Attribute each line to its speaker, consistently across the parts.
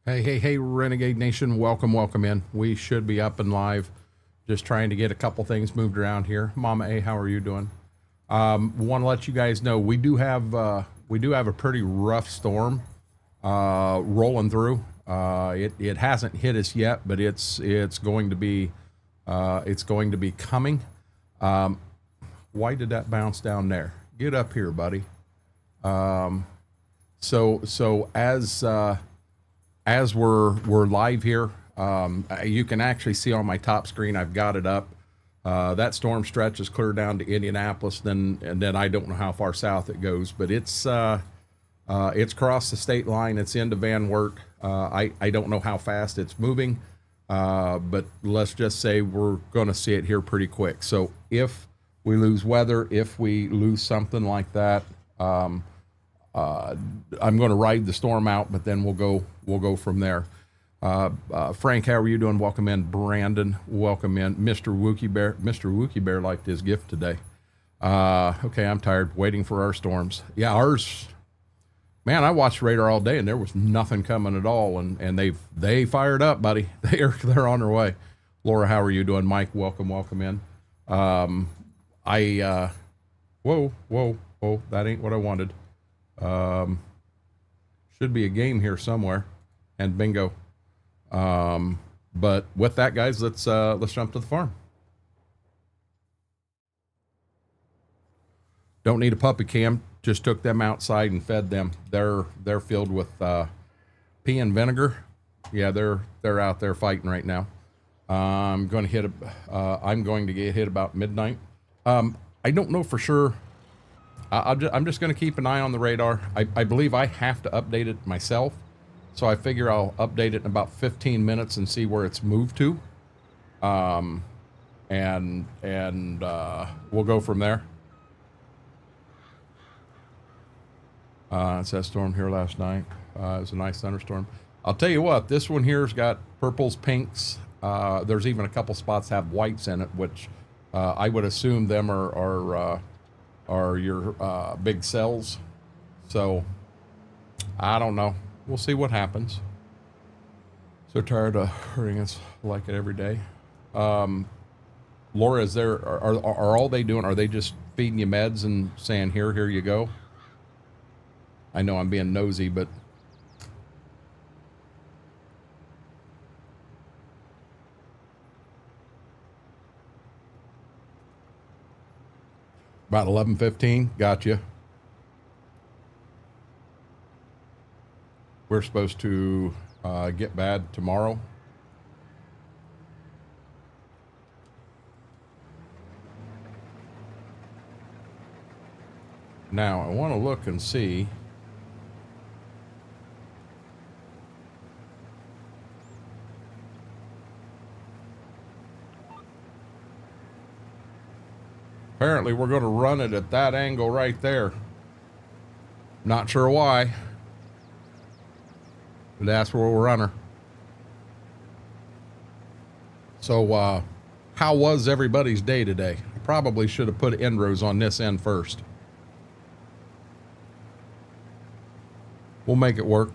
Speaker 1: Hey, Renegade Nation, welcome in. We should be up and live. Just trying to get a couple things moved around here. Mama A, how are you doing? Want to let you guys know we do have a pretty rough storm rolling through. It hasn't hit us yet, but it's going to be coming. Why did that bounce down there? Get up here, buddy. So as we're live here, you can actually see on my top screen, I've got it up. That storm stretch is clear down to Indianapolis, and then I don't know how far south it goes, but it's crossed the state line. It's into Van Wert. I don't know how fast it's moving, but let's just say we're going to see it here pretty quick. So if we lose weather, if we lose something like that, I'm going to ride the storm out, but then we'll go from there. Frank, how are you doing? Welcome in. Brandon, welcome in. Mr. Wookie Bear liked his gift today. Okay, I'm tired waiting for our storms. Yeah, ours, man, I watched radar all day and there was nothing coming at all. And they fired up, buddy. They're on their way. Laura, how are you doing? Mike, welcome in. Whoa, that ain't what I wanted. Should be a game here somewhere, and bingo. But with that, guys, let's jump to the farm. Don't need a puppy cam. Just took them outside and fed them. They're filled with pea and vinegar. Yeah, they're out there fighting right now. I'm going to get hit about midnight. I don't know for sure. I'm just going to keep an eye on the radar. I believe I have to update it myself. So I figure I'll update it in about 15 minutes and see where it's moved to. And we'll go from there. It's that storm here last night. It was a nice thunderstorm. I'll tell you what, this one here's got purples, pinks. There's even a couple spots have whites in it, which I would assume them are your big cells. So I don't know. We'll see what happens. So tired of hearing us like it every day. Laura, are all they doing? Are they just feeding you meds and saying, here you go? I know I'm being nosy, but about 11:15. Gotcha. We're supposed to get bad tomorrow. Now I want to look and see. Apparently we're going to run it at that angle right there. Not sure why. But that's where we'll run her. So, how was everybody's day today? I probably should have put end rows on this end first. We'll make it work.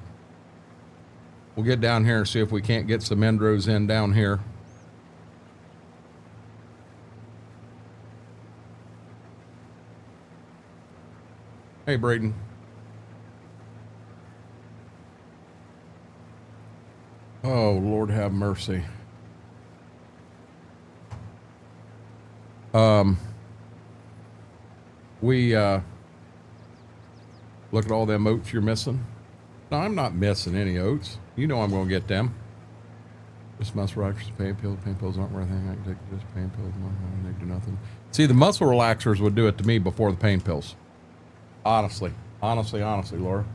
Speaker 1: We'll get down here and see if we can't get some end rows in down here. Hey, Braden. Oh, Lord have mercy. Look at all them oats you're missing. No, I'm not missing any oats. You know I'm going to get them. Just muscle relaxers, pain pills. Pain pills aren't worth anything. I can take just pain pills. They do nothing. See, the muscle relaxers would do it to me before the pain pills. Honestly, Laura.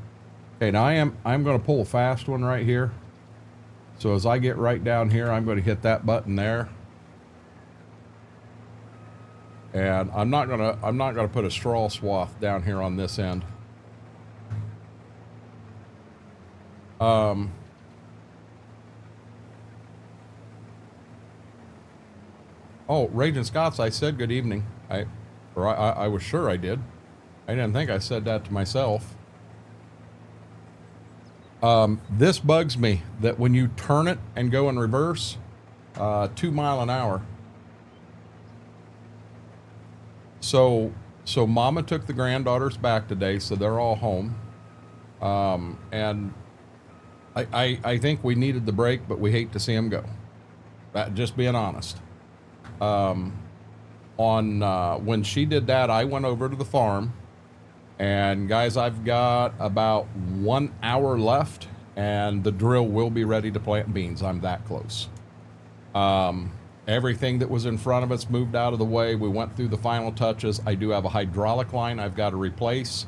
Speaker 1: Okay, now I'm going to pull a fast one right here. So as I get right down here, I'm going to hit that button there. And I'm not going to put a straw swath down here on this end. Oh, Raging Scots, I said good evening. I was sure I did. I didn't think I said that to myself. This bugs me that when you turn it and go in reverse, 2 mile an hour. So Mama took the granddaughters back today, so they're all home. And I think we needed the break, but we hate to see them go. Just being honest. When she did that, I went over to the farm, and guys, I've got about 1 hour left, and the drill will be ready to plant beans. I'm that close. Everything that was in front of us moved out of the way. We went through the final touches. I do have a hydraulic line I've got to replace.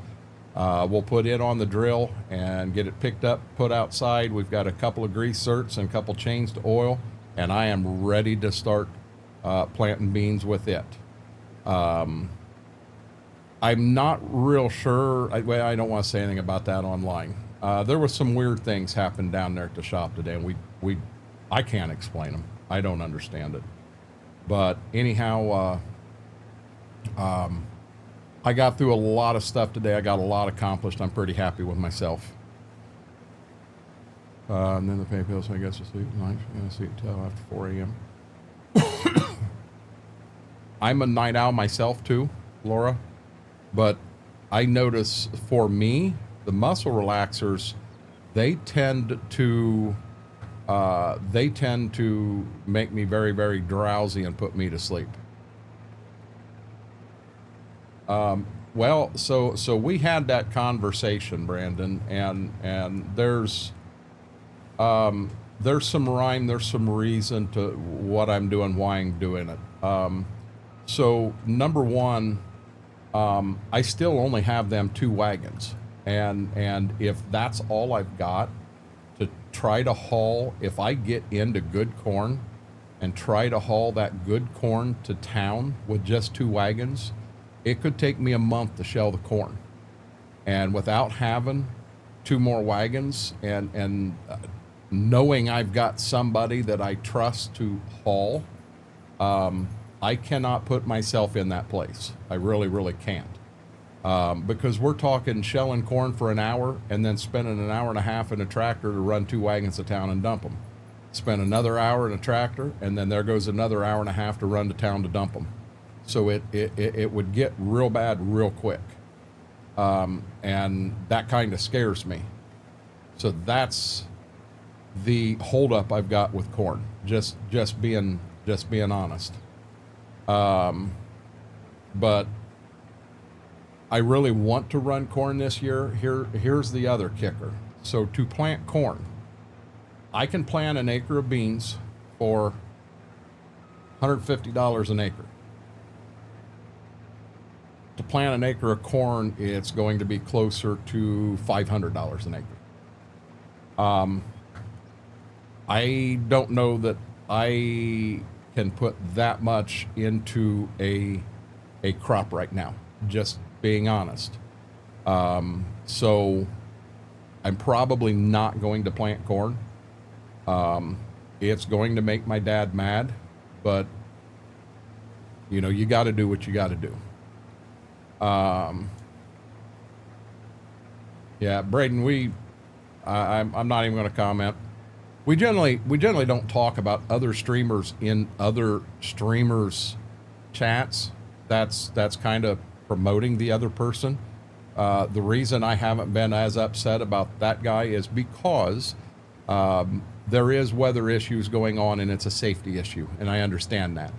Speaker 1: We'll put it on the drill and get it picked up, put outside. We've got a couple of grease certs and a couple chains to oil, and I am ready to start planting beans with it. I'm not real sure. I don't want to say anything about that online. There was some weird things happened down there at the shop today, and I can't explain them. I don't understand it. But anyhow, I got through a lot of stuff today. I got a lot accomplished. I'm pretty happy with myself. And then the pay bills, so I guess, to sleep tonight. I'm going to sleep until after 4 a.m. I'm a night owl myself too, Laura. But I notice for me, the muscle relaxers, they tend to make me very, very drowsy and put me to sleep. Well, so we had that conversation, Brandon, and there's some rhyme, there's some reason to what I'm doing, why I'm doing it. So number one, I still only have them 2 wagons, and if that's all I've got to try to haul, if I get into good corn and try to haul that good corn to town with just 2 wagons, it could take me a month to shell the corn. And without having 2 more wagons and knowing I've got somebody that I trust to haul, I cannot put myself in that place. I really, really can't. Because we're talking shelling corn for an hour and then spending an hour and a half in a tractor to run 2 wagons to town and dump them. Spend another hour in a tractor, and then there goes another hour and a half to run to town to dump them. So it would get real bad real quick. And that kind of scares me. So that's the holdup I've got with corn. Just being honest. But I really want to run corn this year. Here's the other kicker. So to plant corn, I can plant an acre of beans for $150 an acre. To plant an acre of corn, it's going to be closer to $500 an acre. I don't know that I can put that much into a crop right now, just being honest. So I'm probably not going to plant corn. It's going to make my dad mad, but you know, you got to do what you got to do. Yeah, Braden, I'm not even going to comment. We generally don't talk about other streamers in other streamers' chats. That's kind of promoting the other person. The reason I haven't been as upset about that guy is because there is weather issues going on, and it's a safety issue, and I understand that.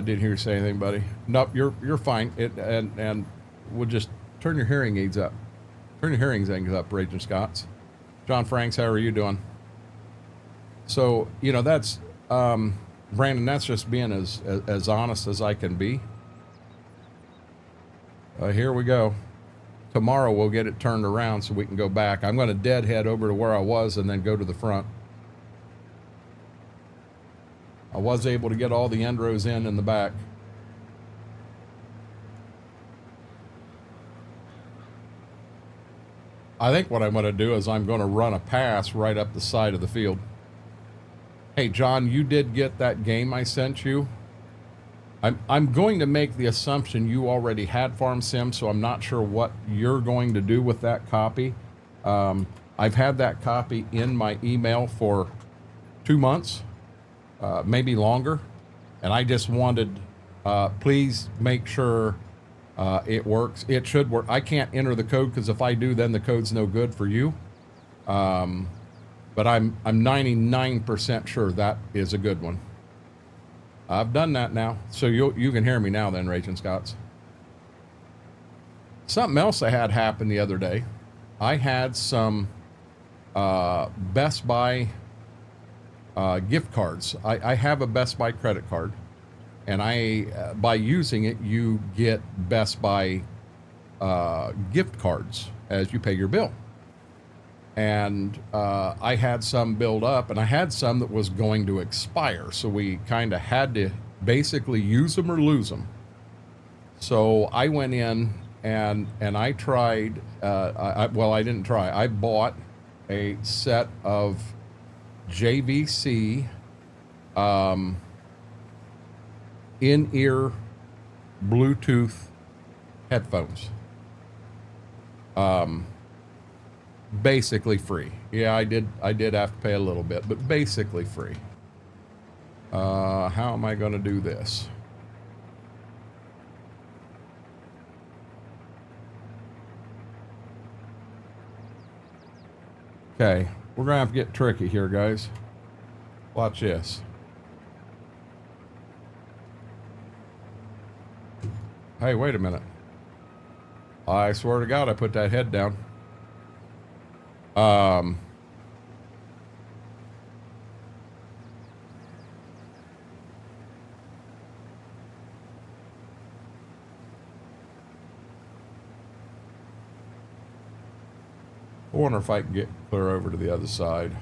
Speaker 1: Didn't hear you say anything, buddy. Nope, you're fine. And we'll just turn your hearing aids up. Turn your hearing aids up, Raging Scots. John Franks, how are you doing? So, you know, that's, Brandon, that's just being as honest as I can be. Here we go. Tomorrow we'll get it turned around so we can go back. I'm going to deadhead over to where I was and then go to the front. I was able to get all the end rows in the back. I think what I'm going to do is I'm going to run a pass right up the side of the field. Hey, John, you did get that game I sent you. I'm going to make the assumption you already had Farm Sim, so I'm not sure what you're going to do with that copy. I I've had that copy in my email for 2 months, maybe longer, and I just wanted, please make sure it works. It should work. I can't enter the code because if I do, then the code's no good for you. But I'm 99% sure that is a good one. I've done that now, so you can hear me now then, Raging Scots. Something else I had happen the other day. I had some Best Buy gift cards. I have a Best Buy credit card, and by using it, you get Best Buy gift cards as you pay your bill. And I had some build up, and I had some that was going to expire, so we kind of had to basically use them or lose them. So I went in and I tried, well, I didn't try. I bought a set of JVC in-ear Bluetooth headphones. Basically free. Yeah, I did have to pay a little bit, but basically free. How am I going to do this? Okay, we're gonna have to get tricky here, guys. Watch this. Hey, wait a minute. I swear to God, I put that head down. I wonder if I can get clear over to the other side.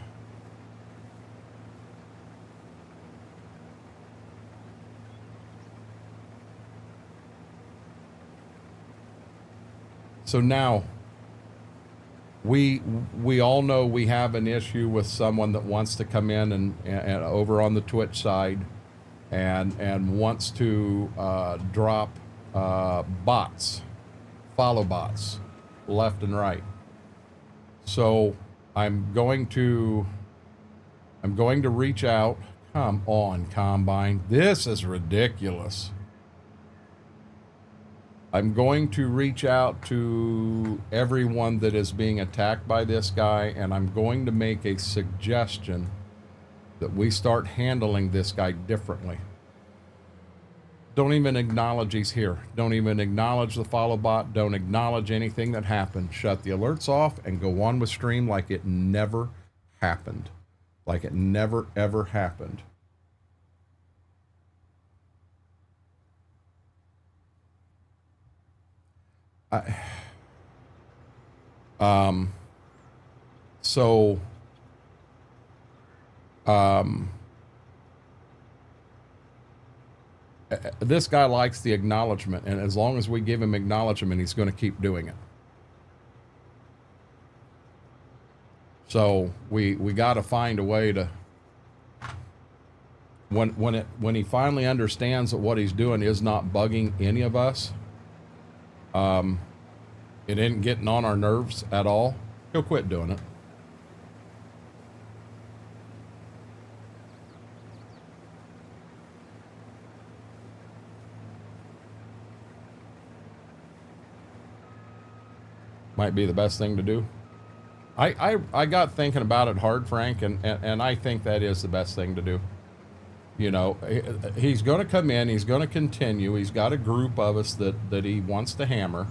Speaker 1: So now we all know we have an issue with someone that wants to come in and over on the Twitch side and wants to drop bots, follow bots left and right. So I'm going to reach out. Come on, Combine. This is ridiculous. I'm going to reach out to everyone that is being attacked by this guy, and I'm going to make a suggestion that we start handling this guy differently. Don't even acknowledge he's here. Don't even acknowledge the follow bot. Don't acknowledge anything that happened. Shut the alerts off and go on with stream like it never happened. Like it never, ever happened. This guy likes the acknowledgement, and as long as we give him acknowledgement, he's going to keep doing it. So we got to find a way to, when he finally understands that what he's doing is not bugging any of us, it ain't getting on our nerves at all, he'll quit doing it. Might be the best thing to do. I got thinking about it hard, Frank, and I think that is the best thing to do. You know, he's going to come in, he's going to continue. He's got a group of us that he wants to hammer.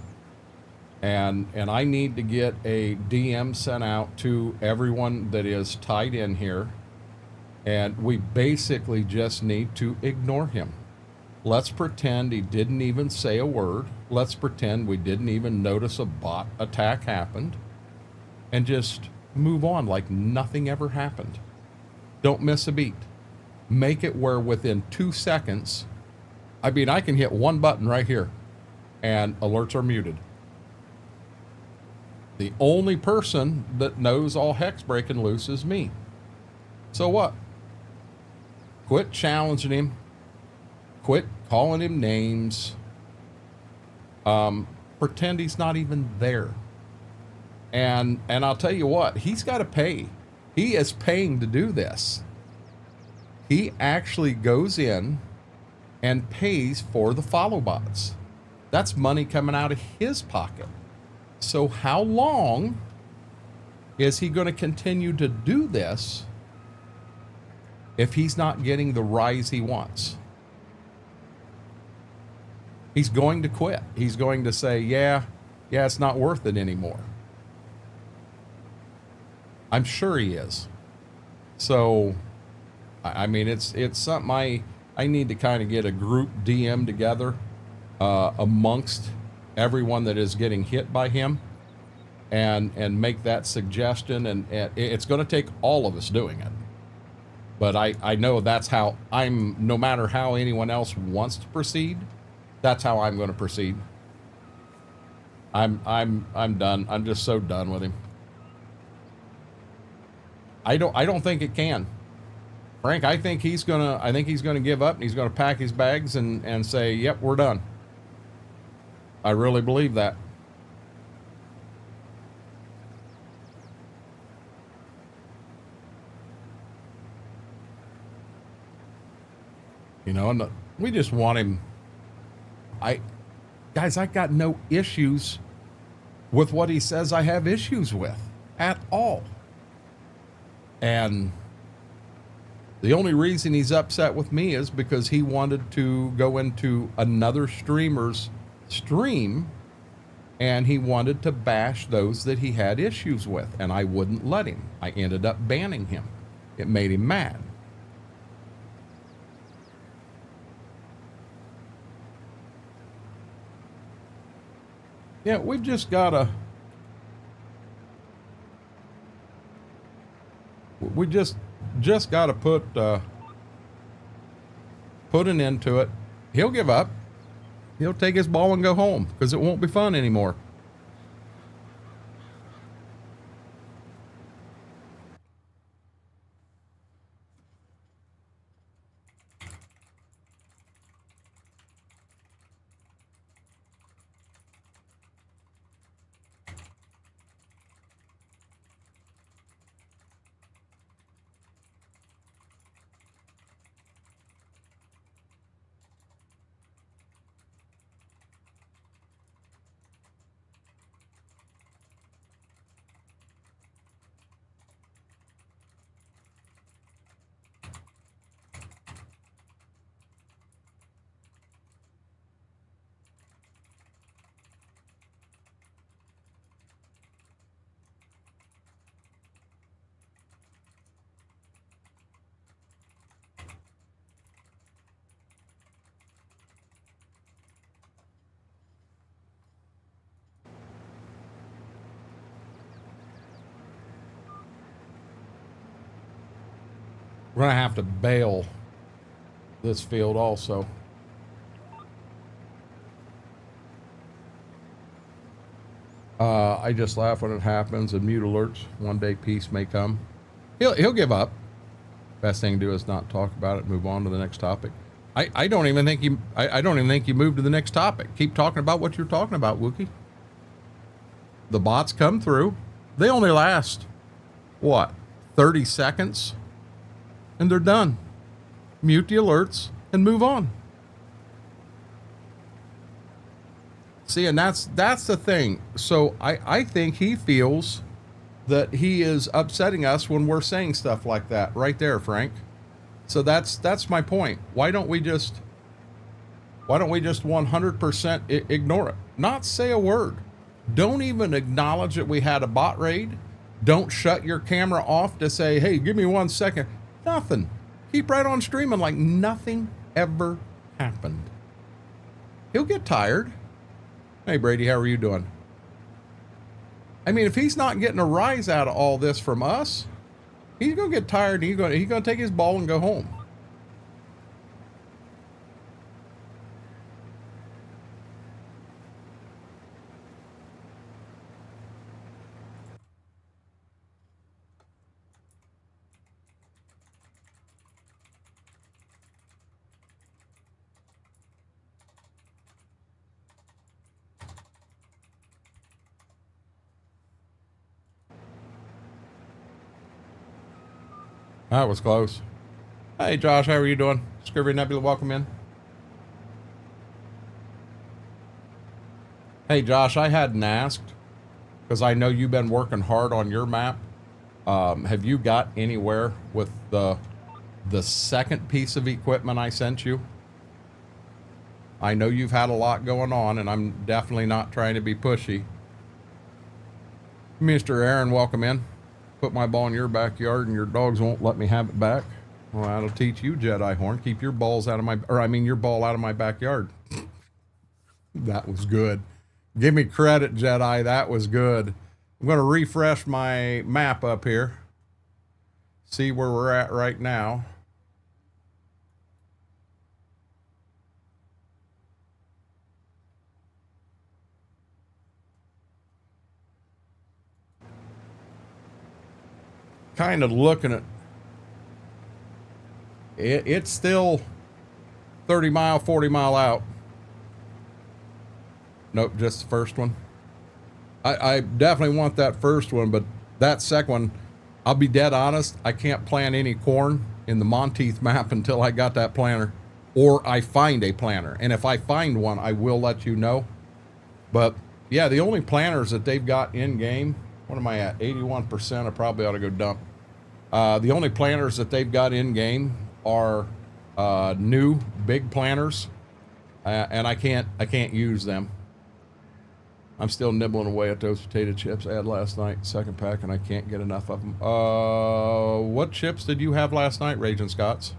Speaker 1: And I need to get a DM sent out to everyone that is tied in here. And we basically just need to ignore him. Let's pretend he didn't even say a word. Let's pretend we didn't even notice a bot attack happened. And just move on like nothing ever happened. Don't miss a beat. Make it where within 2 seconds, I mean, I can hit one button right here and alerts are muted. The only person that knows all heck's breaking loose is me. So what? Quit challenging him. Quit calling him names. Pretend he's not even there. And I'll tell you what, he's got to pay. He is paying to do this. He actually goes in and pays for the follow bots. That's money coming out of his pocket. So how long is he going to continue to do this if he's not getting the rise he wants? He's going to quit. He's going to say, yeah, it's not worth it anymore. I'm sure he is. So, I mean, it's something I need to kind of get a group DM together amongst everyone that is getting hit by him and make that suggestion. And it's going to take all of us doing it. But I know that's how no matter how anyone else wants to proceed, that's how I'm going to proceed. I'm done. I'm just so done with him. I don't think it can. Frank, I think he's gonna give up and he's gonna pack his bags and say, yep, we're done. I really believe that. You know, and we just want him. Guys, I got no issues with what he says I have issues with at all. And the only reason he's upset with me is because he wanted to go into another streamer's stream and he wanted to bash those that he had issues with, and I wouldn't let him. I ended up banning him. It made him mad. Yeah, we've just got to... We just got to put an end to it. He'll give up. He'll take his ball and go home because it won't be fun anymore. We're going to have to bale this field also. I just laugh when it happens and mute alerts. One day peace may come. He'll give up. Best thing to do is not talk about it. Move on to the next topic. I don't even think you moved to the next topic. Keep talking about what you're talking about, Wookie. The bots come through. They only last what, 30 seconds, and they're done. Mute the alerts and move on. See, and that's the thing. So I think he feels that he is upsetting us when we're saying stuff like that right there, Frank. So that's my point. Why don't we just 100% ignore it? Not say a word. Don't even acknowledge that we had a bot raid. Don't shut your camera off to say, hey, give me 1 second. Nothing. Keep right on streaming like nothing ever happened. He'll get tired. Hey, Brady, how are you doing? I mean, if he's not getting a rise out of all this from us, he's going to get tired and he's going to take his ball and go home. That was close. Hey, Josh, how are you doing? Scrivery Nebula, welcome in. Hey, Josh, I hadn't asked because I know you've been working hard on your map. Have you got anywhere with the second piece of equipment I sent you? I know you've had a lot going on, and I'm definitely not trying to be pushy. Mr. Aaron, welcome in. Put my ball in your backyard and your dogs won't let me have it back. Well, that'll teach you, Jedi Horn. Keep your balls out of my, your ball out of my backyard. That was good. Give me credit, Jedi. That was good. I'm going to refresh my map up here. See where we're at right now. Kind of looking at it, it's still 30 mile, 40 mile out. Nope, just the first one. I definitely want that first one, but that second one, I'll be dead honest, I can't plant any corn in the Monteith map until I got that planter, or I find a planter. And if I find one, I will let you know. But yeah, the only planters that they've got in game, what am I at? 81%. I probably ought to go dump. The only planters that they've got in game are new big planters, and I can't use them. I'm still nibbling away at those potato chips I had last night, second pack, and I can't get enough of them. What chips did you have last night, Raging Scots?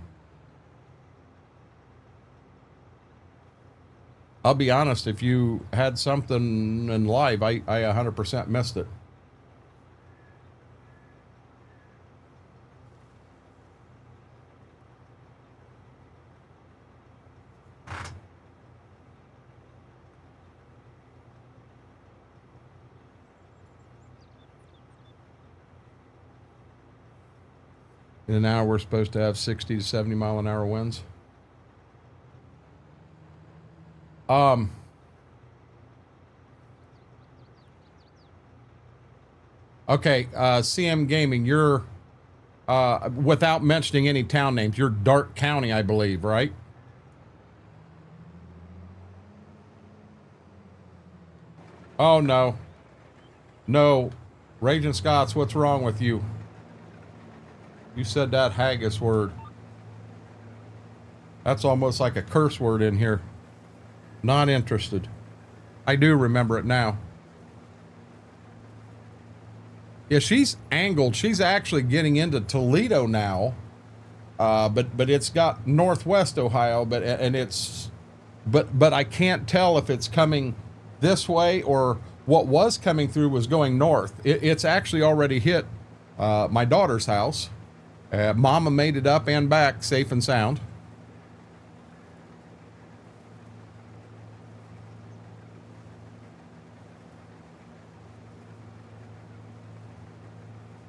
Speaker 1: I'll be honest, if you had something in live, I 100% missed it. In an hour, we're supposed to have 60 to 70 mile an hour winds. Okay, CM Gaming, you're, without mentioning any town names, you're Dark County, I believe, right? Oh, no. No. Raging Scots, what's wrong with you? You said that haggis word. That's almost like a curse word in here. Not interested. I do remember it now. Yeah, she's angled. She's actually getting into Toledo now. But it's got Northwest Ohio, but I can't tell if it's coming this way or what was coming through was going north. It's actually already hit my daughter's house. Mama made it up and back safe and sound.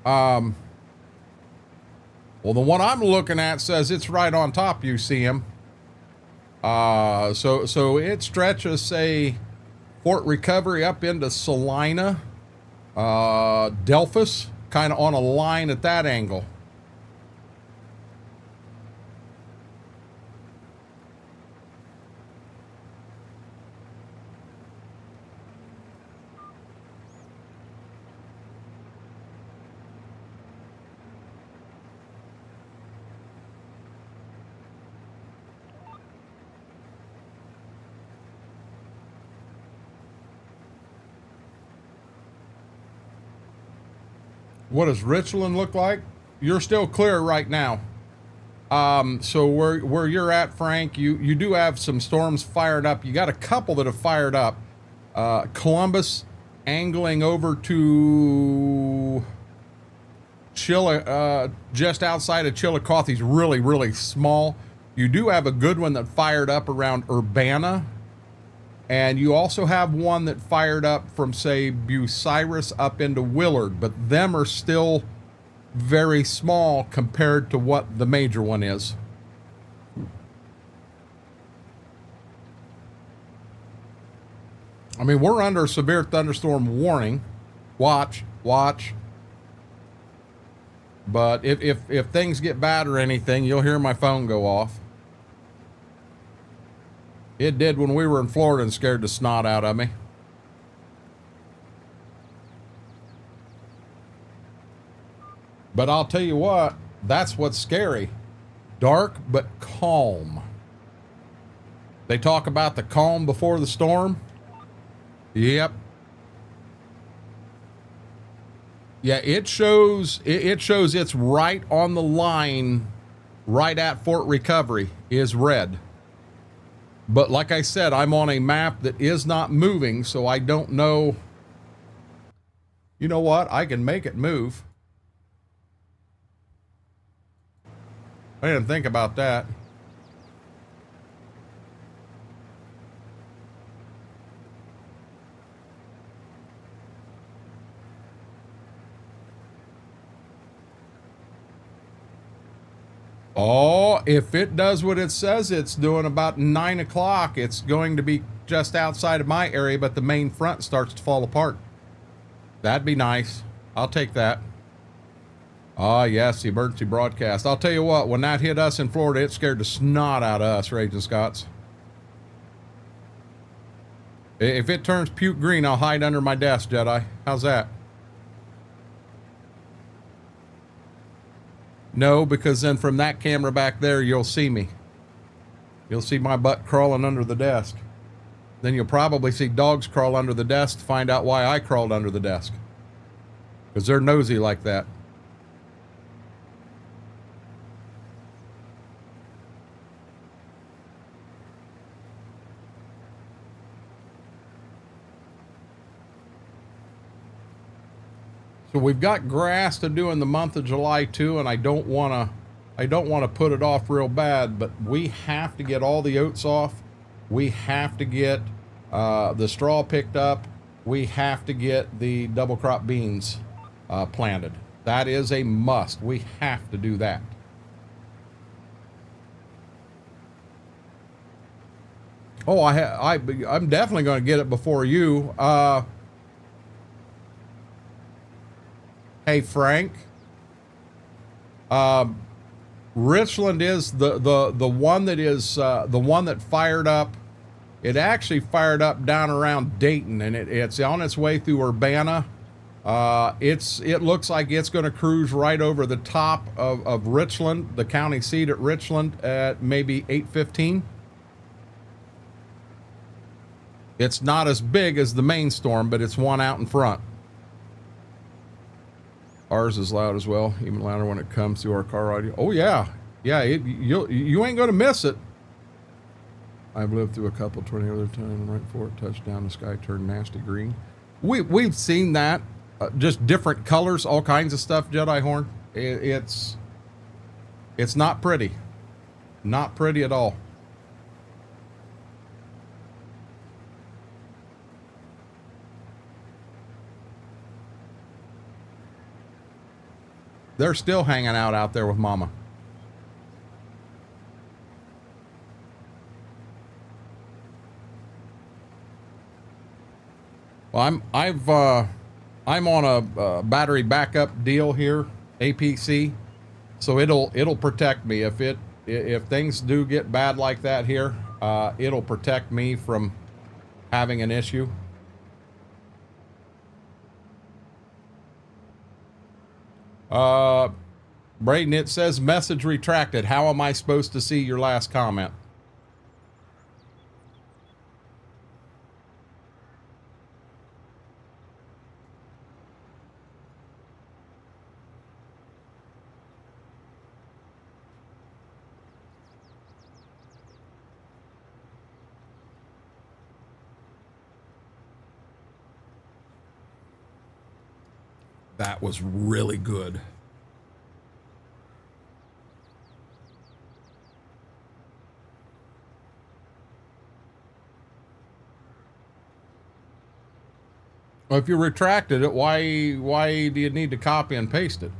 Speaker 1: Well, the one I'm looking at says it's right on top. You see him. So it stretches, say, Fort Recovery up into Salina, Delphus, kind of on a line at that angle. What does Richland look like? You're still clear right now. So where you're at, Frank, you do have some storms fired up. You got a couple that have fired up. Columbus angling over to just outside of Chillicothe is really, really small. You do have a good one that fired up around Urbana. And you also have one that fired up from, say, Bucyrus up into Willard, but them are still very small compared to what the major one is. I mean, we're under a severe thunderstorm warning. Watch, watch. But if things get bad or anything, you'll hear my phone go off. It did when we were in Florida and scared the snot out of me. But I'll tell you what, that's what's scary. Dark but calm. They talk about the calm before the storm. Yep. Yeah, it shows it's right on the line, right at Fort Recovery is red. But like I said, I'm on a map that is not moving, so I don't know. You know what? I can make it move. I didn't think about that. Oh, if it does what it says it's doing about 9 o'clock, it's going to be just outside of my area, but the main front starts to fall apart. That'd be nice. I'll take that. Ah, yes, the emergency broadcast. I'll tell you what, when that hit us in Florida, it scared the snot out of us, Raging Scots. If it turns puke green, I'll hide under my desk, Jedi. How's that? No, because then from that camera back there, you'll see me. You'll see my butt crawling under the desk. Then you'll probably see dogs crawl under the desk to find out why I crawled under the desk. Because they're nosy like that. So we've got grass to do in the month of July too, and I don't want to put it off real bad, but we have to get all the oats off. We have to get the straw picked up. We have to get the double crop beans planted. That is a must. We have to do that. Oh, I'm definitely going to get it before you. Hey, Frank. Richland is the one that is the one that fired up. It actually fired up down around Dayton, and it's on its way through Urbana. It looks like it's going to cruise right over the top of Richland, the county seat at Richland, at maybe 8:15. It's not as big as the main storm, but it's one out in front. Ours is loud as well, even louder when it comes through our car audio. Oh yeah, yeah. You ain't gonna miss it. I've lived through a couple tornadoes at a time. Right before it touched down, the sky turned nasty green. We've seen that, just different colors, all kinds of stuff. Jedi Horn. It's not pretty, not pretty at all. They're still hanging out there with Mama. Well, I'm on a battery backup deal here, APC, so it'll protect me if things do get bad like that here. It'll protect me from having an issue. Braden, it says message retracted. How am I supposed to see your last comment? That was really good. Well, if you retracted it, why do you need to copy and paste it?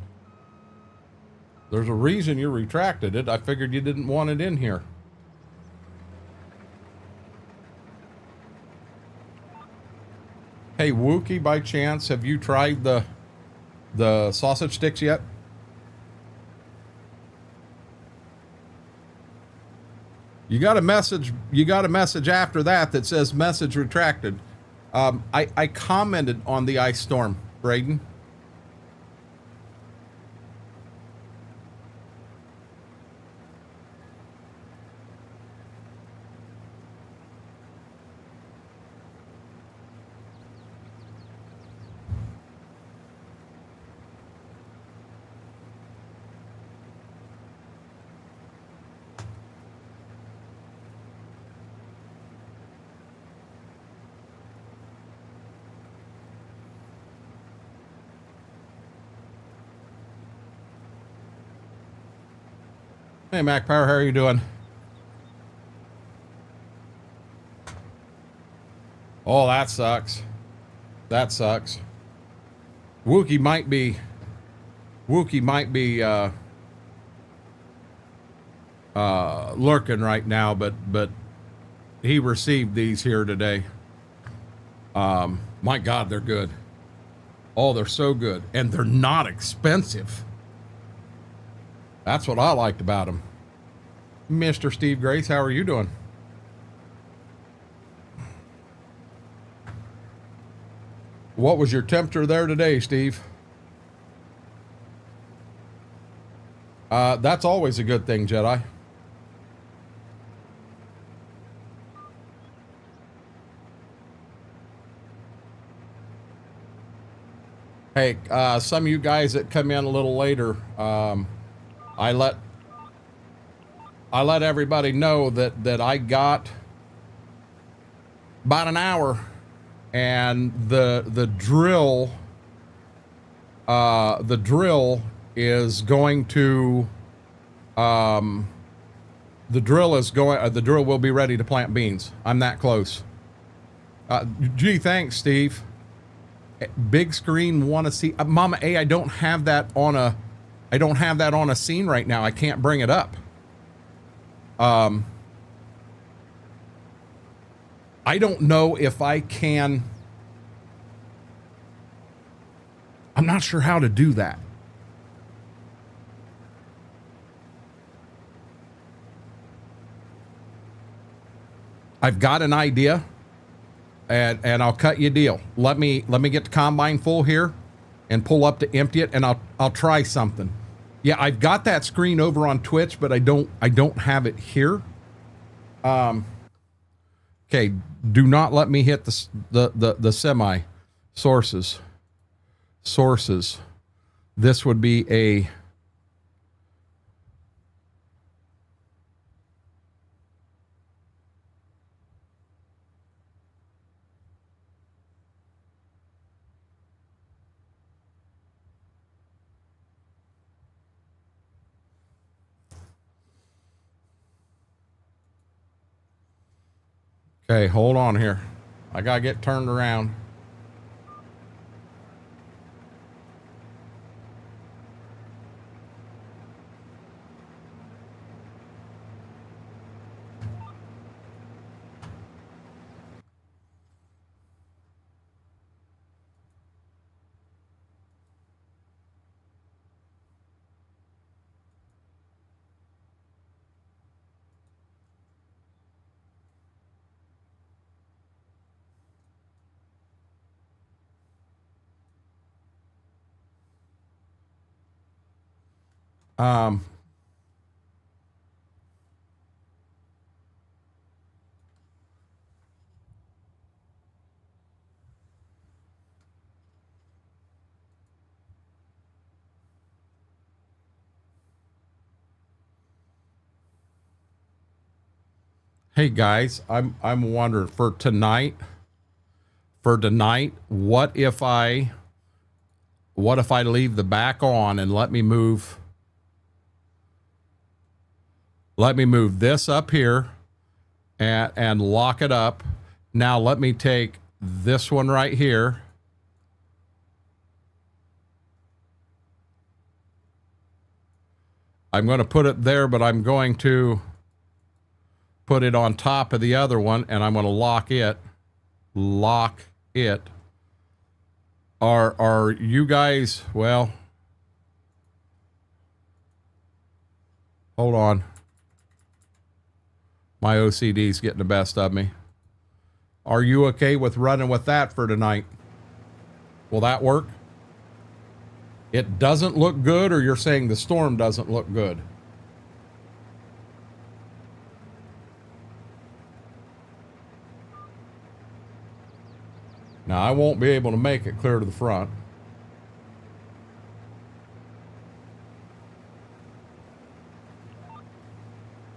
Speaker 1: There's a reason you retracted it. I figured you didn't want it in here. Hey, Wookie, by chance, have you tried the sausage sticks yet? You got a message. You got a message after that says message retracted. I commented on the ice storm, Braden. Hey, Mac Power, how are you doing? Oh, that sucks. That sucks. Wookie might be lurking right now, but he received these here today. My God, they're good. Oh, they're so good, and they're not expensive. That's what I liked about them. Mr. Steve Grace, how are you doing? What was your temperature there today, Steve? That's always a good thing, Jedi. Hey, some of you guys that come in a little later, I let everybody know that I got about an hour, and the drill is going to the drill will be ready to plant beans. I'm that close. Gee, thanks, Steve. Big screen, want to see Mama A. I don't have that on a scene right now. I can't bring it up. I don't know if I can. I'm not sure how to do that. I've got an idea, and I'll cut you a deal. Let me get the combine full here and pull up to empty it, and I'll try something. Yeah, I've got that screen over on Twitch, but I don't have it here. Okay, do not let me hit the semi sources. This would be a okay, hold on here. I gotta get turned around. Hey guys, I'm wondering for tonight, what if I leave the back on and let me move this up here and lock it up. Now let me take this one right here. I'm going to put it there, but I'm going to put it on top of the other one, and I'm going to lock it. Are you guys, well, hold on. My OCD's getting the best of me. Are you okay with running with that for tonight? Will that work? It doesn't look good, or you're saying the storm doesn't look good? Now, I won't be able to make it clear to the front.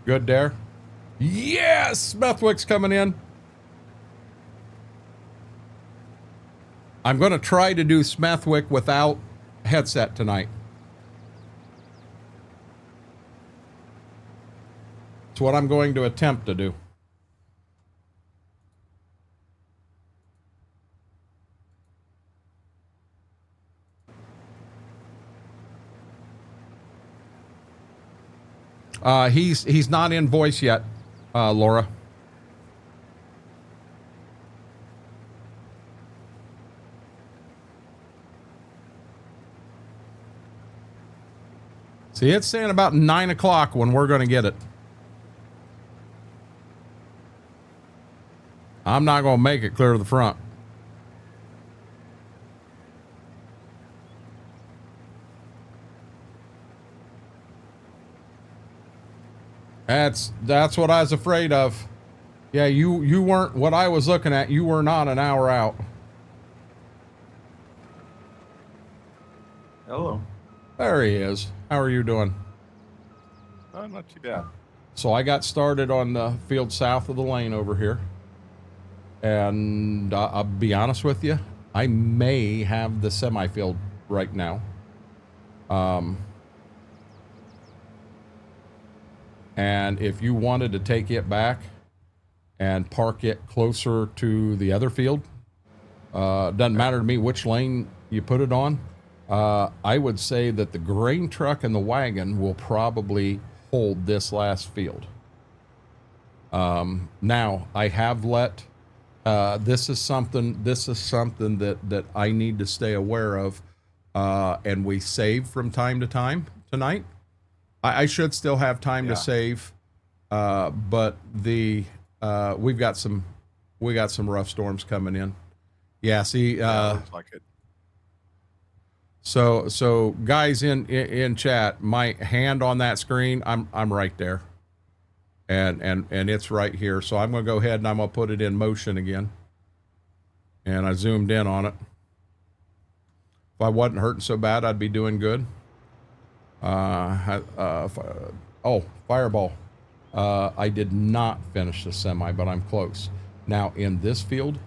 Speaker 1: Good there. Yes! Smethwick's coming in. I'm going to try to do Smethwick without headset tonight. It's what I'm going to attempt to do. He's not in voice yet, Laura. See, it's saying about 9 o'clock when we're going to get it. I'm not going to make it clear to the front. That's what I was afraid of. Yeah, you weren't what I was looking at. You were not an hour out.
Speaker 2: Hello.
Speaker 1: There he is. How are you doing?
Speaker 2: Not too bad.
Speaker 1: So I got started on the field south of the lane over here. And I'll be honest with you, I may have the semi-field right now. And if you wanted to take it back and park it closer to the other field, doesn't matter to me which lane you put it on. I would say that the grain truck and the wagon will probably hold this last field. Now I have let, this is something that I need to stay aware of. And we save from time to time tonight. I should still have time to save. But we've got some rough storms coming in. Yeah. See,
Speaker 2: looks like it.
Speaker 1: So guys in chat, my hand on that screen, I'm right there. And it's right here. So I'm going to go ahead and I'm going to put it in motion again. And I zoomed in on it. If I wasn't hurting so bad, I'd be doing good. Fireball. I did not finish the semi, but I'm close. Now in this field,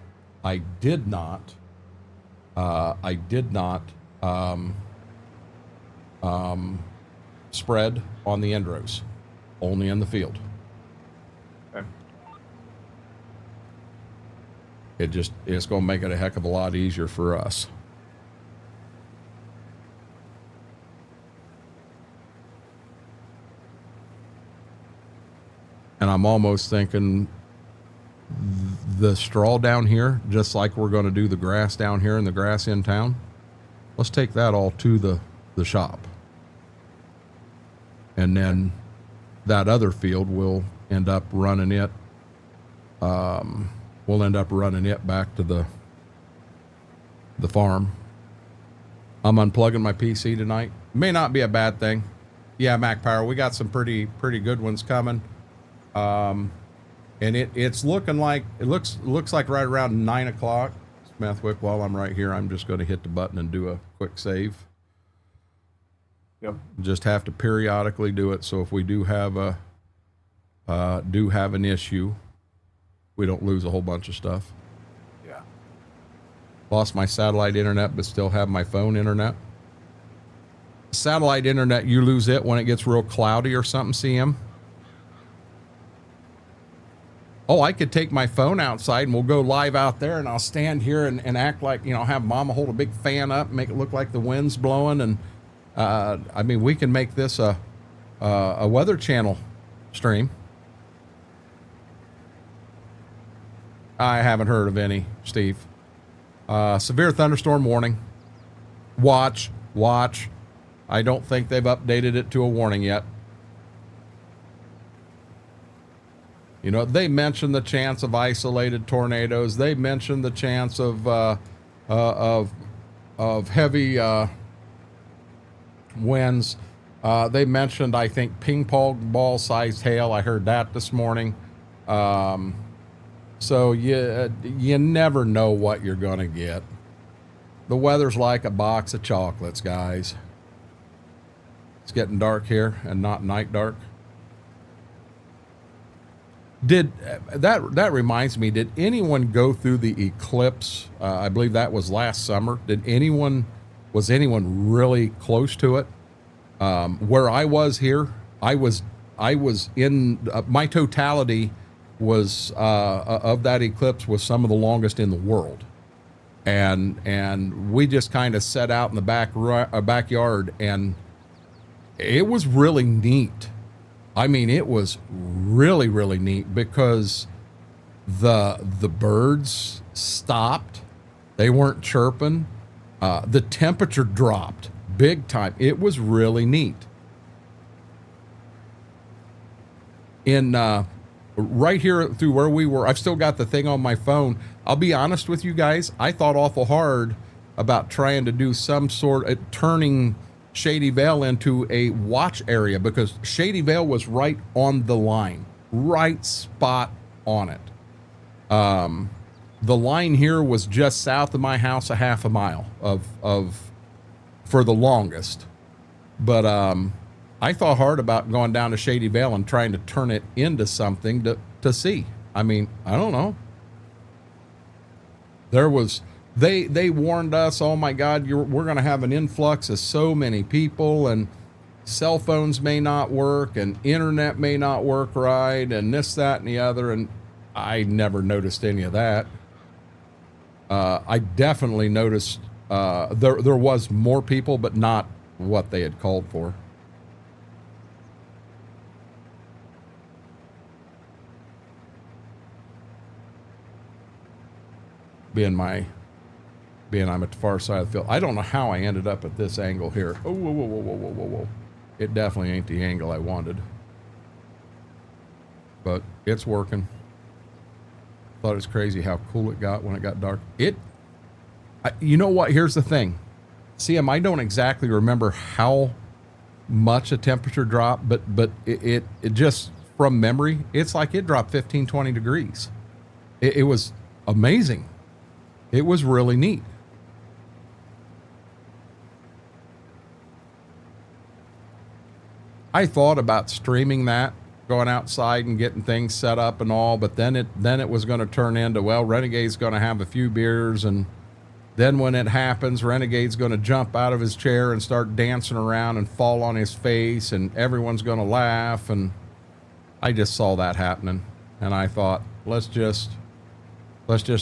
Speaker 1: I did not spread on the end rows, only in the field.
Speaker 2: Okay.
Speaker 1: It's going to make it a heck of a lot easier for us. And I'm almost thinking the straw down here, just like we're going to do the grass down here and the grass in town, let's take that all to the shop. And then that other field will end up running it. We'll end up running it back to the farm. I'm unplugging my PC tonight. May not be a bad thing. Yeah, Mac Power, we got some pretty good ones coming. And it's looking like, it looks like right around 9 o'clock. Smethwick, while I'm right here, I'm just going to hit the button and do a quick save.
Speaker 2: Yep.
Speaker 1: Just have to periodically do it. So if we do have an issue, we don't lose a whole bunch of stuff.
Speaker 2: Yeah.
Speaker 1: Lost my satellite internet, but still have my phone internet. Satellite internet, you lose it when it gets real cloudy or something, CM. Oh, I could take my phone outside and we'll go live out there and I'll stand here and act like, have Mama hold a big fan up, make it look like the wind's blowing. And, I mean, we can make this a Weather Channel stream. I haven't heard of any, Steve. Severe thunderstorm warning. Watch. I don't think they've updated it to a warning yet. You know, they mentioned the chance of isolated tornadoes. They mentioned the chance of heavy winds. They mentioned, I think, ping pong ball sized hail. I heard that this morning. So you never know what you're going to get. The weather's like a box of chocolates, guys. It's getting dark here and not night dark. Did that reminds me, did anyone go through the eclipse? I believe that was last summer. Was anyone really close to it? Where I was here, I was in my totality was of that eclipse was some of the longest in the world. And we just kind of set out in the backyard, and it was really neat. I mean, it was really, really neat because the birds stopped. They weren't chirping. The temperature dropped big time. It was really neat. In right here through where we were, I've still got the thing on my phone. I'll be honest with you guys. I thought awful hard about trying to do some sort of turning Shady Vale into a watch area, because Shady Vale was right on the line, right spot on it. The line here was just south of my house, a half a mile for the longest. But I thought hard about going down to Shady Vale and trying to turn it into something to see. I mean, I don't know. There was, they warned us, oh my God, we're going to have an influx of so many people, and cell phones may not work, and internet may not work right, and this, that, and the other. And I never noticed any of that. I definitely noticed there was more people, but not what they had called for. Being I'm at the far side of the field. I don't know how I ended up at this angle here. Oh, whoa, whoa, whoa, whoa, whoa, whoa, whoa. It definitely ain't the angle I wanted. But it's working. Thought it was crazy how cool it got when it got dark. You know what? Here's the thing. CM, I don't exactly remember how much a temperature dropped, but it just, from memory, it's like it dropped 15, 20 degrees. It was amazing. It was really neat. I thought about streaming that, going outside and getting things set up and all, but then it was going to turn into, well, Renegade's going to have a few beers, and then when it happens, Renegade's going to jump out of his chair and start dancing around and fall on his face, and everyone's going to laugh. And I just saw that happening, and I thought, let's just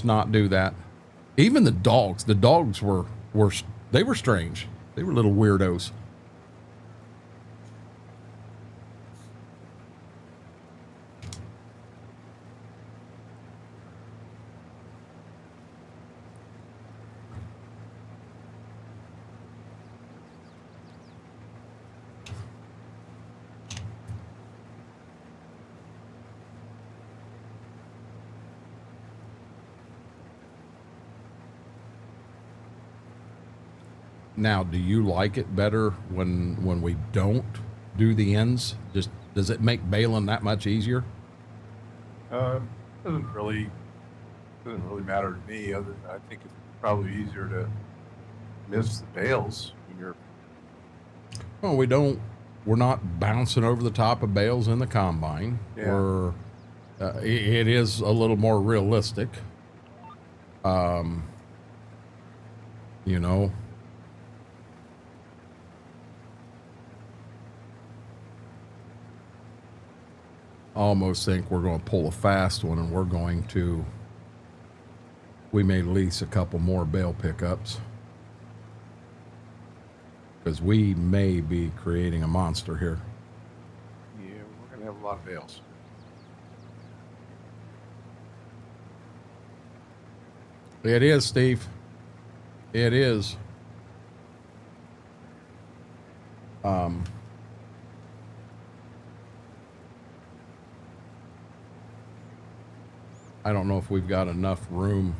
Speaker 1: not do that. Even the dogs were they were strange. They were little weirdos. Now, do you like it better when we don't do the ends? Just, does it make baling that much easier?
Speaker 2: Doesn't really matter to me. I think it's probably easier to miss the bales when you're.
Speaker 1: Well, we're not bouncing over the top of bales in the combine.
Speaker 2: Yeah.
Speaker 1: It is a little more realistic. You know. I almost think we're going to pull a fast one, and we may lease a couple more bale pickups, because we may be creating a monster here.
Speaker 2: Yeah, we're going to have a lot of bales.
Speaker 1: It is, Steve. It is. I don't know if we've got enough room.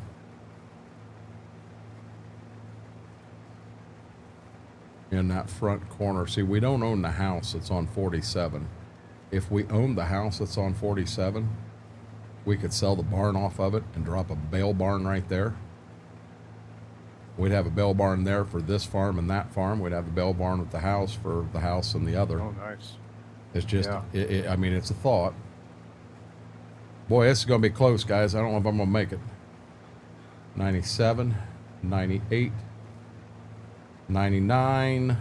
Speaker 1: In that front corner. See, we don't own the house that's on 47. If we owned the house that's on 47, we could sell the barn off of it and drop a bale barn right there. We'd have a bale barn there for this farm and that farm. We'd have a bale barn with the house for the house and the other.
Speaker 2: Oh, nice.
Speaker 1: It's just,
Speaker 2: Yeah.
Speaker 1: I mean, it's a thought. Boy, this is going to be close, guys. I don't know if I'm going to make it. 97, 98, 99.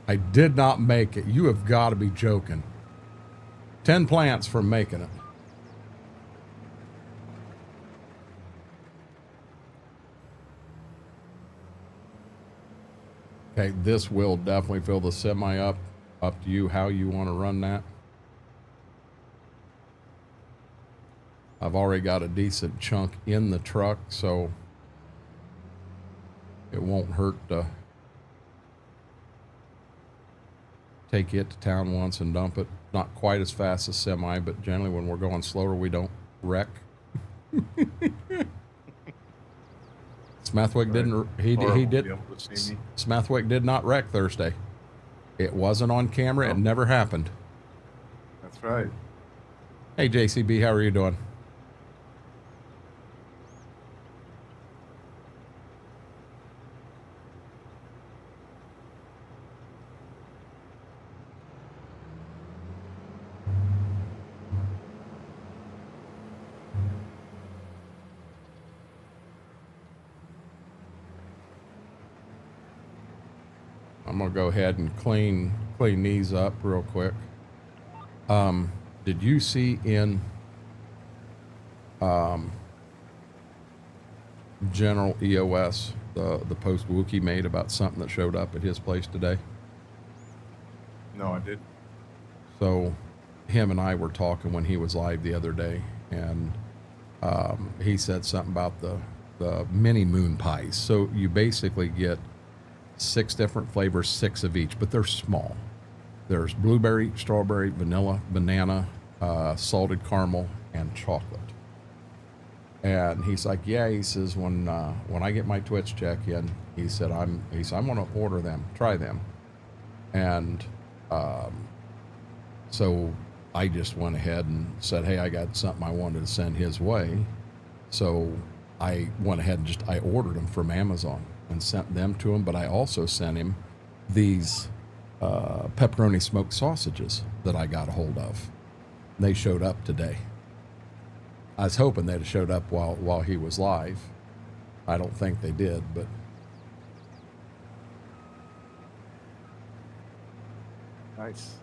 Speaker 1: I did not make it. You have got to be joking. 10 plants from making it. Okay, this will definitely fill the semi up. Up to you how you want to run that. I've already got a decent chunk in the truck, so it won't hurt to take it to town once and dump it. Not quite as fast as semi, but generally when we're going slower, we don't wreck. Smethwick didn't. He did. Smethwick did not wreck Thursday. It wasn't on camera. It never happened.
Speaker 2: That's right.
Speaker 1: Hey JCB, how are you doing? I'm gonna go ahead and clean these up real quick. Did you see in General EOS the post Wookie made about something that showed up at his place today?
Speaker 2: No, I didn't.
Speaker 1: So him and I were talking when he was live the other day, and he said something about the mini moon pies. So you basically get 6 different flavors, 6 of each, but they're small. There's blueberry, strawberry, vanilla, banana, salted caramel, and chocolate. And he's like, yeah, he says, when I get my Twitch check in, he said, I'm going to order them, try them. And so I just went ahead and said, hey, I got something I wanted to send his way. So I went ahead and I ordered them from Amazon and sent them to him, but I also sent him these pepperoni smoked sausages that I got a hold of. They showed up today. I was hoping they'd have showed up while he was live. I don't think they did, but
Speaker 2: nice.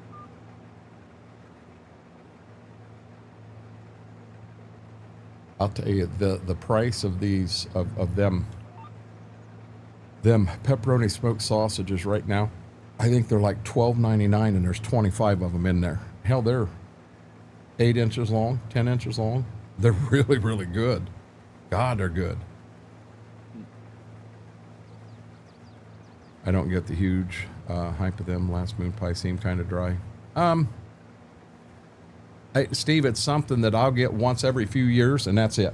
Speaker 1: I'll tell you the price of these of them pepperoni smoked sausages right now, I think they're like $12.99, and there's 25 of them in there. Hell, they're 8 inches long, 10 inches long. They're really, really good. God, they're good. I don't get the huge hype of them. Last moon pie seemed kind of dry. Steve, it's something that I'll get once every few years, and that's it.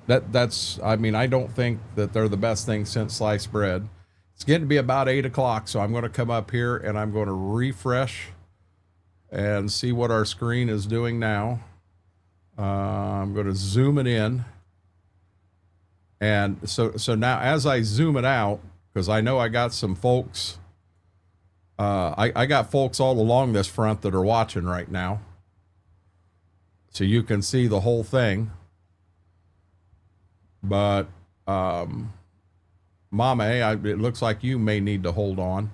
Speaker 1: That's, I mean, I don't think that they're the best thing since sliced bread. It's getting to be about 8 o'clock, so I'm going to come up here and I'm going to refresh and see what our screen is doing now. I'm going to zoom it in. And so now as I zoom it out, because I know I got some folks, I got folks all along this front that are watching right now. So you can see the whole thing. But Mama, it looks like you may need to hold on.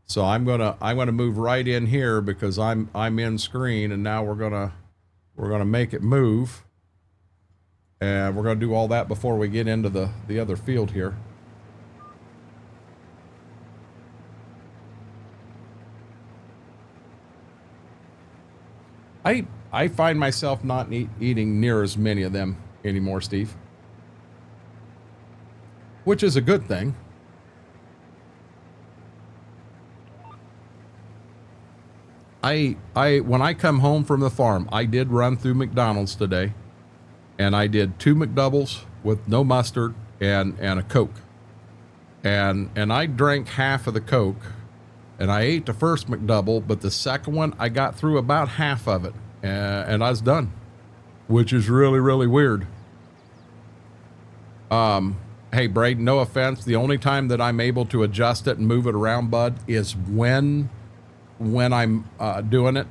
Speaker 1: So I'm gonna move right in here because I'm in screen, and now we're gonna make it move, and we're gonna do all that before we get into the other field here. I find myself not eating near as many of them anymore, Steve, which is a good thing. when I come home from the farm, I did run through McDonald's today, and I did 2 McDoubles with no mustard and a Coke. And I drank half of the Coke, and I ate the first McDouble, but the second one, I got through about half of it, and I was done, which is really, really weird. Hey, Braden, no offense. The only time that I'm able to adjust it and move it around, bud, is when I'm doing it.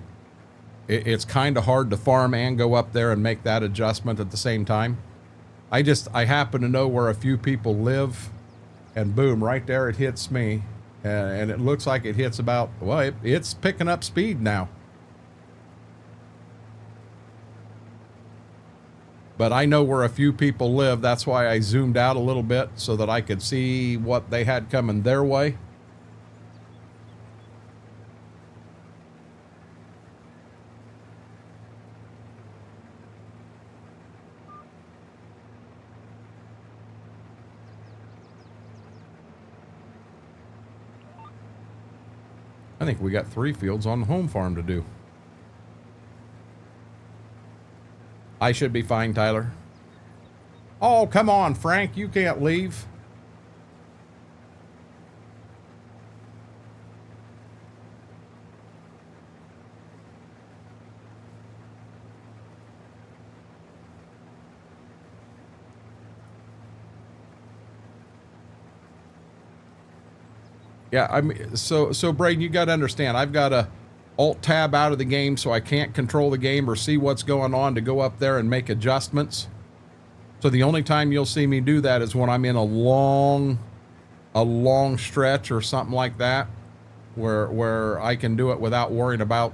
Speaker 1: It's kind of hard to farm and go up there and make that adjustment at the same time. I happen to know where a few people live, and boom, right there it hits me. And it looks like it hits about, well, it's picking up speed now. But I know where a few people live. That's why I zoomed out a little bit so that I could see what they had coming their way. I think we got 3 fields on the home farm to do. I should be fine, Tyler. Oh, come on, Frank. You can't leave. Yeah, I mean, so Braden, you got to understand, I've got to Alt tab out of the game, so I can't control the game or see what's going on to go up there and make adjustments. So the only time you'll see me do that is when I'm in a long stretch or something like that, where I can do it without worrying about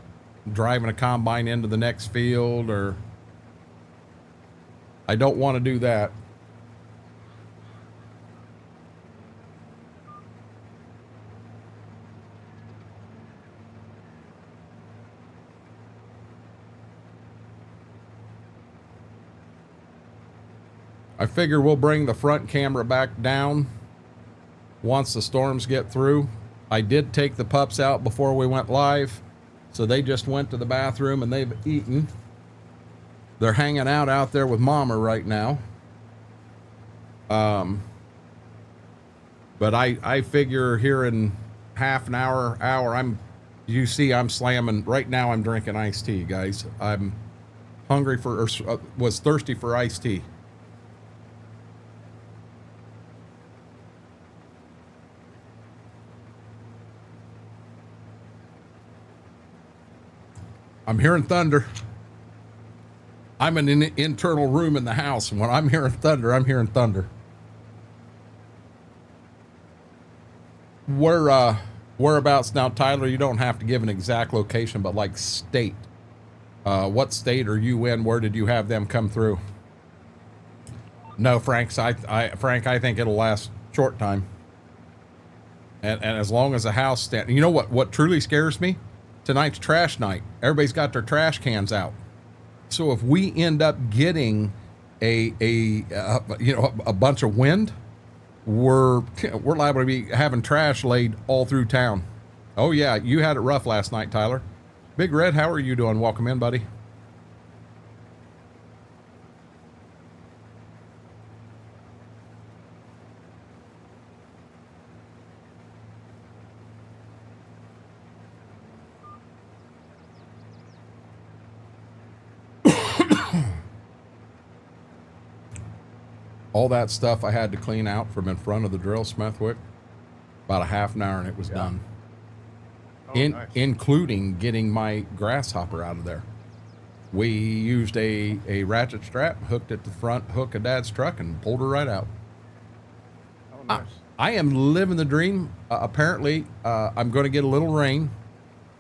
Speaker 1: driving a combine into the next field, or I don't want to do that. I figure we'll bring the front camera back down once the storms get through. I did take the pups out before we went live, so they just went to the bathroom and they've eaten. They're hanging out there with Mama right now. But I figure here in half an hour, you see I'm slamming, right now I'm drinking iced tea, guys. I'm hungry was thirsty for iced tea. I'm hearing thunder. I'm in an internal room in the house, and when I'm hearing thunder, I'm hearing thunder. Whereabouts now, Tyler? You don't have to give an exact location, but like state. What state are you in? Where did you have them come through? No, Frank, Frank, I think it'll last short time. And as long as the house stands. You know what truly scares me? Tonight's trash night. Everybody's got their trash cans out. So if we end up getting a bunch of wind, we're liable to be having trash laid all through town. Oh yeah, you had it rough last night, Tyler. Big Red, how are you doing? Welcome in, buddy. All that stuff I had to clean out from in front of the drill, Smithwick, about a half an hour, and it was done.
Speaker 2: Oh, nice.
Speaker 1: Including getting my grasshopper out of there. We used a ratchet strap, hooked it to the front hook of Dad's truck, and pulled her right out.
Speaker 2: Oh, nice.
Speaker 1: I am living the dream. Apparently, I'm going to get a little rain.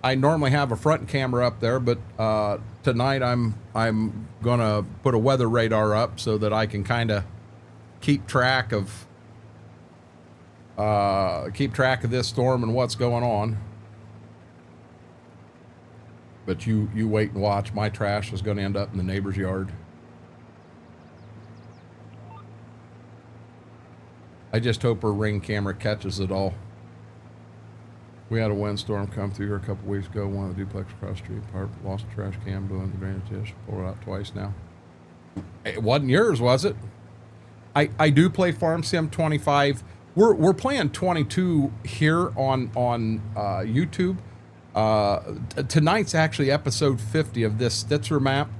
Speaker 1: I normally have a front camera up there, but tonight I'm going to put a weather radar up so that I can kind of keep track of this storm and what's going on. But you wait and watch. My trash is going to end up in the neighbor's yard. I just hope her ring camera catches it all. We had a windstorm come through here a couple weeks ago. One of the duplex across the street, lost a trash can, blew in the drainage ditch, pulled it out twice now. It wasn't yours, was it? I do play Farm Sim 25. We're playing 22 here on YouTube. Tonight's actually episode 50 of this Stitzer map,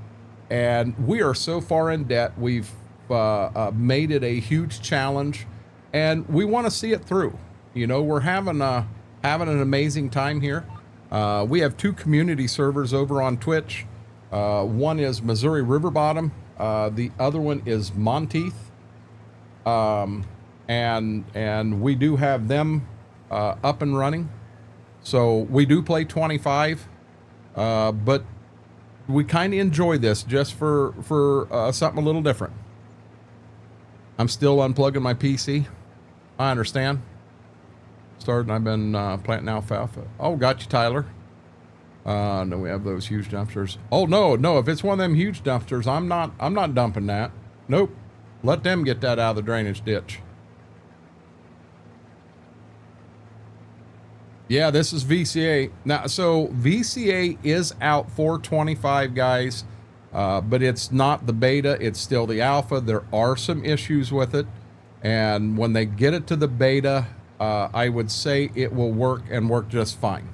Speaker 1: and we are so far in debt. We've made it a huge challenge, and we want to see it through. You know, we're having an amazing time here. We have 2 community servers over on Twitch. One is Missouri River Bottom. The other one is Monteith. And we do have them up and running. So we do play 25, but we kind of enjoy this just for something a little different. I'm still unplugging my PC. I understand. I've been planting alfalfa. Oh, got you, Tyler. No, we have those huge dumpsters. Oh, no, if it's one of them huge dumpsters, I'm not dumping that. Nope. Let them get that out of the drainage ditch. Yeah, this is VCA. Now, so VCA is out for 25, guys, but it's not the beta. It's still the alpha. There are some issues with it. And when they get it to the beta, I would say it will work and work just fine.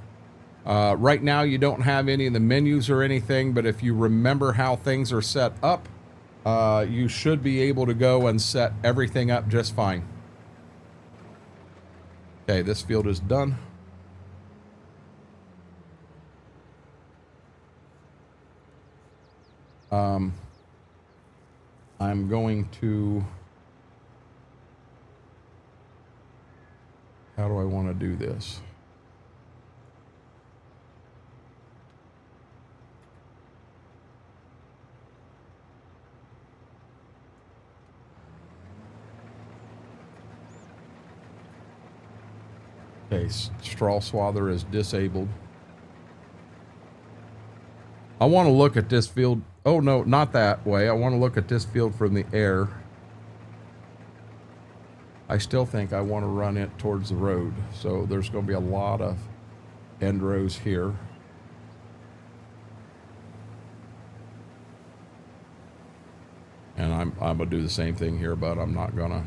Speaker 1: Right now, you don't have any of the menus or anything, but if you remember how things are set up, you should be able to go and set everything up just fine. Okay, this field is done. I'm going to, how do I want to do this? Okay, straw swather is disabled. I want to look at this field. Oh, no, not that way. I want to look at this field from the air. I still think I want to run it towards the road. So there's going to be a lot of end rows here. And I'm going to do the same thing here, but I'm not going to.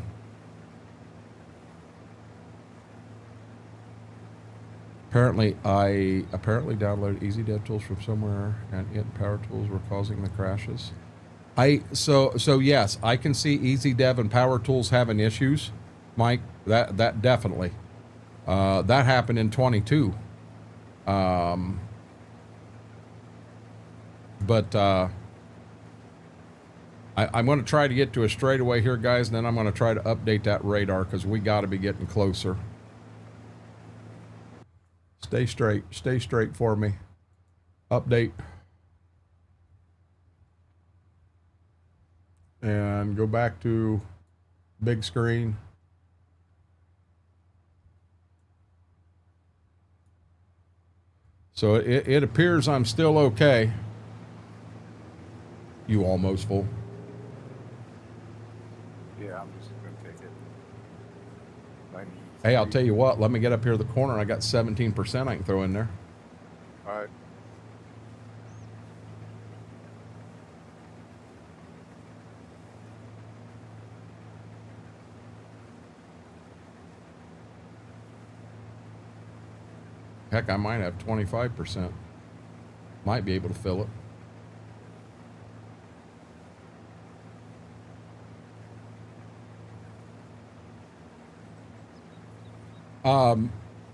Speaker 1: Apparently, I downloaded Easy Dev Tools from somewhere, and Power Tools were causing the crashes. So yes, I can see Easy Dev and Power Tools having issues, Mike. That definitely. That happened in 22. I'm going to try to get to a straightaway here, guys, and then I'm going to try to update that radar because we got to be getting closer. Stay straight for me. Update. And go back to big screen. So it appears I'm still okay. You almost full.
Speaker 2: Yeah, I'm just going to take it.
Speaker 1: Hey, I'll tell you what, let me get up here to the corner. I got 17% I can throw in there.
Speaker 2: All right.
Speaker 1: Heck, I might have 25%. Might be able to fill it.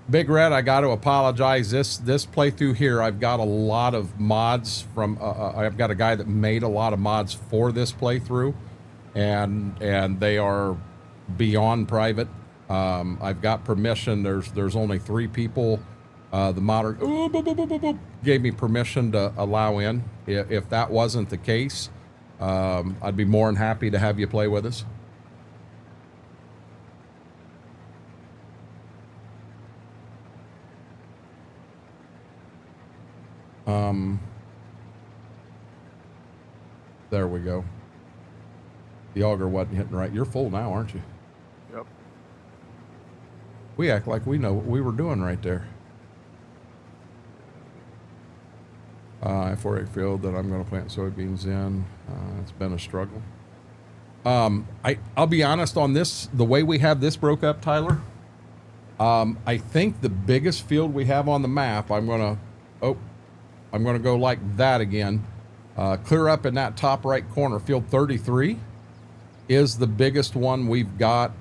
Speaker 1: Big Red, I got to apologize. This playthrough here, I've got a lot of mods from. I've got a guy that made a lot of mods for this playthrough, and they are beyond private. I've got permission. There's only 3 people. The modder gave me permission to allow in. If that wasn't the case, I'd be more than happy to have you play with us. There we go. The auger wasn't hitting right. You're full now, aren't you?
Speaker 2: Yep.
Speaker 1: We act like we know what we were doing right there. for a field that I'm going to plant soybeans in. It's been a struggle. I'll be honest on this, the way we have this broke up, Tyler. I think the biggest field we have on the map, I'm going to go like that again. Clear up in that top right corner, field 33 is the biggest one we've got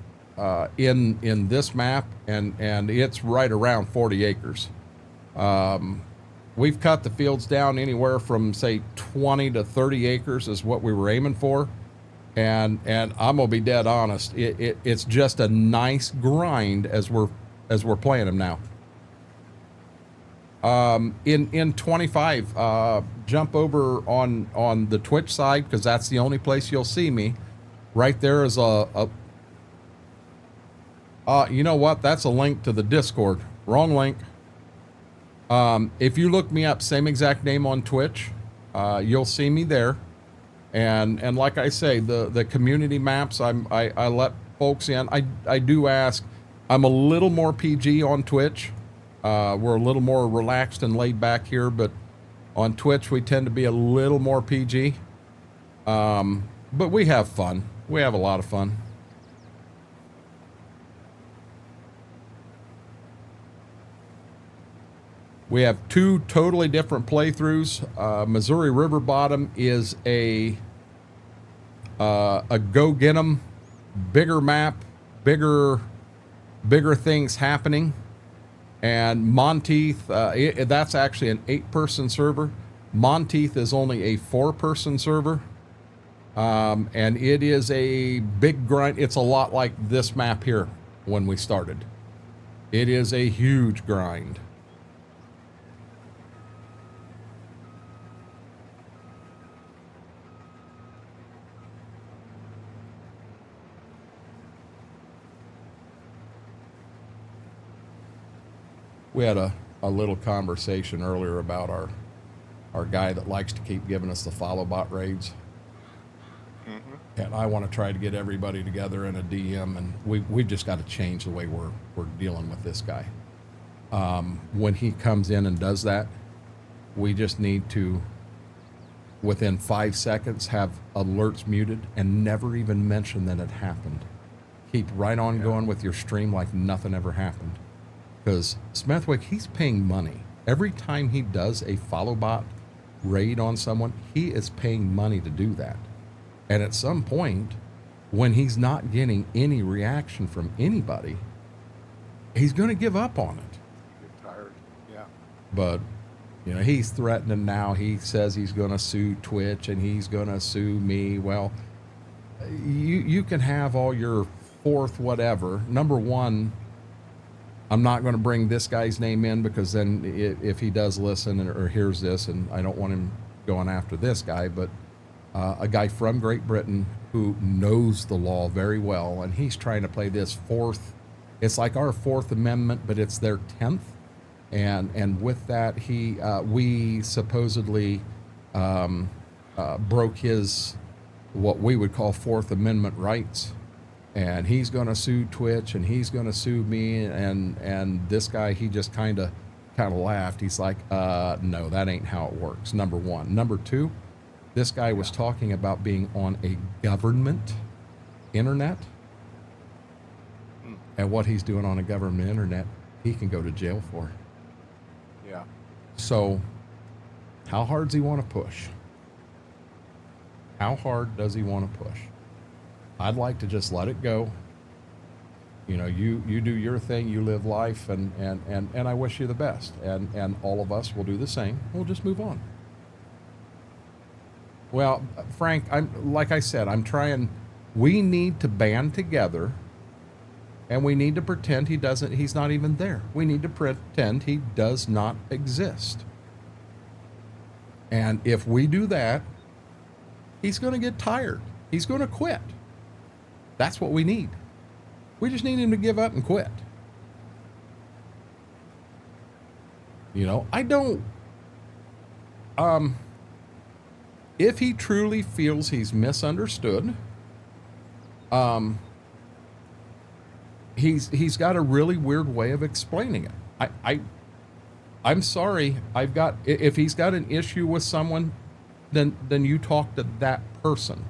Speaker 1: in this map, and it's right around 40 acres. We've cut the fields down anywhere from say 20 to 30 acres is what we were aiming for. And I'm gonna be dead honest. It's just a nice grind as we're playing them now. In 25, jump over on the Twitch side, because that's the only place you'll see me. Right there is you know what? That's a link to the Discord. Wrong link. If you look me up, same exact name on Twitch, you'll see me there. And like I say, the community maps, I let folks in. I do ask. I'm a little more PG on Twitch. We're a little more relaxed and laid back here, but on Twitch we tend to be a little more PG. But we have fun. We have a lot of fun. We have two totally different playthroughs. Missouri River Bottom is a go get 'em, bigger map, bigger things happening. And Monteith, that's actually an 8-person server. Monteith is only a 4-person server. And it is a big grind. It's a lot like this map here when we started. It is a huge grind. We had a little conversation earlier about our guy that likes to keep giving us the follow bot raids. Mm-hmm. And I want to try to get everybody together in a DM, and we've just got to change the way we're dealing with this guy. When he comes in and does that, we just need to, within 5 seconds, have alerts muted and never even mention that it happened. Keep right on going with your stream like nothing ever happened. Because Smethwick, he's paying money. Every time he does a follow bot raid on someone, he is paying money to do that. And at some point, when he's not getting any reaction from anybody, he's going to give up on it.
Speaker 2: Get tired. Yeah.
Speaker 1: But, you know, he's threatening now. He says he's going to sue Twitch and he's going to sue me. Well, you can have all your fourth whatever. Number one, I'm not going to bring this guy's name in, because then if he does listen or hears this, and I don't want him going after this guy, but a guy from Great Britain who knows the law very well, and he's trying to play this fourth. It's like our Fourth Amendment, but it's their 10th. And with that, we supposedly broke his, what we would call Fourth Amendment rights. And he's going to sue Twitch, and he's going to sue me. And this guy, he just kind of laughed. He's like, no, that ain't how it works. Number one. Number two, this guy was talking about being on a government internet. And what he's doing on a government internet, he can go to jail for.
Speaker 2: Yeah.
Speaker 1: So how hard does he want to push? How hard does he want to push? I'd like to just let it go. You know, you do your thing, you live life, and I wish you the best. And all of us will do the same. We'll just move on. Well, Frank, like I said, I'm trying. We need to band together, and we need to pretend he's not even there. We need to pretend he does not exist. And if we do that, he's going to get tired. He's going to quit. That's what we need. We just need him to give up and quit. You know, I don't, if he truly feels he's misunderstood, he's got a really weird way of explaining it. I'm sorry. If he's got an issue with someone, then you talk to that person.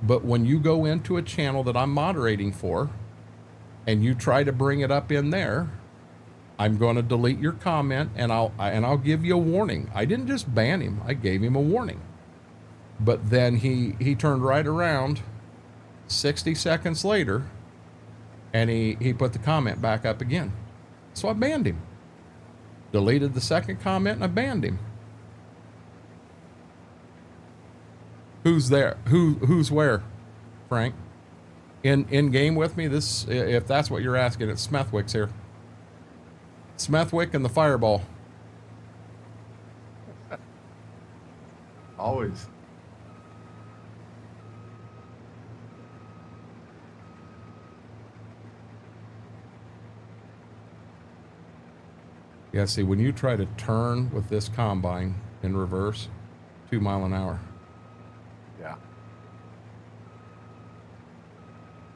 Speaker 1: But when you go into a channel that I'm moderating for and you try to bring it up in there, I'm going to delete your comment and I'll give you a warning. I didn't just ban him. I gave him a warning. But then he turned right around 60 seconds later and he put the comment back up again. So I banned him. Deleted the second comment and I banned him. Who's there? Who's where, Frank? In game with me? This, if that's what you're asking, it's Smethwick's here. Smethwick and the Fireball.
Speaker 2: Always.
Speaker 1: Yeah, see, when you try to turn with this combine in reverse, 2 miles an hour.
Speaker 2: Yeah.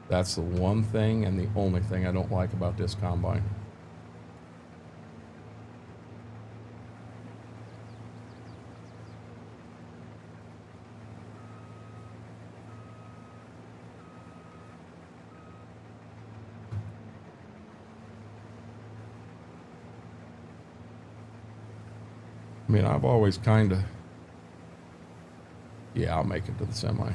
Speaker 1: That's the one thing and the only thing I don't like about this combine. I mean, I've always kind of... Yeah, I'll make it to the semi.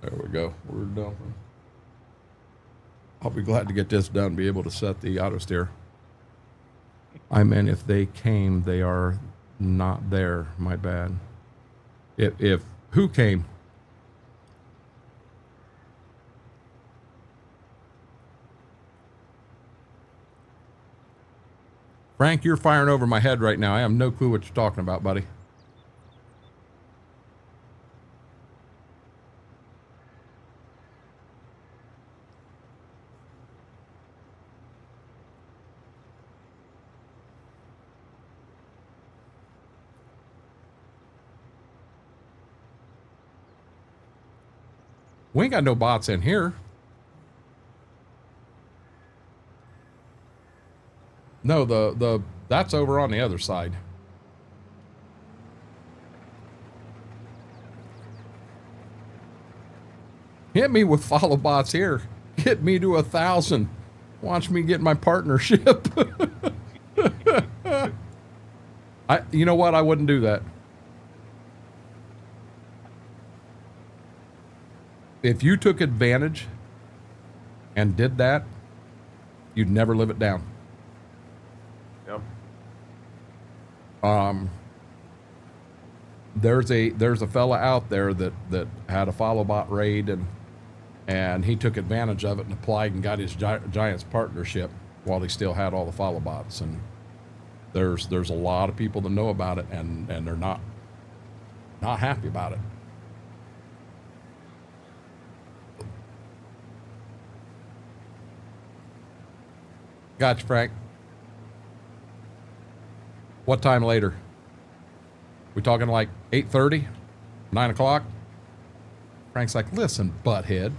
Speaker 1: There we go. We're done. I'll be glad to get this done and be able to set the auto steer. I meant if they came, they are not there. My bad. If who came? Frank, you're firing over my head right now. I have no clue what you're talking about, buddy. We ain't got no bots in here. No, that's over on the other side. Hit me with follow bots here. Get me to 1,000. Watch me get my partnership. You know what? I wouldn't do that. If you took advantage and did that, you'd never live it down.
Speaker 2: Yep.
Speaker 1: There's a fella out there that had a follow bot raid and he took advantage of it and applied and got his Giants partnership while he still had all the follow bots. And there's a lot of people that know about it and they're not happy about it. Gotcha, Frank. What time later? We talking like 8:30? 9 o'clock? Frank's like, listen, butthead.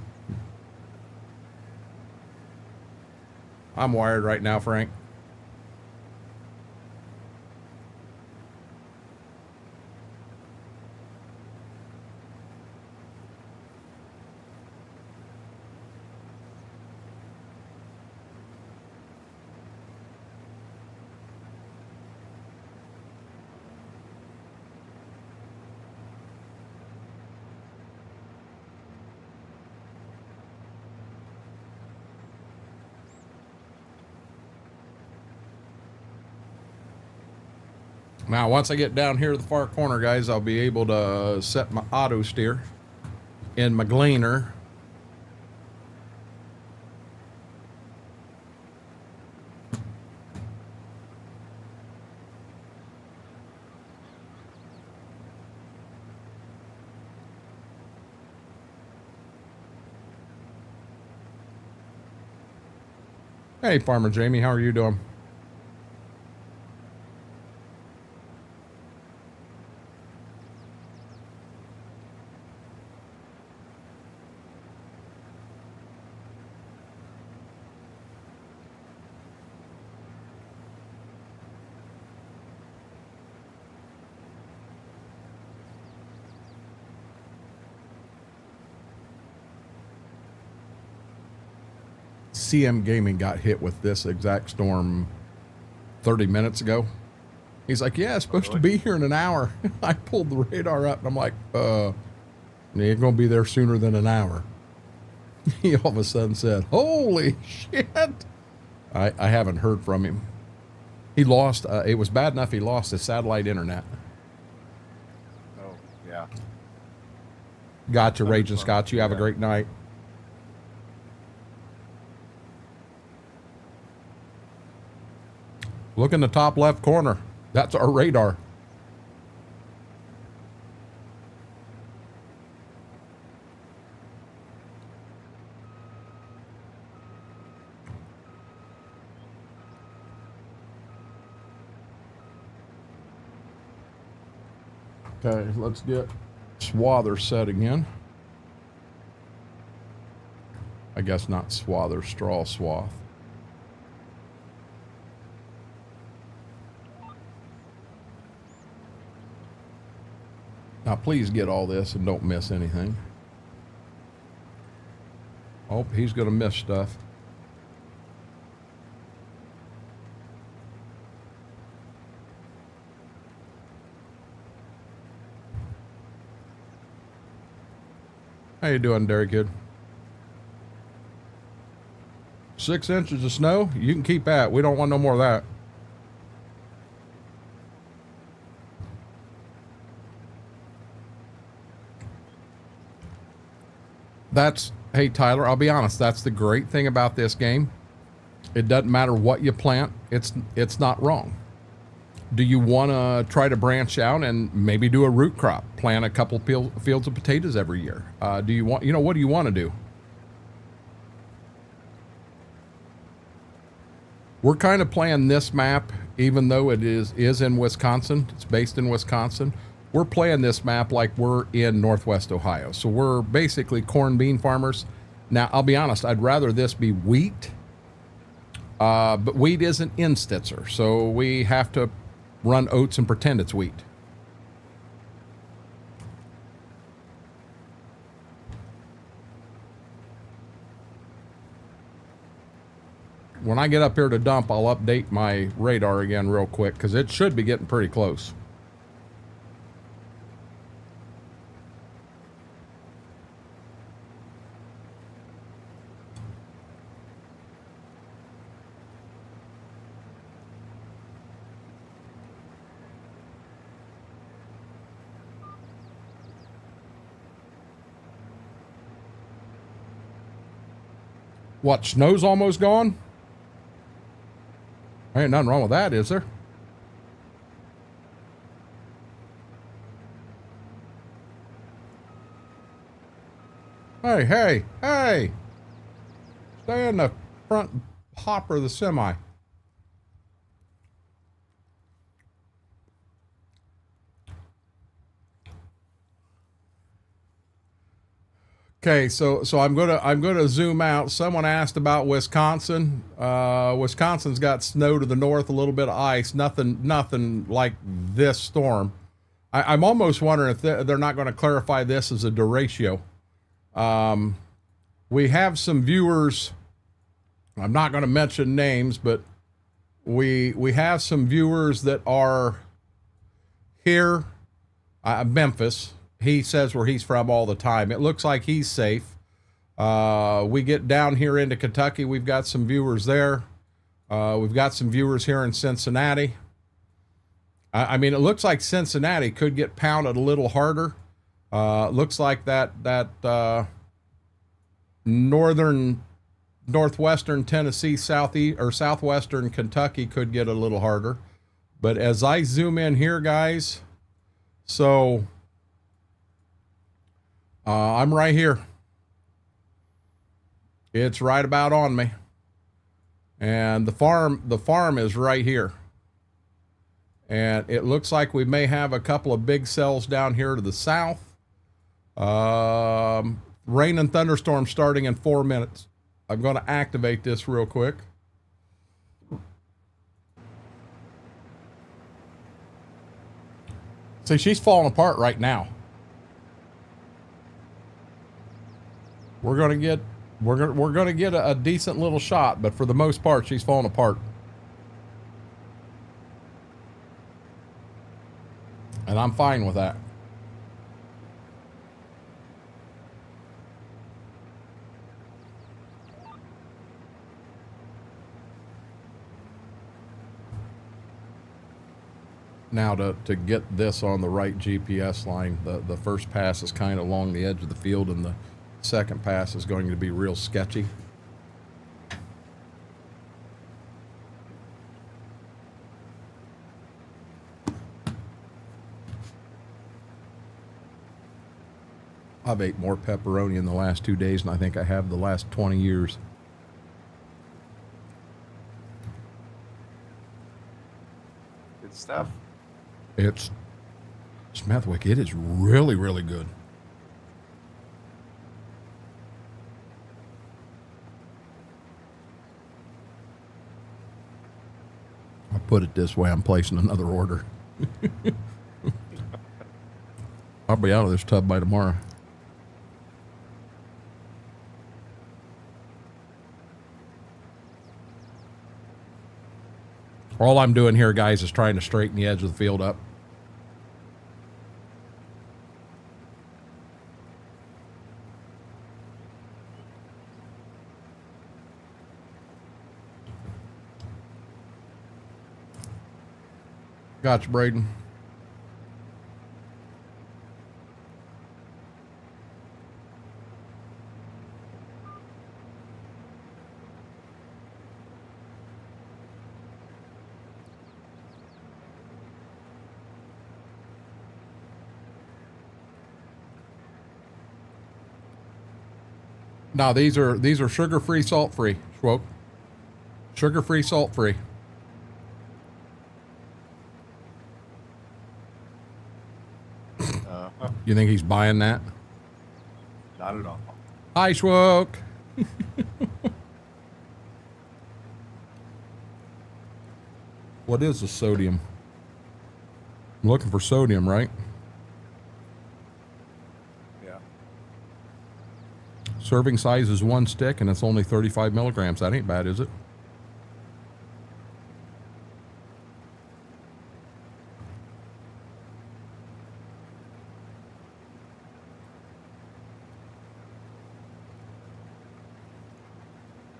Speaker 1: I'm wired right now, Frank. Now, once I get down here to the far corner, guys, I'll be able to set my auto steer in my gleaner. Hey, Farmer Jamie, how are you doing? CM Gaming got hit with this exact storm 30 minutes ago. He's like, yeah, it's supposed to be here in an hour. I pulled the radar up and I'm like, it ain't gonna be there sooner than an hour. He all of a sudden said, holy shit. I haven't heard from him. He lost, it was bad enough he lost his satellite internet.
Speaker 2: Oh, yeah.
Speaker 1: Gotcha, Raging Scotch. You have a great night. Look in the top left corner. That's our radar. Okay, let's get swather set again. I guess not swather, straw swath. Now please get all this and don't miss anything. Oh, he's gonna miss stuff. How you doing, Dairy Kid? 6 inches of snow? You can keep that. We don't want no more of that. Hey Tyler, I'll be honest, that's the great thing about this game. It doesn't matter what you plant, it's not wrong. Do you want to try to branch out and maybe do a root crop? Plant a couple fields of potatoes every year? Do you want, what do you want to do? We're kind of playing this map, even though it is in Wisconsin. It's based in Wisconsin. We're playing this map like we're in Northwest Ohio. So we're basically corn bean farmers. Now, I'll be honest, I'd rather this be wheat, but wheat isn't in Stitzer. So we have to run oats and pretend it's wheat. When I get up here to dump, I'll update my radar again real quick because it should be getting pretty close. What, snow's almost gone? Ain't nothing wrong with that, is there? Hey! Stay in the front hopper of the semi. Okay, so I'm gonna zoom out. Someone asked about Wisconsin. Wisconsin's got snow to the north, a little bit of ice. Nothing like this storm. I'm almost wondering if they're not going to clarify this as a derecho. We have some viewers. I'm not going to mention names, but we have some viewers that are here, Memphis. He says where he's from all the time. It looks like he's safe. We get down here into Kentucky. We've got some viewers there. We've got some viewers here in Cincinnati. I mean, it looks like Cincinnati could get pounded a little harder. Looks like that northwestern Tennessee, southwestern Kentucky could get a little harder. But as I zoom in here, guys, so I'm right here. It's right about on me. And the farm is right here. And it looks like we may have a couple of big cells down here to the south. Rain and thunderstorm starting in 4 minutes. I'm going to activate this real quick. See, she's falling apart right now. We're going to get a decent little shot, but for the most part, she's falling apart. And I'm fine with that. Now to get this on the right GPS line, the first pass is kind of along the edge of the field, and the second pass is going to be real sketchy. I've ate more pepperoni in the last 2 days than I think I have the last 20 years.
Speaker 2: Good stuff.
Speaker 1: It's Smethwick. It is really, really good. I'll put it this way, I'm placing another order. I'll be out of this tub by tomorrow. All I'm doing here, guys, is trying to straighten the edge of the field up. Gotcha, Braden. Now these are sugar-free, salt-free, Schwoke. Sugar-free, salt-free. You think he's buying that?
Speaker 2: Not at all.
Speaker 1: Hi, Schwoke. What is the sodium? I'm looking for sodium, right?
Speaker 2: Yeah.
Speaker 1: Serving size is 1 stick, and it's only 35 milligrams. That ain't bad, is it?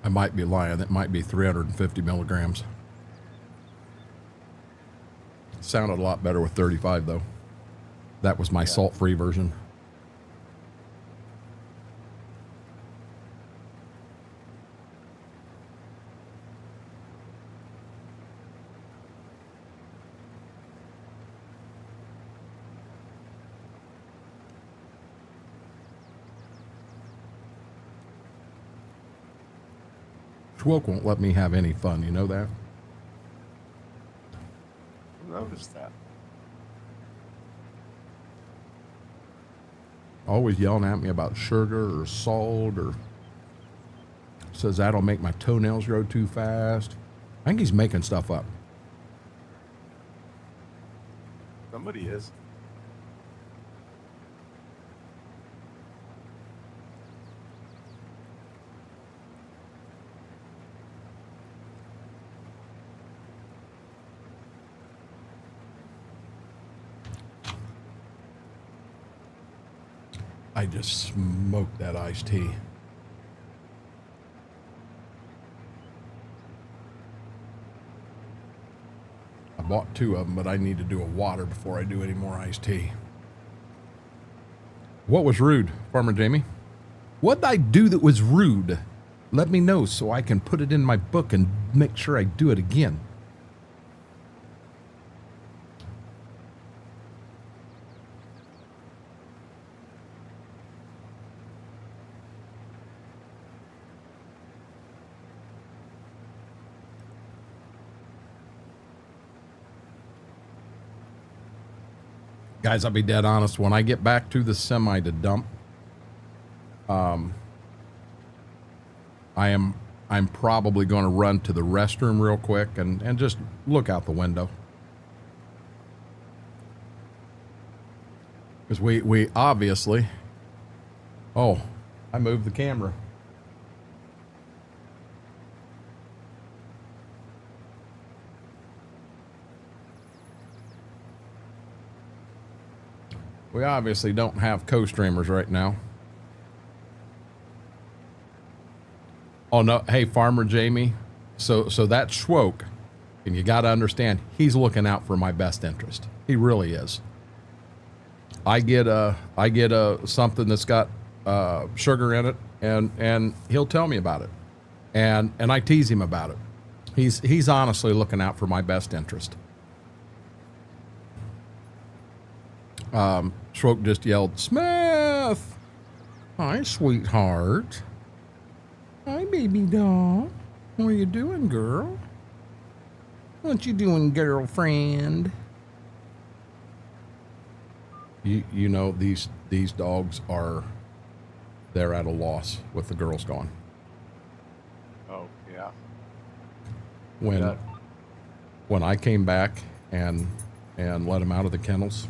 Speaker 1: I might be lying. That might be 350 milligrams. Sounded a lot better with 35, though. That was my salt-free version. Schwoke won't let me have any fun, you know that?
Speaker 2: I noticed that.
Speaker 1: Always yelling at me about sugar or salt, or says that'll make my toenails grow too fast. I think he's making stuff up.
Speaker 2: Somebody is.
Speaker 1: I just smoked that iced tea. I bought 2 of them, but I need to do a water before I do any more iced tea. What was rude, Farmer Jamie? What did I do that was rude? Let me know so I can put it in my book and make sure I do it again. Guys, I'll be dead honest. When I get back to the semi to dump, I'm probably going to run to the restroom real quick and just look out the window. Because we obviously... Oh, I moved the camera. We obviously don't have co-streamers right now. Oh no, hey Farmer Jamie. So that Schwoke, and you got to understand, he's looking out for my best interest. He really is. I get something that's got sugar in it, and he'll tell me about it, and I tease him about it. He's honestly looking out for my best interest. Schwoke just yelled, "Smith! Hi, sweetheart. Hi, baby doll. What are you doing, girl? What you doing, girlfriend?" You know, these dogs they're at a loss with the girls gone.
Speaker 2: Oh, yeah.
Speaker 1: When I came back and let them out of the kennels,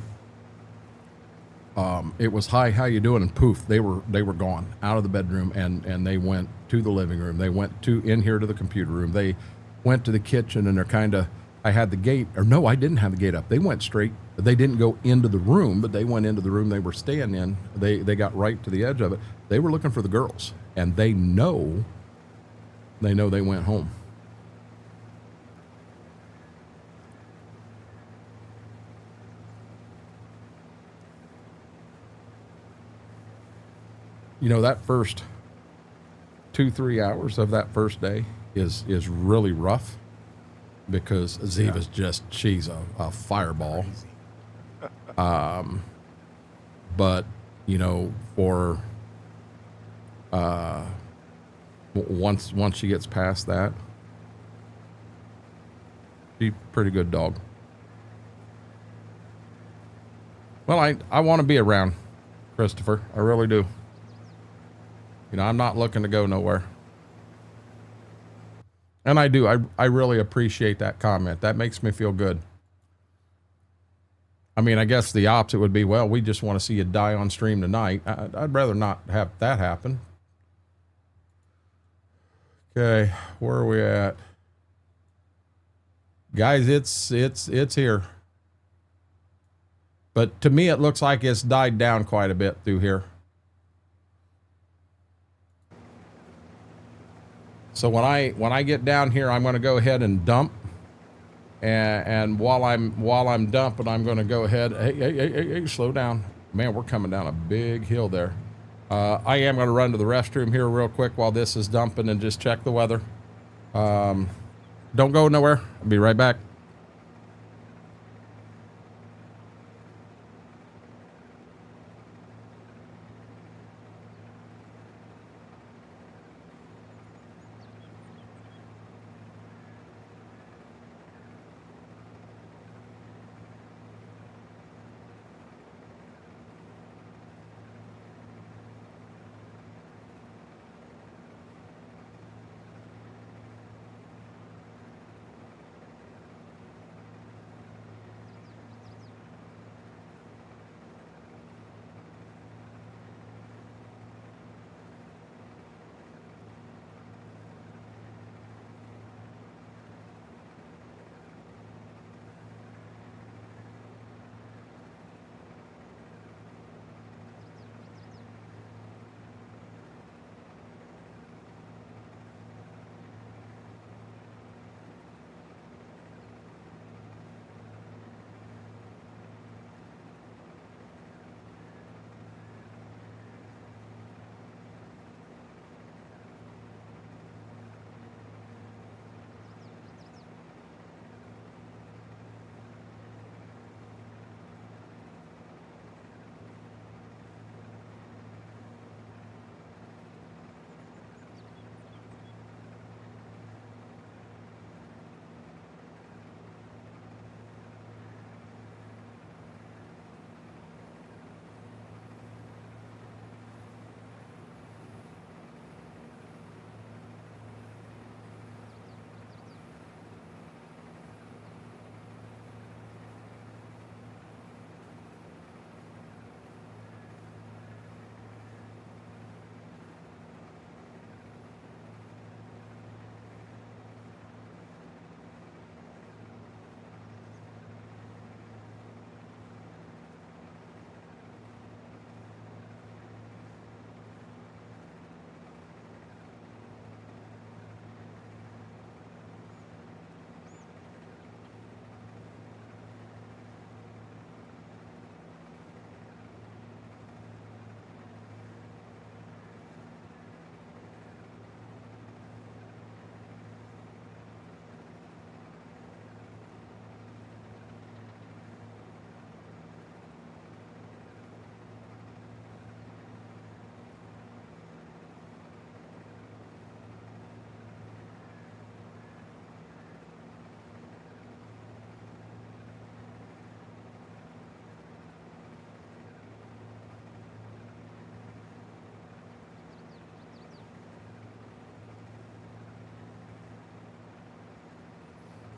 Speaker 1: it was, "Hi, how you doing?" And poof, they were gone out of the bedroom, and they went to the living room. They went in here to the computer room. They went to the kitchen, and they're kind of, I had the gate, or no, I didn't have the gate up. They went straight. They didn't go into the room, but they went into the room they were staying in. They got right to the edge of it. They were looking for the girls, and they know they went home. You know, that first 2-3 hours of that first day is really rough, because Ziva's she's a fireball. But you know, for once she gets past that, she's a pretty good dog. Well, I want to be around Christopher. I really do. You know, I'm not looking to go nowhere. And I do. I really appreciate that comment. That makes me feel good. I mean, I guess the opposite would be, well, we just want to see you die on stream tonight. I'd rather not have that happen. Okay, where are we at? Guys, it's here. But to me, it looks like it's died down quite a bit through here. So when I get down here, I'm going to go ahead and dump, and while I'm dumping, I'm going to go ahead. Hey, slow down, man. We're coming down a big hill there. I am going to run to the restroom here real quick while this is dumping and just check the weather. Don't go nowhere. I'll be right back.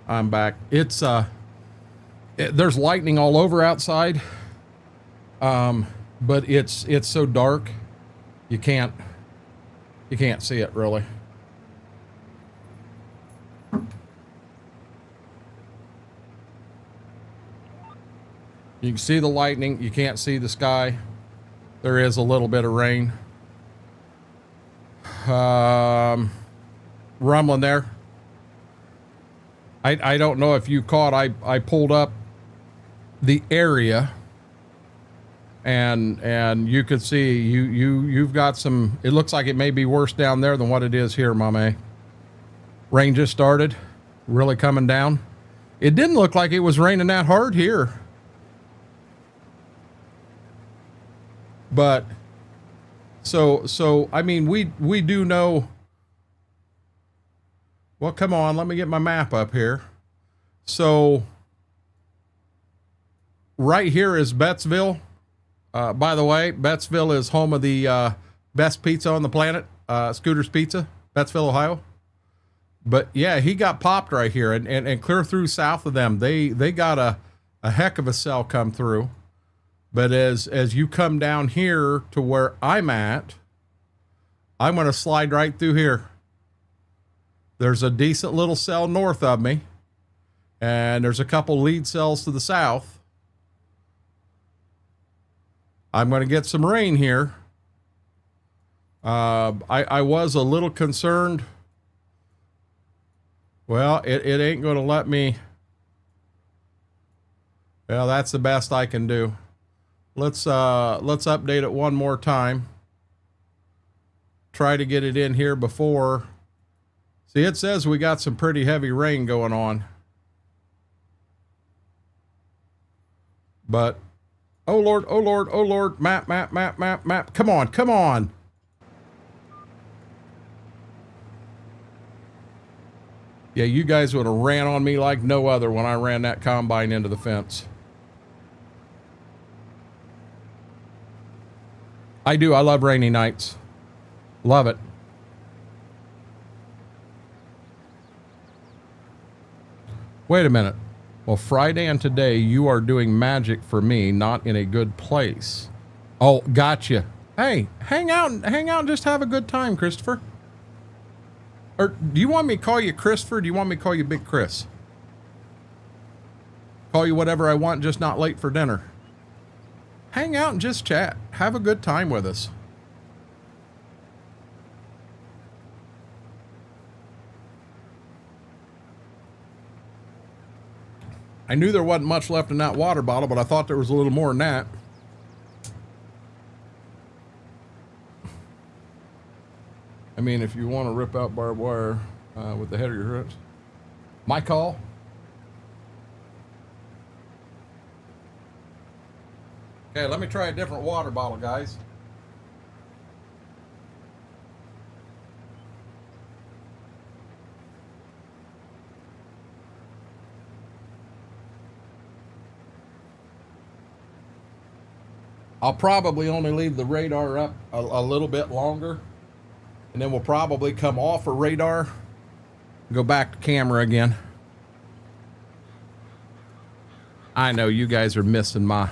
Speaker 1: I'm back. It's there's lightning all over outside. But it's so dark, you can't see it really. You can see the lightning, you can't see the sky. There is a little bit of rain. Rumbling there. I don't know if you caught, I pulled up the area and you could see you've got some, it looks like it may be worse down there than what it is here, Mame. Rain just started, really coming down. It didn't look like it was raining that hard here. But so I mean, we do know. Well, come on, let me get my map up here. So right here is Bettsville. By the way, Bettsville is home of the best pizza on the planet, Scooter's Pizza, Bettsville, Ohio. But yeah, he got popped right here, and clear through south of them, they got a heck of a cell come through. But as you come down here to where I'm at, I'm going to slide right through here. There's a decent little cell north of me, and there's a couple lead cells to the south. I'm going to get some rain here. I was a little concerned. Well, it ain't going to let me. Well, that's the best I can do. Let's update it one more time. Try to get it in here before. See, it says we got some pretty heavy rain going on. But, oh Lord, oh Lord, oh Lord, map. Come on, come on. Yeah, you guys would have ran on me like no other when I ran that combine into the fence. I do. I love rainy nights. Love it. Wait a minute. Well, Friday and today you are doing magic for me, not in a good place. Oh, gotcha. Hey, hang out and just have a good time, Christopher. Or do you want me to call you Christopher? Or do you want me to call you Big Chris? Call you whatever I want, just not late for dinner. Hang out and just chat. Have a good time with us. I knew there wasn't much left in that water bottle, but I thought there was a little more than that. I mean, if you want to rip out barbed wire with the head of your hooks. My call. Okay, let me try a different water bottle, guys. I'll probably only leave the radar up a little bit longer, and then we'll probably come off of radar, go back to camera again. I know you guys are missing my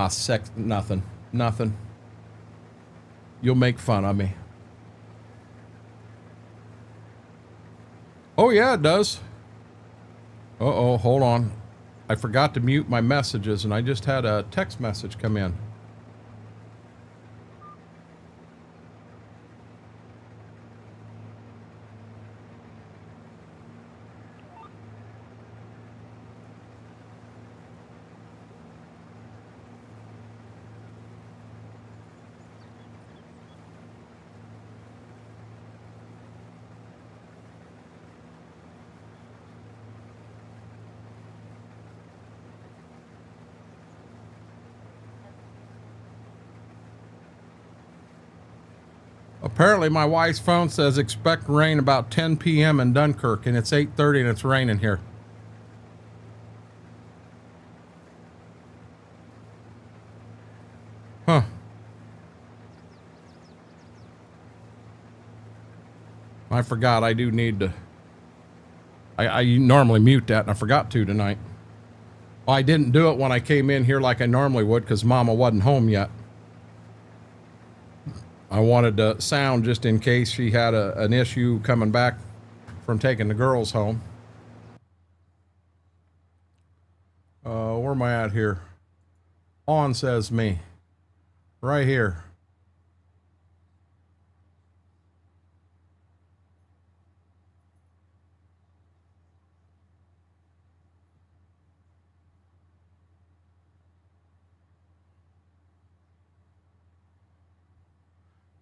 Speaker 1: sex. Nothing. You'll make fun of me. Oh yeah, it does. Uh-oh, hold on. I forgot to mute my messages, and I just had a text message come in. Apparently my wife's phone says expect rain about 10 p.m. in Dunkirk, and it's 8:30 and it's raining here. Huh. I forgot I do need to I normally mute that, and I forgot to tonight. Well, I didn't do it when I came in here like I normally would because Mama wasn't home yet. I wanted to sound just in case she had an issue coming back from taking the girls home. Where am I at here? On says me. Right here.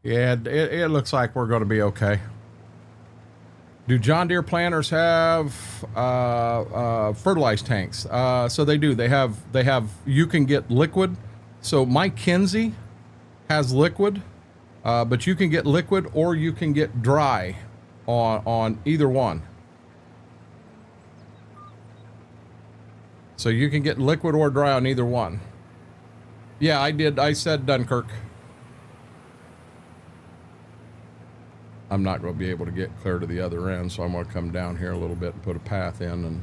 Speaker 1: Yeah, it looks like we're going to be okay. Do John Deere planters have fertilized tanks? So they do. They have. You can get liquid. So my Kinsey has liquid, but you can get liquid or you can get dry on either one. So you can get liquid or dry on either one. Yeah, I did. I said Dunkirk. I'm not going to be able to get clear to the other end, so I'm going to come down here a little bit and put a path in. And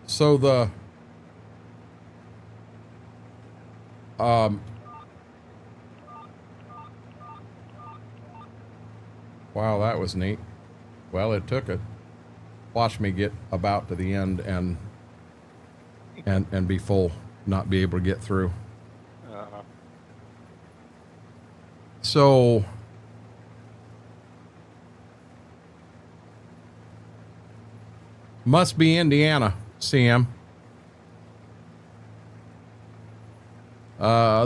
Speaker 1: so the wow, that was neat. Well, it took it. Watch me get about to the end and be full. Not be able to get through. So must be Indiana, CM.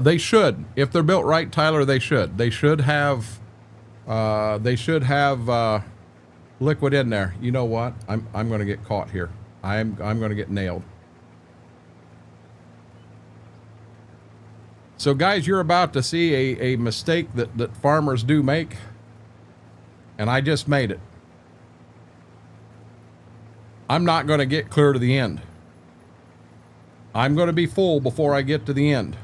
Speaker 1: They should. If they're built right, Tyler, they should. They should have liquid in there. You know what? I'm going to get caught here. I'm going to get nailed. So guys, you're about to see a mistake that farmers do make, and I just made it. I'm not going to get clear to the end. I'm going to be full before I get to the end.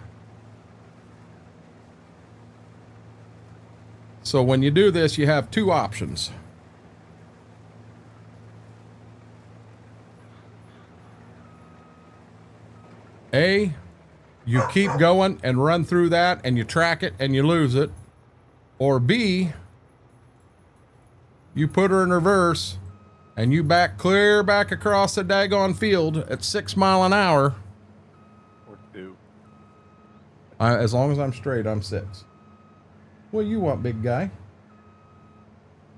Speaker 1: So when you do this, you have two options. A, you keep going and run through that and you track it and you lose it. Or B, you put her in reverse and you back clear back across the daggone field at 6 miles an hour.
Speaker 2: Or 2.
Speaker 1: As long as I'm straight, I'm 6. What do you want, big guy?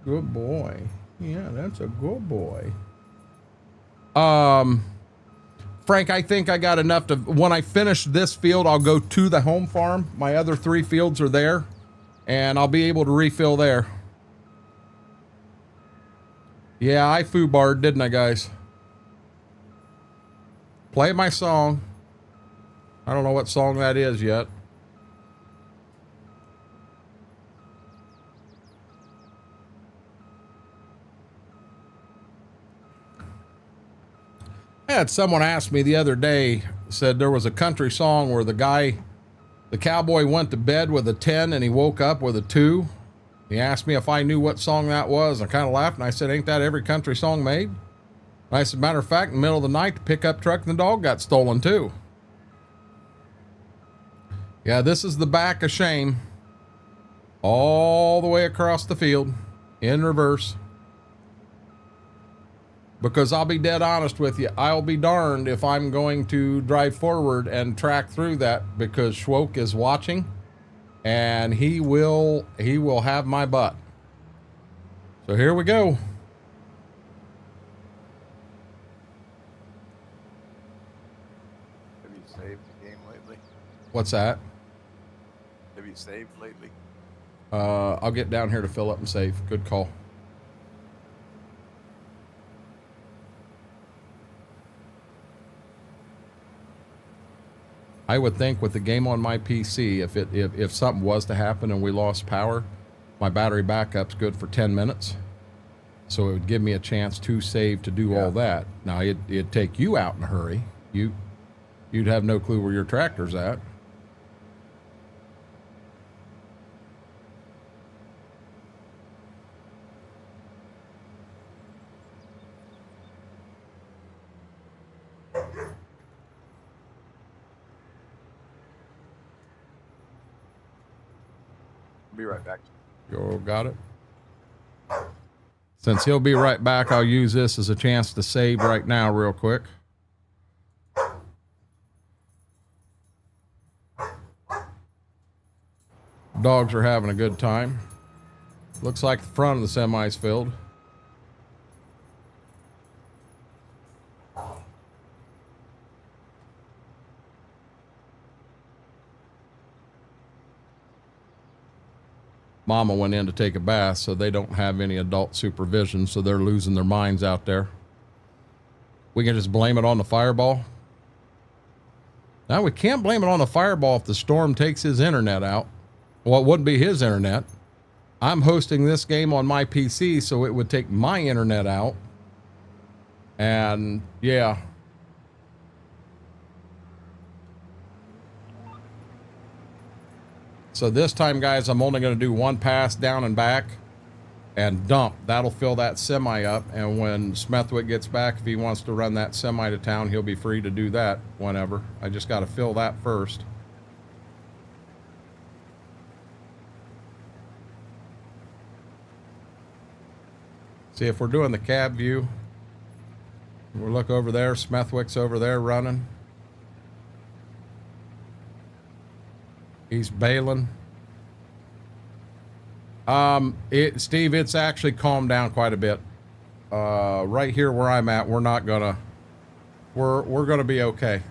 Speaker 1: Good boy. Yeah, that's a good boy. Frank, I think I got enough to, when I finish this field, I'll go to the home farm. My other 3 fields are there, and I'll be able to refill there. Yeah, I foobarred, didn't I, guys? Play my song. I don't know what song that is yet. I had someone ask me the other day, said there was a country song where the cowboy went to bed with a 10 and he woke up with a 2. He asked me if I knew what song that was. I kind of laughed and I said, ain't that every country song made? And I said, matter of fact, in the middle of the night, the pickup truck and the dog got stolen too. Yeah, this is the back of shame. All the way across the field in reverse. Because I'll be dead honest with you, I'll be darned if I'm going to drive forward and track through that, because Schwoke is watching and he will have my butt. So here we go.
Speaker 2: Have you saved the game lately?
Speaker 1: What's that?
Speaker 2: Have you saved lately?
Speaker 1: I'll get down here to fill up and save. Good call. I would think with the game on my PC, if something was to happen and we lost power, my battery backup's good for 10 minutes. So it would give me a chance to save to do all that. Now it'd take you out in a hurry. You'd have no clue where your tractor's at.
Speaker 2: Be right back.
Speaker 1: You got it? Since he'll be right back, I'll use this as a chance to save right now real quick. Dogs are having a good time. Looks like the front of the semi's filled. Mama went in to take a bath, so they don't have any adult supervision, so they're losing their minds out there. We can just blame it on the fireball. Now, we can't blame it on the fireball if the storm takes his internet out. Well, it wouldn't be his internet. I'm hosting this game on my PC, so it would take my internet out. And, yeah. So this time, guys, I'm only going to do one pass down and back and dump. That'll fill that semi up. And when Smethwick gets back, if he wants to run that semi to town, he'll be free to do that whenever. I just got to fill that first. See, if we're doing the cab view, we'll look over there. Smethwick's over there running. He's bailing. Steve, it's actually calmed down quite a bit. Right here where I'm at, we're not gonna, we're gonna be okay.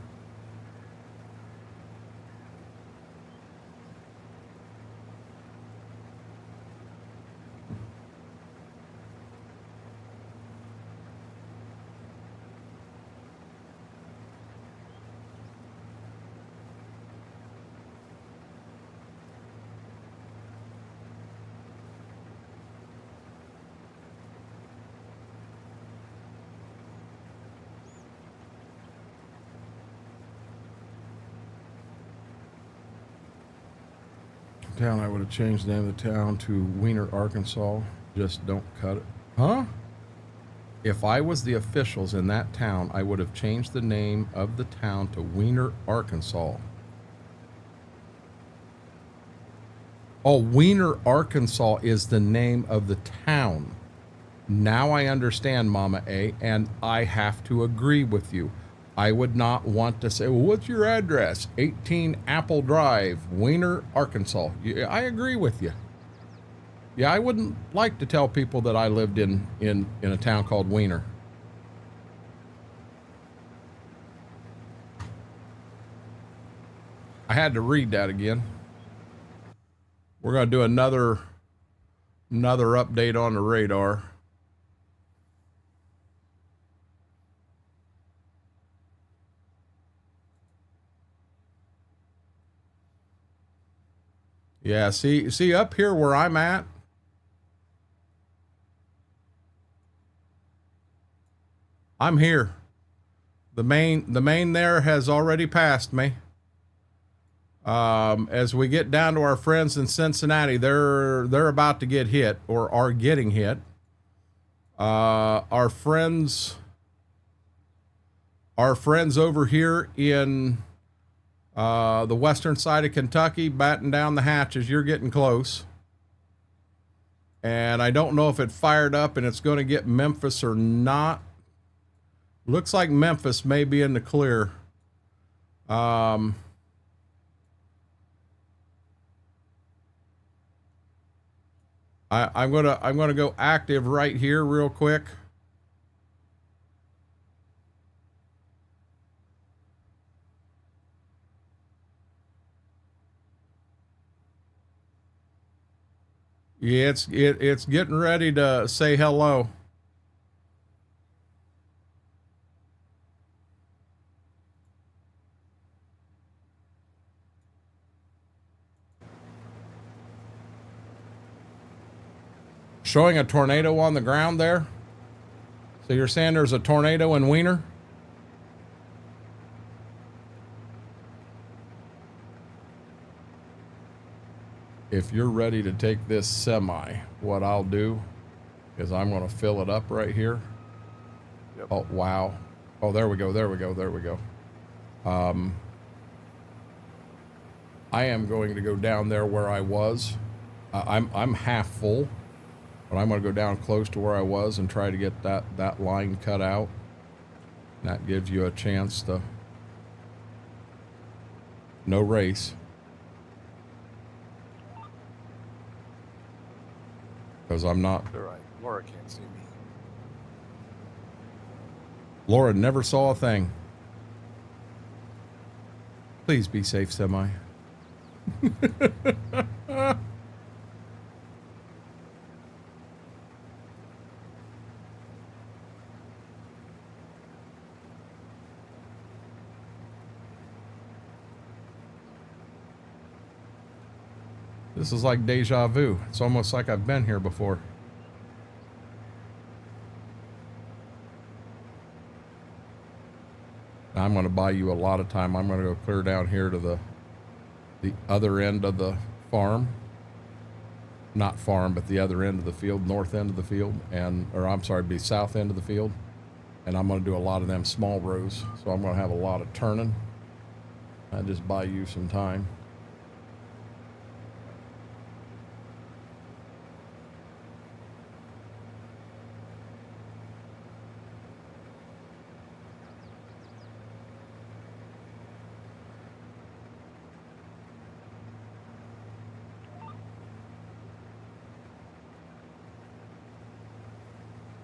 Speaker 1: Town, I would have changed the name of the town to Wiener, Arkansas. Just don't cut it. Huh? If I was the officials in that town, I would have changed the name of the town to Wiener, Arkansas. Oh, Wiener, Arkansas is the name of the town. Now I understand, Mama A, and I have to agree with you. I would not want to say, well, what's your address? 18 Apple Drive, Wiener, Arkansas. Yeah, I agree with you. Yeah, I wouldn't like to tell people that I lived in a town called Wiener. I had to read that again. We're going to do another update on the radar. Yeah, see up here where I'm at. I'm here. The main there has already passed me. As we get down to our friends in Cincinnati, they're about to get hit or are getting hit. Our friends over here in the western side of Kentucky, batten down the hatches. You're getting close. And I don't know if it fired up and it's going to get Memphis or not. Looks like Memphis may be in the clear. I'm gonna go active right here real quick. Yeah, it's getting ready to say hello. Showing a tornado on the ground there. So you're saying there's a tornado in Wiener? If you're ready to take this semi, what I'll do is I'm going to fill it up right here.
Speaker 2: Yep.
Speaker 1: Oh, wow. Oh, there we go. There we go. There we go. I am going to go down there where I was. I'm half full, but I'm going to go down close to where I was and try to get that line cut out. That gives you a chance to no race. Because I'm not.
Speaker 2: All right. Laura can't see me.
Speaker 1: Laura never saw a thing. Please be safe, Semi. This is like deja vu. It's almost like I've been here before. I'm going to buy you a lot of time. I'm going to go clear down here to the other end of the farm. Not farm, but the other end of the field, north end of the field, or I'm sorry, it'd be south end of the field. And I'm going to do a lot of them small rows. So I'm going to have a lot of turning. I just buy you some time.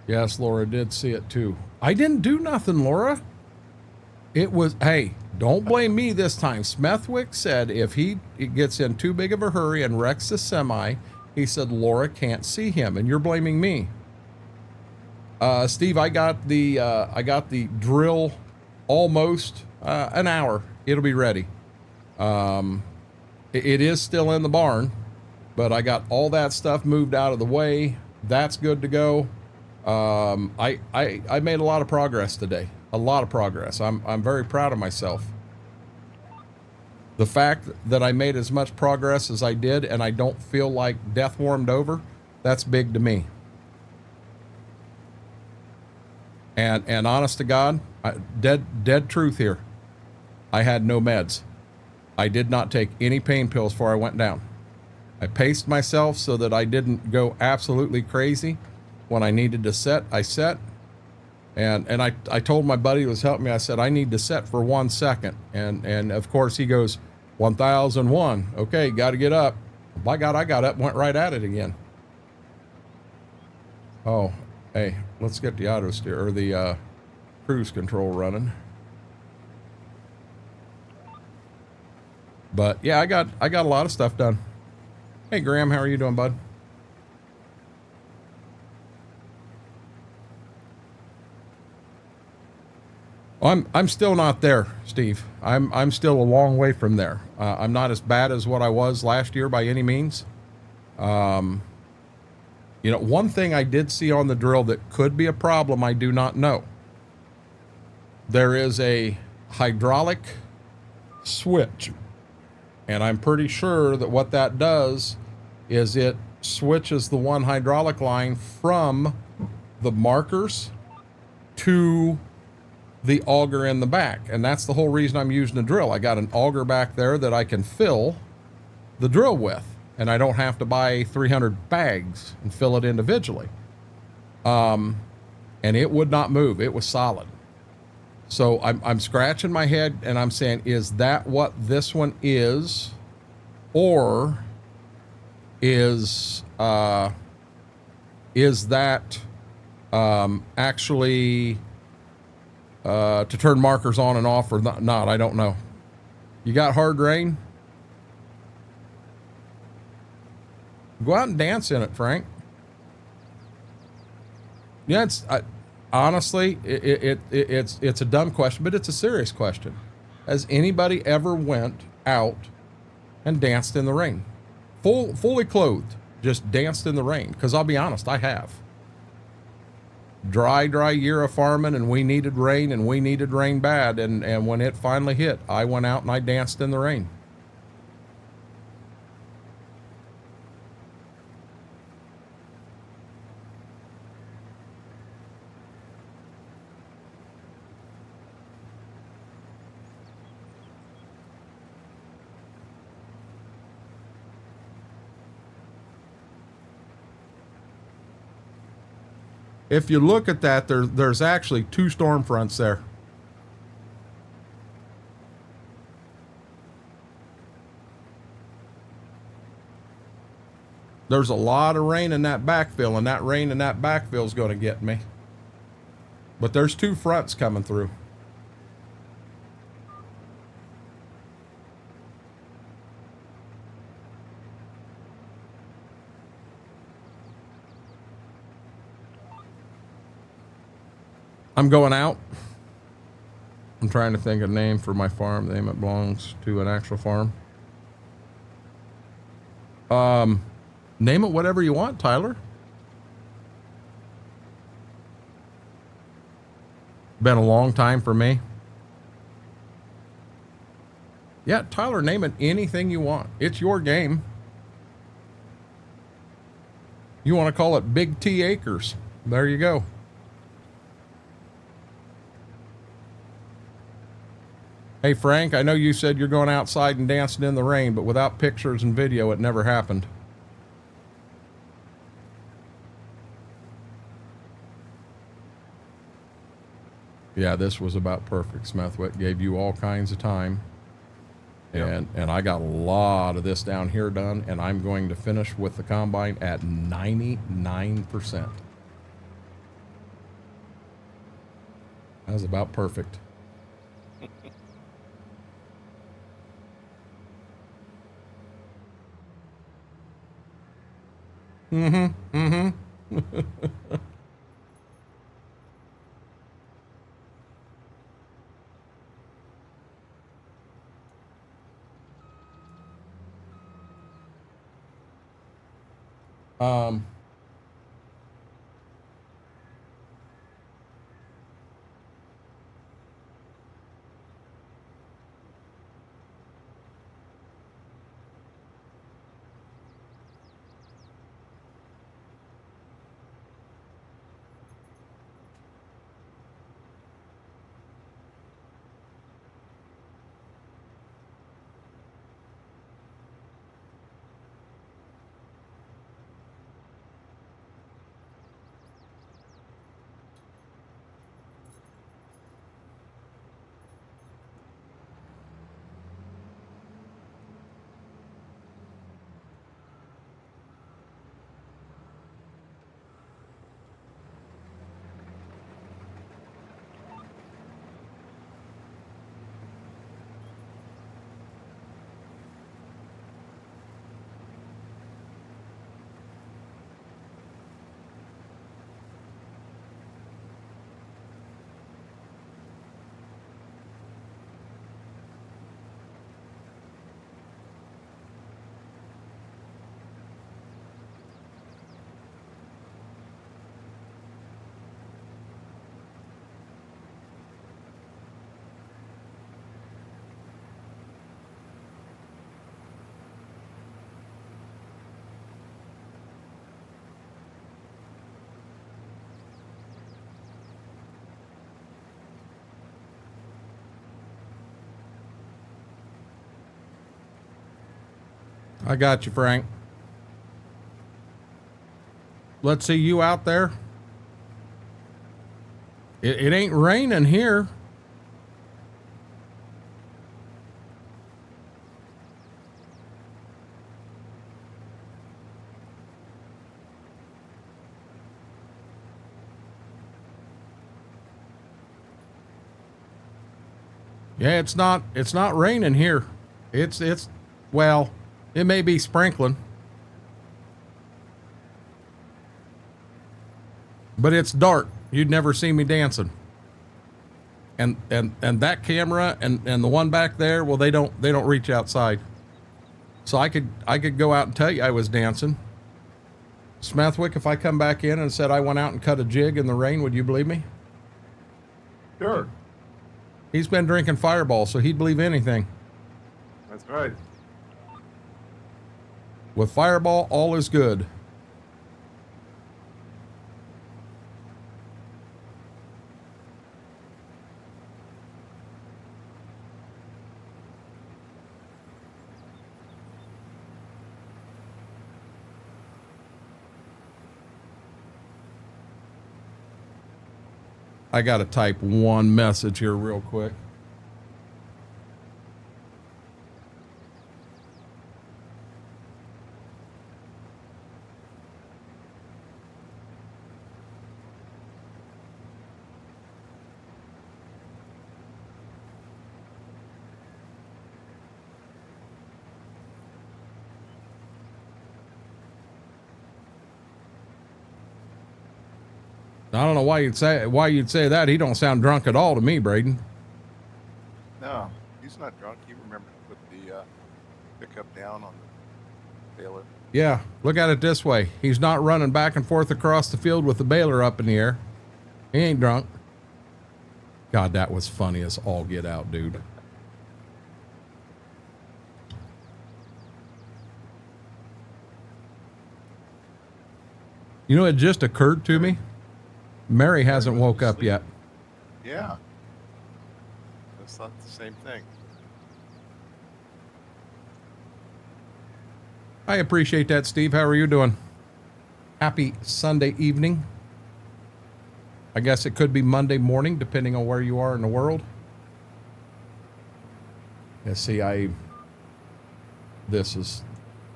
Speaker 1: Yes, Laura did see it too. I didn't do nothing, Laura. It was, hey, don't blame me this time. Smethwick said if he gets in too big of a hurry and wrecks the semi, he said Laura can't see him, and you're blaming me. Steve, I got the drill almost an hour. It'll be ready. It is still in the barn, but I got all that stuff moved out of the way. That's good to go. I made a lot of progress today. A lot of progress. I'm very proud of myself. The fact that I made as much progress as I did and I don't feel like death warmed over, that's big to me. And honest to God, dead truth here. I had no meds. I did not take any pain pills before I went down. I paced myself so that I didn't go absolutely crazy. When I needed to set, I set. And I told my buddy who was helping me, I said, I need to set for 1 second. And of course he goes, 1001. Okay, got to get up. By God, I got up and went right at it again. Oh, hey, let's get the auto steer or the cruise control running. But yeah, I got a lot of stuff done. Hey Graham, how are you doing, bud? I'm still not there, Steve. I'm still a long way from there. I'm not as bad as what I was last year by any means. You know, one thing I did see on the drill that could be a problem, I do not know. There is a hydraulic switch, and I'm pretty sure that what that does is it switches the one hydraulic line from the markers to the auger in the back. And that's the whole reason I'm using the drill. I got an auger back there that I can fill the drill with, and I don't have to buy 300 bags and fill it individually. And it would not move. It was solid. So I'm scratching my head and I'm saying, is that what this one is? Or is that actually to turn markers on and off or not? I don't know. You got hard rain? Go out and dance in it, Frank. Yeah, honestly, it's a dumb question, but it's a serious question. Has anybody ever went out and danced in the rain? Fully clothed, just danced in the rain? Because I'll be honest, I have. Dry year of farming, and we needed rain bad, and when it finally hit, I went out and I danced in the rain. if you look at that, there's actually 2 storm fronts there. There's a lot of rain in that backfill, and that rain in that backfill is going to get me. But there's 2 fronts coming through. I'm going out. I'm trying to think of a name for my farm, the name it belongs to an actual farm. Name it whatever you want, Tyler. Been a long time for me. Yeah, Tyler, name it anything you want. It's your game. You want to call it Big T Acres. There you go. Hey, Frank, I know you said you're going outside and dancing in the rain, but without pictures and video, it never happened. Yeah, this was about perfect. Smethwick gave you all kinds of time.
Speaker 2: Yep.
Speaker 1: And I got a lot of this down here done, and I'm going to finish with the combine at 99%. That was about perfect. Mm-hmm. Mm-hmm. um I got you, Frank. Let's see you out there. It ain't raining here. Yeah, it's not raining here. It's well, it may be sprinkling. But it's dark. You'd never see me dancing. And that camera and the one back there, well, they don't reach outside. So I could go out and tell you I was dancing. Smethwick, if I come back in and said I went out and cut a jig in the rain, would you believe me?
Speaker 2: Sure.
Speaker 1: He's been drinking Fireball, so he'd believe anything.
Speaker 2: That's right.
Speaker 1: With Fireball, all is good. I got to type one message here real quick. I don't know why you'd say that. He don't sound drunk at all to me, Braden.
Speaker 2: No, he's not drunk. He remembered to put the pickup down on the baler.
Speaker 1: Yeah, look at it this way. He's not running back and forth across the field with the baler up in the air. He ain't drunk. God, that was funny as all get out, dude. You know, it just occurred to me. Mary hasn't woke up yet.
Speaker 2: Yeah. That's not the same thing.
Speaker 1: I appreciate that, Steve. How are you doing? Happy Sunday evening. I guess it could be Monday morning, depending on where you are in the world. Yeah, see, I'm at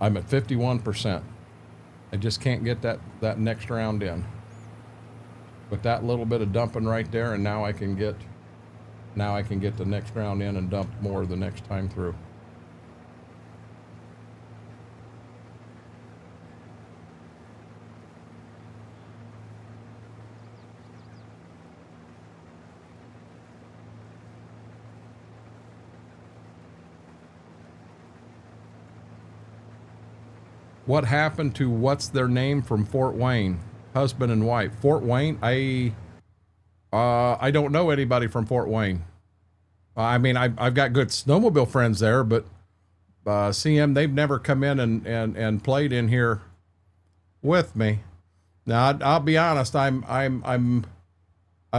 Speaker 1: 51%. I just can't get that next round in. But that little bit of dumping right there, and now I can get the next round in and dump more the next time through. What happened to what's their name from Fort Wayne? Husband and wife. Fort Wayne? I don't know anybody from Fort Wayne. I mean, I've got good snowmobile friends there, but CM, they've never come in and played in here with me. Now, I'll be honest, I'm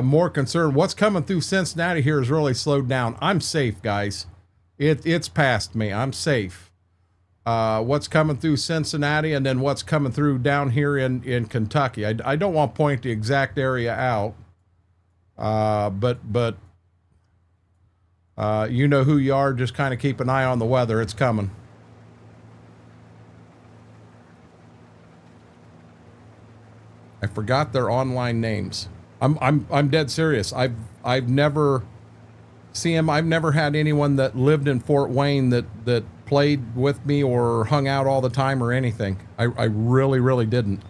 Speaker 1: more concerned. What's coming through Cincinnati here has really slowed down. I'm safe, guys. It's past me. I'm safe. What's coming through Cincinnati and then what's coming through down here in Kentucky. I don't want to point the exact area out, but you know who you are. Just kind of keep an eye on the weather. It's coming. I forgot their online names. I'm dead serious. I've never had anyone that lived in Fort Wayne that played with me or hung out all the time or anything. I really, really didn't.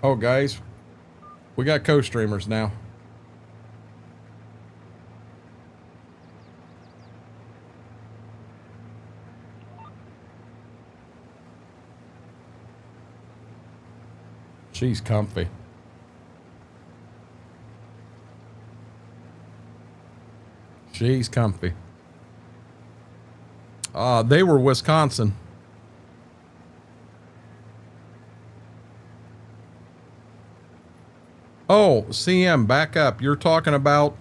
Speaker 1: Oh, guys, we got co-streamers now. She's comfy. She's comfy. They were Wisconsin. Oh, CM, back up. You're talking about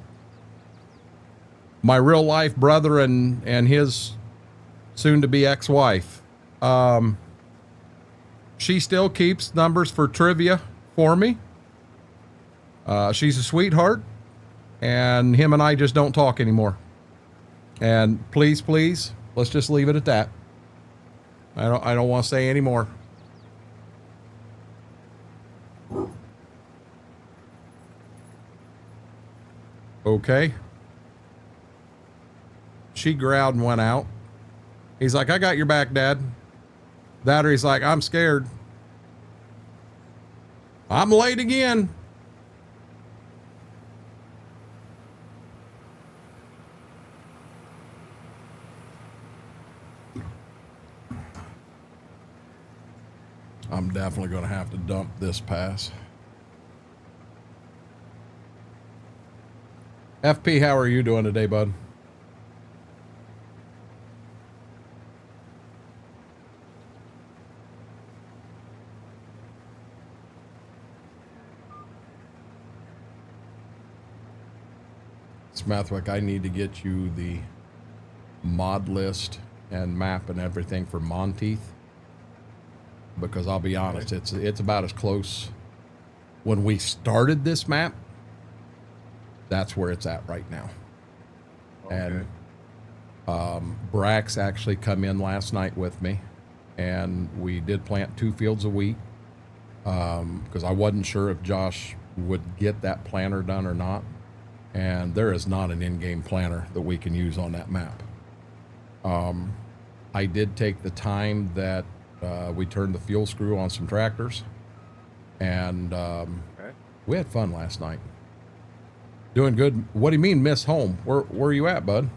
Speaker 1: my real life brother and his soon to be ex-wife. She still keeps numbers for trivia for me. She's a sweetheart, and him and I just don't talk anymore. And please, let's just leave it at that. I don't want to say any more. Okay. She growled and went out. He's like, I got your back, Dad. That or he's like, I'm scared. I'm late again. I'm definitely going to have to dump this pass. FP, how are you doing today, bud? Smethwick, I need to get you the mod list and map and everything for Monteith, because I'll be honest, it's about as close. When we started this map, that's where it's at right now.
Speaker 2: Okay.
Speaker 1: And Brax actually come in last night with me, and we did plant 2 fields of wheat, because I wasn't sure if Josh would get that planter done or not. And there is not an in-game planter that we can use on that map. I did take the time that we turned the fuel screw on some tractors, and we had fun last night. Doing good. What do you mean miss home? Where are you at, bud?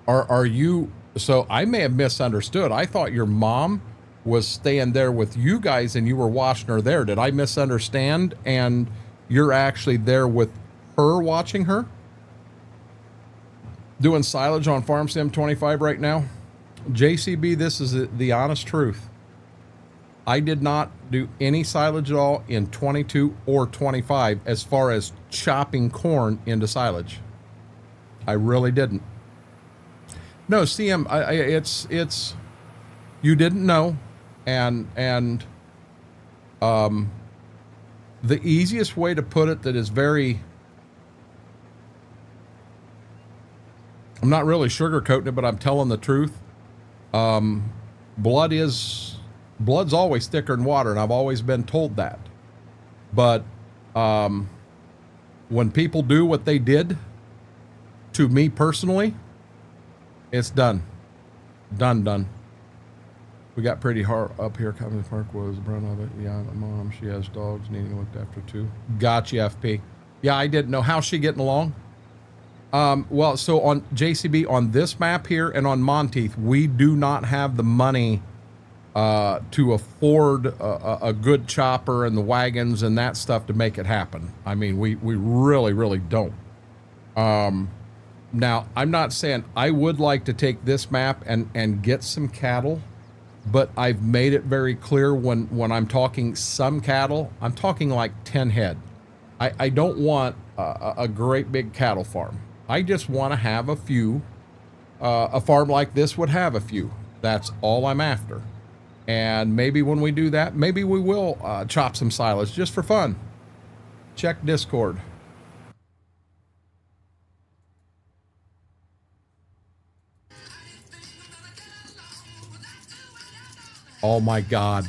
Speaker 1: Are you, so I may have misunderstood. I thought your mom was staying there with you guys and you were watching her there. Did I misunderstand? And you're actually there with her, watching her? Doing silage on Farm Sim 25 right now? JCB, this is the honest truth. I did not do any silage at all in 22 or 25 as far as chopping corn into silage. I really didn't. No, CM, it's you didn't know, and the easiest way to put it that is very, I'm not really sugarcoating it, but I'm telling the truth. Blood's always thicker than water, and I've always been told that. But when people do what they did to me personally, it's done. Done. We got pretty hard up here. Coming Park was the brunt of it. Yeah, my mom, she has dogs needing looked after too. Gotcha, FP. Yeah, I didn't know. How's she getting along? Well, so on JCB, on this map here and on Monteith, we do not have the money to afford a good chopper and the wagons and that stuff to make it happen. I mean, we really, really don't. Now, I'm not saying I would like to take this map and get some cattle, but I've made it very clear when I'm talking some cattle, I'm talking like 10 head. I don't want a great big cattle farm. I just want to have a few. A farm like this would have a few. That's all I'm after. And maybe when we do that, maybe we will chop some silage just for fun. Check Discord. Oh my God.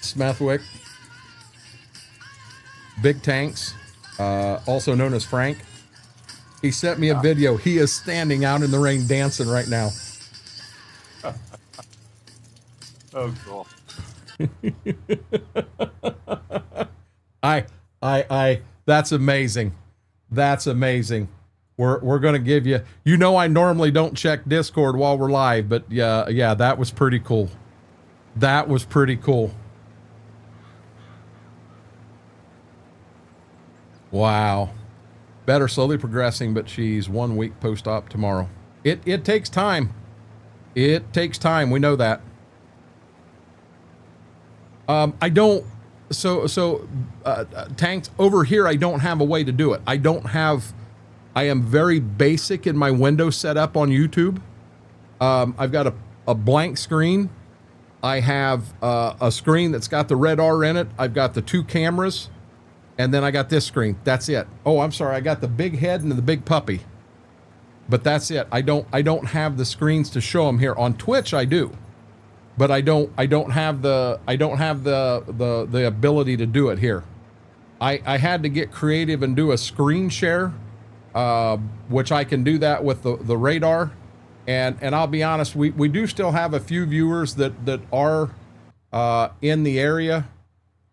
Speaker 1: Smethwick. Big Tanks, also known as Frank. He sent me a video. He is standing out in the rain dancing right now.
Speaker 2: Oh, cool.
Speaker 1: That's amazing. That's amazing. We're going to give you, you know, I normally don't check Discord while we're live, but yeah, that was pretty cool. That was pretty cool. Wow. Better slowly progressing, but she's 1 week post-op tomorrow. It takes time. It takes time. We know that. I don't, tanks over here, I don't have a way to do it. I am very basic in my window setup on YouTube. I've got a blank screen. I have a screen that's got the red R in it. I've got the 2 cameras, and then I got this screen. That's it. Oh, I'm sorry. I got the big head and the big puppy, but that's it. I don't have the screens to show them here on Twitch. I do, but I don't have the ability to do it here. I had to get creative and do a screen share. Which I can do that with the radar, and I'll be honest, we do still have a few viewers that are in the area,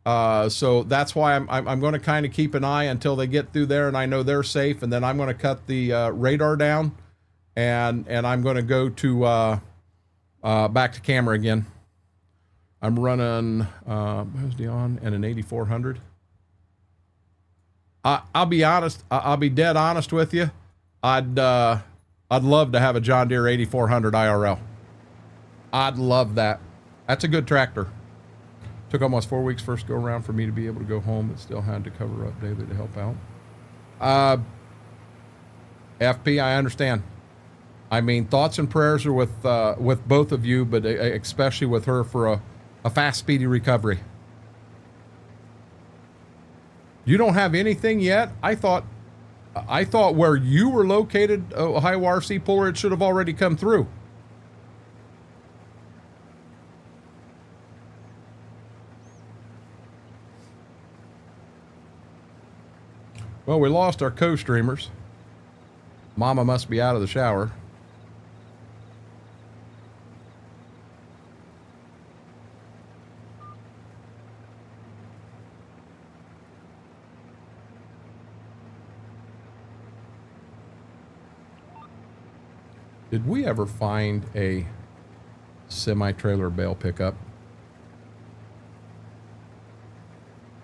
Speaker 1: so that's why I'm going to kind of keep an eye until they get through there and I know they're safe, and then I'm going to cut the radar down, and I'm going to go to back to camera again. I'm running who's Dion and an 8400. I'll be honest. I'll be dead honest with you. I'd love to have a John Deere 8400 IRL. I'd love that. That's a good tractor. Took almost 4 weeks first go around for me to be able to go home, but still had to cover up daily to help out. FP, I understand. I mean, thoughts and prayers are with both of you, but especially with her for a fast, speedy recovery. You don't have anything yet? I thought where you were located, Ohio RC Puller, it should have already come through. Well, we lost our co-streamers. Mama must be out of the shower. Did we ever find a semi-trailer bale pickup?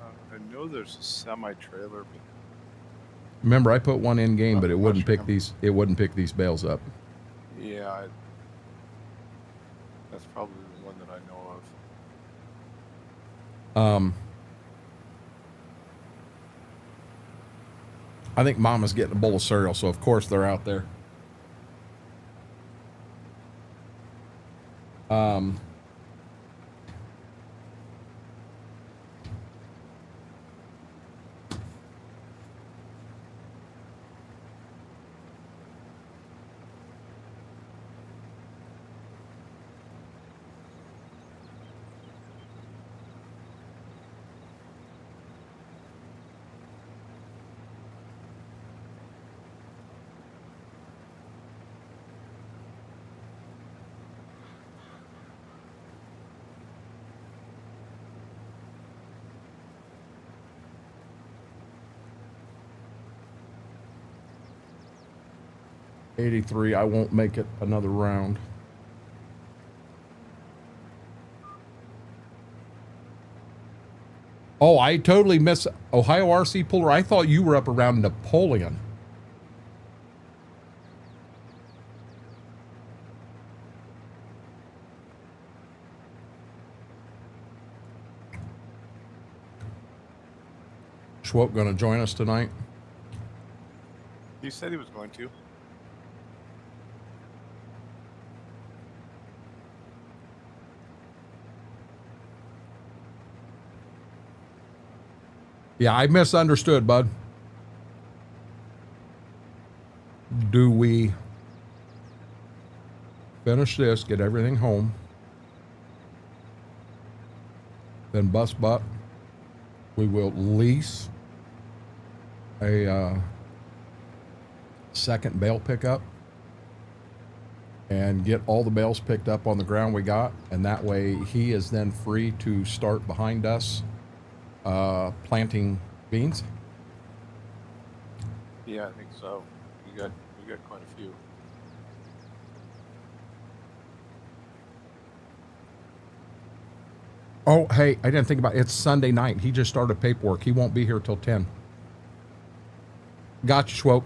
Speaker 2: I know there's a semi-trailer, but
Speaker 1: Remember, I put one in game, but it wouldn't pick these. It wouldn't pick these bales up.
Speaker 2: yeah, that's probably the one that I know of.
Speaker 1: I think Mama's getting a bowl of cereal, so of course they're out there. 83, I won't make it another round. Oh, I totally missed Ohio RC Puller. I thought you were up around Napoleon. Schwope going to join us tonight?
Speaker 2: He said he was going to.
Speaker 1: Yeah, I misunderstood, bud. Do we finish this, get everything home, then bus butt? We will lease a second bale pickup and get all the bales picked up on the ground we got, and that way he is then free to start behind us planting beans.
Speaker 2: Yeah, I think so. We got quite a few.
Speaker 1: Oh, hey, I didn't think about it. It's Sunday night. He just started paperwork. He won't be here till 10. Gotcha, Schwope.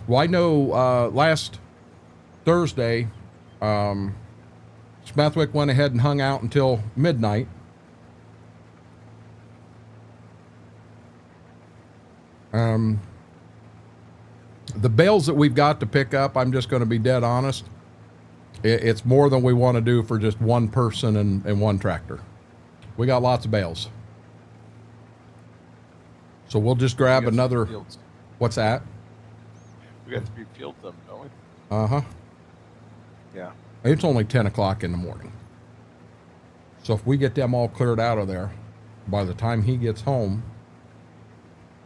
Speaker 1: Well, I know last Thursday, Smethwick went ahead and hung out until midnight. The bales that we've got to pick up, I'm just going to be dead honest. It's more than we want to do for just one person and one tractor. We got lots of bales. So we'll just grab another. What's that?
Speaker 2: We got 3 fields of them, don't we?
Speaker 1: Uh-huh.
Speaker 2: Yeah.
Speaker 1: It's only 10 o'clock in the morning. So if we get them all cleared out of there, by the time he gets home,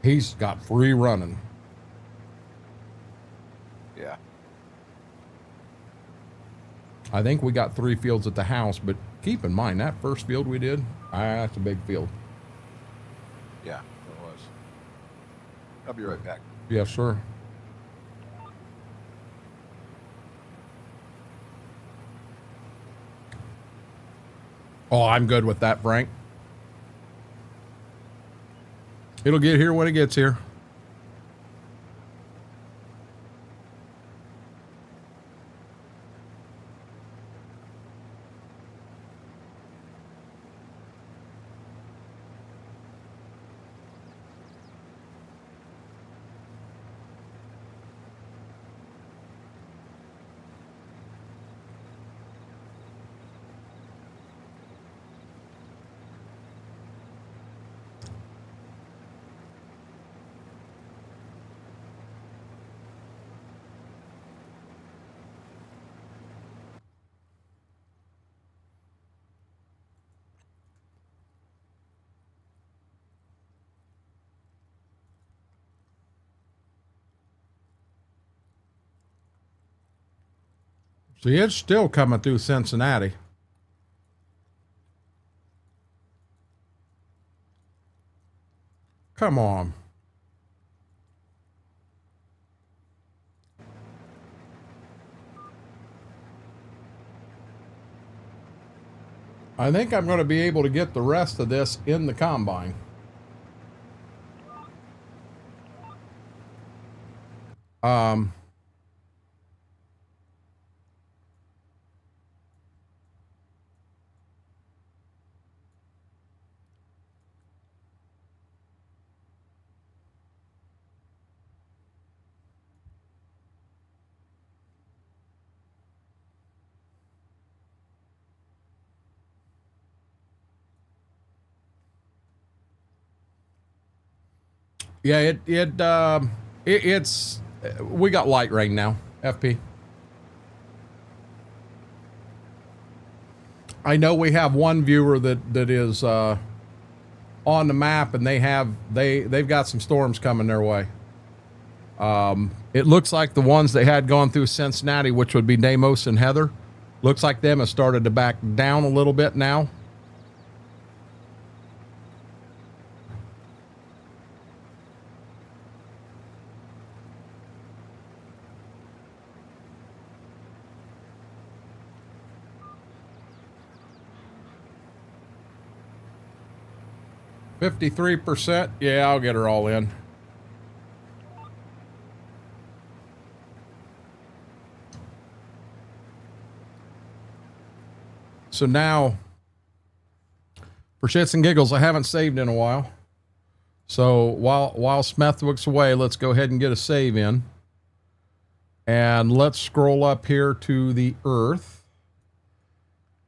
Speaker 1: he's got free running.
Speaker 2: Yeah.
Speaker 1: I think we got 3 fields at the house, but keep in mind, that first field we did, that's a big field.
Speaker 2: Yeah, it was. I'll be right back.
Speaker 1: Yes, sir. Oh, I'm good with that, Frank. It'll get here when it gets here. See, it's still coming through Cincinnati. Come on. I think I'm going to be able to get the rest of this in the combine. Yeah, it's we got light rain now, FP. I know we have one viewer that is on the map, and they've got some storms coming their way. It looks like the ones they had going through Cincinnati, which would be Deimos and Heather, looks like them have started to back down a little bit now. %. Yeah, I'll get her all in. So now, for shits and giggles, I haven't saved in a while. So while Smethwick's away, let's go ahead and get a save in. And let's scroll up here to the Earth.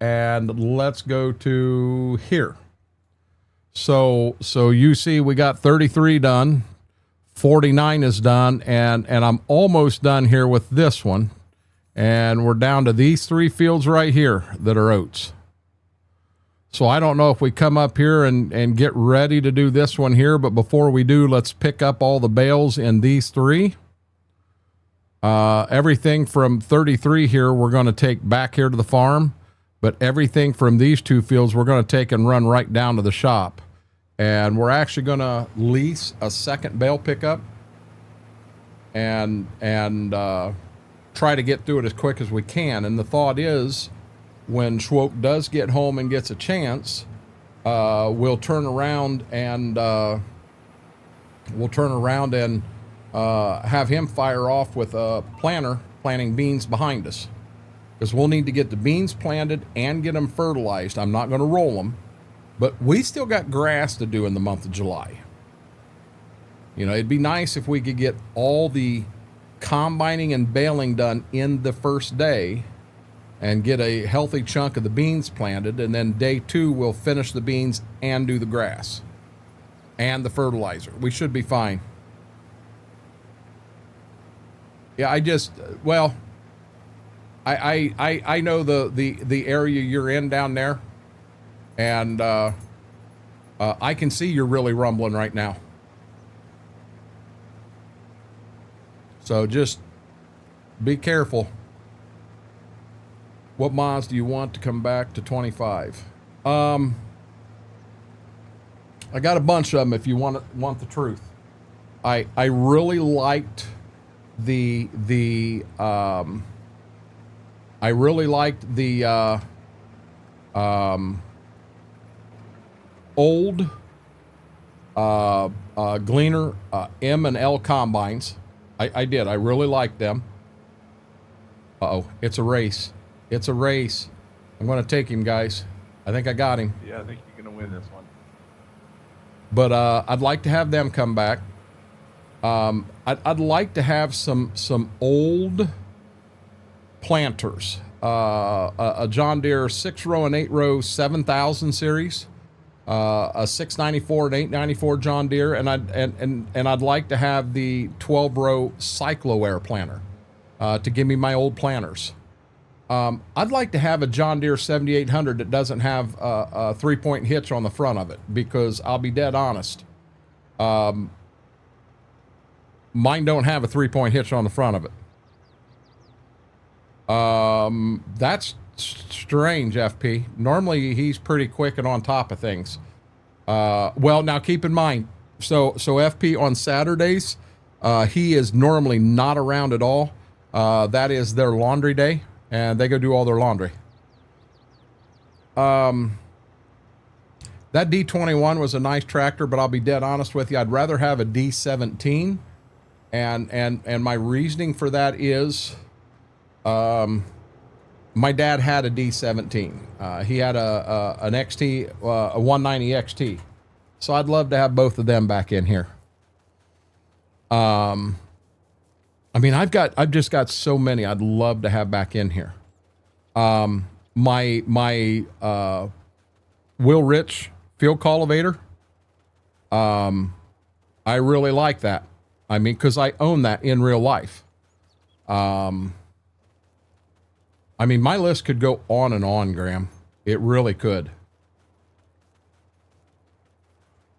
Speaker 1: And let's go to here. So you see we got 33 done, 49 is done, and I'm almost done here with this one. And we're down to these 3 fields right here that are oats. So I don't know if we come up here and get ready to do this one here, but before we do, let's pick up all the bales in these 3. Everything from 33 here we're going to take back here to the farm. But everything from these 2 fields, we're going to take and run right down to the shop. And we're actually going to lease a second bale pickup and try to get through it as quick as we can. And the thought is, when Schwoke does get home and gets a chance, we'll turn around and have him fire off with a planter planting beans behind us. Because we'll need to get the beans planted and get them fertilized. I'm not going to roll them, but we still got grass to do in the month of July. You know, it'd be nice if we could get all the combining and baling done in the first day and get a healthy chunk of the beans planted. And then day 2, we'll finish the beans and do the grass and the fertilizer. We should be fine. Yeah, I know the area you're in down there, and I can see you're really rumbling right now. So just be careful. What mods do you want to come back to 25? I got a bunch of them if you want the truth. I really liked the old Gleaner M and L combines. I did. I really liked them. Uh-oh. It's a race. It's a race. I'm going to take him, guys. I think I got him.
Speaker 2: Yeah, I think you're going to win this one.
Speaker 1: But I'd like to have them come back. I'd like to have some old planters. A John Deere 6-row and 8-row 7000 series. A 694 and 894 John Deere, and I'd like to have the 12-row Cyclo-Air planter to give me my old planters. I'd like to have a John Deere 7800 that doesn't have a 3-point hitch on the front of it, because I'll be dead honest. Mine don't have a 3-point hitch on the front of it. That's strange, FP. Normally he's pretty quick and on top of things. Well, now keep in mind, so FP on Saturdays, he is normally not around at all. That is their laundry day, and they go do all their laundry. That D21 was a nice tractor, but I'll be dead honest with you. I'd rather have a D17. And my reasoning for that is, my dad had a D17. He had an XT, a 190 XT. So I'd love to have both of them back in here. I mean, I've just got so many I'd love to have back in here. My Will Rich field cultivator. I really like that. I mean, because I own that in real life. I mean, my list could go on and on, Graham. It really could.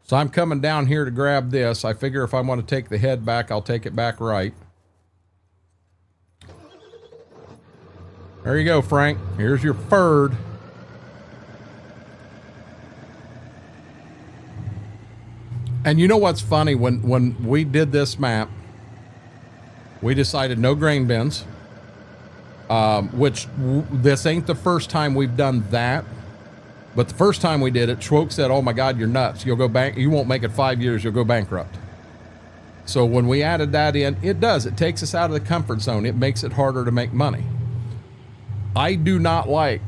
Speaker 1: So I'm coming down here to grab this. I figure if I want to take the head back, I'll take it back right. There you go, Frank. Here's your Ferd. And you know what's funny? When we did this map, we decided no grain bins, which this ain't the first time we've done that. But the first time we did it, Schwoke said, "Oh my God, you're nuts. You'll go bank. You won't make it 5 years. You'll go bankrupt." So when we added that in, it does. It takes us out of the comfort zone. It makes it harder to make money. I do not like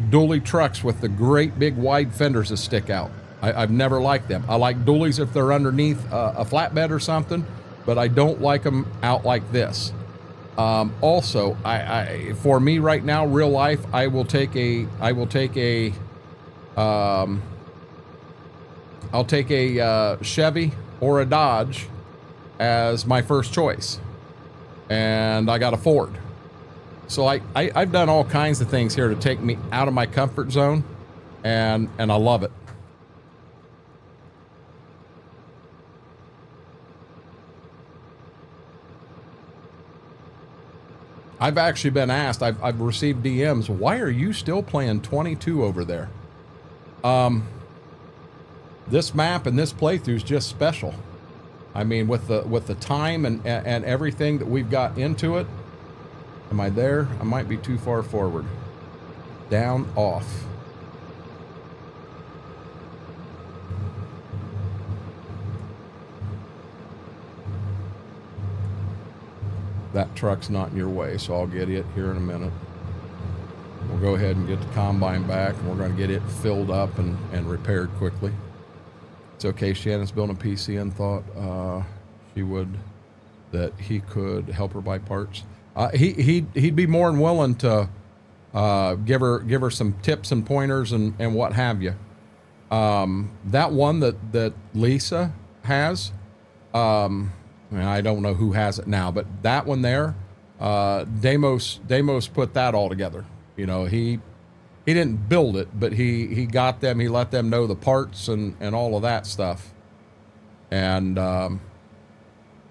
Speaker 1: dually trucks with the great big wide fenders that stick out. I've never liked them. I like dualies if they're underneath a flatbed or something, but I don't like them out like this. Also, for me right now, real life, I'll take a Chevy or a Dodge as my first choice, and I got a Ford. So I've done all kinds of things here to take me out of my comfort zone, and I love it. I've actually been asked, I've received DMs, why are you still playing 22 over there? This map and this playthrough is just special. I mean, with the time and everything that we've got into it. Am I there? I might be too far forward. Down, off. That truck's not in your way, so I'll get it here in a minute. We'll go ahead and get the combine back, and we're going to get it filled up and repaired quickly. It's okay. Shannon's building a PC and thought that he could help her buy parts. He'd be more than willing to give her some tips and pointers and what have you. That one that Lisa has, I don't know who has it now, but that one there, Demos put that all together. You know, he didn't build it, but he got them, he let them know the parts and all of that stuff. And,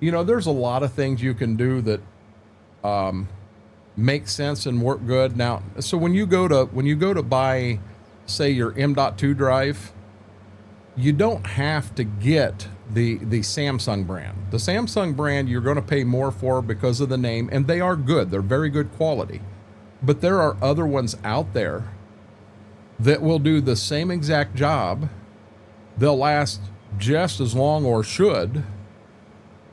Speaker 1: you know, there's a lot of things you can do that make sense and work good. Now, so when you go to buy, say, your M.2 drive, you don't have to get the Samsung brand. The Samsung brand you're going to pay more for because of the name, and they are good. They're very good quality. But there are other ones out there that will do the same exact job. They'll last just as long, or should,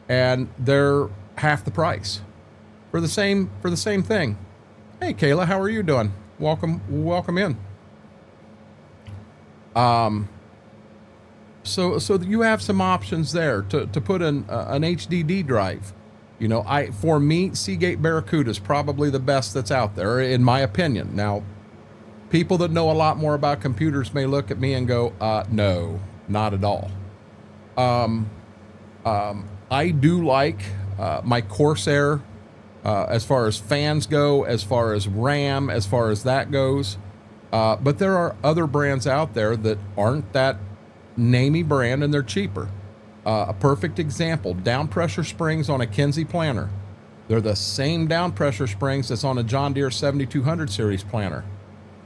Speaker 1: and they're half the price for the same thing. Hey Kayla, how are you doing? Welcome in. So you have some options there to put in an HDD drive. You know, for me, Seagate Barracuda is probably the best that's out there, in my opinion. Now, people that know a lot more about computers may look at me and go, no, not at all. I do like my Corsair as far as fans go, as far as RAM, as far as that goes. But there are other brands out there that aren't that namey brand, and they're cheaper. A perfect example, down pressure springs on a Kinsey planter. They're the same down pressure springs that's on a John Deere 7200 series planter.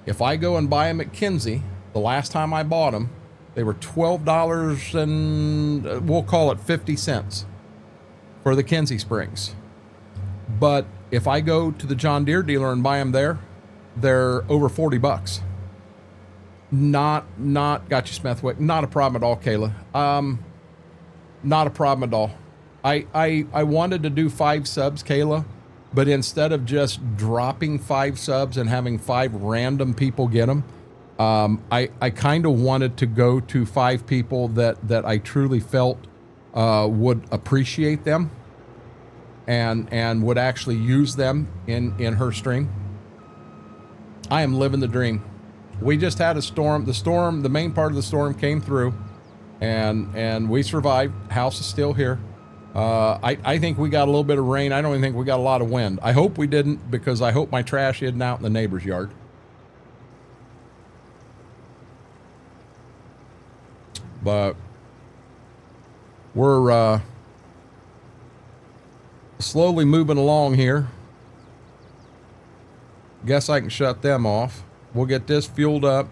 Speaker 1: If I go and buy them at Kinsey, the last time I bought them, they were $12 and we'll call it 50 cents for the Kinsey springs. But if I go to the John Deere dealer and buy them there, they're over 40 bucks. Not got you Smithwick. Not a problem at all, Kayla. Not a problem at all. I wanted to do 5 subs, Kayla, but instead of just dropping 5 subs and having 5 random people get them, I kind of wanted to go to 5 people that I truly felt would appreciate them and would actually use them in her stream. I am living the dream. We just had a storm. The main part of the storm came through, and we survived. House is still here. I think we got a little bit of rain. I don't even think we got a lot of wind. I hope we didn't, because I hope my trash isn't out in the neighbor's yard. But we're slowly moving along here. Guess I can shut them off. We'll get this fueled up.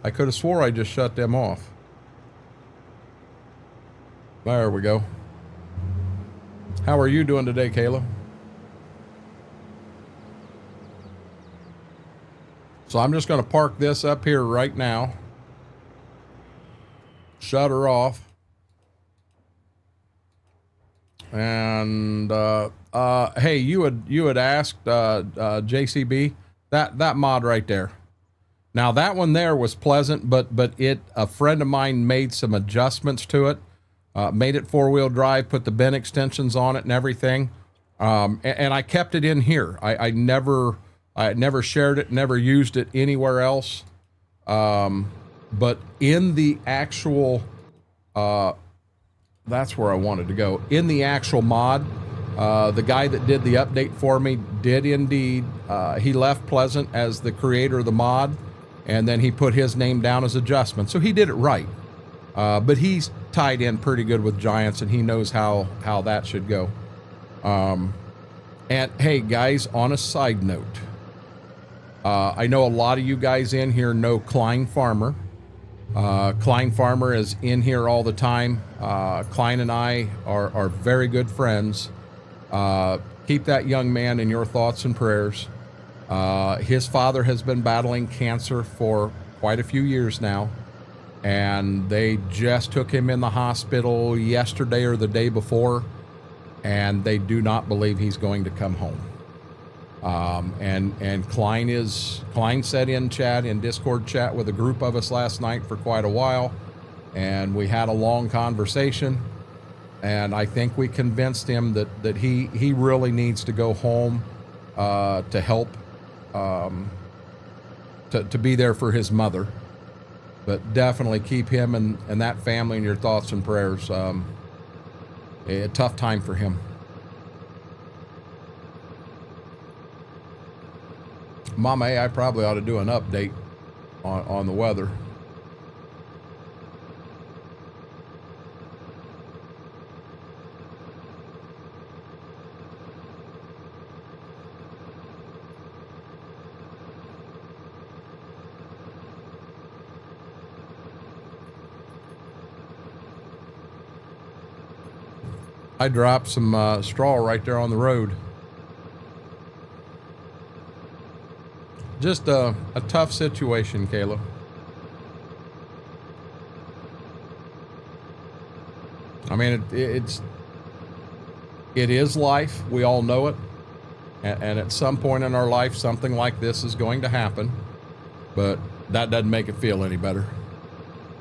Speaker 1: I could have swore I just shut them off. There we go. How are you doing today, Kayla? So I'm just going to park this up here right now. Shut her off. And hey, you had asked JCB that mod right there. Now that one there was pleasant, but a friend of mine made some adjustments to it. Made it 4-wheel drive, put the bin extensions on it and everything. And I kept it in here. I never shared it, never used it anywhere else. But in the actual, that's where I wanted to go. In the actual mod, the guy that did the update for me did indeed, he left Pleasant as the creator of the mod, and then he put his name down as adjustment. So he did it right. But he's tied in pretty good with Giants, and he knows how that should go. And hey, guys, on a side note, I know a lot of you guys in here know Klein Farmer. Klein Farmer is in here all the time. Klein and I are very good friends. Keep that young man in your thoughts and prayers. His father has been battling cancer for quite a few years now, and they just took him in the hospital yesterday or the day before, and they do not believe he's going to come home. And Klein sat in Discord chat with a group of us last night for quite a while, and we had a long conversation, and I think we convinced him that he really needs to go home to help, to be there for his mother. But definitely keep him and that family in your thoughts and prayers. A tough time for him. Mama A, I probably ought to do an update on the weather. I dropped some straw right there on the road. Just a tough situation, Kayla. I mean, it is life. We all know it. And at some point in our life, something like this is going to happen. But that doesn't make it feel any better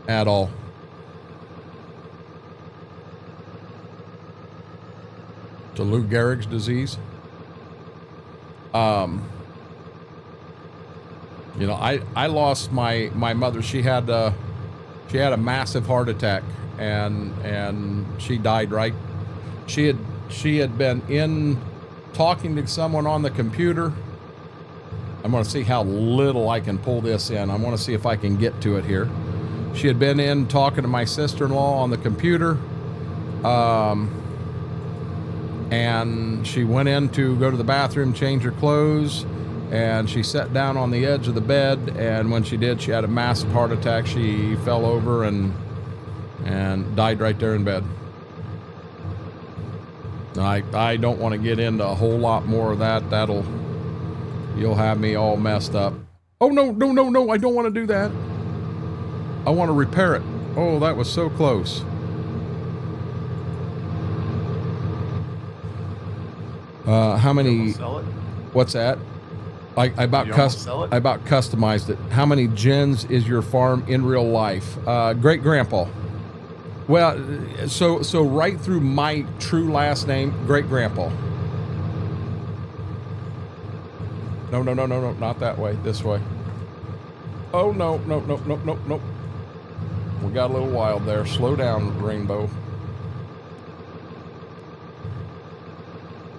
Speaker 1: at all. To Lou Gehrig's disease. You know, I lost my mother. She had a massive heart attack, and she died right. She had been in talking to someone on the computer. I'm going to see how little I can pull this in. I want to see if I can get to it here. She had been in talking to my sister-in-law on the computer. and she went in to go to the bathroom, change her clothes, and she sat down on the edge of the bed, and when she did, she had a massive heart attack. She fell over and died right there in bed. I don't want to get into a whole lot more of that. You'll have me all messed up. Oh, no, no, no, no, I don't want to do that. I want to repair it. Oh, that was so close. How many?
Speaker 2: Sell it?
Speaker 1: What's that? I about customized it. How many gens is your farm in real life? Great grandpa. Well, so right through my true last name, great grandpa. No, no, no, no, no, not that way. This way. Oh no, no, no, no, no, no. We got a little wild there. Slow down, Rainbow.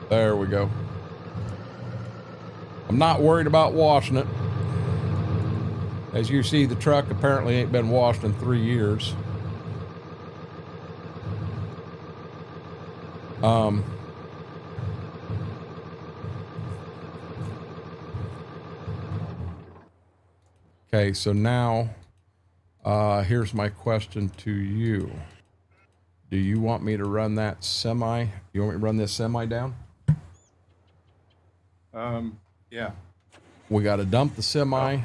Speaker 1: There we go. I'm not worried about washing it. As you see, the truck apparently ain't been washed in 3 years. Okay, so now, here's my question to you. Do you want me to run that semi? You want me to run this semi down?
Speaker 2: Yeah.
Speaker 1: We got to dump the semi.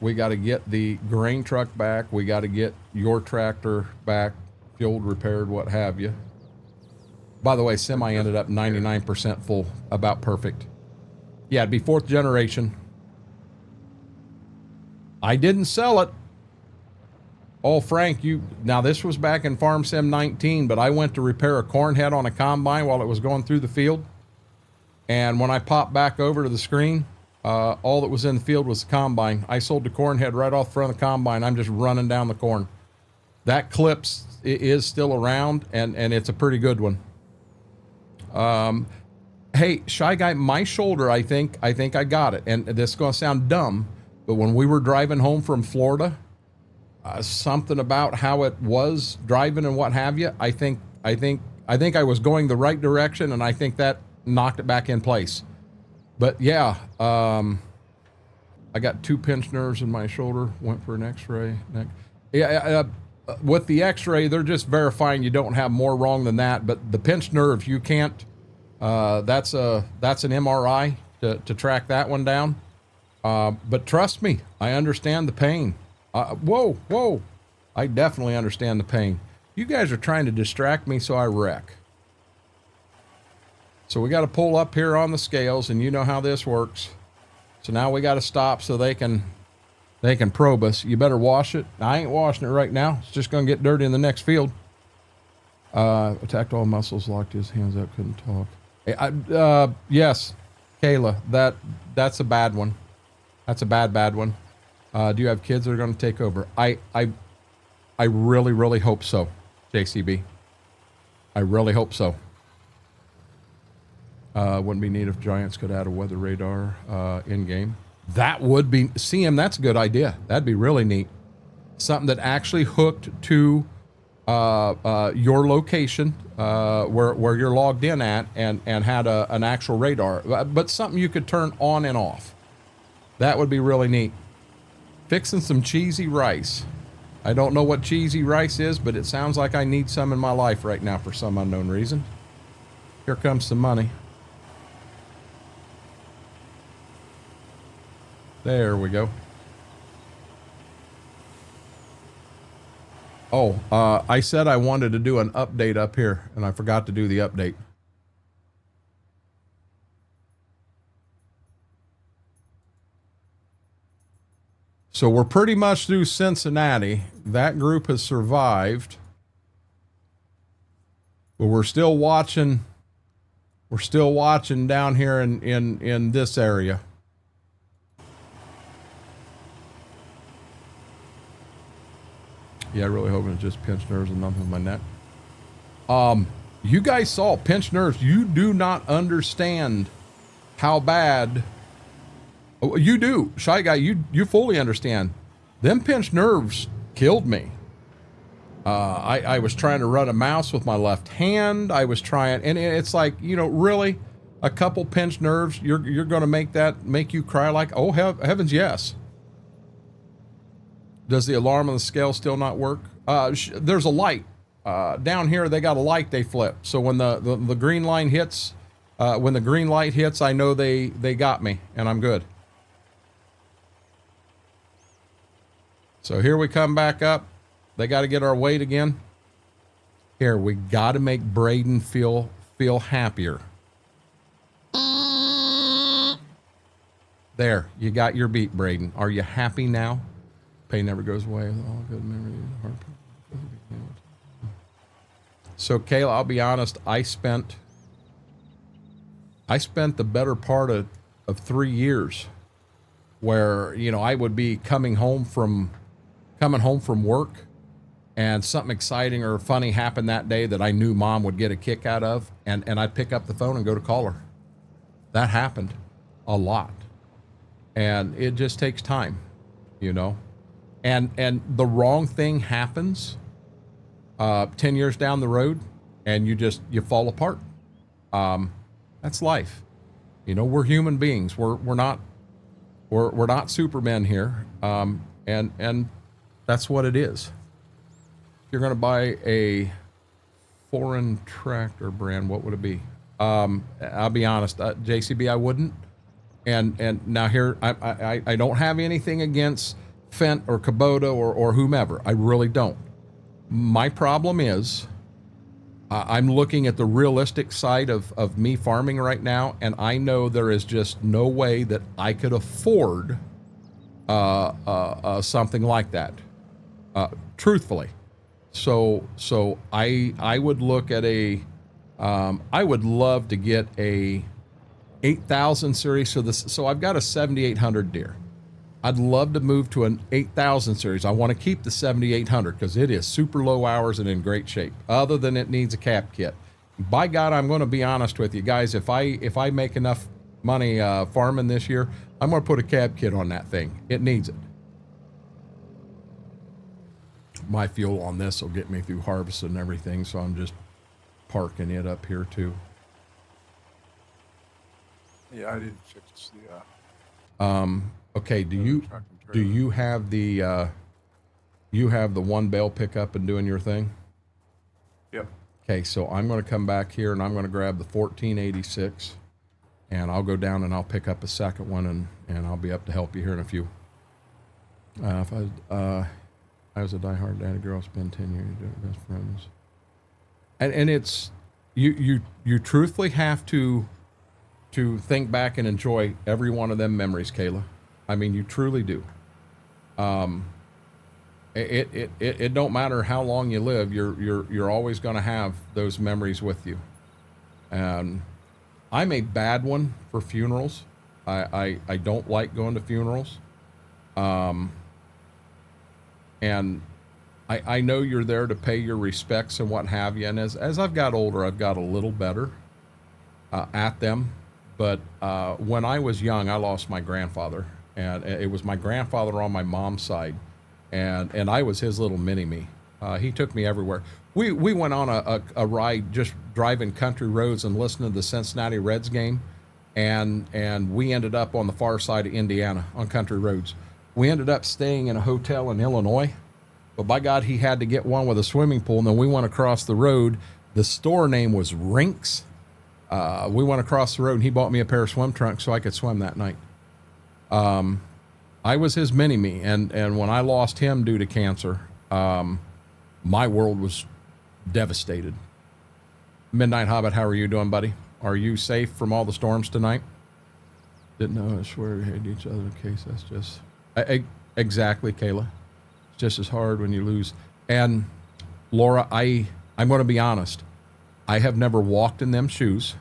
Speaker 1: We got to get the grain truck back. We got to get your tractor back, fueled, repaired, what have you. By the way, semi ended up 99% full, about perfect. Yeah, it'd be 4th generation. I didn't sell it. Oh, Frank, now this was back in Farm Sim 19, but I went to repair a corn head on a combine while it was going through the field. And when I popped back over to the screen, all that was in the field was the combine. I sold the corn head right off the front of the combine. I'm just running down the corn. That clips is still around, and it's a pretty good one. Hey, Shy Guy, my shoulder, I think I got it. And this is going to sound dumb, but when we were driving home from Florida, something about how it was driving and what have you, I think I was going the right direction, and I think that knocked it back in place. But yeah, I got 2 pinched nerves in my shoulder. Went for an X-ray. Yeah, with the X-ray, they're just verifying you don't have more wrong than that. But the pinched nerve, you can't. That's an MRI to track that one down. But trust me, I understand the pain. Whoa! I definitely understand the pain. You guys are trying to distract me, so I wreck. So we got to pull up here on the scales, and you know how this works. So now we got to stop so they can probe us. You better wash it. I ain't washing it right now. It's just going to get dirty in the next field. Attacked all muscles, locked his hands up, couldn't talk. Yes, Kayla, that's a bad one. That's a bad one. Do you have kids that are going to take over? I really, really hope so, JCB. I really hope so. Wouldn't be neat if Giants could add a weather radar in-game. That would be, CM, that's a good idea. That'd be really neat. Something that actually hooked to your location where you're logged in at and had an actual radar. But something you could turn on and off. That would be really neat. Fixing some cheesy rice. I don't know what cheesy rice is, but it sounds like I need some in my life right now for some unknown reason. Here comes some money. There we go. Oh, I said I wanted to do an update up here, and I forgot to do the update. So we're pretty much through Cincinnati. That group has survived. But we're still watching. We're still watching down here in this area. Yeah, I really hoping it's just pinched nerves and nothing with my neck. You guys saw pinched nerves. You do not understand how bad. Oh, you do, Shy Guy. You fully understand. Them pinched nerves killed me. I was trying to run a mouse with my left hand. I was trying, and it's like, you know, really, a couple pinched nerves, you're going to make you cry like, oh, heavens, yes. Does the alarm on the scale still not work? There's a light. Down here, they got a light they flip. So when the green line hits, when the green light hits, I know they got me, and I'm good. So here we come back up. They got to get our weight again. Here, we got to make Braden feel happier. There, you got your beat, Braden. Are you happy now? Pain never goes away. All good memories. So, Kayla, I'll be honest. I spent the better part of 3 years where, you know, I would be coming home from work, and something exciting or funny happened that day that I knew Mom would get a kick out of, and I'd pick up the phone and go to call her. That happened a lot. And it just takes time, you know. And the wrong thing happens 10 years down the road, and you fall apart. That's life. You know, we're human beings. We're not Supermen here. And that's what it is. If you're going to buy a foreign tractor brand, what would it be? I'll be honest, JCB, I wouldn't. And now here, I don't have anything against Fendt or Kubota or whomever. I really don't. My problem is I'm looking at the realistic side of me farming right now, and I know there is just no way that I could afford something like that, truthfully. So I would look at I would love to get a 8,000 series. So I've got a 7,800 deer. I'd love to move to an 8,000 series. I want to keep the 7,800 because it is super low hours and in great shape, other than it needs a cap kit. By God, I'm going to be honest with you guys. If I make enough money farming this year, I'm going to put a cap kit on that thing. It needs it. My fuel on this will get me through harvest and everything, so I'm just parking it up here too.
Speaker 2: Yeah, I didn't fix the
Speaker 1: okay, do you have the one bale pickup and doing your thing?
Speaker 2: Yep.
Speaker 1: Okay, so I'm going to come back here and I'm going to grab the 1486, and I'll go down and I'll pick up a second one, and I'll be up to help you here in a few. If I was a diehard daddy girl, spend 10 years doing best friends. And it's, you truthfully have to think back and enjoy every one of them memories, Kayla. I mean, you truly do. It don't matter how long you live, you're always going to have those memories with you. And I'm a bad one for funerals. I don't like going to funerals. And I know you're there to pay your respects and what have you. And as I've got older, I've got a little better at them. But when I was young, I lost my grandfather, and it was my grandfather on my mom's side, and I was his little mini-me. He took me everywhere. We went on a ride just driving country roads and listening to the Cincinnati Reds game, and we ended up on the far side of Indiana on country roads. We ended up staying in a hotel in Illinois, but by God, he had to get one with a swimming pool, and then we went across the road. The store name was Rinks. We went across the road, and he bought me a pair of swim trunks so I could swim that night. I was his mini-me, and when I lost him due to cancer, my world was devastated. Midnight Hobbit, how are you doing, buddy? Are you safe from all the storms tonight? Didn't know. I swear we hate each other in case that's just... exactly, Kayla. It's just as hard when you lose. And Laura, I'm going to be honest. I have never walked in them shoes.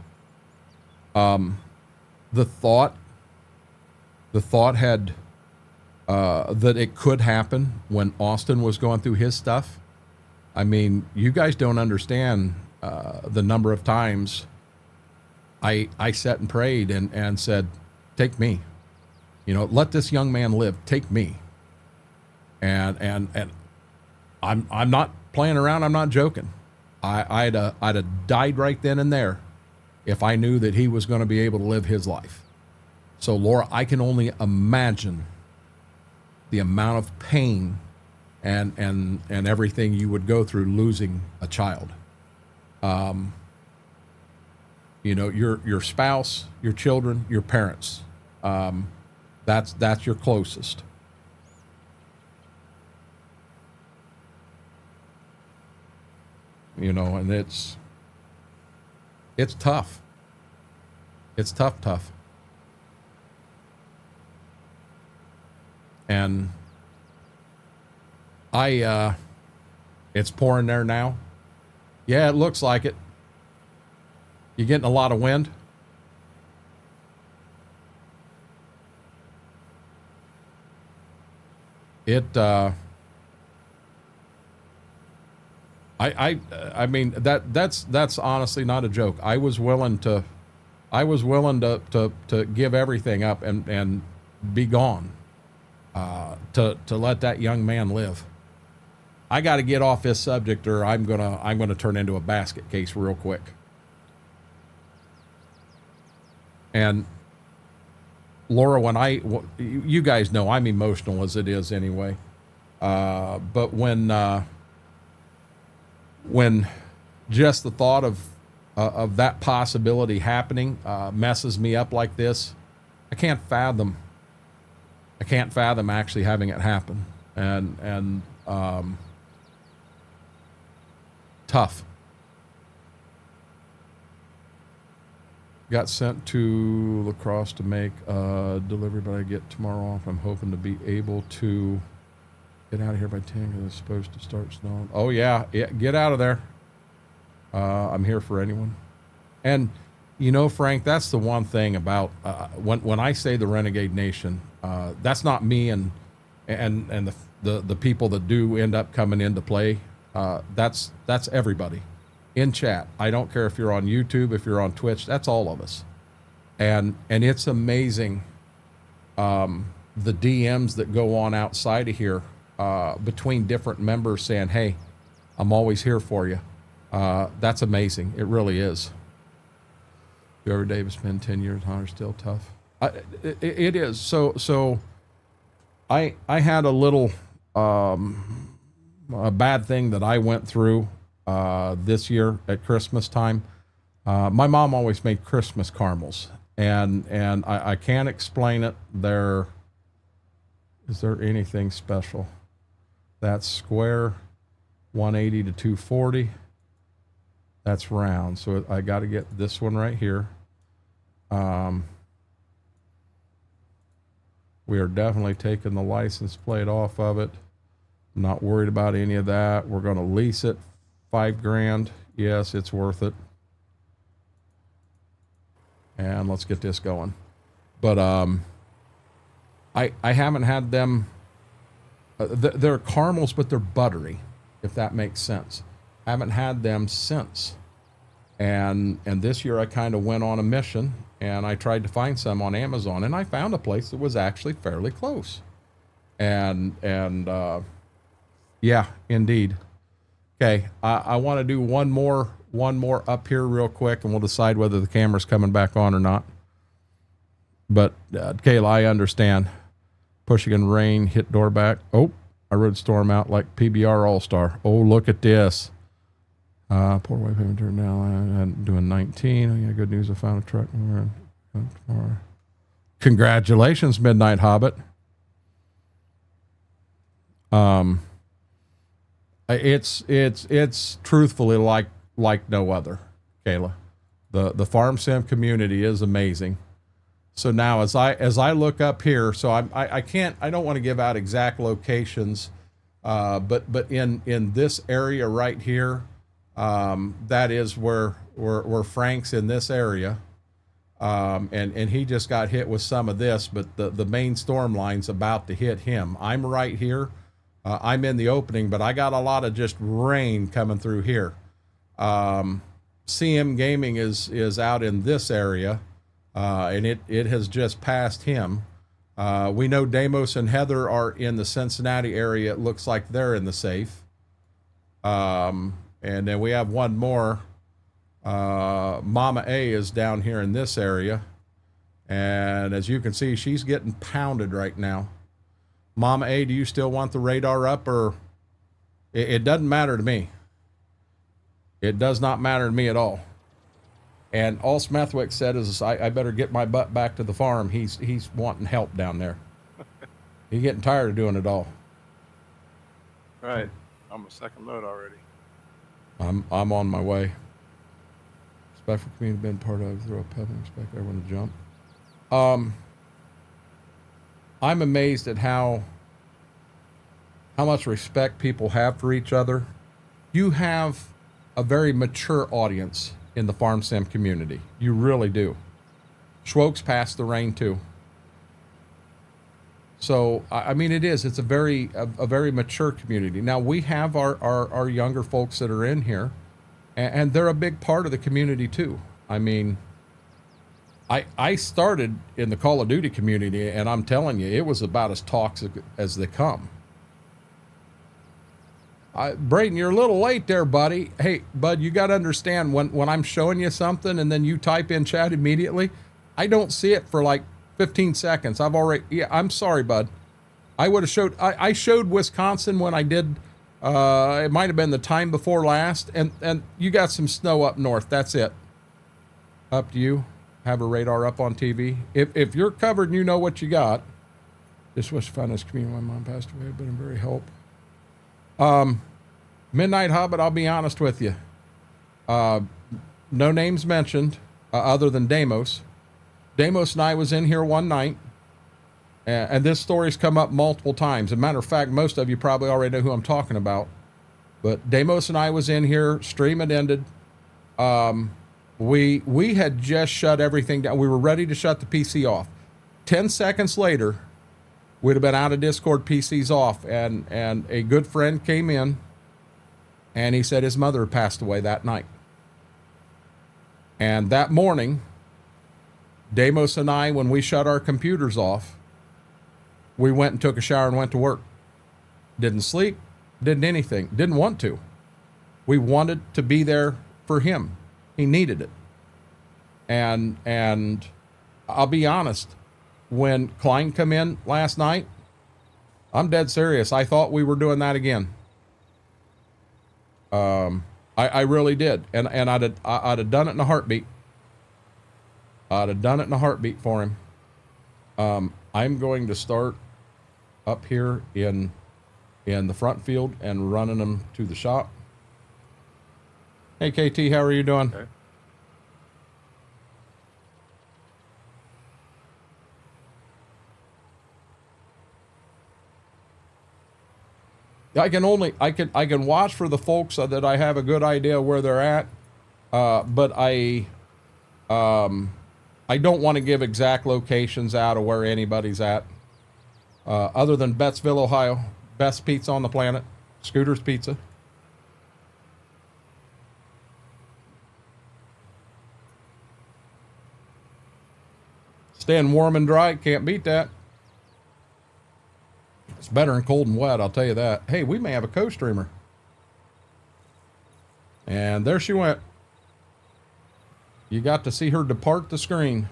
Speaker 1: The thought had that it could happen when Austin was going through his stuff. I mean, you guys don't understand the number of times I sat and prayed and said, take me. You know, let this young man live. Take me. And I'm not playing around. I'm not joking. I'd have died right then and there if I knew that he was going to be able to live his life. So Laura, I can only imagine the amount of pain and everything you would go through losing a child. You know, your spouse, your children, your parents. That's your closest. You know, and it's tough. It's tough. And it's pouring there now. Yeah, it looks like it. You getting a lot of wind? I mean that's honestly not a joke. I was willing to give everything up and be gone to let that young man live. I got to get off this subject, or I'm gonna turn into a basket case real quick. And Laura, you guys know I'm emotional as it is anyway. But when just the thought of that possibility happening messes me up like this, I can't fathom actually having it happen. And tough. Got sent to La Crosse to make a delivery, but I get tomorrow off. I'm hoping to be able to get out of here by 10 because it's supposed to start snowing. Oh yeah, get out of there. I'm here for anyone. And you know, Frank, that's the one thing about when I say the Renegade Nation, that's not me and the people that do end up coming into play. That's everybody in chat. I don't care if you're on YouTube, if you're on Twitch, that's all of us. And it's amazing the DMs that go on outside of here between different members saying, hey, I'm always here for you. That's amazing. It really is. Whoever Davis spent 10 years on are still tough. It is. So I had a little a bad thing that I went through this year at Christmas time. My mom always made Christmas caramels, and I can't explain it. Is there anything special? That's square, 180 to 240. That's round, so I got to get this one right here. We are definitely taking the license plate off of it. I'm not worried about any of that. We're going to lease it, $5,000. Yes, it's worth it. And let's get this going. But I haven't had them. They're caramels, but they're buttery, if that makes sense. Haven't had them since. And this year I kind of went on a mission, and I tried to find some on Amazon, and I found a place that was actually fairly close. And yeah, indeed. Okay, I want to do one more up here real quick, and we'll decide whether the camera's coming back on or not. But Kayla, I understand. Pushing in rain, hit door back. Oh, I rode storm out like PBR All-Star. Oh, look at this. Poor wife haven't turned down. I'm doing 19. Oh yeah, good news. I found a truck. Tomorrow. Congratulations, Midnight Hobbit. It's truthfully like no other, Kayla. The farm sim community is amazing. So now as I look up here, so I don't want to give out exact locations, but in this area right here, that is where Frank's in this area, and he just got hit with some of this, but the main storm line's about to hit him. I'm right here. I'm in the opening, but I got a lot of just rain coming through here. CM Gaming is out in this area, and it has just passed him. We know Damos and Heather are in the Cincinnati area. It looks like they're in the safe. And then we have one more. Mama A is down here in this area. And as you can see, she's getting pounded right now. Mama A, do you still want the radar up, or it doesn't matter to me. It does not matter to me at all. And all Smethwick said is, I better get my butt back to the farm. He's wanting help down there. He's getting tired of doing it all.
Speaker 2: Right. I'm a second load already.
Speaker 1: I'm on my way. Respect for community been part of, throw a pebble, respect everyone to jump. I'm amazed at how much respect people have for each other. You have a very mature audience in the farm sim community. You really do. Schwokes passed the reign too. So, I mean, it's a very mature community. Now, we have our younger folks that are in here, and they're a big part of the community too. I mean, I started in the Call of Duty community, and I'm telling you, it was about as toxic as they come. Braden, you're a little late there, buddy. Hey, bud, you got to understand, when I'm showing you something and then you type in chat immediately, I don't see it for like 15 seconds. I'm sorry, bud. I showed Wisconsin when I did, it might have been the time before last, and you got some snow up north. That's it. Up to you. Have a radar up on TV. If you're covered and you know what you got, this was fun as community. My mom passed away, but I'm very help. Midnight Hobbit, I'll be honest with you. No names mentioned, other than Deimos. Deimos and I was in here one night, and this story's come up multiple times. As a matter of fact, most of you probably already know who I'm talking about. But Deimos and I was in here, stream had ended. We had just shut everything down. We were ready to shut the PC off. 10 seconds later, we'd have been out of Discord, PCs off, and a good friend came in, and he said his mother had passed away that night. And that morning, Deimos and I, when we shut our computers off, we went and took a shower and went to work. Didn't sleep, didn't anything, didn't want to. We wanted to be there for him. He needed it. And I'll be honest, when Klein come in last night, I'm dead serious. I thought we were doing that again. I really did. And I'd have done it in a heartbeat. I'd have done it in a heartbeat for him. I'm going to start up here in the front field and running them to the shop. Hey, KT, how are you doing?
Speaker 2: Okay.
Speaker 1: I can watch for the folks that I have a good idea where they're at, but I don't want to give exact locations out of where anybody's at. Other than Bettsville, Ohio, best pizza on the planet, Scooter's Pizza. Staying warm and dry, can't beat that. It's better in cold and wet, I'll tell you that. Hey, we may have a co-streamer. And there she went. You got to see her depart the screen.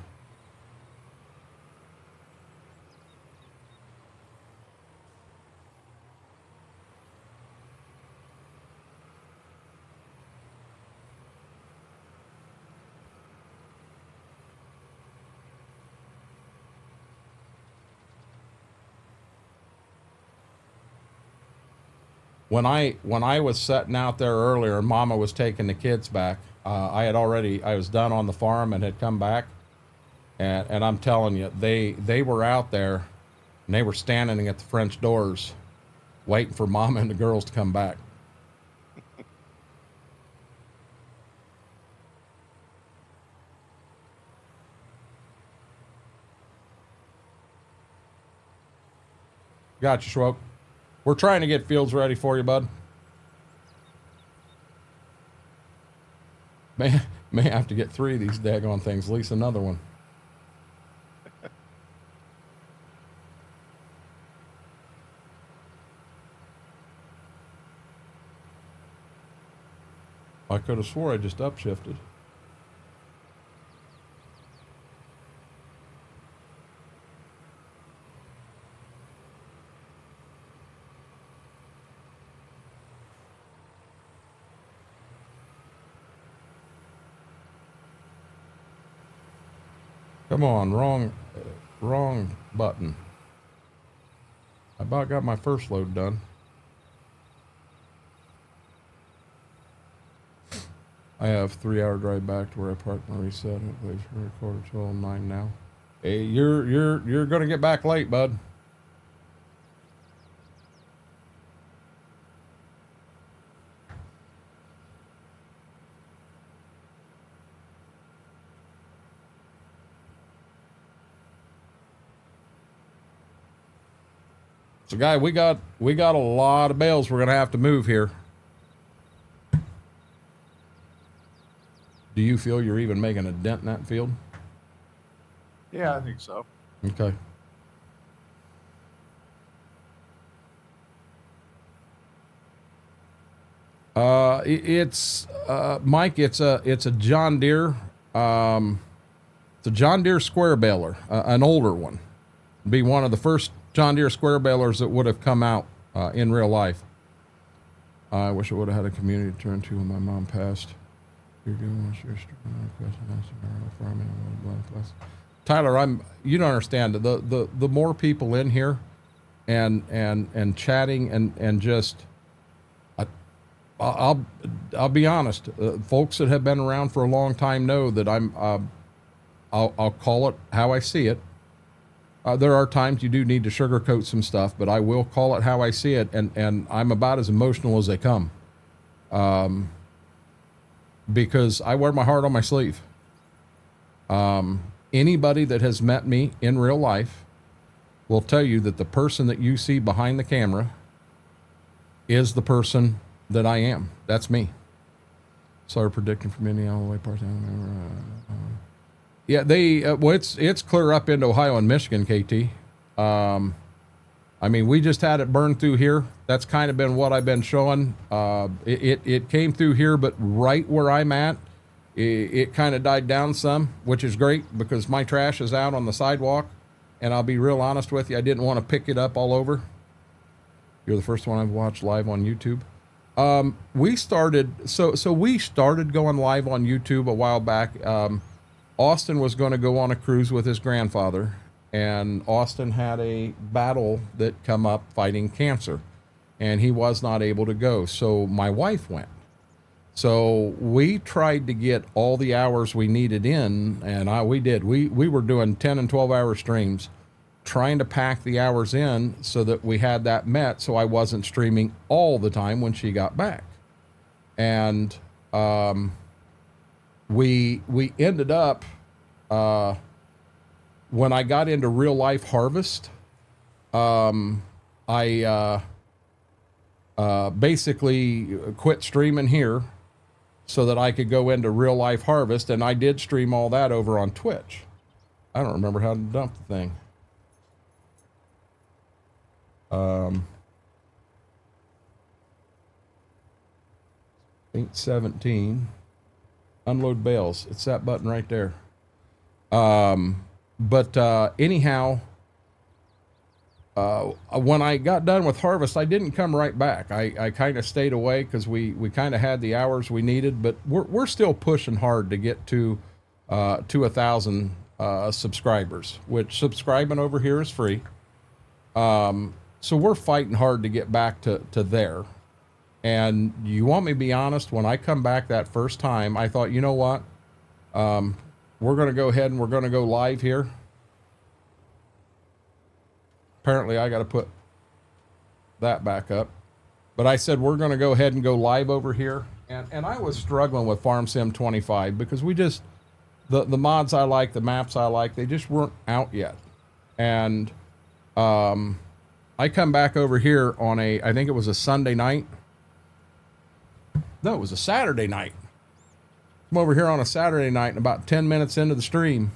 Speaker 1: When I was setting out there earlier, Mama was taking the kids back. I was done on the farm and had come back, and I'm telling you, they were out there, and they were standing at the French doors, waiting for Mama and the girls to come back. Gotcha, Schwoke. We're trying to get fields ready for you, bud. May have to get 3 of these daggone things, at least another one. I could have swore I just upshifted. Come on, wrong button. I about got my first load done. I have 3-hour drive back to where I parked and reset. It plays for a quarter till 9 now. Hey, you're gonna get back late, bud. So, guy, we got a lot of bales we're gonna have to move here. Do you feel you're even making a dent in that field?
Speaker 2: Yeah, I think so.
Speaker 1: Okay. It's Mike. It's a John Deere. It's a John Deere square baler, an older one. Be one of the first John Deere square balers that would have come out in real life. I wish I would have had a community to turn to when my mom passed. You're doing what's your farming. Tyler, you don't understand the more people in here and chatting and just I'll be honest, folks that have been around for a long time know that I'll call it how I see it. There are times you do need to sugarcoat some stuff, but I will call it how I see it, and I'm about as emotional as they come. Because I wear my heart on my sleeve. Anybody that has met me in real life will tell you that the person that you see behind the camera is the person that I am. That's me. Started predicting from Indiana all the way parts. Yeah, well, it's clear up into Ohio and Michigan, KT. I mean, we just had it burn through here. That's kind of been what I've been showing. It came through here, but right where I'm at, it kind of died down some, which is great because my trash is out on the sidewalk. And I'll be real honest with you, I didn't want to pick it up all over. You're the first one I've watched live on YouTube. We started going live on YouTube a while back. Austin was going to go on a cruise with his grandfather, and Austin had a battle that come up fighting cancer, and he was not able to go. So my wife went. So we tried to get all the hours we needed in, and we did. We were doing 10 and 12-hour streams, trying to pack the hours in so that we had that met, so I wasn't streaming all the time when she got back. And we ended up, when I got into real life harvest, I basically quit streaming here so that I could go into real life harvest, and I did stream all that over on Twitch. I don't remember how to dump the thing. 817. Unload bales. It's that button right there. Anyhow, when I got done with harvest, I didn't come right back. I kind of stayed away because we kind of had the hours we needed, but we're still pushing hard to get to 1,000 subscribers, which subscribing over here is free. So we're fighting hard to get back to there. And you want me to be honest, when I come back that first time, I thought, you know what? We're going to go ahead and we're going to go live here. Apparently I got to put that back up. But I said, we're going to go ahead and go live over here. And I was struggling with Farm Sim 25 because we just, the mods I like, the maps I like, they just weren't out yet. And I come back over here on I think it was a Sunday night. No, it was a Saturday night. I'm over here on a Saturday night, and about 10 minutes into the stream,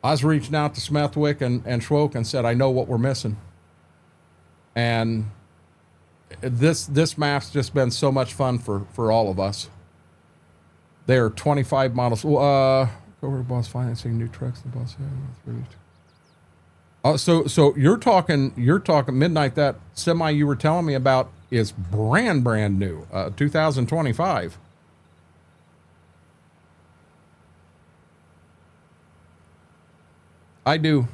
Speaker 1: I was reaching out to Smethwick and Schwoke and said, I know what we're missing. And this map's just been so much fun for all of us. They're 25 models. Over boss financing new trucks. The boss had. So you're talking Midnight. That semi you were telling me about is brand new, 2025. I do,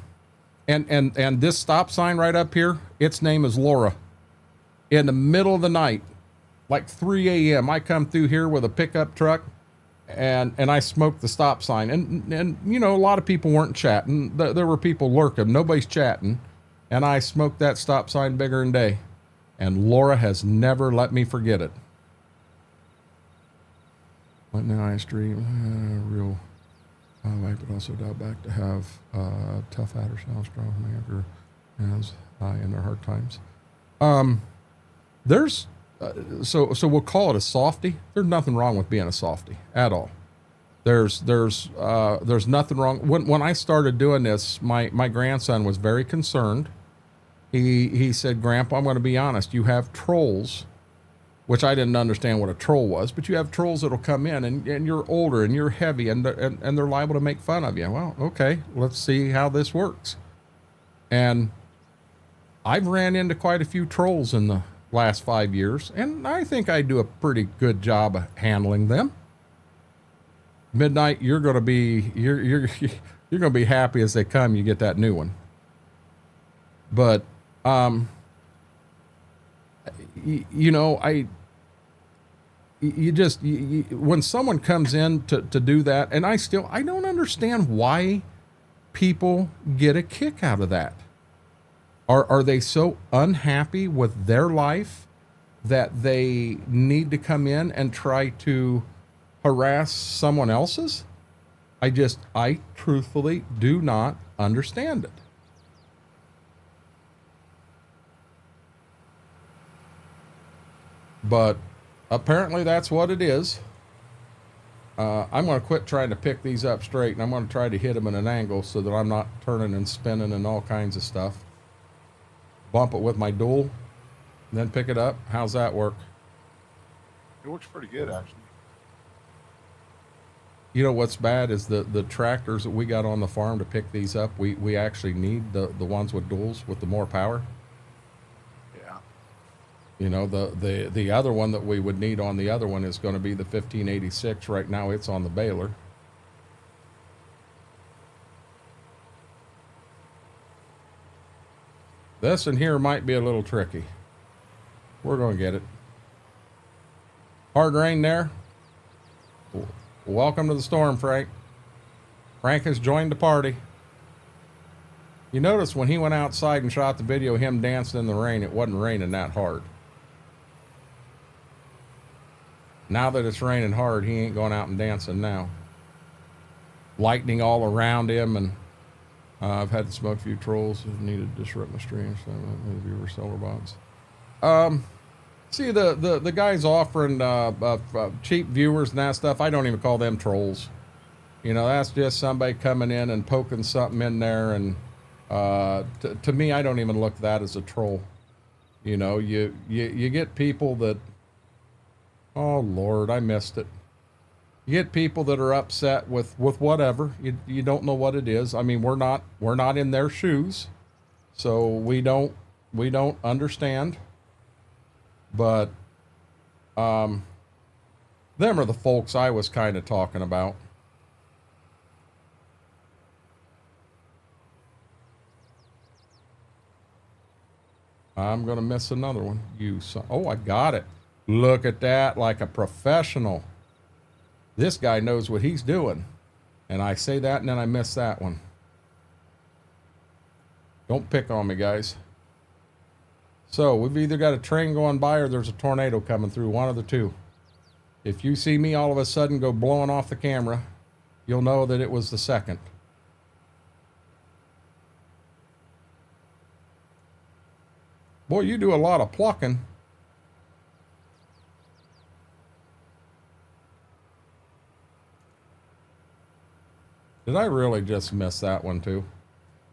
Speaker 1: and this stop sign right up here, its name is Laura. In the middle of the night, like 3 a.m., I come through here with a pickup truck, and I smoked the stop sign, and you know, a lot of people weren't chatting. There were people lurking. Nobody's chatting, and I smoked that stop sign bigger than day, and Laura has never let me forget it. What now? I stream real. Right, but also dial back to have tough adder sound strong manager as in their hard times. There's so we'll call it a softie. There's nothing wrong with being a softie at all. There's nothing wrong. When I started doing this, my grandson was very concerned. He said, "Grandpa, I'm going to be honest. You have trolls." Which I didn't understand what a troll was, but you have trolls that'll come in and you're older and you're heavy and they're liable to make fun of you. Well, okay, let's see how this works. And I've ran into quite a few trolls in the last 5 years, and I think I do a pretty good job of handling them. Midnight, you're going to be happy as they come. You get that new one, but you know, when someone comes in to do that, and I don't understand why people get a kick out of that. Are they so unhappy with their life that they need to come in and try to harass someone else's? I truthfully do not understand it. But apparently that's what it is. I'm going to quit trying to pick these up straight, and I'm going to try to hit them at an angle so that I'm not turning and spinning and all kinds of stuff. Bump it with my dual, and then pick it up. How's that work?
Speaker 2: It works pretty good, actually.
Speaker 1: You know what's bad is the tractors that we got on the farm to pick these up. We actually need the ones with duals with the more power. You know, the other one that we would need on the other one is going to be the 1586. Right now it's on the baler. This in here might be a little tricky. We're going to get it. Hard rain there. Welcome to the storm, Frank. Frank has joined the party. You notice when he went outside and shot the video of him dancing in the rain, it wasn't raining that hard. Now that it's raining hard, he ain't going out and dancing now. Lightning all around him, and I've had to smoke a few trolls. Needed to disrupt my stream, so viewer solar box. See the guys offering cheap viewers and that stuff. I don't even call them trolls. You know, that's just somebody coming in and poking something in there, and to me, I don't even look at that as a troll. You know, you get people that. Oh Lord, I missed it. You get people that are upset with whatever. You don't know what it is. I mean, we're not in their shoes, so we don't understand. But them are the folks I was kind of talking about. I'm gonna miss another one. Oh, I got it. Look at that, like a professional. This guy knows what he's doing. And I say that and then I miss that one. Don't pick on me, guys. So we've either got a train going by or there's a tornado coming through, one of the two. If you see me all of a sudden go blowing off the camera, you'll know that it was the second. Boy, you do a lot of plucking. Did I really just miss that one too?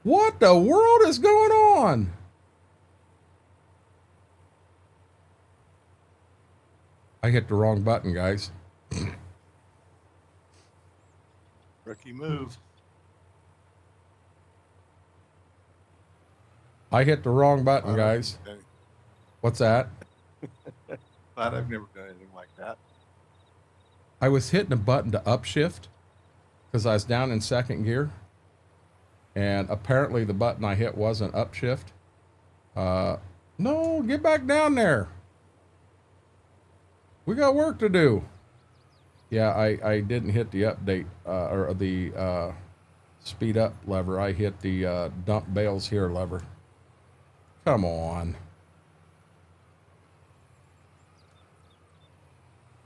Speaker 1: What the world is going on? I hit the wrong button, guys.
Speaker 2: Rookie move.
Speaker 1: I hit the wrong button,
Speaker 2: Glad
Speaker 1: guys. What's that?
Speaker 2: Glad I've never done anything like that.
Speaker 1: I was hitting a button to upshift because I was down in second gear. And apparently the button I hit wasn't upshift. No, get back down there. We got work to do. Yeah, I didn't hit the update or the speed up lever. I hit the dump bales here lever. Come on.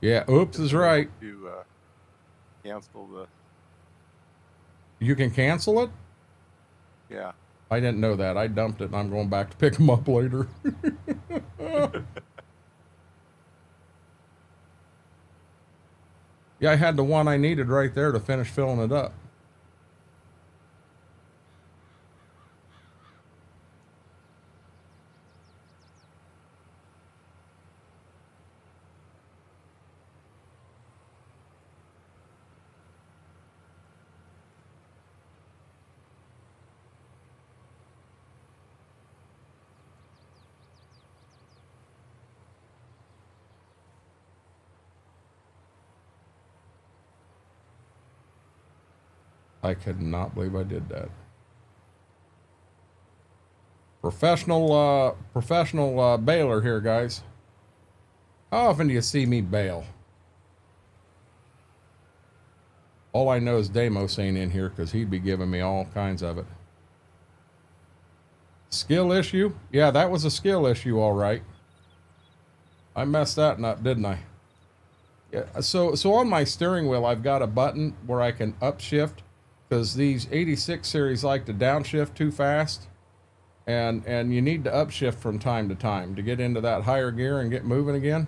Speaker 1: Yeah, oops is right.
Speaker 2: To cancel the.
Speaker 1: You can cancel it?
Speaker 2: Yeah.
Speaker 1: I didn't know that. I dumped it and I'm going back to pick them up later. Yeah, I had the one I needed right there to finish filling it up. I could not believe I did that. Professional baler here, guys. How often do you see me bale? All I know is Damos ain't in here because he'd be giving me all kinds of it. Skill issue? Yeah, that was a skill issue, all right. I messed that up, didn't I? Yeah. So on my steering wheel, I've got a button where I can upshift because these 86 series like to downshift too fast. And you need to upshift from time to time to get into that higher gear and get moving again.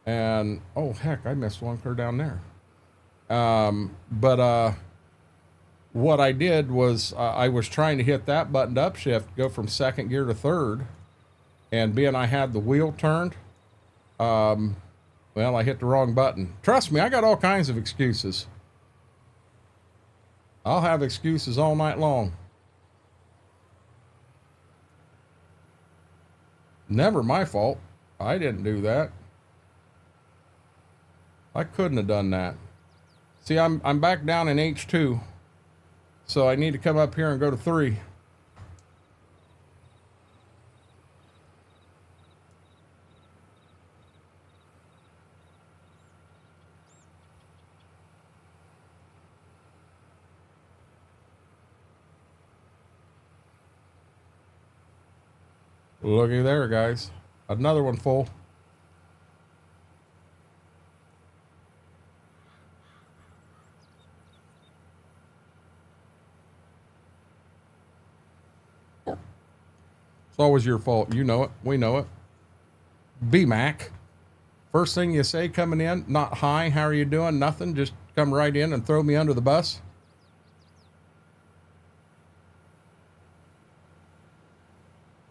Speaker 1: And, oh, heck, I missed one clear down there. What I did was I was trying to hit that button to upshift, go from second gear to third. And being I had the wheel turned, well, I hit the wrong button. Trust me, I got all kinds of excuses. I'll have excuses all night long. Never my fault. I didn't do that. I couldn't have done that. See, I'm back down in H2. So I need to come up here and go to 3. Looky there, guys. Another one full. It's always your fault. You know it. We know it. B-Mac. First thing you say coming in, not hi, how are you doing? Nothing. Just come right in and throw me under the bus.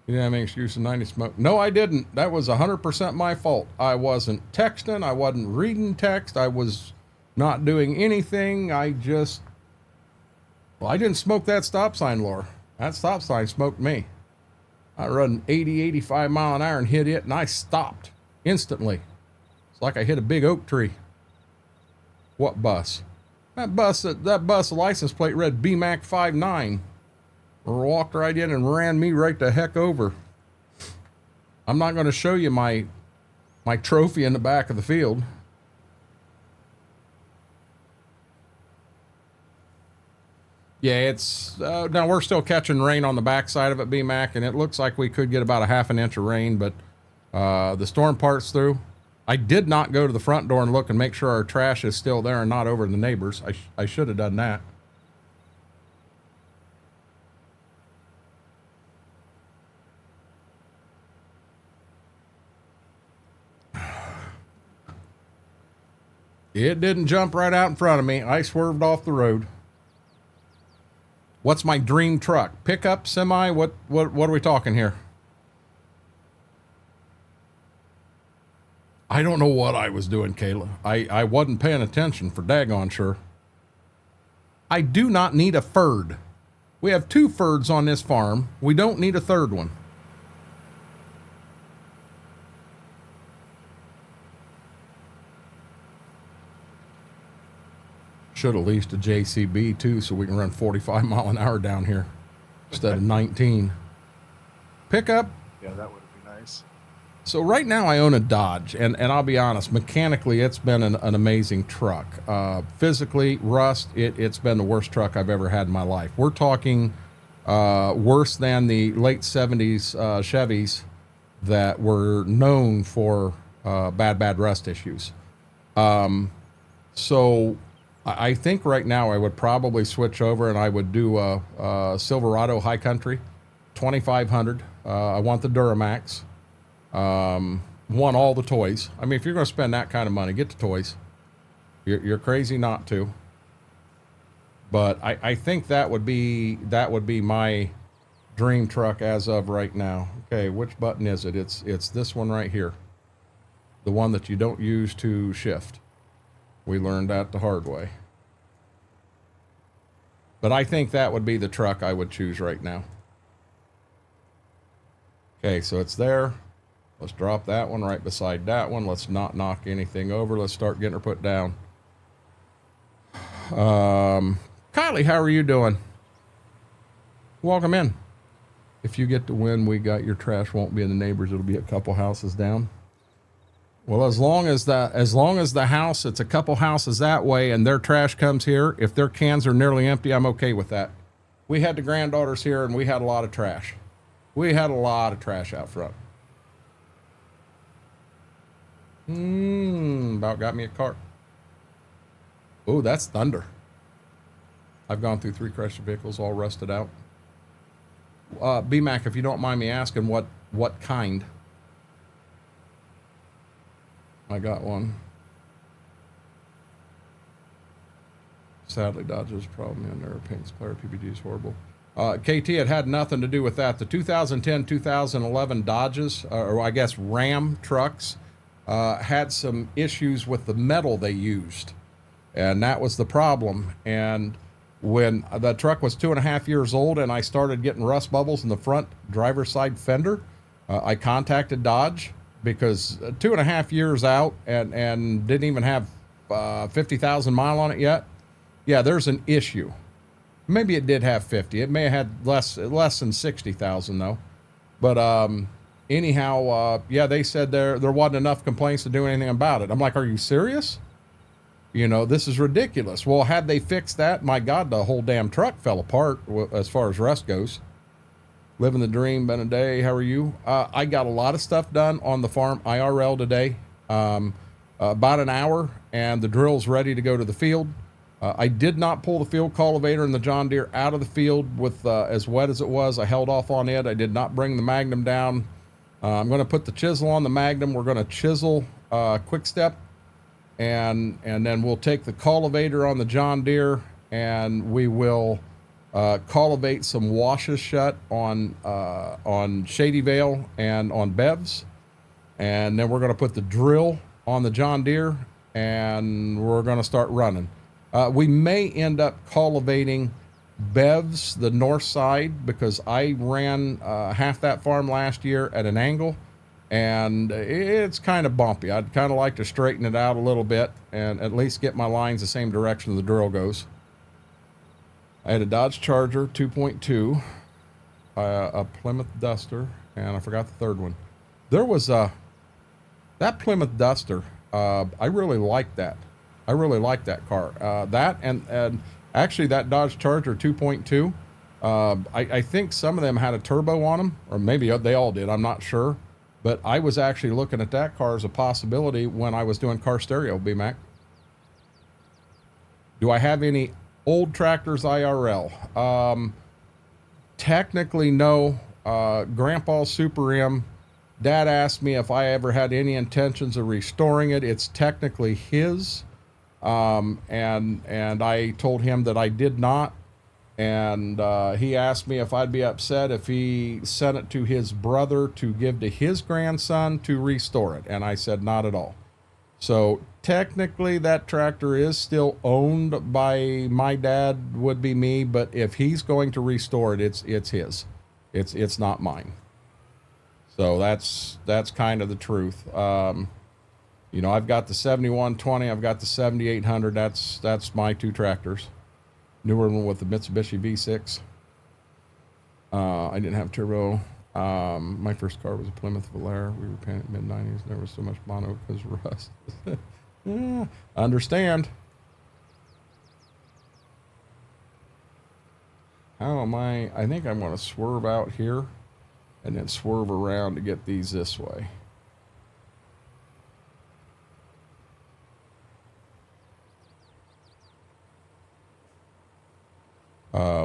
Speaker 1: You didn't have any excuse of 90 smoke. No, I didn't. That was 100% my fault. I wasn't texting. I wasn't reading text. I was not doing anything. I didn't smoke that stop sign, Laura. That stop sign smoked me. I run 80, 85 mile an hour and hit it, and I stopped instantly. It's like I hit a big oak tree. What bus? That bus license plate read BMAC 59. Walked right in and ran me right the heck over. I'm not going to show you my trophy in the back of the field. Yeah, it's now we're still catching rain on the backside of it, BMAC, and it looks like we could get about a half an inch of rain, but the storm part's through. I did not go to the front door and look and make sure our trash is still there and not over the neighbors. I should have done that. It didn't jump right out in front of me. I swerved off the road. What's my dream truck? Pickup, semi? What are we talking here? I don't know what I was doing, Kayla. I wasn't paying attention for daggone sure. I do not need a third. We have 2 thirds on this farm. We don't need a third one. Should have leased a JCB too, so we can run 45 mile an hour down here instead of 19. Pickup.
Speaker 3: Yeah, that would be nice.
Speaker 1: So right now I own a Dodge, and I'll be honest, mechanically it's been an amazing truck. Physically, rust, it's been the worst truck I've ever had in my life. We're talking worse than the late 70s Chevys that were known for bad rust issues. So I think right now I would probably switch over and I would do a Silverado High Country 2500. I want the Duramax. Want all the toys. I mean, if you're going to spend that kind of money, get the toys. You're crazy not to. But I think that would be my dream truck as of right now. Okay, which button is it? It's this one right here. The one that you don't use to shift. We learned that the hard way. But I think that would be the truck I would choose right now. Okay, so it's there. Let's drop that one right beside that one. Let's not knock anything over. Let's start getting her put down. Kylie, how are you doing? Welcome in. If you get to win, we got your trash won't be in the neighbors. It'll be a couple houses down. Well, as long as the house, it's a couple houses that way, and their trash comes here, if their cans are nearly empty, I'm okay with that. We had the granddaughters here, and we had a lot of trash. We had a lot of trash out front. About got me a cart. Oh, that's thunder. I've gone through 3 crushed vehicles, all rusted out. B-Mac, if you don't mind me asking, what kind? I got one. Sadly, Dodge's problem in there. Pink Splatter PPG is horrible. KT, it had nothing to do with that. The 2010, 2011 Dodges, or I guess Ram trucks, had some issues with the metal they used. And that was the problem. And when the truck was 2.5 years old and I started getting rust bubbles in the front driver's side fender, I contacted Dodge. Because 2.5 years out and didn't even have 50,000 mile on it yet. Yeah, there's an issue. Maybe it did have 50. It may have had less than 60,000 though. But anyhow, yeah, they said there wasn't enough complaints to do anything about it. I'm like, are you serious? You know, this is ridiculous. Well, had they fixed that, my God, the whole damn truck fell apart as far as rust goes. Living the dream, been a day. How are you? I got a lot of stuff done on the farm IRL today. About an hour, and the drill's ready to go to the field. I did not pull the field cultivator and the John Deere out of the field with as wet as it was. I held off on it. I did not bring the Magnum down. I'm going to put the chisel on the Magnum. We're going to chisel quick step, and then we'll take the cultivator on the John Deere, and we will cultivate some washes shut on Shady Vale and on Bevs, and then we're going to put the drill on the John Deere, and we're going to start running. We may end up cultivating Bevs, the north side, because I ran half that farm last year at an angle, and it's kind of bumpy. I'd kind of like to straighten it out a little bit and at least get my lines the same direction the drill goes. I had a Dodge Charger 2.2, a Plymouth Duster, and I forgot the third one. There was that Plymouth Duster. I really liked that. I really liked that car. That and actually that Dodge Charger 2.2. I think some of them had a turbo on them, or maybe they all did. I'm not sure. But I was actually looking at that car as a possibility when I was doing car stereo, B-Mac. Do I have any old tractors IRL? Technically, no. Grandpa's Super M. Dad asked me if I ever had any intentions of restoring it. It's technically his. And I told him that I did not. And he asked me if I'd be upset if he sent it to his brother to give to his grandson to restore it. And I said, not at all. So technically that tractor is still owned by my dad, would be me, but if he's going to restore it, it's his. It's not mine. So that's kind of the truth. You know, I've got the 7120, I've got the 7800. That's my two tractors. Newer one with the Mitsubishi V6. I didn't have turbo. My first car was a Plymouth Valera. We were paying it mid-90s. There was so much mono because of rust. Yeah, understand. How am I think I'm going to swerve out here and then swerve around to get these this way.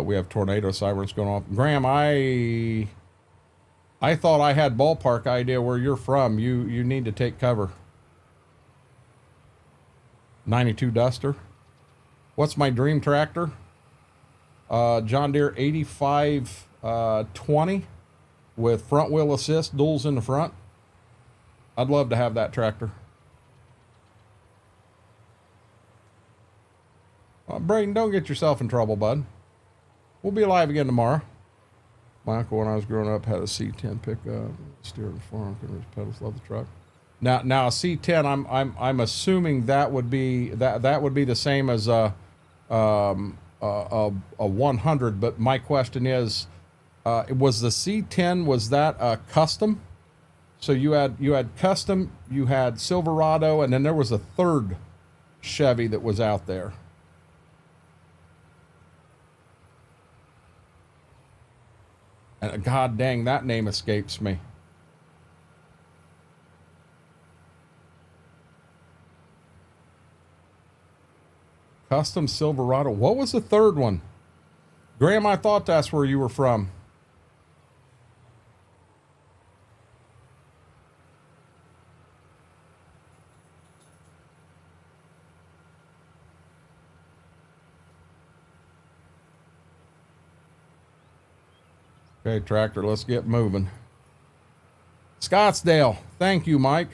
Speaker 1: We have tornado sirens going off. Graham, I thought I had ballpark idea where you're from. You need to take cover. 92 Duster. What's my dream tractor? John Deere 8520 with front wheel assist, duals in the front. I'd love to have that tractor. Braden, don't get yourself in trouble, bud. We'll be alive again tomorrow. My uncle, when I was growing up, had a C10 pickup, steering farm, his pedals, love the truck. Now a C10, I'm assuming that would be the same as a 100. But my question is, was the C10, was that a custom? So you had custom, you had Silverado, and then there was a third Chevy that was out there. And god dang, that name escapes me. Custom Silverado. What was the third one? Graham, I thought that's where you were from. Okay, tractor, let's get moving. Scottsdale. Thank you, Mike.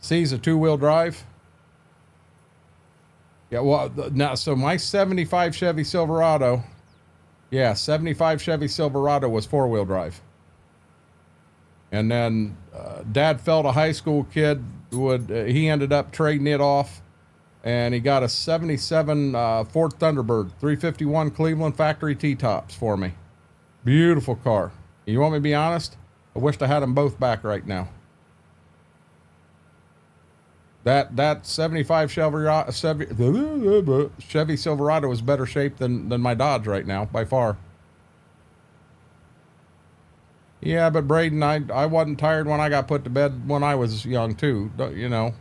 Speaker 1: C's a two-wheel drive. Yeah, well, now, so my 75 Chevy Silverado, yeah, 75 Chevy Silverado was four-wheel drive. And then Dad felt a high school kid he ended up trading it off, and he got a 77 Ford Thunderbird, 351 Cleveland factory T-tops for me. Beautiful car. You want me to be honest? I wished I had them both back right now. That 75 Chevy Silverado is better shape than my Dodge right now, by far. Yeah, but Braden, I wasn't tired when I got put to bed when I was young too. You know,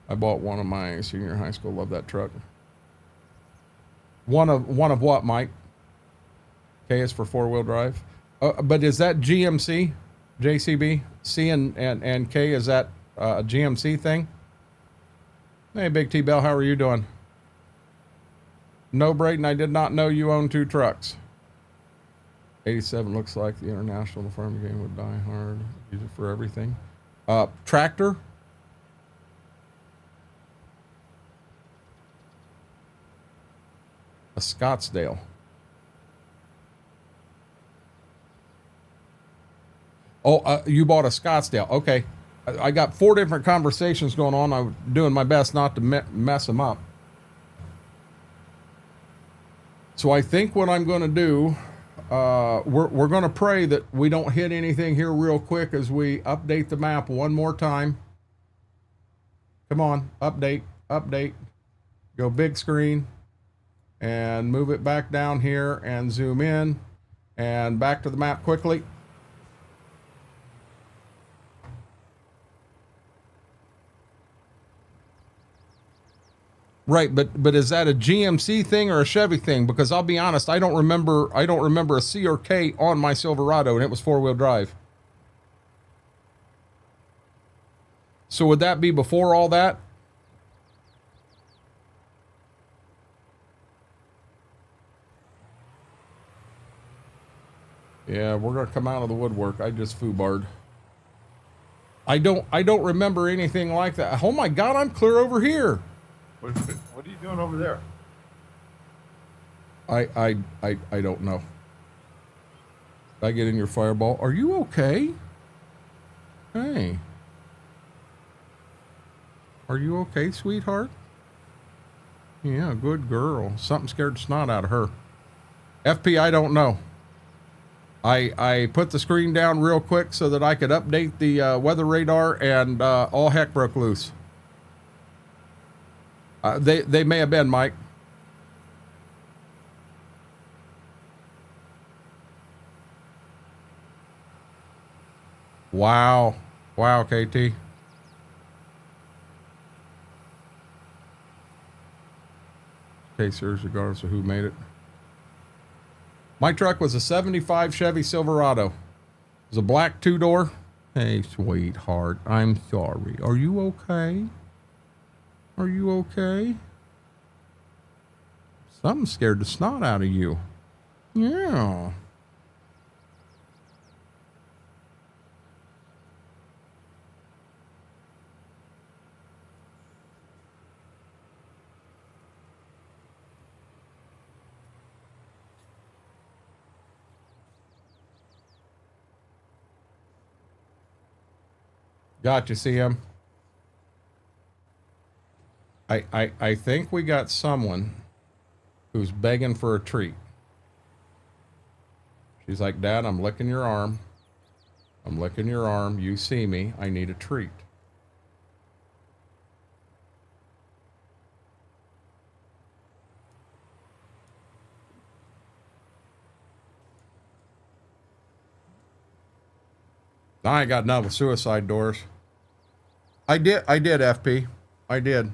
Speaker 1: I bought one of my senior high school. Love that truck. One of what, Mike? K is for four-wheel drive. But is that GMC, JCB? C and K, is that a GMC thing? Hey, Big T Bell, how are you doing? No, Braden, I did not know you own two trucks. 87 looks like the International, the farming game would die hard. Use it for everything. Tractor. A Scottsdale. Oh, you bought a Scottsdale. Okay. I got 4 different conversations going on. I'm doing my best not to mess them up. So I think what I'm going to do, we're going to pray that we don't hit anything here real quick as we update the map one more time. Come on, update. Go big screen and move it back down here and zoom in and back to the map quickly. Right, but is that a GMC thing or a Chevy thing? Because I'll be honest, I don't remember a C or K on my Silverado, and it was four-wheel drive. So would that be before all that? Yeah, we're gonna come out of the woodwork. I just foobarred. I don't remember anything like that. Oh my God, I'm clear over here.
Speaker 2: What are you doing over there?
Speaker 1: I don't know. Did I get in your fireball? Are you okay? Hey. Are you okay, sweetheart? Yeah, good girl. Something scared the snot out of her. FP, I don't know. I put the screen down real quick so that I could update the weather radar, and all heck broke loose. They may have been, Mike. Wow. Wow, KT. Okay, sirs, regardless of who made it. My truck was a 75 Chevy Silverado. It was a black 2-door. Hey, sweetheart, I'm sorry. Are you okay? Are you okay? Something scared the snot out of you. Yeah. Got you, CM. I think we got someone who's begging for a treat. She's like, Dad, I'm licking your arm. I'm licking your arm. You see me. I need a treat. I ain't got none with suicide doors. I did, FP. I did.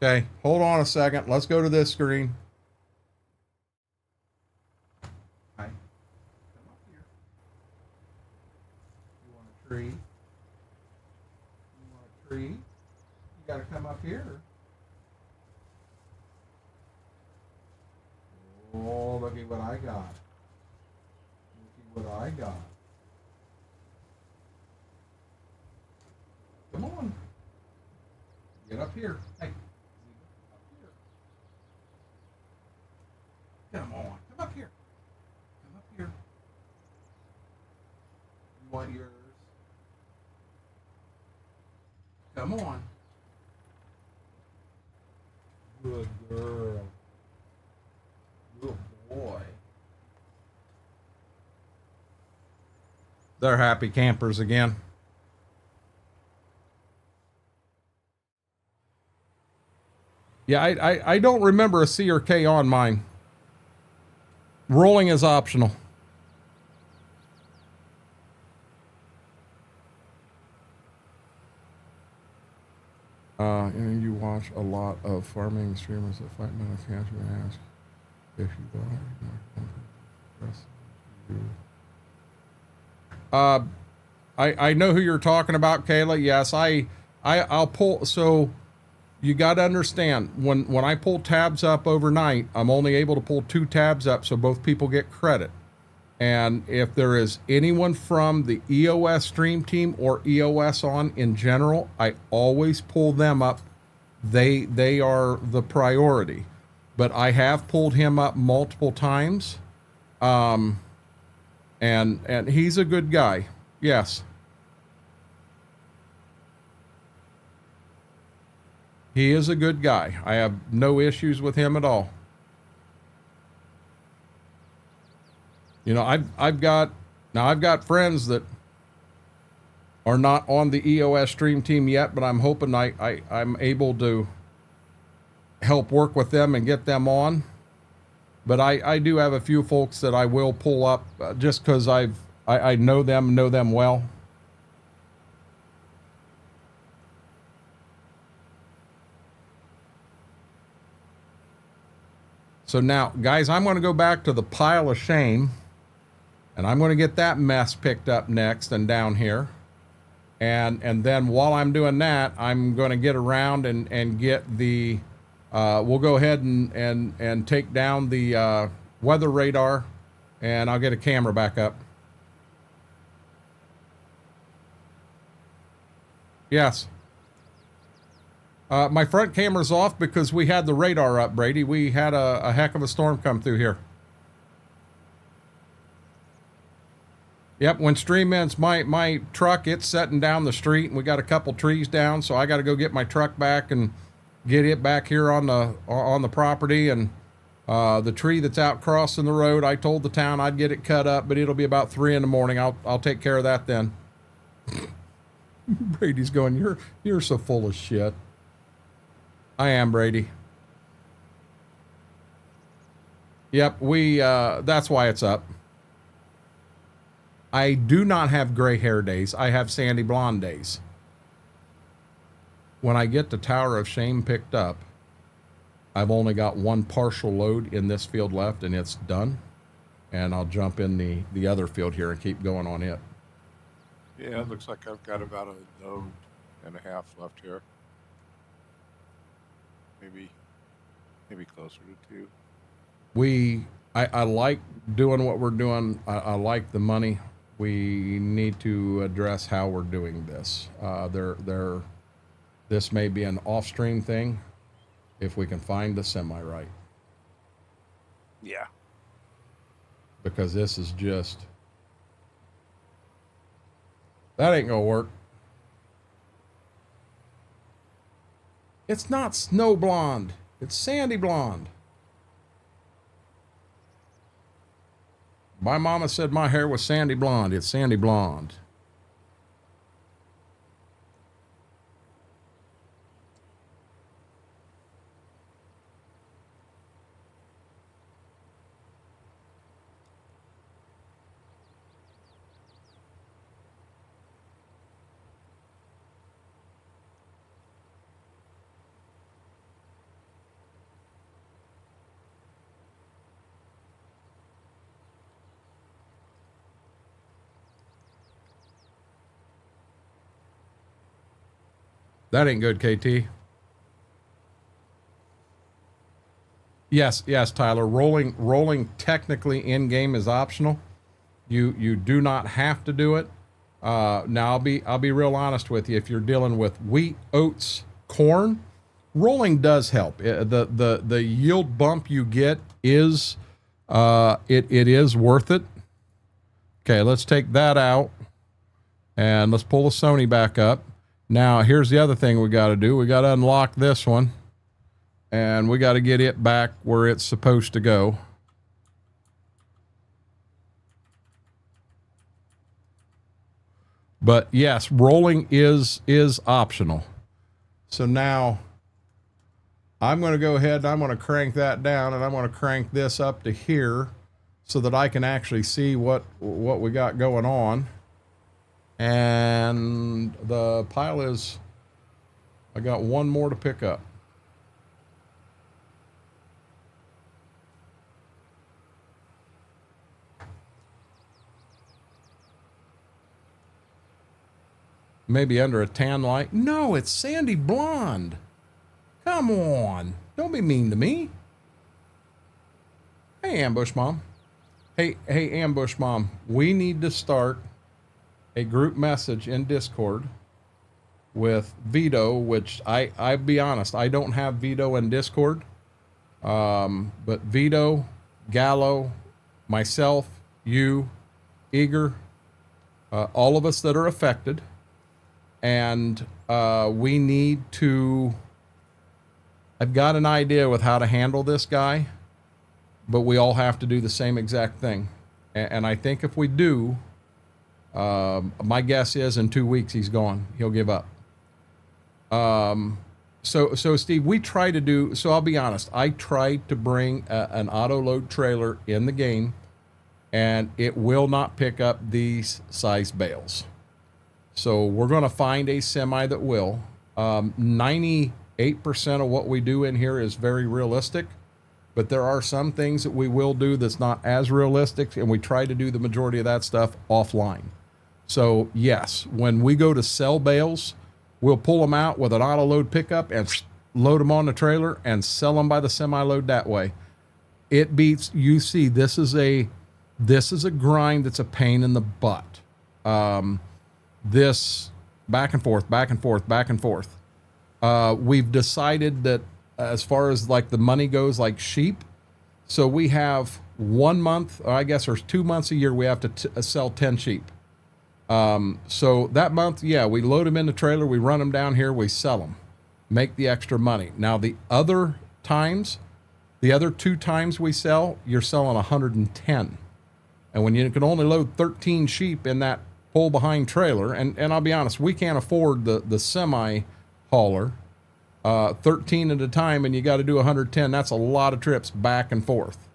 Speaker 1: Okay, hold on a second. Let's go to this screen. Hi. Come up here. You want a tree? You want a tree? You gotta come up here. Oh, look at what I got. Look at what I got. Come on. Get up here. Hey. Up here. Come on. Come up here. Come up here. You want yours? Come on. Good girl. Good boy. They're happy campers again. Yeah, I don't remember a C or K on mine. Rolling is optional. And you watch a lot of farming streamers that fight mental cancer and ask if you don't. I know who you're talking about, Kayla. Yes, I'll pull. So you got to understand, when I pull tabs up overnight, I'm only able to pull 2 tabs up so both people get credit. And if there is anyone from the EOS stream team or EOS on in general, I always pull them up. They are the priority. But I have pulled him up multiple times. And he's a good guy. Yes. He is a good guy. I have no issues with him at all. You know, I've got friends that are not on the EOS stream team yet, but I'm hoping I'm able to help work with them and get them on. But I do have a few folks that I will pull up just because I know them well. So now, guys, I'm going to go back to the pile of shame, and I'm going to get that mess picked up next and down here. And then while I'm doing that, I'm going to get around and get the, we'll go ahead and take down the weather radar, and I'll get a camera back up. Yes. My front camera's off because we had the radar up, Brady. We had a heck of a storm come through here. Yep, when stream ends, my truck, it's setting down the street, and we got a couple trees down, so I got to go get my truck back and get it back here on the property. And the tree that's out crossing the road, I told the town I'd get it cut up, but it'll be about 3 in the morning. I'll take care of that then. Brady's going, you're so full of shit. I am, Brady. Yep, that's why it's up. I do not have gray hair days. I have sandy blonde days. When I get the Tower of Shame picked up, I've only got one partial load in this field left, and it's done. And I'll jump in the other field here and keep going on it.
Speaker 2: Yeah, it looks like I've got about a load and a half left here. Maybe closer to 2. I like doing what we're doing. I like the money. We need to address how we're doing this. This may be an off-stream thing if we can find the semi right. Yeah.
Speaker 1: Because this is just... That ain't gonna work. It's not snow blonde. It's sandy blonde. My mama said my hair was sandy blonde. It's sandy blonde. That ain't good, KT. Yes, Tyler. Rolling technically in game is optional. You do not have to do it. Now I'll be real honest with you. If you're dealing with wheat, oats, corn, rolling does help. The yield bump you get is it is worth it. Okay, let's take that out and let's pull the Sony back up. Now, here's the other thing we got to do. We got to unlock this one, and we got to get it back where it's supposed to go. But yes, rolling is optional. So now I'm going to go ahead and I'm going to crank that down, and I'm going to crank this up to here so that I can actually see what we got going on. And the pile is, I got one more to pick up. Maybe under a tan light. No, it's sandy blonde. Come on. Don't be mean to me. Hey, Ambush Mom. Hey, Ambush Mom. We need to start a group message in Discord with Vito, which I'll be honest, I don't have Vito in Discord. But Vito, Gallo, myself, you, Eager, all of us that are affected. And we need to... I've got an idea with how to handle this guy, but we all have to do the same exact thing. And I think if we do, my guess is in 2 weeks he's gone. He'll give up. So Steve, we try to do... So I'll be honest. I tried to bring an auto-load trailer in the game, and it will not pick up these size bales. So we're going to find a semi that will. 98% of what we do in here is very realistic, but there are some things that we will do that's not as realistic, and we try to do the majority of that stuff offline. So yes, when we go to sell bales, we'll pull them out with an auto load pickup and load them on the trailer and sell them by the semi-load that way. It beats, you see, this is a grind that's a pain in the butt. This back and forth, back and forth, back and forth. We've decided that as far as like the money goes, like sheep, so we have 1 month, or I guess there's 2 months a year we have to sell 10 sheep. So that month, yeah, we load them in the trailer, we run them down here, we sell them, make the extra money. Now the other times, the other 2 times we sell, you're selling 110. And when you can only load 13 sheep in that pull behind trailer, and I'll be honest, we can't afford the semi hauler, 13 at a time, and you got to do 110. That's a lot of trips back and forth.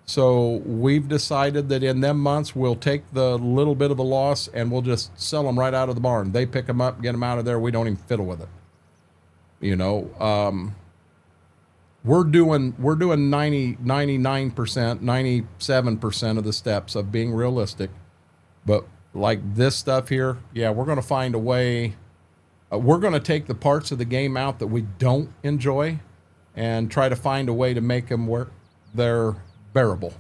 Speaker 1: So we've decided that in them months, we'll take the little bit of a loss and we'll just sell them right out of the barn. They pick them up, get them out of there. We don't even fiddle with it. You know, we're doing 99%, 97% of the steps of being realistic. But like this stuff here, yeah, we're going to find a way. We're going to take the parts of the game out that we don't enjoy and try to find a way to make them where they're bearable.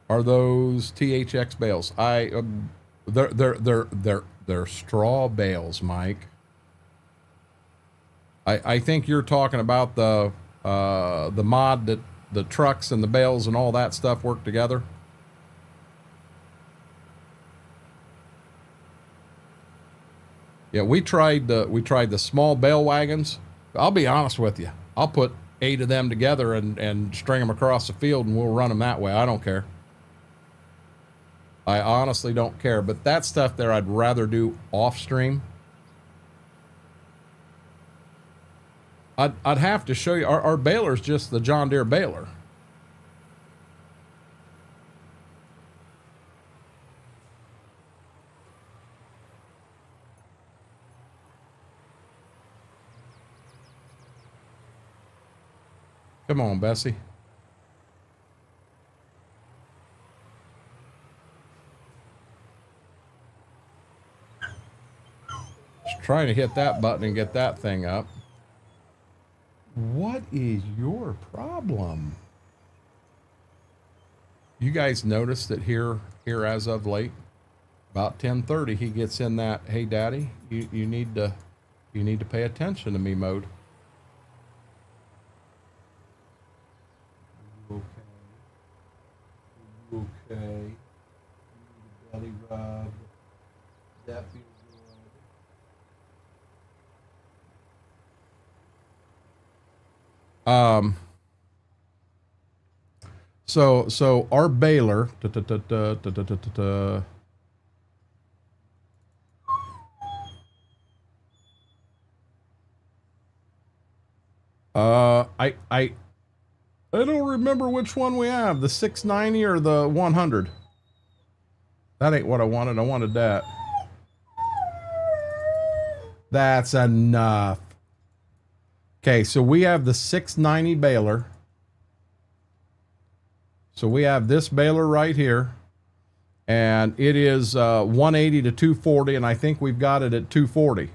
Speaker 1: Are those THX bales? They're straw bales, Mike. I think you're talking about the mod that the trucks and the bales and all that stuff work together. Yeah, we tried the small bale wagons. I'll be honest with you. I'll put 8 of them together and string them across the field and we'll run them that way. I don't care. I honestly don't care. But that stuff there I'd rather do off stream. I'd have to show you. Our baler's just the John Deere baler. Come on, Bessie. Just trying to hit that button and get that thing up. What is your problem? You guys notice that here as of late, about 10:30, he gets in that, hey daddy, you need to pay attention to me mode. Okay. Belly rub. That feels good. So our baler, I don't remember which one we have, the 690 or the 100. That ain't what I wanted. I wanted that. That's enough. Okay, so we have the 690 baler. So we have this baler right here. And it is 180 to 240, and I think we've got it at 240.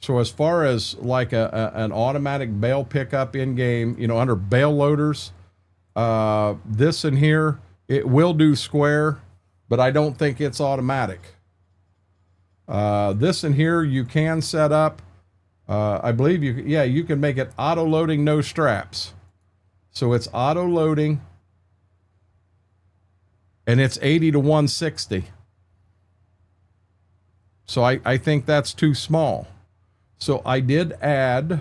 Speaker 1: So as far as like an automatic bale pickup in game, you know, under bale loaders, this in here, it will do square, but I don't think it's automatic. This in here, you can set up, I believe you can make it auto loading, no straps. So it's auto loading and it's 80 to 160. So I think that's too small. So I did add,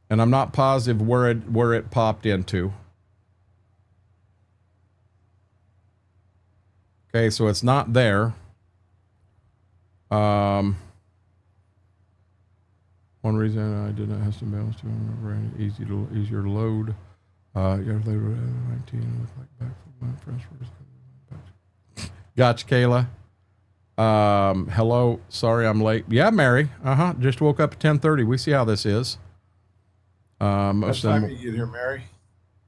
Speaker 1: and I'm not positive where it popped into. Okay, so it's not there. One reason I did not have some balance to it, easier to load. Your labor 19 look like back from my fresh. Gotcha, Kayla. Hello, sorry I'm late. Yeah, Mary. Just woke up at 10:30. We see how this is. Most of them
Speaker 3: you get here, Mary.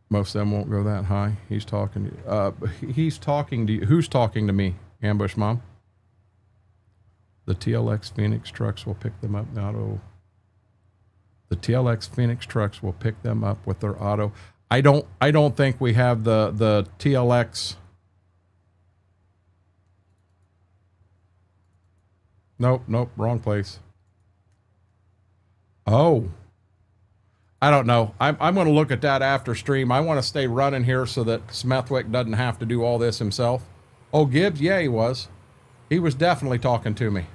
Speaker 1: Most of them won't go that high. He's talking to you. Who's talking to me? Ambush Mom. The TLX Phoenix trucks will pick them up auto. The TLX Phoenix trucks will pick them up with their auto. I don't think we have the TLX Nope, nope, wrong place. Oh. I don't know. I'm going to look at that after stream. I want to stay running here so that Smethwick doesn't have to do all this himself. Oh, Gibbs? Yeah, he was. He was definitely talking to me.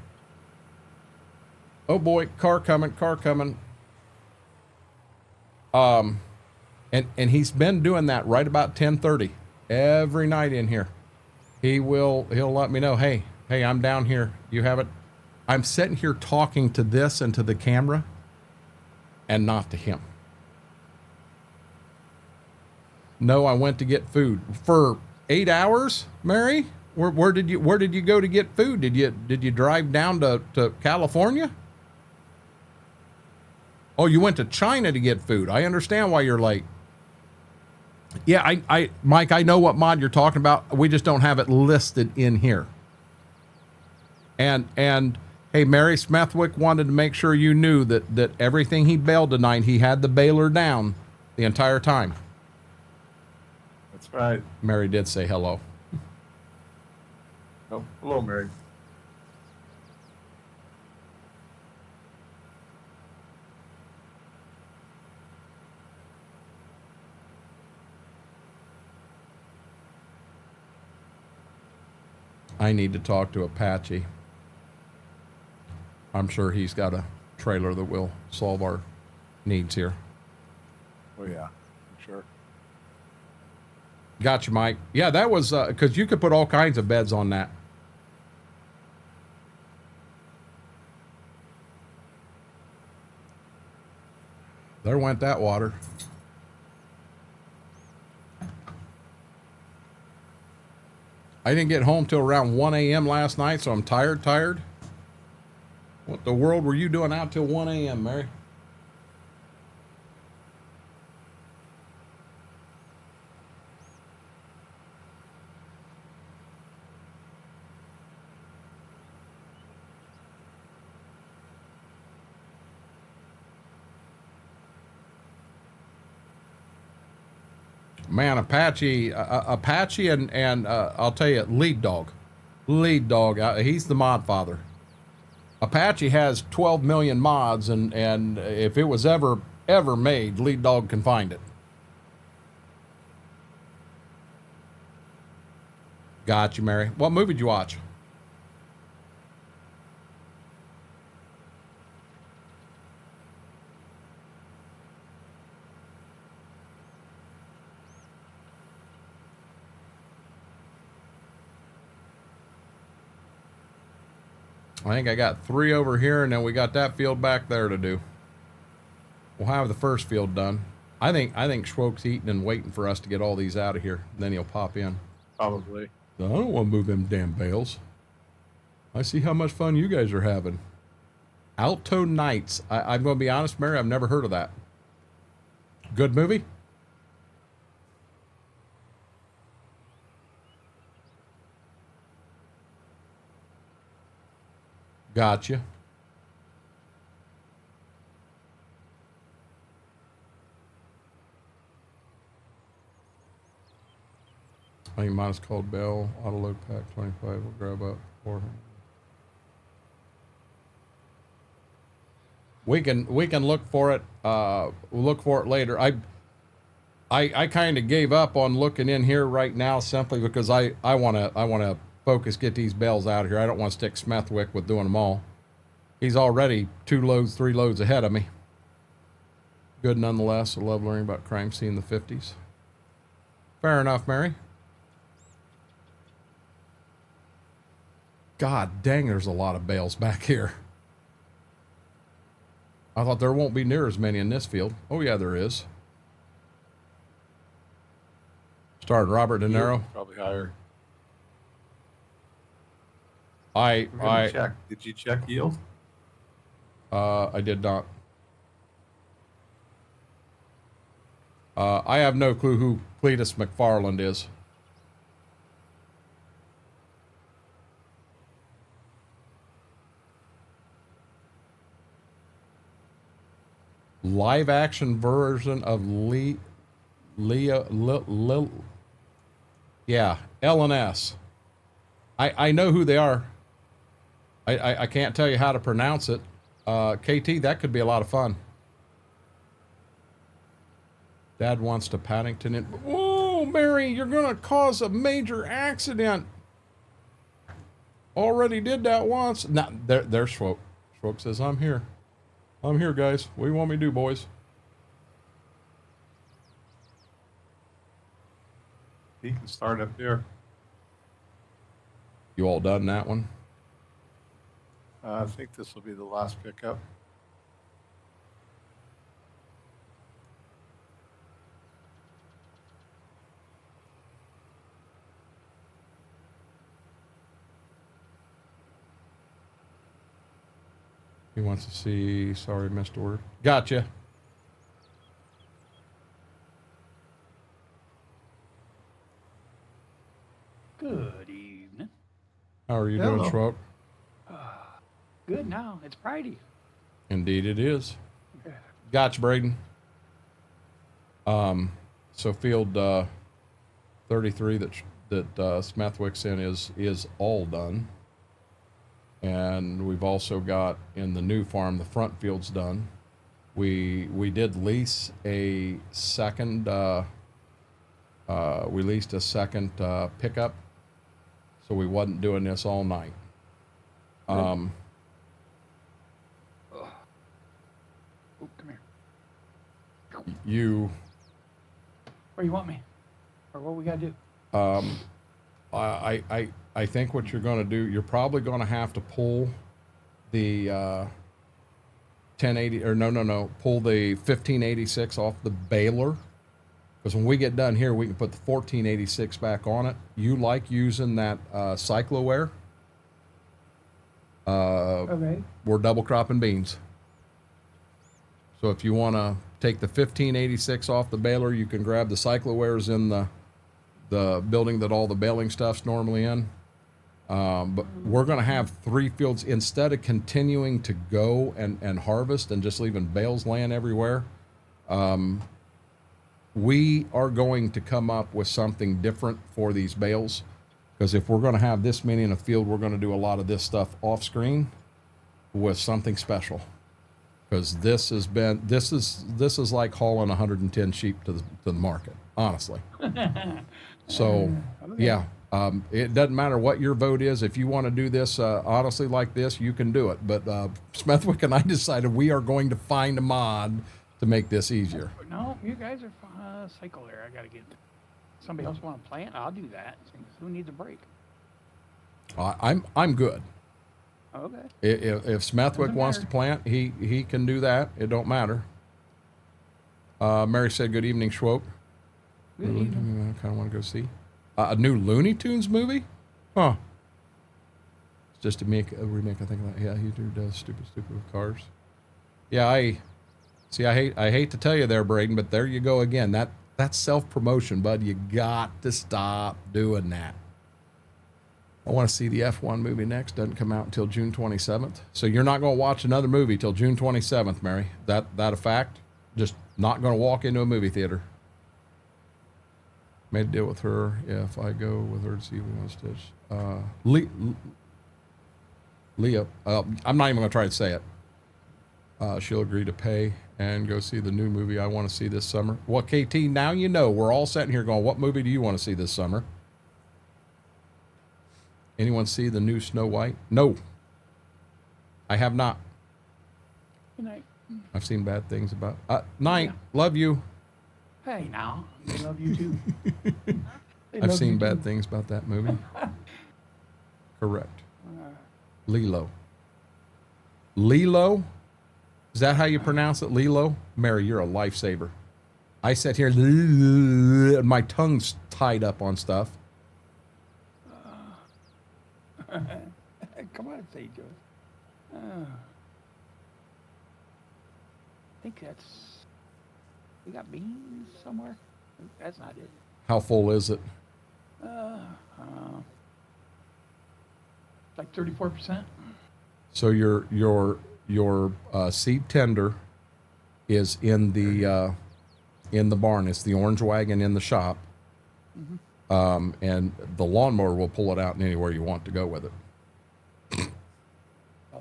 Speaker 1: Oh boy, car coming, car coming. And he's been doing that right about 10:30 every night in here. He'll let me know, hey, I'm down here. You have it. I'm sitting here talking to this and to the camera and not to him. No, I went to get food for 8 hours, Mary. Where did you go to get food? Did you drive down to California? Oh, you went to China to get food. I understand why you're late. Yeah, Mike, I know what mod you're talking about. We just don't have it listed in here. And hey, Mary, Smethwick wanted to make sure you knew that everything he baled tonight, he had the baler down the entire time.
Speaker 3: That's right.
Speaker 1: Mary did say hello.
Speaker 3: Oh, hello, Mary.
Speaker 1: I need to talk to Apache. I'm sure he's got a trailer that will solve our needs here.
Speaker 3: Oh, yeah, I'm sure.
Speaker 1: Gotcha, Mike. Yeah, that was because you could put all kinds of beds on that. There went that water. I didn't get home till around 1 a.m. last night, so I'm tired. What the world were you doing out till 1 a.m., Mary? Man, Apache and I'll tell you, Lead Dog, he's the mod father. Apache has 12 million mods, and if it was ever made, Lead Dog can find it. Got you, Mary. What movie did you watch? I think I got 3 over here, and then we got that field back there to do. We'll have the first field done. I think Schwoke's eating and waiting for us to get all these out of here. Then he'll pop in.
Speaker 3: Probably.
Speaker 1: I don't want to move them damn bales. I see how much fun you guys are having. Alto Nights. I'm going to be honest, Mary, I've never heard of that. Good movie? Gotcha. I think mine is called Bell. Auto load pack 25. We'll grab up 400. We can look for it. We'll look for it later. I kind of gave up on looking in here right now simply because I wanna focus, get these bales out of here. I don't want to stick Smethwick with doing them all. He's already 2 loads, 3 loads ahead of me. Good nonetheless. I love learning about crime scene in the 50s. Fair enough, Mary. God dang, there's a lot of bales back here. I thought there won't be near as many in this field. Oh yeah, there is. Starting Robert De Niro.
Speaker 3: Probably higher.
Speaker 1: Check.
Speaker 3: Did you check yield?
Speaker 1: I did not. I have no clue who Cletus McFarland is. Live action version of yeah, L&S. I know who they are. I can't tell you how to pronounce it. KT, that could be a lot of fun. Dad wants to Paddington it. Whoa, Mary, you're going to cause a major accident. Already did that once. Nah, there's Schwoke. Schwoke says, I'm here. I'm here, guys. What do you want me to do, boys?
Speaker 3: He can start up there.
Speaker 1: You all done that one?
Speaker 3: I think this will be the last pickup.
Speaker 1: He wants to see, sorry, missed a word. Gotcha.
Speaker 4: Good evening.
Speaker 1: How are you
Speaker 3: Hello.
Speaker 1: doing, Schwoke?
Speaker 4: Good now. It's Friday.
Speaker 1: Indeed it is.
Speaker 4: Good.
Speaker 1: Gotcha, Braden. So field 33 that Smithwick's in is all done. And we've also got in the new farm, the front field's done. We did lease a second, we leased a second pickup. So we wasn't doing this all night.
Speaker 4: Oh, come here.
Speaker 1: You,
Speaker 4: Where you want me? Or what we gotta do?
Speaker 1: I think what you're going to do, you're probably going to have to pull the 1080 or no, pull the 1586 off the baler, because when we get done here, we can put the 1486 back on it. You like using that cycloware?
Speaker 4: Okay.
Speaker 1: We're double cropping beans. So if you want to take the 1586 off the baler, you can grab the cyclowares in the building that all the baling stuff's normally in. But we're going to have 3 fields instead of continuing to go and harvest and just leaving bales laying everywhere. We are going to come up with something different for these bales, because if we're going to have this many in a field, we're going to do a lot of this stuff off screen with something special. Because this is like hauling 110 sheep to the market, honestly. So, yeah, it doesn't matter what your vote is. If you want to do this honestly like this, you can do it. But Smithwick and I decided we are going to find a mod to make this easier.
Speaker 4: No, you guys are cycle there. I gotta get somebody else want to plant. I'll do that. Who needs a break?
Speaker 1: I'm good.
Speaker 4: Okay.
Speaker 1: If Smithwick
Speaker 4: Doesn't
Speaker 1: wants to
Speaker 4: matter.
Speaker 1: plant, he can do that. It don't matter. Mary said, "Good evening, Schwope."
Speaker 4: Good evening.
Speaker 1: I kind of want to go see a new Looney Tunes movie. Huh? It's just a remake. I think of that. Yeah, he does stupid with cars. Yeah, I hate to tell you there, Braden, but there you go again. That's self-promotion, bud. You got to stop doing that. I want to see the F1 movie next. Doesn't come out until June 27th. So you're not going to watch another movie till June 27th, Mary. That a fact? Just not going to walk into a movie theater. Made a deal with her. Yeah, if I go with her to see if we want to stitch. Leah, I'm not even going to try to say it. She'll agree to pay and go see the new movie I want to see this summer. Well, KT, now you know. We're all sitting here going, what movie do you want to see this summer? Anyone see the new Snow White? No. I have not.
Speaker 4: Good night.
Speaker 1: I've seen bad things about Night.
Speaker 4: Yeah.
Speaker 1: Love you.
Speaker 4: Hey, now. They love you too.
Speaker 1: I've seen bad things about that movie. Correct. Lilo. Lilo? Is that how you pronounce it? Lilo? Mary, you're a lifesaver. I sit here, and my tongue's tied up on stuff.
Speaker 4: Come on, say to us. I think that's. We got beans somewhere. That's not it.
Speaker 1: How full is it?
Speaker 4: Like 34%.
Speaker 1: So your seed tender is in the barn. It's the orange wagon in the shop. And the lawnmower will pull it out in anywhere you want to go with it.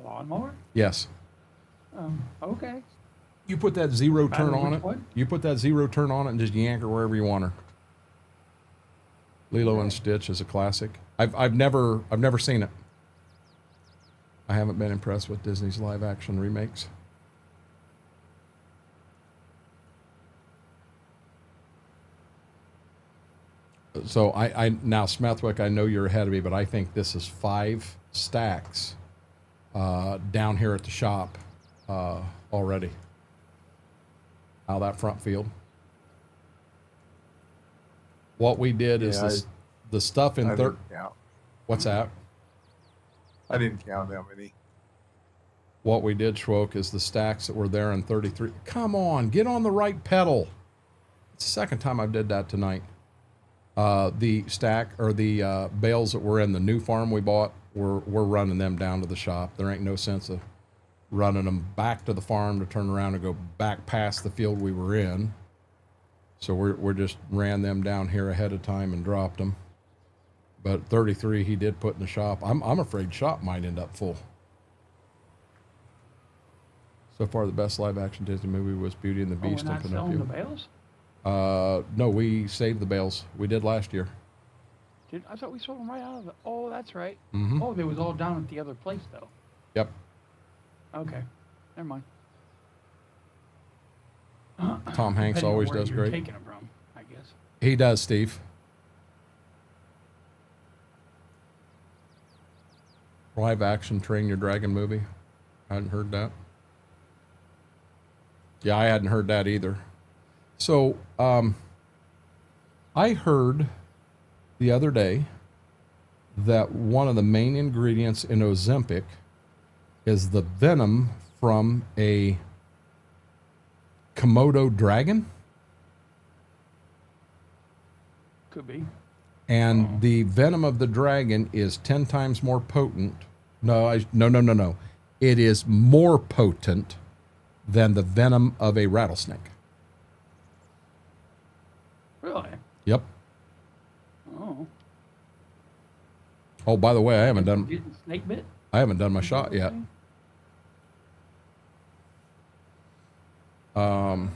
Speaker 4: lawnmower?
Speaker 1: Yes.
Speaker 4: Okay.
Speaker 1: You put that zero
Speaker 4: I
Speaker 1: turn
Speaker 4: know
Speaker 1: on
Speaker 4: which
Speaker 1: it.
Speaker 4: one.
Speaker 1: You put that zero turn on it and just yank her wherever you want her. Lilo and Stitch is a classic. I've never seen it. I haven't been impressed with Disney's live action remakes. So I now Smethwick, I know you're ahead of me, but I think this is 5 stacks down here at the shop already. Out of that front field. What we did is
Speaker 3: Yeah,
Speaker 1: the stuff in
Speaker 3: I
Speaker 1: third.
Speaker 3: didn't count.
Speaker 1: What's that?
Speaker 3: I didn't count how many.
Speaker 1: What we did, Schwoke, is the stacks that were there in 33. Come on, get on the right pedal. It's the second time I did that tonight. The stack or the bales that were in the new farm we bought, we're running them down to the shop. There ain't no sense of running them back to the farm to turn around and go back past the field we were in. So we're just ran them down here ahead of time and dropped them. But 33 he did put in the shop. I'm afraid shop might end up full. So far the best live action Disney movie was Beauty and the Beast
Speaker 4: we're
Speaker 1: and
Speaker 4: not selling the
Speaker 1: Pinocchio.
Speaker 4: bales?
Speaker 1: No, we saved the bales. We did last year.
Speaker 4: I thought we sold them right out of the. Oh, that's right.
Speaker 1: Mm-hmm.
Speaker 4: Oh, they was all down at the other place though.
Speaker 1: Yep.
Speaker 4: Okay, never mind.
Speaker 1: Tom Hanks
Speaker 4: Depending on
Speaker 1: always
Speaker 4: where
Speaker 1: does
Speaker 4: you're
Speaker 1: great.
Speaker 4: Taking them from, I guess.
Speaker 1: He does, Steve. Live action Train Your Dragon movie. I hadn't heard that. Yeah, I hadn't heard that either. So, I heard the other day that one of the main ingredients in Ozempic is the venom from a Komodo dragon.
Speaker 4: Could be.
Speaker 1: And the venom of the dragon is 10 times more potent. No. It is more potent than the venom of a rattlesnake.
Speaker 4: Really?
Speaker 1: Yep.
Speaker 4: Oh.
Speaker 1: Oh, by the way, I haven't
Speaker 4: Getting snake bit?
Speaker 1: done my shot yet.
Speaker 4: Whoa,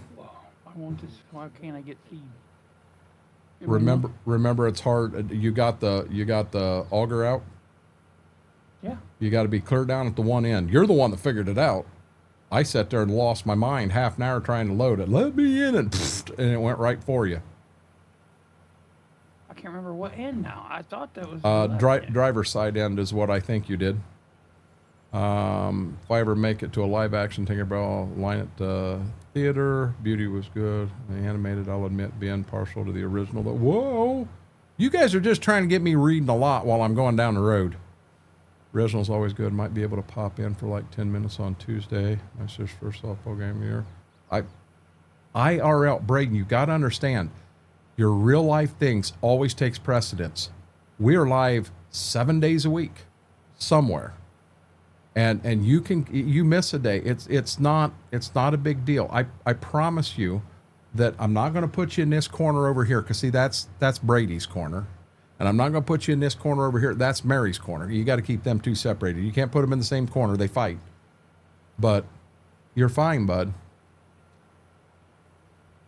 Speaker 4: why can't I get feed?
Speaker 1: Remember, it's hard. You got the auger out.
Speaker 4: Yeah.
Speaker 1: You got to be clear down at the one end. You're the one that figured it out. I sat there and lost my mind half an hour trying to load it. Let me in, and it went right for you.
Speaker 4: I can't remember what end now. I thought that was the left end.
Speaker 1: Driver's side end is what I think you did. If I ever make it to a live action Tinkerbell, I'll line it theater. Beauty was good. The animated, I'll admit, being partial to the original. But whoa, you guys are just trying to get me reading a lot while I'm going down the road. Original's always good. Might be able to pop in for like 10 minutes on Tuesday. My sister's first softball game of the year. IRL, Braden, you got to understand, your real life things always takes precedence. We are live 7 days a week somewhere. And you miss a day. It's not a big deal. I promise you that I'm not going to put you in this corner over here, because see, that's Brady's corner. And I'm not going to put you in this corner over here. That's Mary's corner. You got to keep them two separated. You can't put them in the same corner. They fight. But you're fine, bud.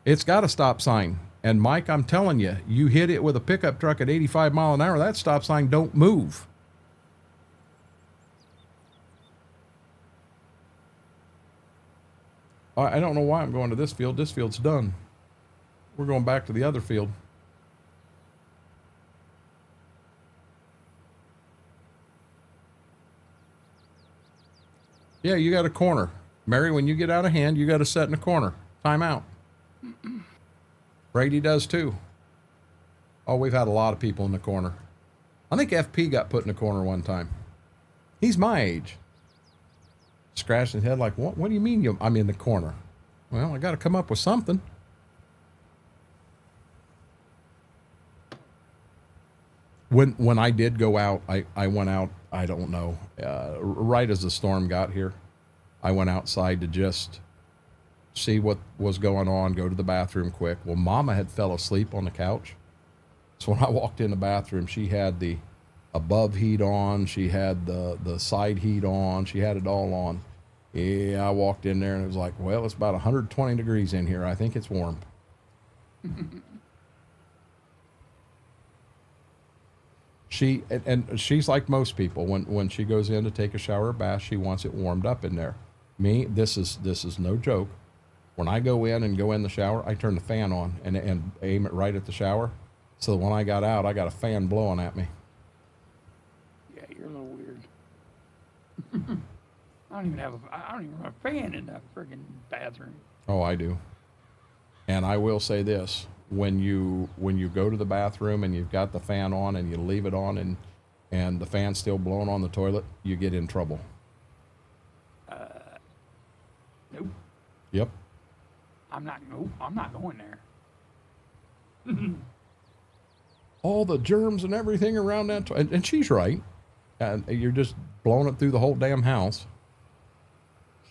Speaker 1: It's got a stop sign. And Mike, I'm telling you, you hit it with a pickup truck at 85 mile an hour, that stop sign don't move. I don't know why I'm going to this field. This field's done. We're going back to the other field. Yeah, you got a corner. Mary, when you get out of hand, you got to set in a corner. Time out. Brady does too. Oh, we've had a lot of people in the corner. I think FP got put in the corner one time. He's my age. Scratching his head like, what do you mean I'm in the corner? Well, I got to come up with something. When I did go out, I went out, I don't know, right as the storm got here. I went outside to just see what was going on, go to the bathroom quick. Well, Mama had fell asleep on the couch. So when I walked in the bathroom, she had the above heat on. She had the side heat on. She had it all on. Yeah, I walked in there and it was like, well, it's about 120 degrees in here. I think it's warm. And she's like most people. When she goes in to take a shower or bath, she wants it warmed up in there. Me, this is no joke. When I go in the shower, I turn the fan on and aim it right at the shower. So when I got out, I got a fan blowing at me.
Speaker 4: Yeah, you're a little weird. I don't even have a fan in that friggin' bathroom.
Speaker 1: Oh, I do. And I will say this, when you go to the bathroom and you've got the fan on and you leave it on and the fan's still blowing on the toilet, you get in trouble.
Speaker 4: Nope.
Speaker 1: Yep.
Speaker 4: I'm not going there.
Speaker 1: All the germs and everything around that, and she's right. And you're just blowing it through the whole damn house.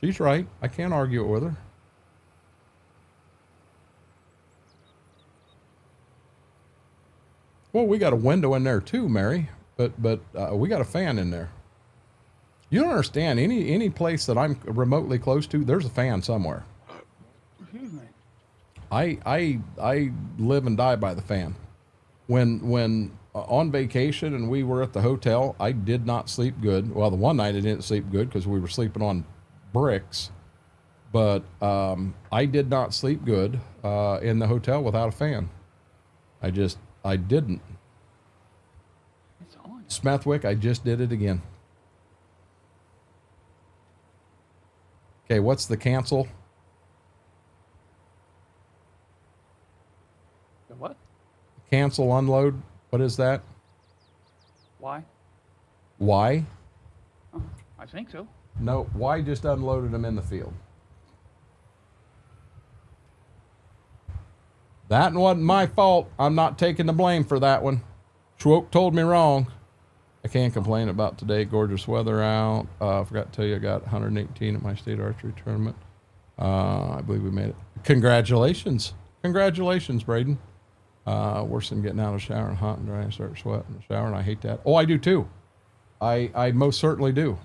Speaker 1: She's right. I can't argue it with her. Well, we got a window in there too, Mary, but we got a fan in there. You don't understand. Any place that I'm remotely close to, there's a fan somewhere.
Speaker 4: Excuse me.
Speaker 1: I live and die by the fan. When on vacation and we were at the hotel, I did not sleep good. Well, the one night I didn't sleep good because we were sleeping on bricks, but I did not sleep good in the hotel without a fan. I didn't.
Speaker 4: It's on.
Speaker 1: Smethwick, I just did it again. Okay, what's the cancel?
Speaker 4: The what?
Speaker 1: Cancel unload. What is that?
Speaker 4: Why?
Speaker 1: Why?
Speaker 4: Oh, I think so.
Speaker 1: No, why just unloaded them in the field? That wasn't my fault. I'm not taking the blame for that one. Schwoke told me wrong. I can't complain about today. Gorgeous weather out. I forgot to tell you I got 118 at my state archery tournament. I believe we made it. Congratulations. Congratulations, Braden. Worse than getting out of the shower and hot and dry and start sweating in the shower, and I hate that. Oh, I do too. I most certainly do.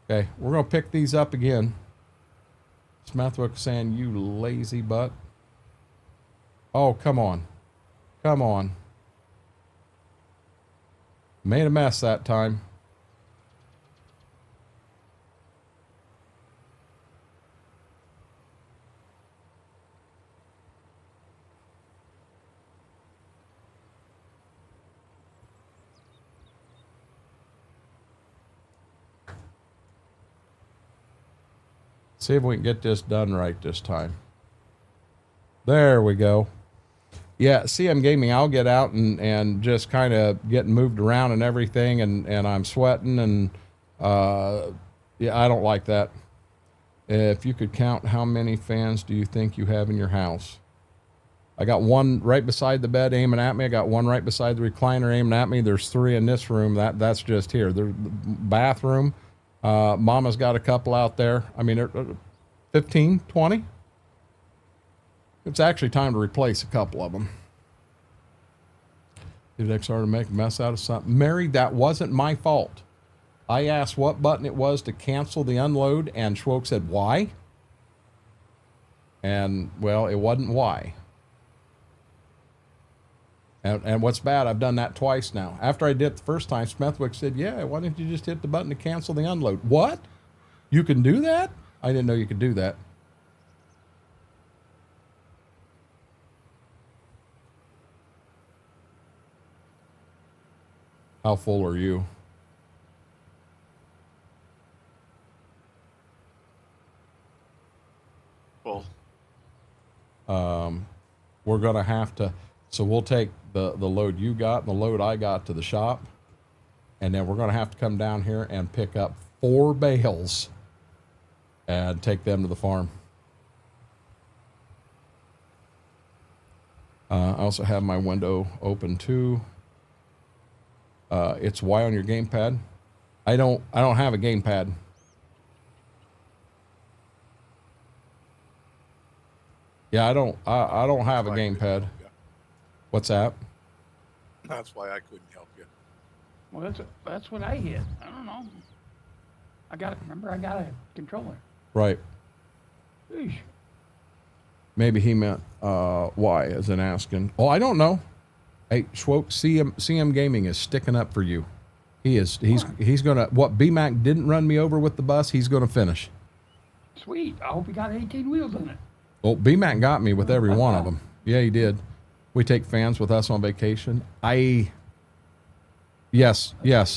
Speaker 1: Okay, we're going to pick these up again. Smethwick saying, you lazy butt. Oh, come on. Come on. Made a mess that time. See if we can get this done right this time. There we go. Yeah, CM Gaming, I'll get out and just kind of getting moved around and everything, and I'm sweating, and yeah, I don't like that. If you could count, how many fans do you think you have in your house? I got one right beside the bed aiming at me. I got one right beside the recliner aiming at me. There's 3 in this room. That's just here. The bathroom. Mama's got a couple out there. I mean, 15, 20. It's actually time to replace a couple of them. Did XR to make a mess out of something? Mary, that wasn't my fault. I asked what button it was to cancel the unload, and Schwoke said, why? And, well, it wasn't why. And what's bad, I've done that twice now. After I did it the first time, Smethwick said, yeah, why didn't you just hit the button to cancel the unload? What? You can do that? I didn't know you could do that. How full are you?
Speaker 3: Full.
Speaker 1: We're going to have to, so we'll take the load you got and the load I got to the shop, and then we're going to have to come down here and pick up 4 bales and take them to the farm. I also have my window open too. It's Y on your gamepad. I don't have a gamepad. Yeah, I don't have a gamepad. What's that?
Speaker 3: That's why I couldn't help you.
Speaker 4: Well, that's what I hit. I don't know. I got a controller.
Speaker 1: Right.
Speaker 4: Eesh.
Speaker 1: Maybe he meant why as in asking. Oh, I don't know. Hey, Schwoke, CM Gaming is sticking up for you. He's gonna, what BMAC didn't run me over with the bus, he's gonna finish.
Speaker 4: Sweet. I hope he got 18 wheels in it.
Speaker 1: Well, BMAC got me with every one of them. Yeah, he did. We take fans with us on vacation. Yes,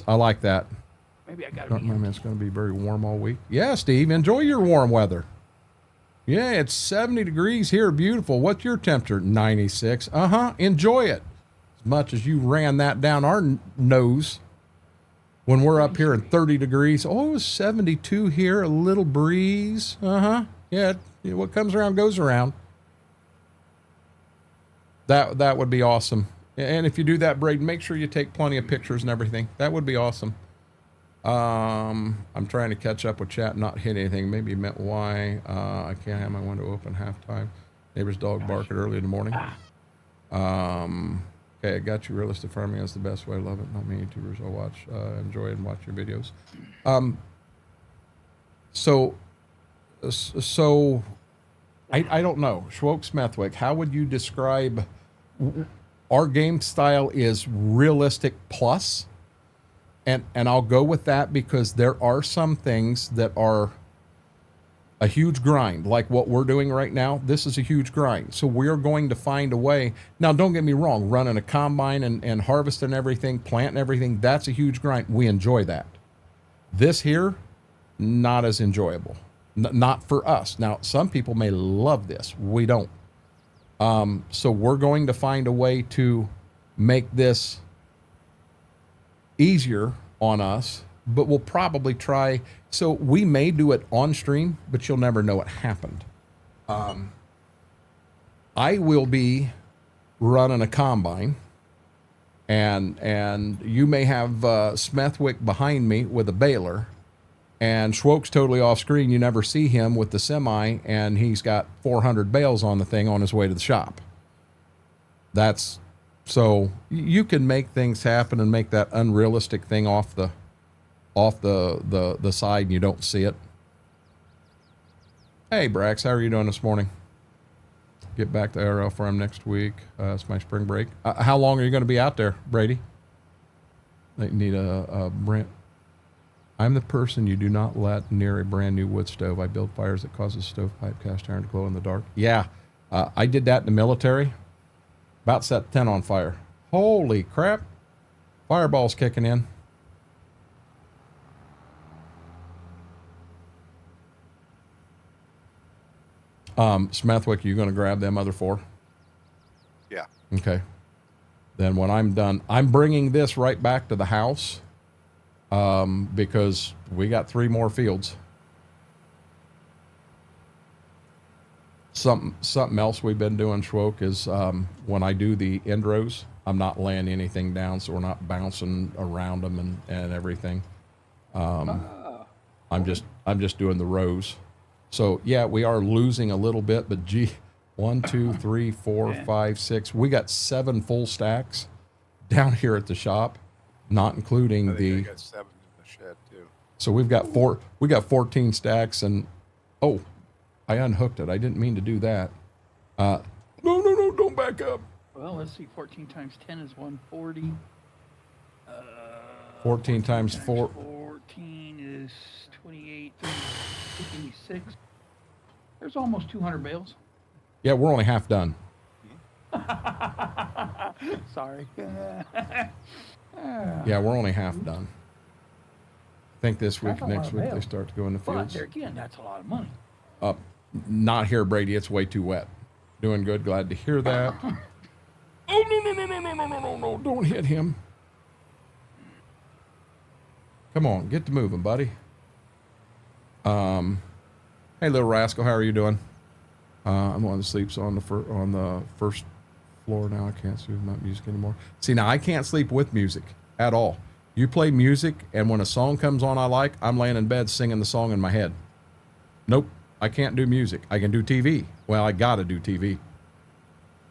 Speaker 1: I like that.
Speaker 4: Maybe I got
Speaker 1: Don't remember, it's going to be very warm all week. Yeah, Steve, enjoy your warm weather. Yeah, it's 70 degrees here. Beautiful. What's your temperature? 96. Enjoy it. As much as you ran that down our nose when we're up here in 30 degrees. Oh, it was 72 here. A little breeze. Yeah, what comes around goes around. That would be awesome. And if you do that, Braden, make sure you take plenty of pictures and everything. That would be awesome. I'm trying to catch up with chat, not hit anything. Maybe you meant why. I can't have my window open halftime. Neighbor's dog barked early in the morning. Okay, I got you. Realistic farming is the best way. I love it. Not many YouTubers I'll watch, enjoy and watch your videos. So I don't know. Schwoke Smethwick, how would you describe our game style is realistic plus? And I'll go with that because there are some things that are a huge grind, like what we're doing right now. This is a huge grind. So we're going to find a way. Now, don't get me wrong, running a combine and harvesting everything, planting everything, that's a huge grind. We enjoy that. This here, not as enjoyable. Not for us. Now, some people may love this. We don't. So we're going to find a way to make this easier on us, but we'll probably try. So we may do it on stream, but you'll never know it happened. I will be running a combine, and you may have Smethwick behind me with a baler, and Schwoke's totally off screen. You never see him with the semi, and he's got 400 bales on the thing on his way to the shop. So you can make things happen and make that unrealistic thing off the side and you don't see it. Hey Brax, how are you doing this morning? Get back to RL Farm next week. It's my spring break. How long are you going to be out there, Brady? They need a Brent. I'm the person you do not let near a brand new wood stove. I build fires that causes stovepipe cast iron to glow in the dark. Yeah, I did that in the military. About set 10 on fire. Holy crap. Fireball's kicking in. Smethwick, you going to grab them other 4?
Speaker 3: Yeah.
Speaker 1: Okay. Then when I'm done, I'm bringing this right back to the house because we got 3 more fields. Something else we've been doing, Schwoke, is when I do the end rows, I'm not laying anything down, so we're not bouncing around them and everything. I'm just doing the rows. So yeah, we are losing a little bit, but gee, 1, 2, 3, 4, 5, 6. We got 7 full stacks down here at the shop, not including
Speaker 3: I think I got 7 in the shed too.
Speaker 1: So we've got 14 stacks, and oh, I unhooked it. I didn't mean to do that. No, don't back up.
Speaker 4: Well, let's see. 14 times 10 is 140.
Speaker 1: 14 times 4.
Speaker 4: 14 is 28, 56. There's almost 200 bales.
Speaker 1: Yeah, we're only half done.
Speaker 4: Sorry.
Speaker 1: Yeah, we're only half done. I think this week, next week, they start to go in the
Speaker 4: But
Speaker 1: fields.
Speaker 4: there again, that's a lot of money.
Speaker 1: Not here, Brady. It's way too wet. Doing good. Glad to hear that. Oh, no. Don't hit him. Come on. Get to moving, buddy. Hey, little rascal. How are you doing? I'm on the sleeps on the first floor now. I can't sleep without music anymore. See, now I can't sleep with music at all. You play music, and when a song comes on I like, I'm laying in bed singing the song in my head. Nope. I can't do music. I can do TV. Well, I got to do TV.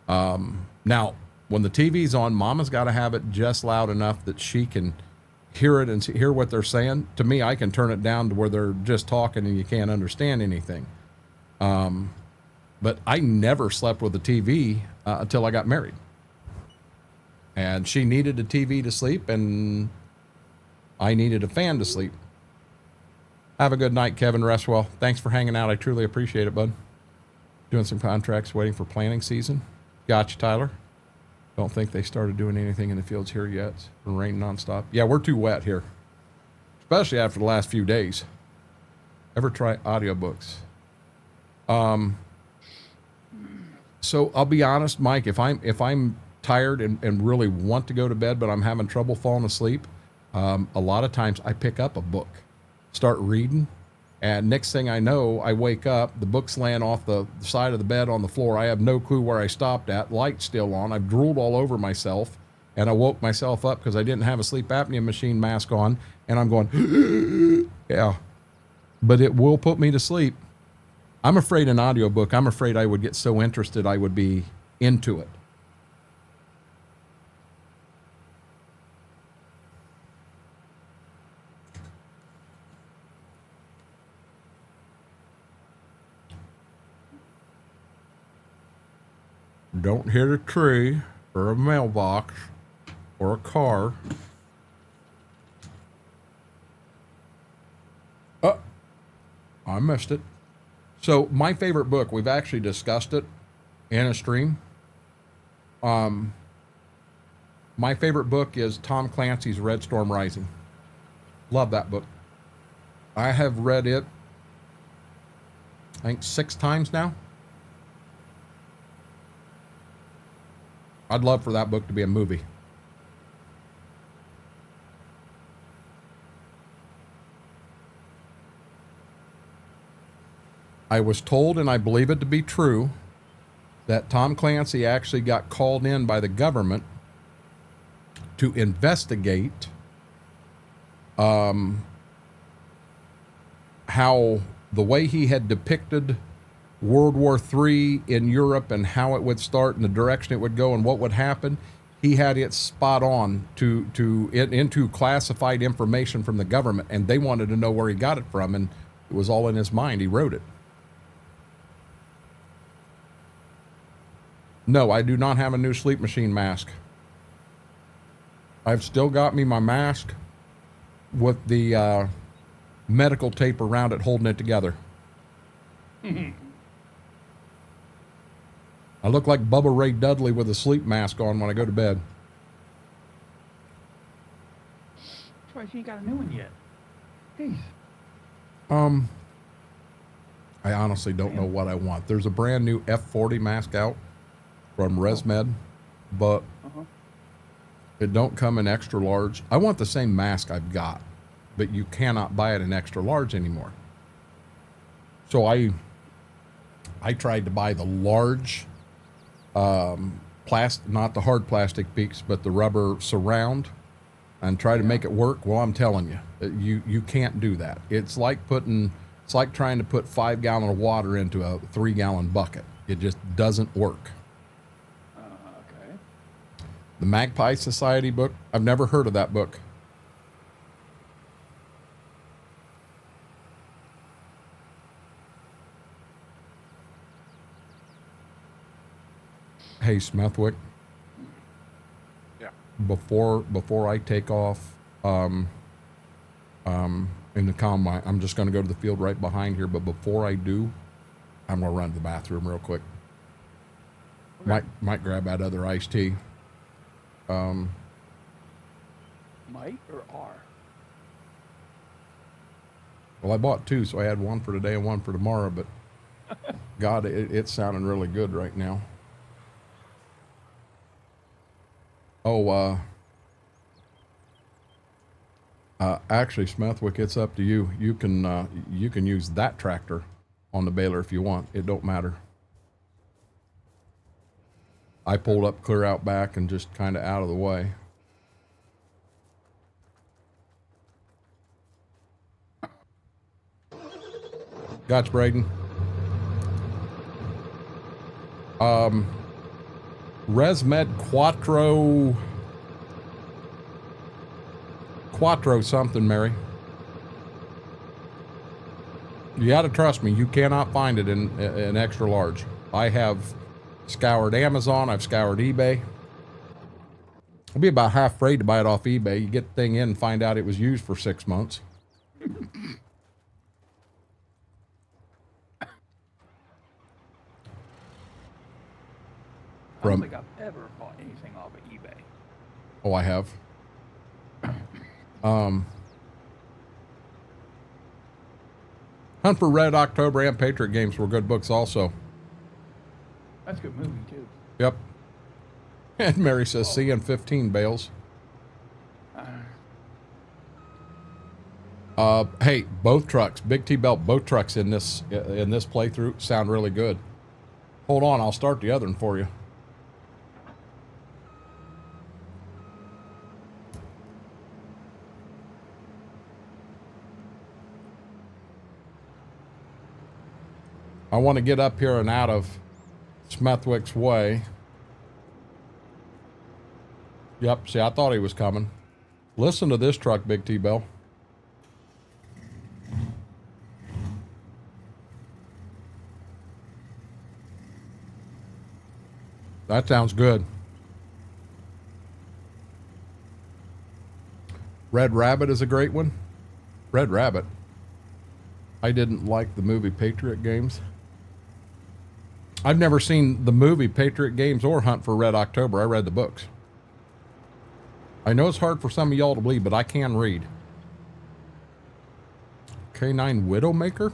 Speaker 1: Now, when the TV's on, Mama's got to have it just loud enough that she can hear it and hear what they're saying. To me, I can turn it down to where they're just talking and you can't understand anything. But I never slept with a TV until I got married. And she needed a TV to sleep, and I needed a fan to sleep. Have a good night, Kevin Restwell. Thanks for hanging out. I truly appreciate it, bud. Doing some contracts, waiting for planting season. Gotcha, Tyler. Don't think they started doing anything in the fields here yet. It's been raining nonstop. Yeah, we're too wet here, especially after the last few days. Ever try audiobooks? So I'll be honest, Mike, if I'm tired and really want to go to bed, but I'm having trouble falling asleep, a lot of times I pick up a book, start reading, and next thing I know, I wake up, the book's laying off the side of the bed on the floor. I have no clue where I stopped at, light's still on. I've drooled all over myself, and I woke myself up because I didn't have a sleep apnea machine mask on, and I'm going, yeah. But it will put me to sleep. I'm afraid an audiobook, I'm afraid I would get so interested I would be into it. Don't hit a tree or a mailbox or a car. Oh, I missed it. So my favorite book, we've actually discussed it in a stream. My favorite book is Tom Clancy's Red Storm Rising. Love that book. I have read it, I think 6 times now. I'd love for that book to be a movie. I was told, and I believe it to be true, that Tom Clancy actually got called in by the government to investigate how the way he had depicted World War III in Europe and how it would start and the direction it would go and what would happen. He had it spot on into classified information from the government, and they wanted to know where he got it from, and it was all in his mind. He wrote it. No, I do not have a new sleep machine mask. I've still got me my mask with the medical tape around it holding it together. I look like Bubba Ray Dudley with a sleep mask on when I go to bed.
Speaker 4: That's why you ain't got a new one yet. Jeez.
Speaker 1: I honestly don't know what I want. There's a brand new F40 mask out from ResMed, but it don't come in extra large. I want the same mask I've got, but you cannot buy it in extra large anymore. So I tried to buy the large not the hard plastic peaks, but the rubber surround, and try to make it work. Well, I'm telling you, you can't do that. It's like trying to put 5 gallons of water into a 3 gallon bucket. It just doesn't work.
Speaker 4: Okay.
Speaker 1: The Magpie Society book, I've never heard of that book. Hey, Smethwick.
Speaker 3: Yeah.
Speaker 1: Before I take off in the combine, I'm just going to go to the field right behind here. But before I do, I'm going to run to the bathroom real quick. Okay. Might grab that other iced tea.
Speaker 4: Might or are?
Speaker 1: Well, I bought 2, so I had one for today and one for tomorrow. But God, it's sounding really good right now. Oh, actually, Smethwick, it's up to you. You can use that tractor on the baler if you want. It don't matter. I pulled up clear out back and just kind of out of the way. Gotcha, Braden. ResMed Quattro something, Mary. You got to trust me. You cannot find it in extra large. I have scoured Amazon. I've scoured eBay. I'd be about half afraid to buy it off eBay. You get the thing in and find out it was used for 6 months.
Speaker 4: I don't think I've ever bought anything off of eBay.
Speaker 1: Oh, I have. Hunt for Red October and Patriot Games were good books also.
Speaker 4: That's a good movie, too.
Speaker 1: Yep. And Mary says, "See in 15 bales." Hey, both trucks, Big T Belt, both trucks in this playthrough sound really good. Hold on, I'll start the other one for you. I want to get up here and out of Smethwick's way. Yep, see, I thought he was coming. Listen to this truck, Big T-Bell. That sounds good. Red Rabbit is a great one. Red Rabbit. I didn't like the movie Patriot Games. I've never seen the movie Patriot Games or Hunt for Red October. I read the books. I know it's hard for some of y'all to believe, but I can read. K9 Widowmaker?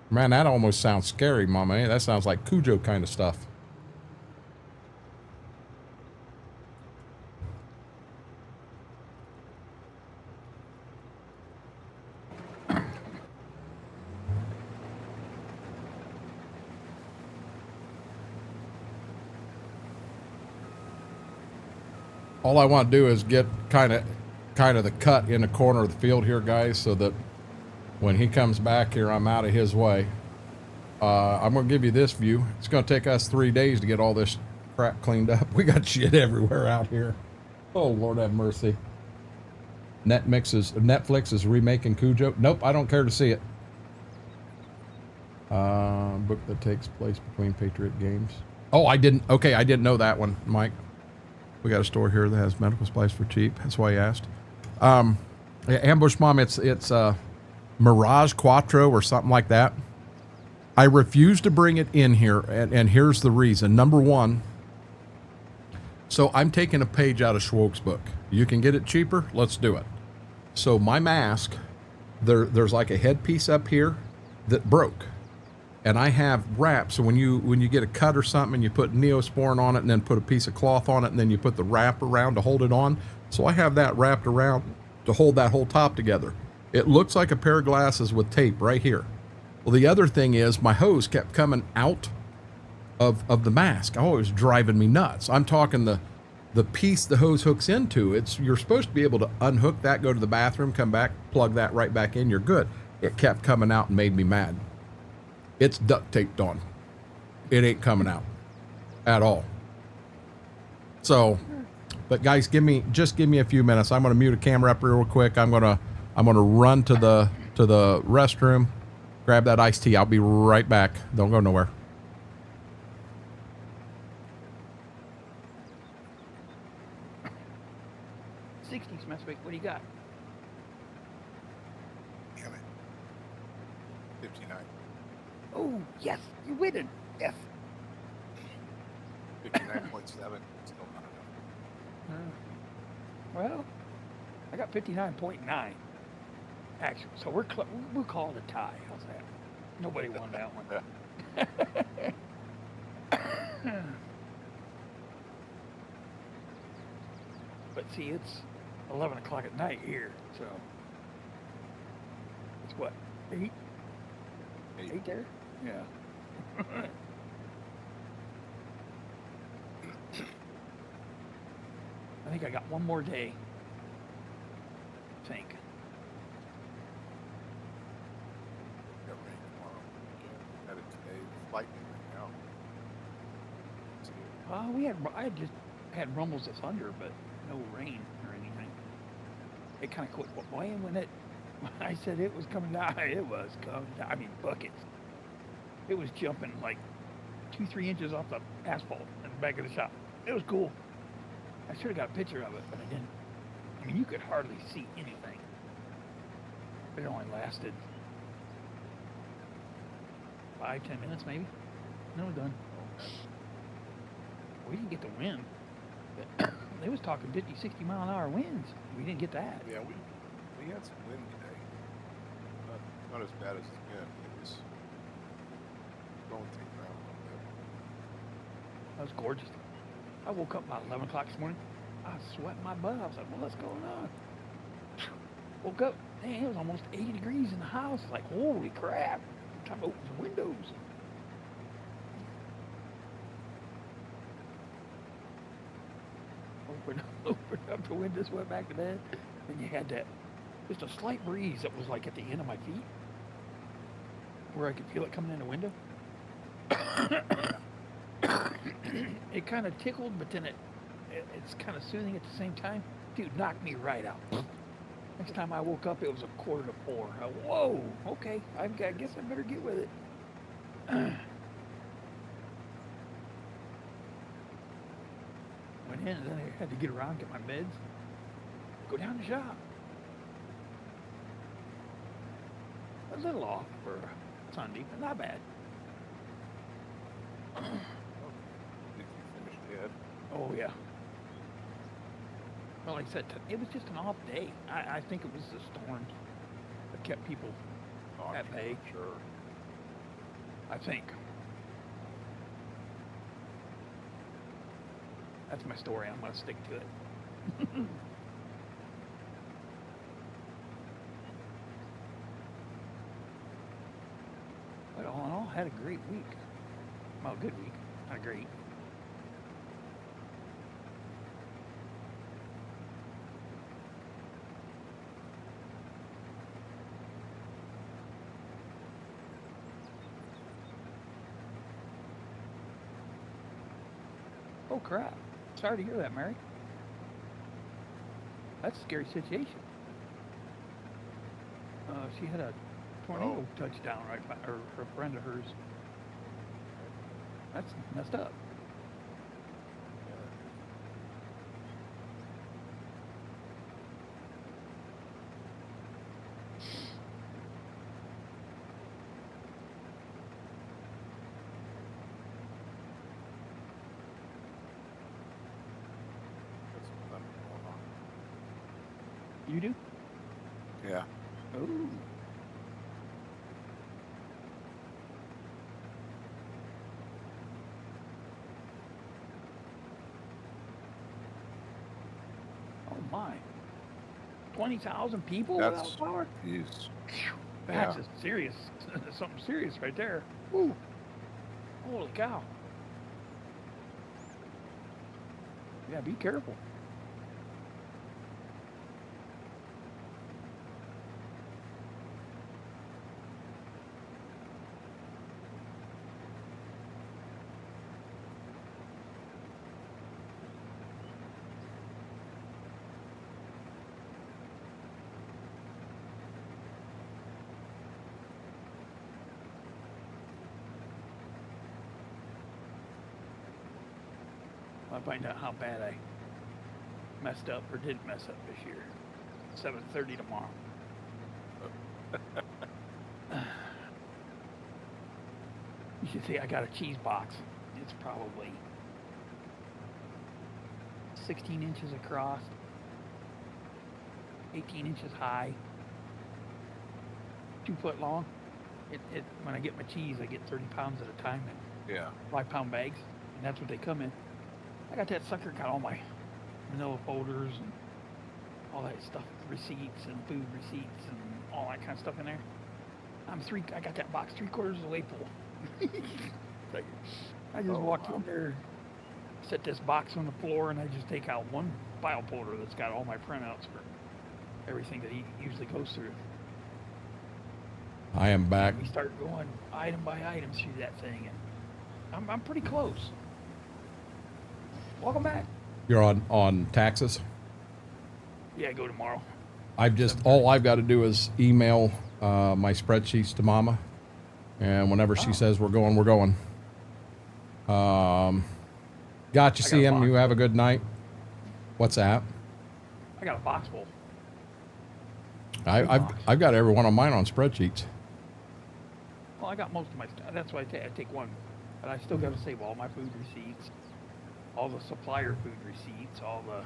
Speaker 1: Man, that almost sounds scary, Mama. That sounds like Cujo kind of stuff. All I want to do is get kind of the cut in the corner of the field here, guys, so that when he comes back here, I'm out of his way. I'm going to give you this view. It's going to take us 3 days to get all this crap cleaned up. We got shit everywhere out here. Oh, Lord have mercy. Netflix is remaking Cujo. Nope, I don't care to see it. Book that takes place between Patriot Games. Oh, I didn't know that one, Mike. We got a store here that has medical supplies for cheap. That's why I asked. Yeah, Ambush Mom, it's Mirage Quattro or something like that. I refuse to bring it in here, and here's the reason. Number one, so I'm taking a page out of Schwoke's book. You can get it cheaper. Let's do it. So my mask, there's like a headpiece up here that broke. And I have wrap, so when you get a cut or something, you put Neosporin on it and then put a piece of cloth on it and then you put the wrap around to hold it on. So I have that wrapped around to hold that whole top together. It looks like a pair of glasses with tape right here. Well, the other thing is my hose kept coming out of the mask. Oh, it was driving me nuts. I'm talking the piece the hose hooks into. You're supposed to be able to unhook that, go to the bathroom, come back, plug that right back in, you're good. It kept coming out and made me mad. It's duct taped on. It ain't coming out at all. So, but guys, just give me a few minutes. I'm going to mute a camera up real quick. I'm going to run to the restroom, grab that iced tea. I'll be right back. Don't go nowhere.
Speaker 4: 60 Smithwick, what do you got?
Speaker 3: Damn it. 59.
Speaker 4: Oh, yes, you winning. Yes.
Speaker 3: 59.7. Still not enough.
Speaker 4: Well, I got 59.9. Actually, so we'll call it a tie. How's that? Nobody won that one. But see, it's 11 o'clock at night here, so it's what, 8? 8 there? Yeah. I think I got one more day. I think.
Speaker 3: Got rain tomorrow. Yeah, had it today. Lightning right now.
Speaker 4: I just had rumbles of thunder, but no rain or anything. it kind of quit. Boy, when I said it was coming down, it was coming down. I mean, buckets. It was jumping like 2-3 inches off the asphalt in the back of the shop. It was cool. I should have got a picture of it, but I didn't. I mean, you could hardly see anything. It only lasted 5-10 minutes, maybe. Then it was done. We didn't get the wind. But they was talking 50-60 mile an hour winds. We didn't get that.
Speaker 3: Yeah, we had some wind today. Not as bad as it's been. It was going through the ground a little bit.
Speaker 4: That was gorgeous. I woke up about 11 o'clock this morning. I was sweating my butt. I was like, well, what's going on? Woke up. Dang, it was almost 80 degrees in the house. Like, holy crap. Time to open the windows. Opened up the windows, went back to bed. And you had that, just a slight breeze that was like at the end of my feet, where I could feel it coming in the window. It kind of tickled, but then it's kind of soothing at the same time. Dude, knocked me right out. Next time I woke up, it was 3:45. Whoa, okay, I guess I better get with it. Went in, and then I had to get around, get my meds, go down the shop. A little off for Sunday, but not bad.
Speaker 3: Did you finish dead?
Speaker 4: Oh, yeah. Well, like I said, it was just an off day. I think it was the storms that kept people at bay.
Speaker 3: Sure.
Speaker 4: I think. That's my story. I'm going to stick to it. But all in all, I had a great week. Well, a good week. Not great. Oh, crap. Sorry to hear that, Mary. That's a scary situation. She had a tornado touchdown right by her, a friend of hers. That's messed up.
Speaker 3: That's some thunder going on.
Speaker 4: You do?
Speaker 3: Yeah.
Speaker 4: Oh. Oh my. 20,000 people
Speaker 3: That's
Speaker 4: without power?
Speaker 3: Jeez.
Speaker 4: That's
Speaker 3: Yeah.
Speaker 4: a serious, something serious right there. Woo. Holy cow. Yeah, be careful. I'll find out how bad I messed up or didn't mess up this year. 7:30 tomorrow. You should see I got a cheese box. It's probably 16 inches across, 18 inches high, 2 foot long. When I get my cheese, I get 30 pounds at a time in
Speaker 3: Yeah.
Speaker 4: 5-pound bags, and that's what they come in. I got that sucker, got all my manila folders and all that stuff, receipts and food receipts and all that kind of stuff in there. I got that box 3/4 of the way full. I just walked in there, set this box on the floor, and I just take out one file folder that's got all my printouts for everything that he usually goes through.
Speaker 1: I am back.
Speaker 4: We start going item by item through that thing, and I'm pretty close. Welcome back.
Speaker 1: You're on taxes?
Speaker 4: Yeah, go tomorrow.
Speaker 1: all I've got to do is email my spreadsheets to Mama, and whenever she says we're going, we're going. Got you, CM. You have a good night. What's that?
Speaker 4: I got a box full.
Speaker 1: I've got every one of mine on spreadsheets.
Speaker 4: Well, I got most of my stuff. That's why I take one. But I still got to save all my food receipts, all the supplier food receipts, all the,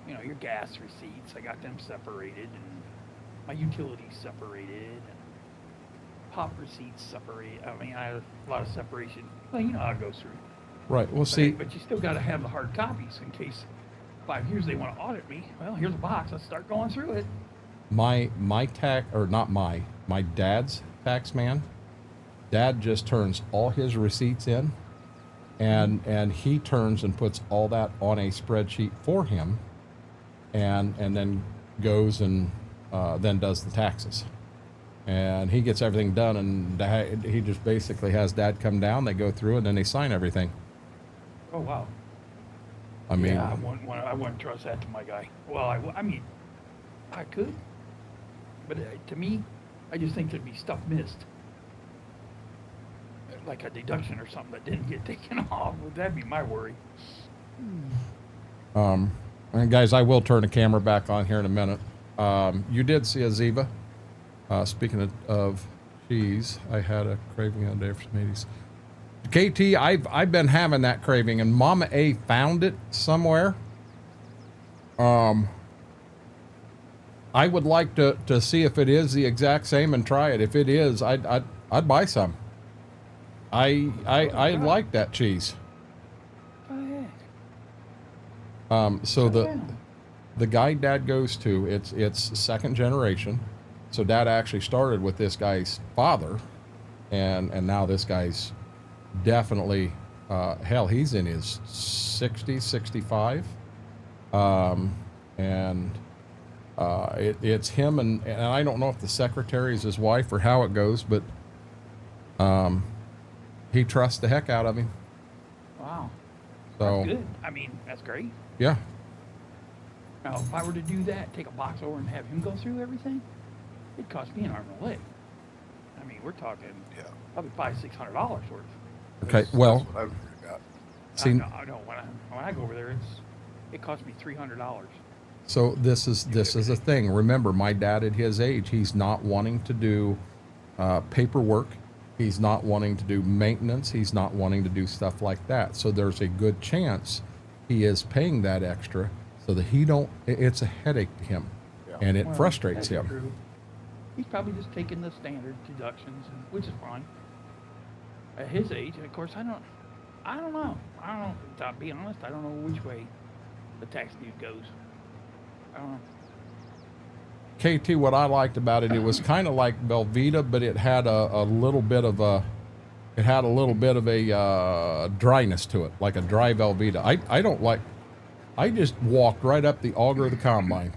Speaker 4: you know, your gas receipts. I got them separated, and my utilities separated, and pop receipts separated. I mean, I have a lot of separation. Well, you know how it goes through.
Speaker 1: Right. Well, see.
Speaker 4: But you still got to have the hard copies in case 5 years they want to audit me. Well, here's a box. Let's start going through it.
Speaker 1: My dad's tax man. Dad just turns all his receipts in, and he turns and puts all that on a spreadsheet for him, and then goes and then does the taxes, and he gets everything done, and he just basically has Dad come down. They go through it, and then they sign everything.
Speaker 4: Oh wow.
Speaker 1: I mean,
Speaker 4: yeah, I wouldn't trust that to my guy. Well, I mean, I could, but to me, I just think there'd be stuff missed, like a deduction or something that didn't get taken off. That'd be my worry.
Speaker 1: And guys, I will turn the camera back on here in a minute. You did see a Ziva. Speaking of cheese, I had a craving the other day for some 80s. KT, I've been having that craving, and Mama A found it somewhere. I would like to see if it is the exact same and try it. If it is, I'd buy some. I like that cheese.
Speaker 4: Oh yeah.
Speaker 1: So the guy Dad goes to, it's second generation. So Dad actually started with this guy's father, and now this guy's definitely hell, he's in his 60s, 65. It's him, and I don't know if the secretary is his wife or how it goes, but he trusts the heck out of him.
Speaker 4: Wow.
Speaker 1: So
Speaker 4: That's good. I mean, that's great.
Speaker 1: Yeah.
Speaker 4: Now, if I were to do that, take a box over and have him go through everything, it'd cost me an arm and a leg. I mean, we're talking probably $500-600 worth.
Speaker 1: Okay. Well,
Speaker 3: That's what I've got.
Speaker 1: see,
Speaker 4: I know when I go over there, it costs me $300.
Speaker 1: so this is a thing. Remember, my dad at his age, he's not wanting to do paperwork. He's not wanting to do maintenance. He's not wanting to do stuff like that. So there's a good chance he is paying that extra so that it's a headache to him, and it frustrates him.
Speaker 4: True. He's probably just taking the standard deductions, which is fine. At his age, and of course, I don't know. To be honest, I don't know which way the tax dude goes. I don't know.
Speaker 1: KT, what I liked about it, it was kind of like Velveeta, but it had a little bit of a dryness to it, like a dry Velveeta. I just walked right up the auger of the combine.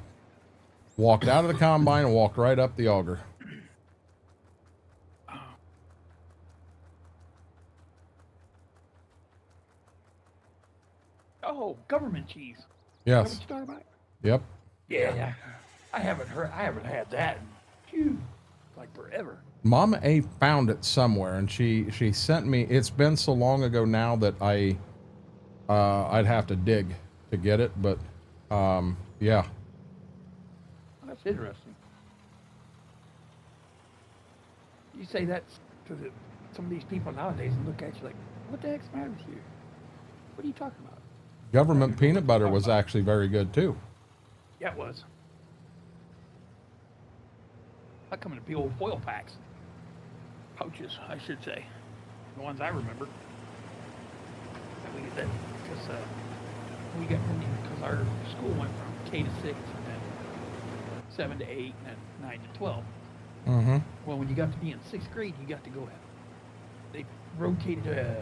Speaker 1: Walked out of the combine and walked right up the auger.
Speaker 4: Oh, government cheese.
Speaker 1: Yes.
Speaker 4: Is that what you're talking about?
Speaker 1: Yep.
Speaker 4: Yeah. I haven't had that in like forever.
Speaker 1: Mama A found it somewhere, and she sent me. It's been so long ago now that I'd have to dig to get it, but yeah.
Speaker 4: That's interesting. You say that to some of these people nowadays and look at you like, what the heck's the matter with you? What are you talking about?
Speaker 1: Government peanut butter was actually very good too.
Speaker 4: Yeah, it was. I come in the old foil packs. Pouches, I should say. The ones I remember. Because our school went from K to 6 and then 7 to 8 and then 9 to 12.
Speaker 1: Mm-hmm.
Speaker 4: Well, when you got to be in 6th grade, you got to go. They rotated,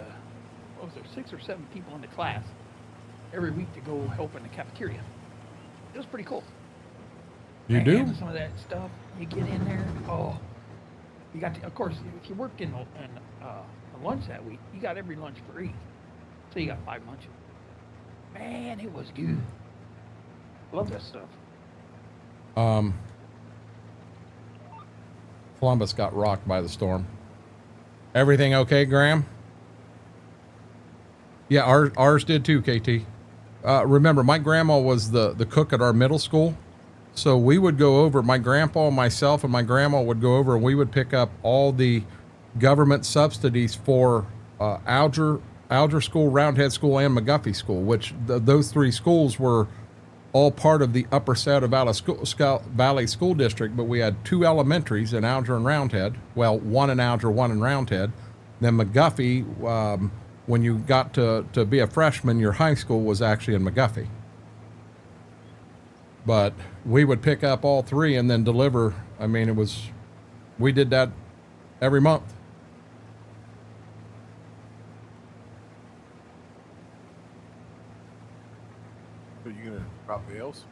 Speaker 4: 6 or 7 people in the class every week to go help in the cafeteria. It was pretty cool.
Speaker 1: You do?
Speaker 4: Some of that stuff, you get in there. Oh, you got to. Of course, if you worked in a lunch that week, you got every lunch free. So you got 5 lunches. Man, it was good. Love that stuff.
Speaker 1: Columbus got rocked by the storm. Everything okay, Graham? Yeah, ours did too, KT. Remember, my grandma was the cook at our middle school. So we would go over, my grandpa, myself, and my grandma would go over, and we would pick up all the government subsidies for Alger School, Roundhead School, and McGuffey School, which those three schools were all part of the Upper Saddle Valley School District, but we had two elementaries in Alger and Roundhead. Well, one in Alger, one in Roundhead. Then McGuffey, when you got to be a freshman, your high school was actually in McGuffey. But we would pick up all three and then deliver. I mean, we did that every month.
Speaker 3: Are you gonna drop bales?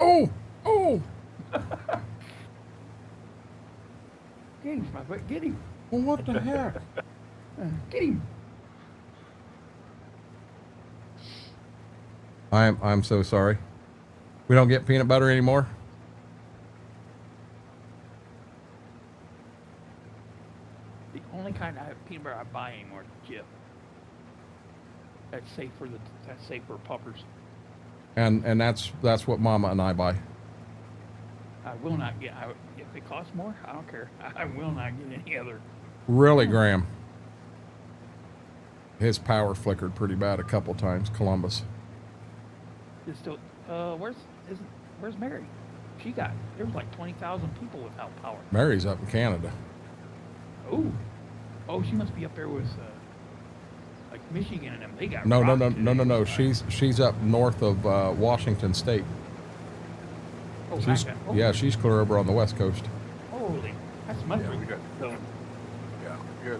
Speaker 1: Oh!
Speaker 4: Get him, my foot. Get him.
Speaker 1: Well, what the heck?
Speaker 4: Get him.
Speaker 1: I'm so sorry. We don't get peanut butter anymore?
Speaker 4: The only kind of peanut butter I buy anymore is Jif. That's safe for puppers.
Speaker 1: And that's what Mama and I buy.
Speaker 4: I will not get. If it costs more, I don't care. I will not get any other.
Speaker 1: Really, Graham? His power flickered pretty bad a couple times, Columbus.
Speaker 4: It's still. Where's Mary? There was like 20,000 people without power.
Speaker 1: Mary's up in Canada.
Speaker 4: Oh, she must be up there with like Michigan and them. They got
Speaker 1: No. She's up north of Washington State.
Speaker 4: Oh,
Speaker 1: Yeah, she's clear over on the west coast.
Speaker 4: Holy, that's much.
Speaker 3: Yeah,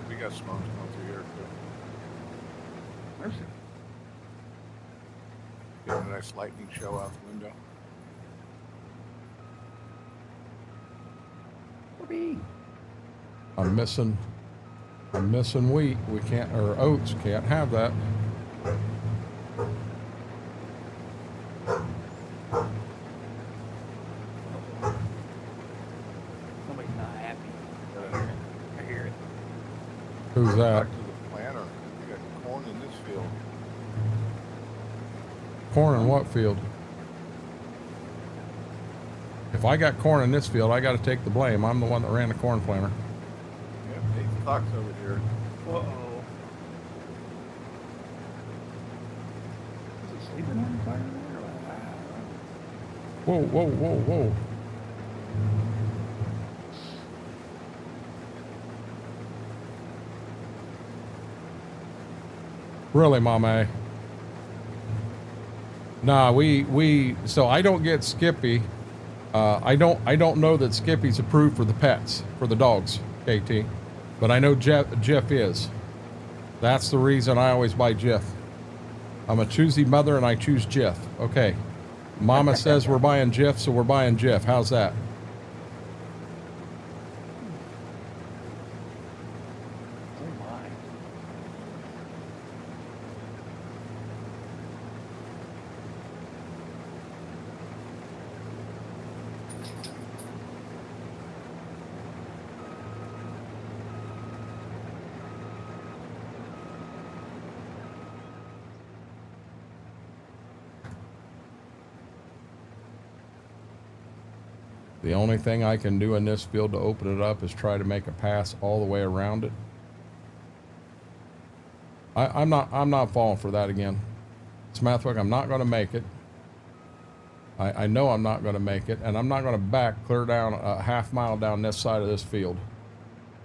Speaker 3: we got storms going through here too.
Speaker 4: Mercy.
Speaker 3: Getting a nice lightning show out the window.
Speaker 4: Whoopee.
Speaker 1: I'm missing wheat. We can't, or oats. Can't have that.
Speaker 4: Somebody's not happy. I hear it.
Speaker 1: Who's that?
Speaker 3: Back to the planter. We got corn in this field.
Speaker 1: Corn in what field? If I got corn in this field, I got to take the blame. I'm the one that ran the corn planter.
Speaker 3: Yeah, 8 stocks over here.
Speaker 4: Uh-oh. Is it sleeping on the fire there?
Speaker 1: Whoa. Really, Mama? Nah, so I don't get Skippy. I don't know that Skippy's approved for the pets, for the dogs, KT. But I know Jeff is. That's the reason I always buy Jeff. I'm a choosy mother and I choose Jeff. Okay. Mama says we're buying Jeff, so we're buying Jeff. How's that?
Speaker 4: Oh my.
Speaker 1: The only thing I can do in this field to open it up is try to make a pass all the way around it. I'm not falling for that again. Smethwick, I'm not going to make it. I know I'm not going to make it, and I'm not going to back clear down a half mile down this side of this field.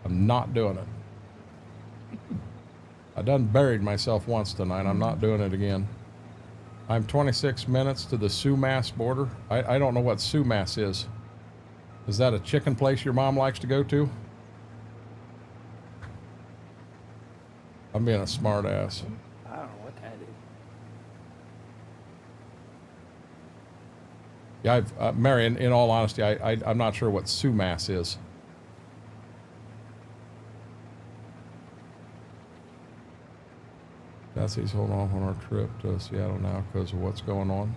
Speaker 1: I'm not doing it. I done buried myself once tonight. I'm not doing it again. I'm 26 minutes to the Sumas border. I don't know what Sumas is. Is that a chicken place your mom likes to go to? I'm being a smart ass.
Speaker 4: I don't know what that is.
Speaker 1: Yeah, Mary, in all honesty, I'm not sure what Sumas is. Jesse's holding off on our trip to Seattle now because of what's going on.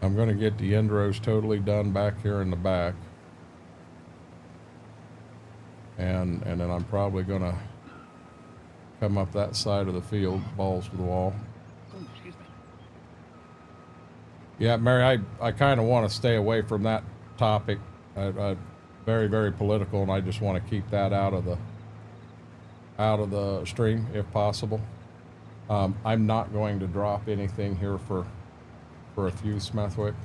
Speaker 2: I'm going to get the end rows totally done back here in the back. And then I'm probably going to come up that side of the field, balls to the wall.
Speaker 4: Oh, excuse me.
Speaker 2: Yeah, Mary, I kind of want to stay away from that topic. Very, very political, and I just want to keep that out of the stream if possible. I'm not going to drop anything here for a few, Smithwick.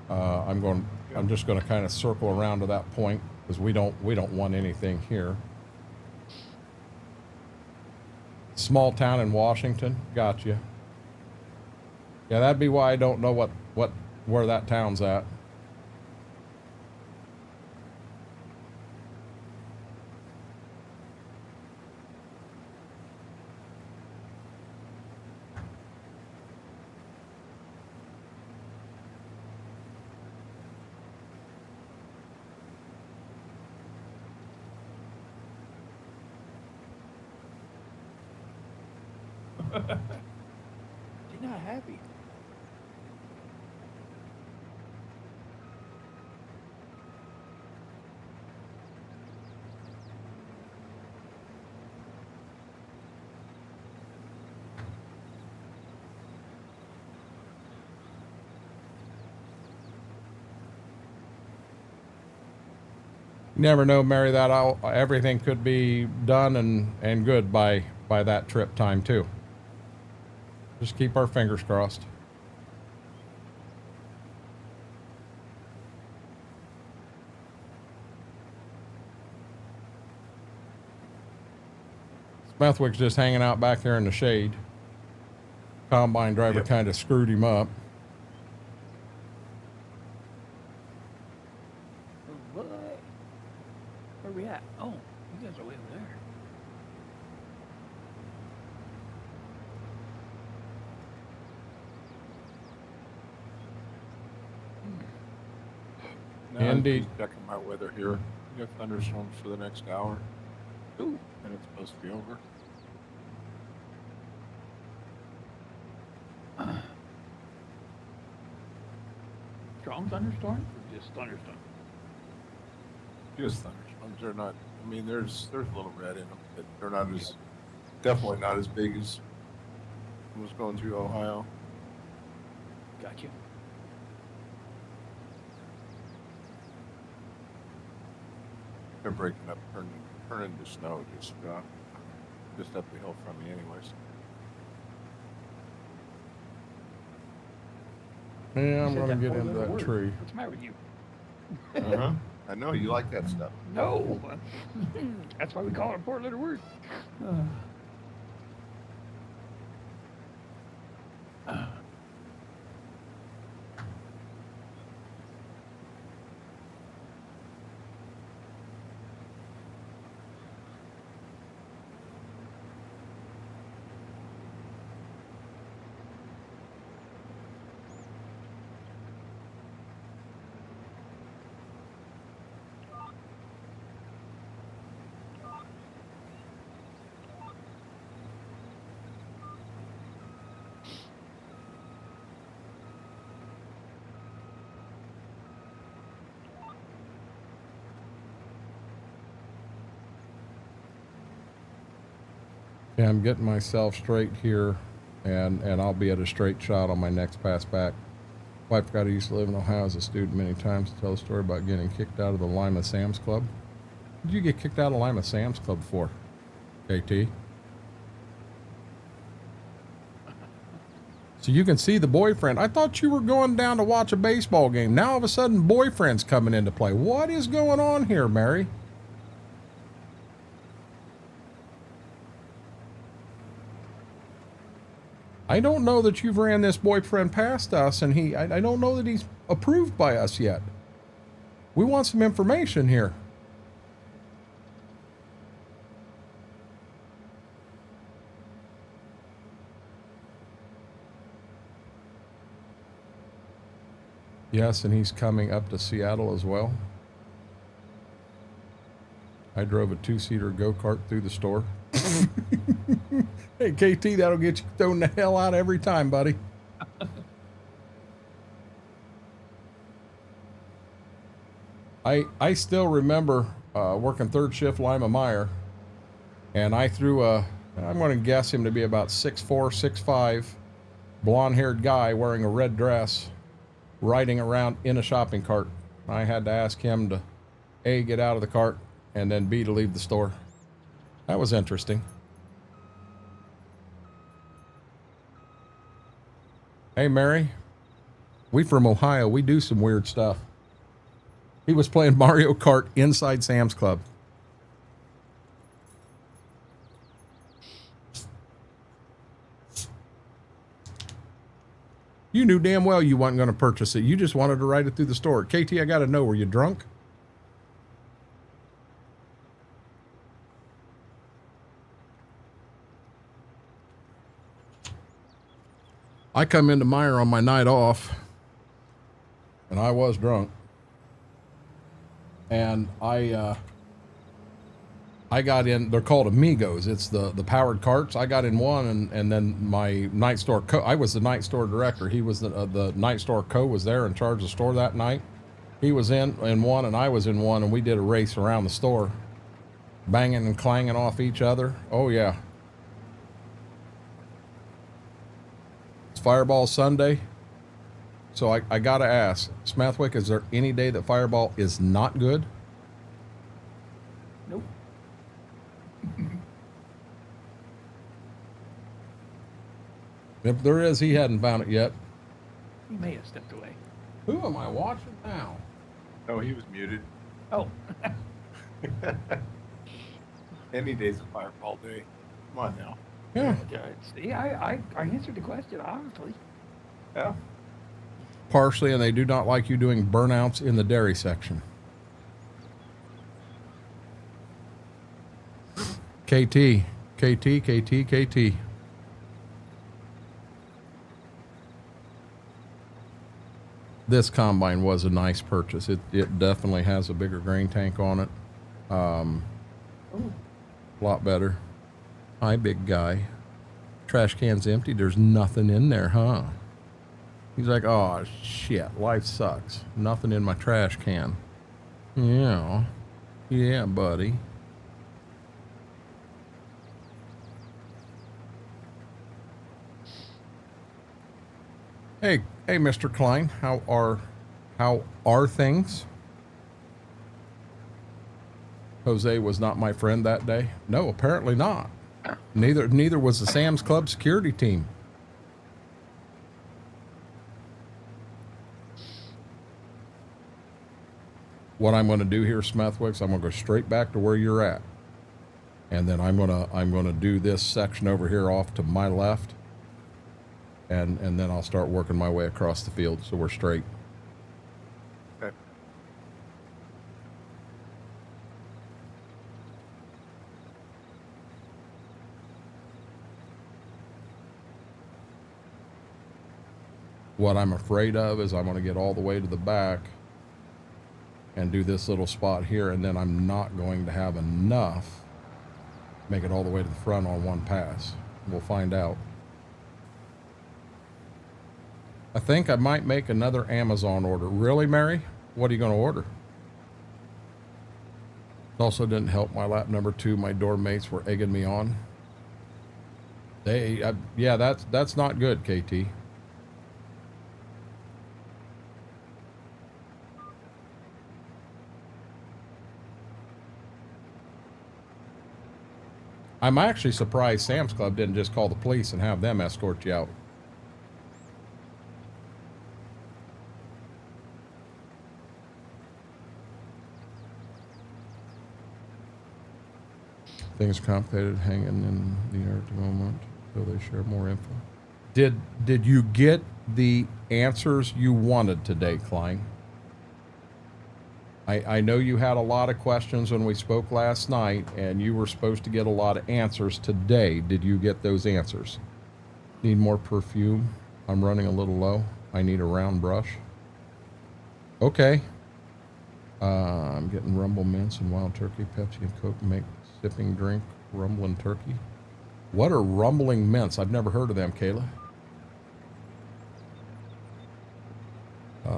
Speaker 2: I'm just going to kind of circle around to that point because we don't want anything here. Small town in Washington, gotcha. Yeah, that'd be why I don't know where that town's at.
Speaker 4: She's not happy.
Speaker 2: Never know, Mary, that everything could be done and good by that trip time too. Just keep our fingers crossed. Smithwick's just hanging out back there in the shade. Combine driver kind of screwed him up.
Speaker 4: What? Where we at? Oh, you guys are way over there.
Speaker 3: Now
Speaker 2: Indeed.
Speaker 3: I'm just checking my weather here. We have thunderstorms for the next hour,
Speaker 4: Ooh.
Speaker 3: and it's supposed to be over.
Speaker 4: Strong thunderstorm or just thunderstorm?
Speaker 3: Just thunderstorms. They're not. I mean, there's a little red in them, but they're not as definitely not as big as was going through Ohio.
Speaker 4: Got you.
Speaker 3: They're breaking up, turning to snow just up the hill from me, anyways.
Speaker 2: Yeah, I'm
Speaker 4: You said
Speaker 2: going to
Speaker 4: that
Speaker 2: get
Speaker 4: four
Speaker 2: into
Speaker 4: letter
Speaker 2: that
Speaker 4: word.
Speaker 2: tree.
Speaker 4: What's the matter with you?
Speaker 3: Uh-huh. I know you like that stuff.
Speaker 4: No. That's why we call it a four-letter word.
Speaker 2: Yeah, I'm getting myself straight here, and I'll be at a straight shot on my next pass back. Wife got used to live in Ohio as a student many times to tell a story about getting kicked out of the Lima Sam's Club. What did you get kicked out of Lima Sam's Club for, KT? So you can see the boyfriend. I thought you were going down to watch a baseball game. Now all of a sudden boyfriend's coming into play. What is going on here, Mary? I don't know that you've ran this boyfriend past us, and I don't know that he's approved by us yet. We want some information here. Yes, and he's coming up to Seattle as well. I drove a 2-seater go-kart through the store. Hey, KT, that'll get you thrown the hell out every time, buddy.
Speaker 1: I still remember working third shift Lima Meyer, and I threw I'm going to guess him to be about 6'4", 6'5", blonde-haired guy wearing a red dress, riding around in a shopping cart. I had to ask him to A, get out of the cart, and then B, to leave the store. That was interesting. Hey, Mary, we from Ohio. We do some weird stuff. He was playing Mario Kart inside Sam's Club. You knew damn well you weren't going to purchase it. You just wanted to ride it through the store. KT, I got to know, were you drunk? I come into Meyer on my night off, and I was drunk. And I got in, they're called Amigos. It's the powered carts. I got in one, and then my night store I was the night store director. He was the night store was there in charge of the store that night. He was in one, and I was in one, and we did a race around the store, banging and clanging off each other. Oh, yeah. It's Fireball Sunday. So I got to ask, Smethwick, is there any day that Fireball is not good?
Speaker 4: Nope.
Speaker 1: If there is, he hadn't found it yet.
Speaker 4: He may have stepped away.
Speaker 1: Who am I watching now?
Speaker 3: Oh, he was muted.
Speaker 4: Oh.
Speaker 3: Any day's a Fireball day. Come on now.
Speaker 1: Yeah.
Speaker 4: See, I answered the question, honestly.
Speaker 3: Yeah.
Speaker 1: Partially, and they do not like you doing burnouts in the dairy section. KT. This combine was a nice purchase. It definitely has a bigger grain tank on it. A lot better. Hi, big guy. Trash can's empty. There's nothing in there, huh? He's like, oh, shit, life sucks. Nothing in my trash can. Yeah. Yeah, buddy. Hey, Mr. Klein, how are things? Jose was not my friend that day. No, apparently not. Neither was the Sam's Club security team. What I'm going to do here, Smethwicks, I'm going to go straight back to where you're at, and then I'm going to do this section over here off to my left, and then I'll start working my way across the field so we're straight.
Speaker 3: Okay.
Speaker 1: What I'm afraid of is I'm going to get all the way to the back and do this little spot here, and then I'm not going to have enough make it all the way to the front on one pass. We'll find out. I think I might make another Amazon order. Really, Mary? What are you going to order? It also didn't help my lap number 2. My door mates were egging me on. Yeah, that's not good, KT. I'm actually surprised Sam's Club didn't just call the police and have them escort you out. Things complicated, hanging in the air at the moment until they share more info. Did you get the answers you wanted today, Klein? I know you had a lot of questions when we spoke last night, and you were supposed to get a lot of answers today. Did you get those answers? Need more perfume? I'm running a little low. I need a round brush. Okay. I'm getting Rumble Mints and Wild Turkey. Pepsi and Coke make sipping drink. Rumbling Turkey. What are Rumbling Mints? I've never heard of them, Kayla.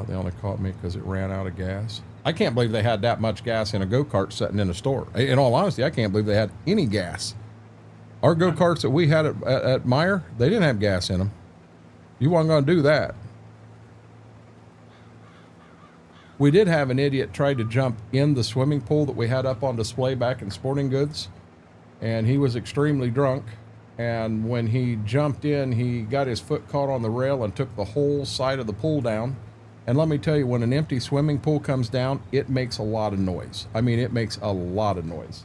Speaker 1: They only caught me because it ran out of gas. I can't believe they had that much gas in a go-kart sitting in a store. In all honesty, I can't believe they had any gas. Our go-karts that we had at Meyer, they didn't have gas in them. You weren't going to do that. We did have an idiot try to jump in the swimming pool that we had up on display back in Sporting Goods, and he was extremely drunk. And when he jumped in, he got his foot caught on the rail and took the whole side of the pool down. And let me tell you, when an empty swimming pool comes down, it makes a lot of noise. I mean, it makes a lot of noise.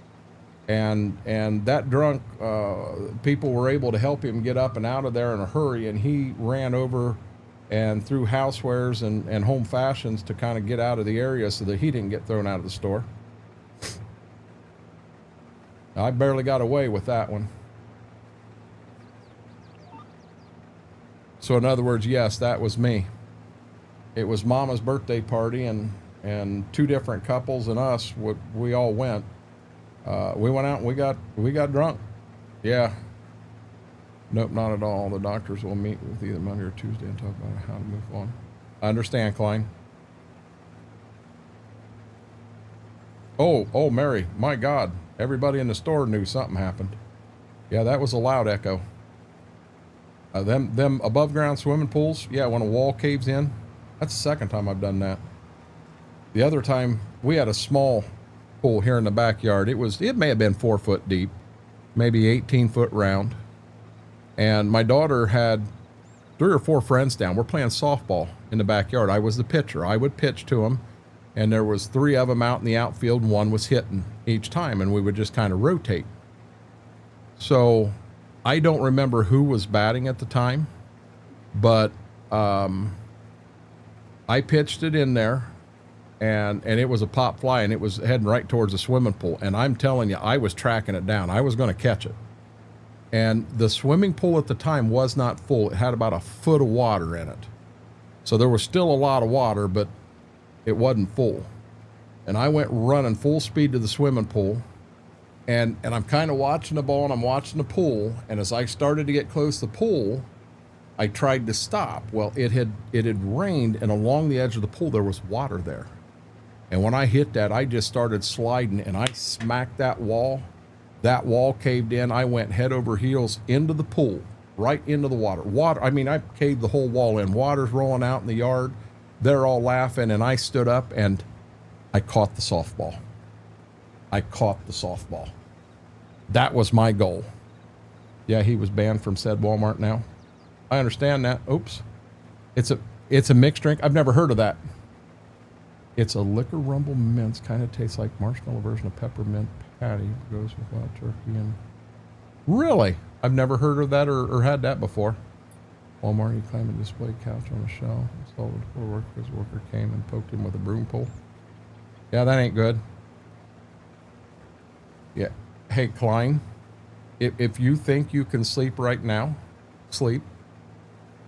Speaker 1: And that drunk, people were able to help him get up and out of there in a hurry, and he ran over and through housewares and home fashions to kind of get out of the area so that he didn't get thrown out of the store. I barely got away with that one. So in other words, yes, that was me. It was Mama's birthday party, and two different couples and us, we all went. We went out and we got drunk. Yeah. Nope, not at all. The doctors will meet with either Monday or Tuesday and talk about how to move on. I understand, Klein. Oh, Mary, my God. Everybody in the store knew something happened. Yeah, that was a loud echo. Them above ground swimming pools, yeah, when a wall caves in, that's the second time I've done that. The other time, we had a small pool here in the backyard. It may have been 4 foot deep, maybe 18 foot round. And my daughter had 3 or 4 friends down. We're playing softball in the backyard. I was the pitcher. I would pitch to them, and there was 3 of them out in the outfield, and 1 was hitting each time, and we would just kind of rotate. So I don't remember who was batting at the time, but I pitched it in there, and it was a pop fly, and it was heading right towards the swimming pool. And I'm telling you, I was tracking it down. I was going to catch it. And the swimming pool at the time was not full. It had about a foot of water in it. So there was still a lot of water, but it wasn't full. And I went running full speed to the swimming pool. And I'm kind of watching the ball, and I'm watching the pool. And as I started to get close to the pool, I tried to stop. Well, it had rained, and along the edge of the pool, there was water there. And when I hit that, I just started sliding, and I smacked that wall. That wall caved in. I went head over heels into the pool, right into the water. I mean, I caved the whole wall in. Water's rolling out in the yard. They're all laughing, and I stood up, and I caught the softball. That was my goal. Yeah, he was banned from said Walmart now. I understand that. Oops. It's a mixed drink. I've never heard of that. It's a liquor rumble mints. Kind of tastes like marshmallow version of peppermint patty. Goes with wild turkey and... Really? I've never heard of that or had that before. Walmart, he climbed a display couch on a shelf. Installed it before work. His worker came and poked him with a broom pole. Yeah, that ain't good. Yeah. Hey, Klein, if you think you can sleep right now, sleep.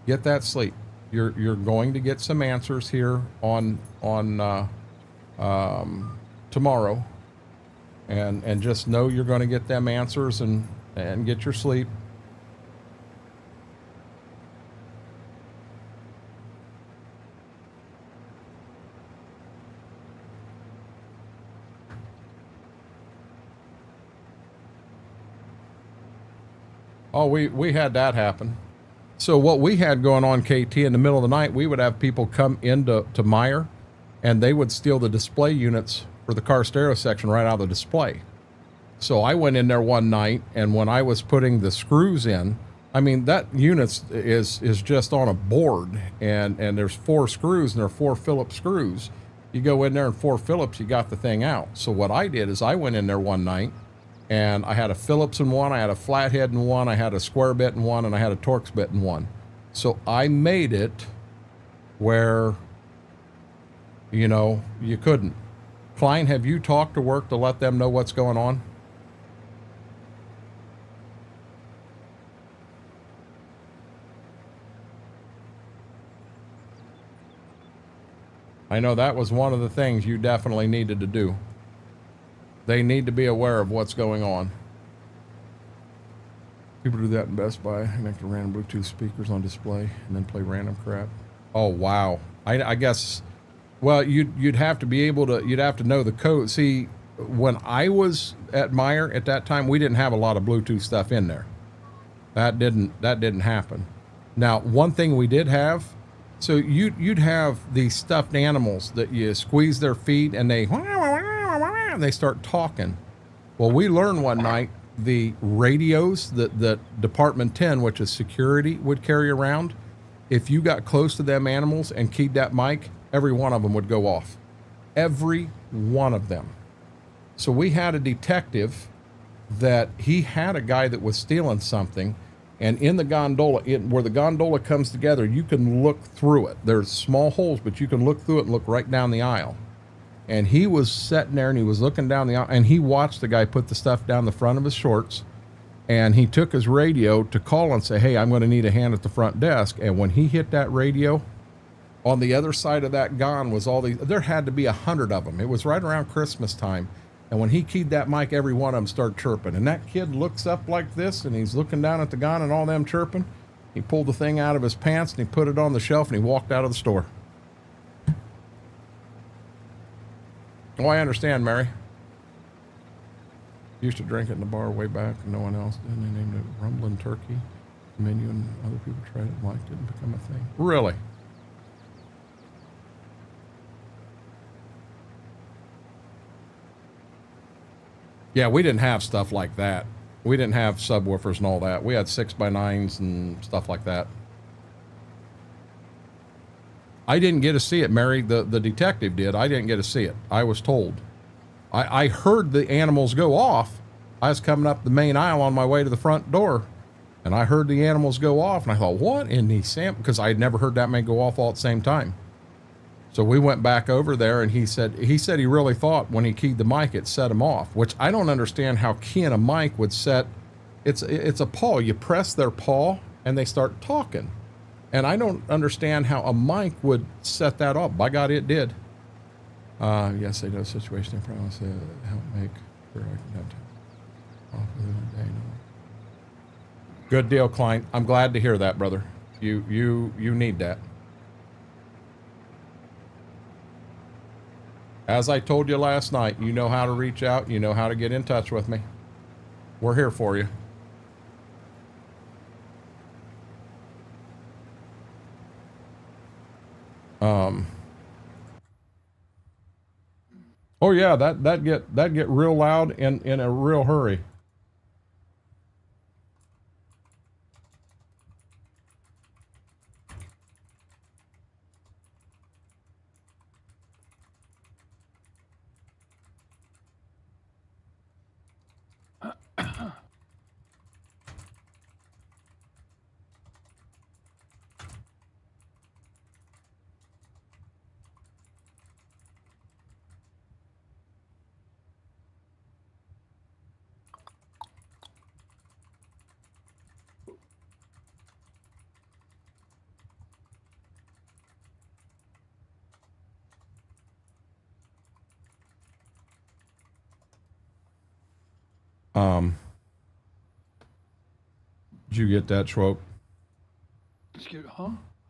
Speaker 1: Get that sleep. You're going to get some answers here on tomorrow, and just know you're going to get them answers and get your sleep. Oh, we had that happen. So what we had going on, KT, in the middle of the night, we would have people come into Meyer, and they would steal the display units for the car stereo section right out of the display. So I went in there one night, and when I was putting the screws in, I mean, that unit is just on a board, and there's 4 screws, and there are 4 Phillips screws. You go in there and 4 Phillips, you got the thing out. So what I did is I went in there one night, and I had a Phillips in one, I had a flathead in one, I had a square bit in one, and I had a Torx bit in one. So I made it where, you know, you couldn't. Klein, have you talked to work to let them know what's going on? I know that was one of the things you definitely needed to do. They need to be aware of what's going on. People do that in Best Buy. Connect the random Bluetooth speakers on display and then play random crap. Oh, wow. I guess Well, you'd have to be able to, you'd have to know the code. See, when I was at Meyer at that time, we didn't have a lot of Bluetooth stuff in there. That didn't happen. Now, one thing we did have, so you'd have these stuffed animals that you squeeze their feet and they start talking. Well, we learned one night the radios that Department 10, which is security, would carry around. If you got close to them animals and keyed that mic, every one of them would go off. Every one of them. So we had a detective that he had a guy that was stealing something, and in the gondola, where the gondola comes together, you can look through it. There's small holes, but you can look through it and look right down the aisle. And he was sitting there and he was looking down the aisle, and he watched the guy put the stuff down the front of his shorts, and he took his radio to call and say, hey, I'm going to need a hand at the front desk. And when he hit that radio, on the other side of that gon was all these, there had to be 100 of them. It was right around Christmas time. And when he keyed that mic, every one of them started chirping. And that kid looks up like this, and he's looking down at the gon and all them chirping. He pulled the thing out of his pants and he put it on the shelf and he walked out of the store. Oh, I understand, Mary. Used to drink it in the bar way back, and no one else did. They named it Rumbling Turkey. The menu, and other people tried it and liked it and become a thing. Really? Yeah, we didn't have stuff like that. We didn't have subwoofers and all that. We had 6x9s and stuff like that. I didn't get to see it, Mary. The detective did. I didn't get to see it. I was told. I heard the animals go off. I was coming up the main aisle on my way to the front door, and I heard the animals go off, and I thought, what in the Sam? Because I had never heard that many go off all at the same time. So we went back over there, and he said he really thought when he keyed the mic, it set him off, which I don't understand how keying a mic would set. It's a paw. You press their paw, and they start talking. And I don't understand how a mic would set that off. By God, it did. Yes, they know the situation. I promise to help make sure I can have to off within a day. Good deal, Klein. I'm glad to hear that, brother. You need that. As I told you last night, you know how to reach out. You know how to get in touch with me. We're here for you. Oh yeah, that get real loud in a real hurry. Did you get that, Schwope?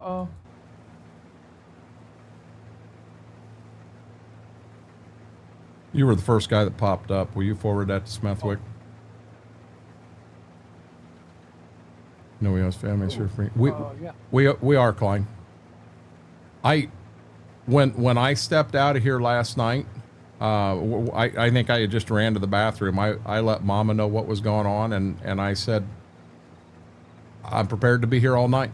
Speaker 4: Huh?
Speaker 1: You were the first guy that popped up. Will you forward that to Smithwick? No, we have families here for me.
Speaker 4: Yeah.
Speaker 1: We are, Klein. When I stepped out of here last night, I think I had just ran to the bathroom. I let Mama know what was going on, and I said, I'm prepared to be here all night.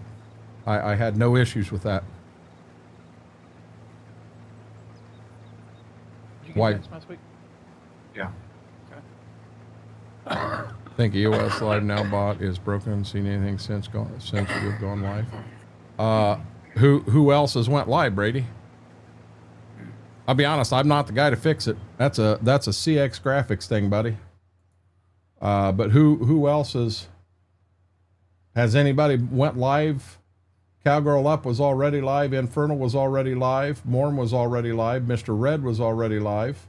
Speaker 1: I had no issues with that.
Speaker 4: Did you get
Speaker 1: Why?
Speaker 4: that last week?
Speaker 3: Yeah.
Speaker 4: Okay.
Speaker 1: Think EOS Live Now bot is broken. Seen anything since we've gone live? Who else has went live, Brady? I'll be honest, I'm not the guy to fix it. That's a CX graphics thing, buddy. But who else has anybody went live? Cowgirl Up was already live. Infernal was already live. Morm was already live. Mr. Red was already live.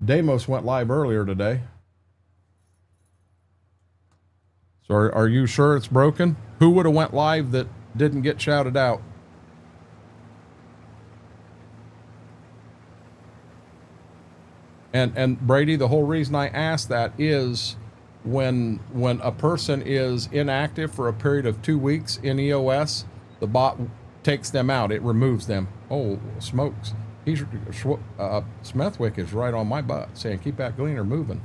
Speaker 1: Deimos went live earlier today. So are you sure it's broken? Who would have went live that didn't get shouted out? And Brady, the whole reason I ask that is when a person is inactive for a period of 2 weeks in EOS, the bot takes them out. It removes them. Oh, smokes. Smithwick is right on my butt saying, keep that gleaner moving.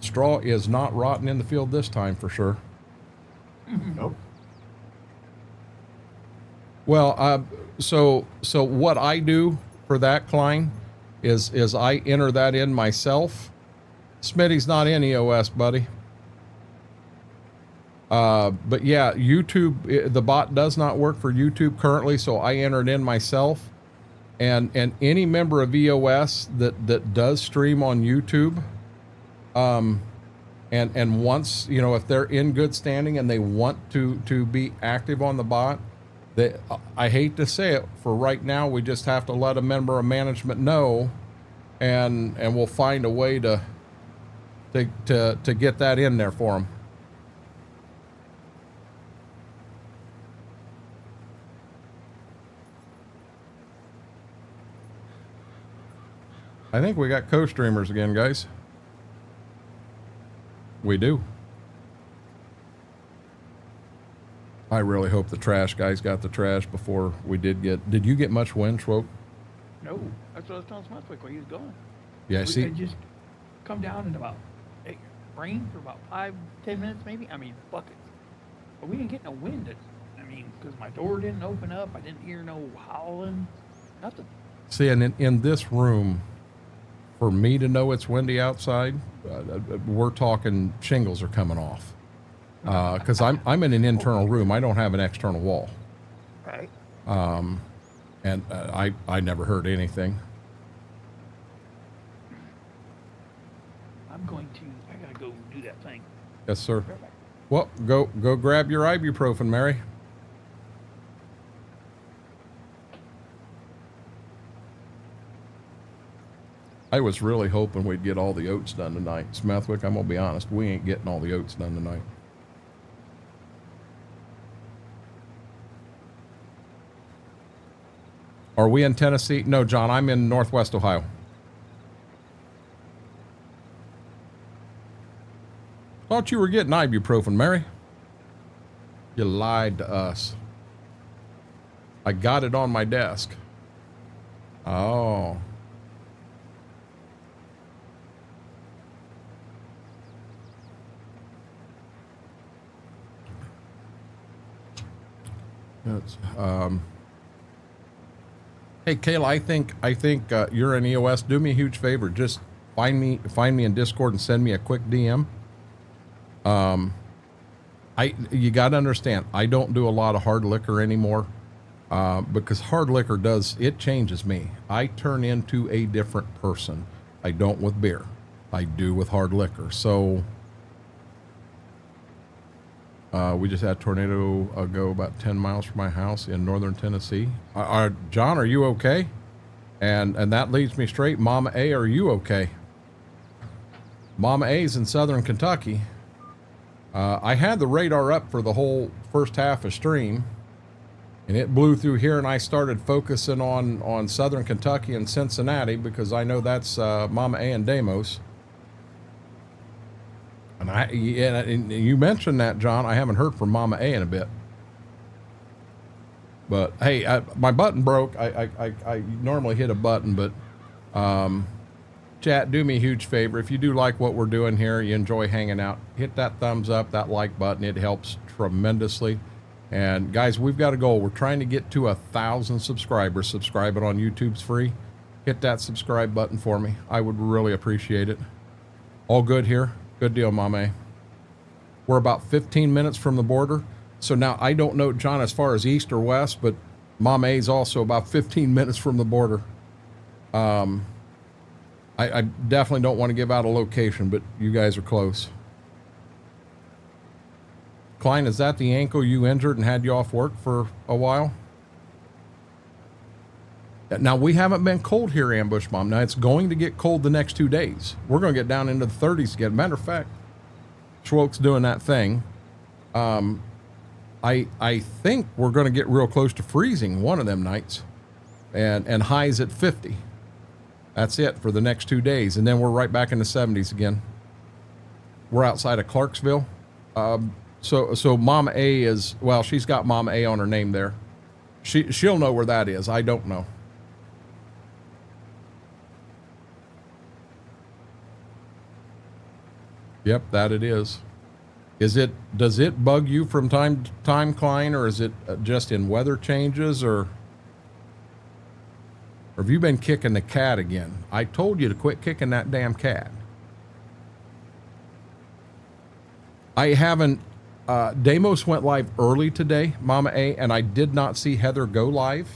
Speaker 1: Straw is not rotten in the field this time for sure.
Speaker 3: Nope.
Speaker 1: Well, so what I do for that, Klein, is I enter that in myself. Smitty's not in EOS, buddy. But yeah, YouTube, the bot does not work for YouTube currently, so I enter it in myself. And any member of EOS that does stream on YouTube, and once, you know, if they're in good standing and they want to be active on the bot, I hate to say it, for right now, we just have to let a member of management know, and we'll find a way to get that in there for them. I think we got co-streamers again, guys. We do. I really hope the trash guys got the trash before we did get... Did you get much wind, Schwope?
Speaker 4: No, that's what I was telling Smithwick where he was going.
Speaker 1: Yeah,
Speaker 4: We
Speaker 1: see...
Speaker 4: could just come down in about, it rained for about 5-10 minutes maybe. I mean, buckets. But we didn't get no wind. I mean, because my door didn't open up. I didn't hear no howling. Nothing.
Speaker 1: See, and in this room, for me to know it's windy outside, we're talking shingles are coming off. Because I'm in an internal room. I don't have an external wall.
Speaker 4: Right.
Speaker 1: And I never heard anything.
Speaker 4: I gotta go do that thing.
Speaker 1: Yes, sir.
Speaker 4: Right back.
Speaker 1: Well, go grab your ibuprofen, Mary. I was really hoping we'd get all the oats done tonight. Smithwick, I'm gonna be honest, we ain't getting all the oats done tonight. Are we in Tennessee? No, John, I'm in Northwest Ohio. Thought you were getting ibuprofen, Mary. You lied to us. I got it on my desk. Oh. That's, hey, Kayla, I think you're in EOS. Do me a huge favor. Just find me in Discord and send me a quick DM. You got to understand, I don't do a lot of hard liquor anymore, because hard liquor changes me. I turn into a different person. I don't with beer. I do with hard liquor. So, we just had a tornado go about 10 miles from my house in northern Tennessee. John, are you okay? And that leads me straight. Mama A, are you okay? Mama A's in southern Kentucky. I had the radar up for the whole first half of stream, and it blew through here, and I started focusing on southern Kentucky and Cincinnati because I know that's Mama A and Deimos. And you mentioned that, John. I haven't heard from Mama A in a bit. But hey, my button broke. I normally hit a button, but chat, do me a huge favor. If you do like what we're doing here, you enjoy hanging out, hit that thumbs up, that like button. It helps tremendously. And guys, we've got a goal. We're trying to get to 1,000 subscribers. Subscribe it on YouTube's free. Hit that subscribe button for me. I would really appreciate it. All good here. Good deal, Mame. We're about 15 minutes from the border. So now I don't know, John, as far as east or west, but Mame's also about 15 minutes from the border. I definitely don't want to give out a location, but you guys are close. Klein, is that the ankle you injured and had you off work for a while? Now, we haven't been cold here, Ambush Mom. Now, it's going to get cold the next 2 days. We're going to get down into the 30s again. Matter of fact, Schwoke's doing that thing. I think we're going to get real close to freezing one of them nights. and highs at 50. That's it for the next 2 days. And then we're right back in the 70s again. We're outside of Clarksville. So Mama A is, well, she's got Mama A on her name there. She'll know where that is. I don't know. Yep, that it is. Does it bug you from time to time, Klein, or is it just in weather changes, or have you been kicking the cat again? I told you to quit kicking that damn cat. I haven't, Deimos went live early today, Mama A, and I did not see Heather go live.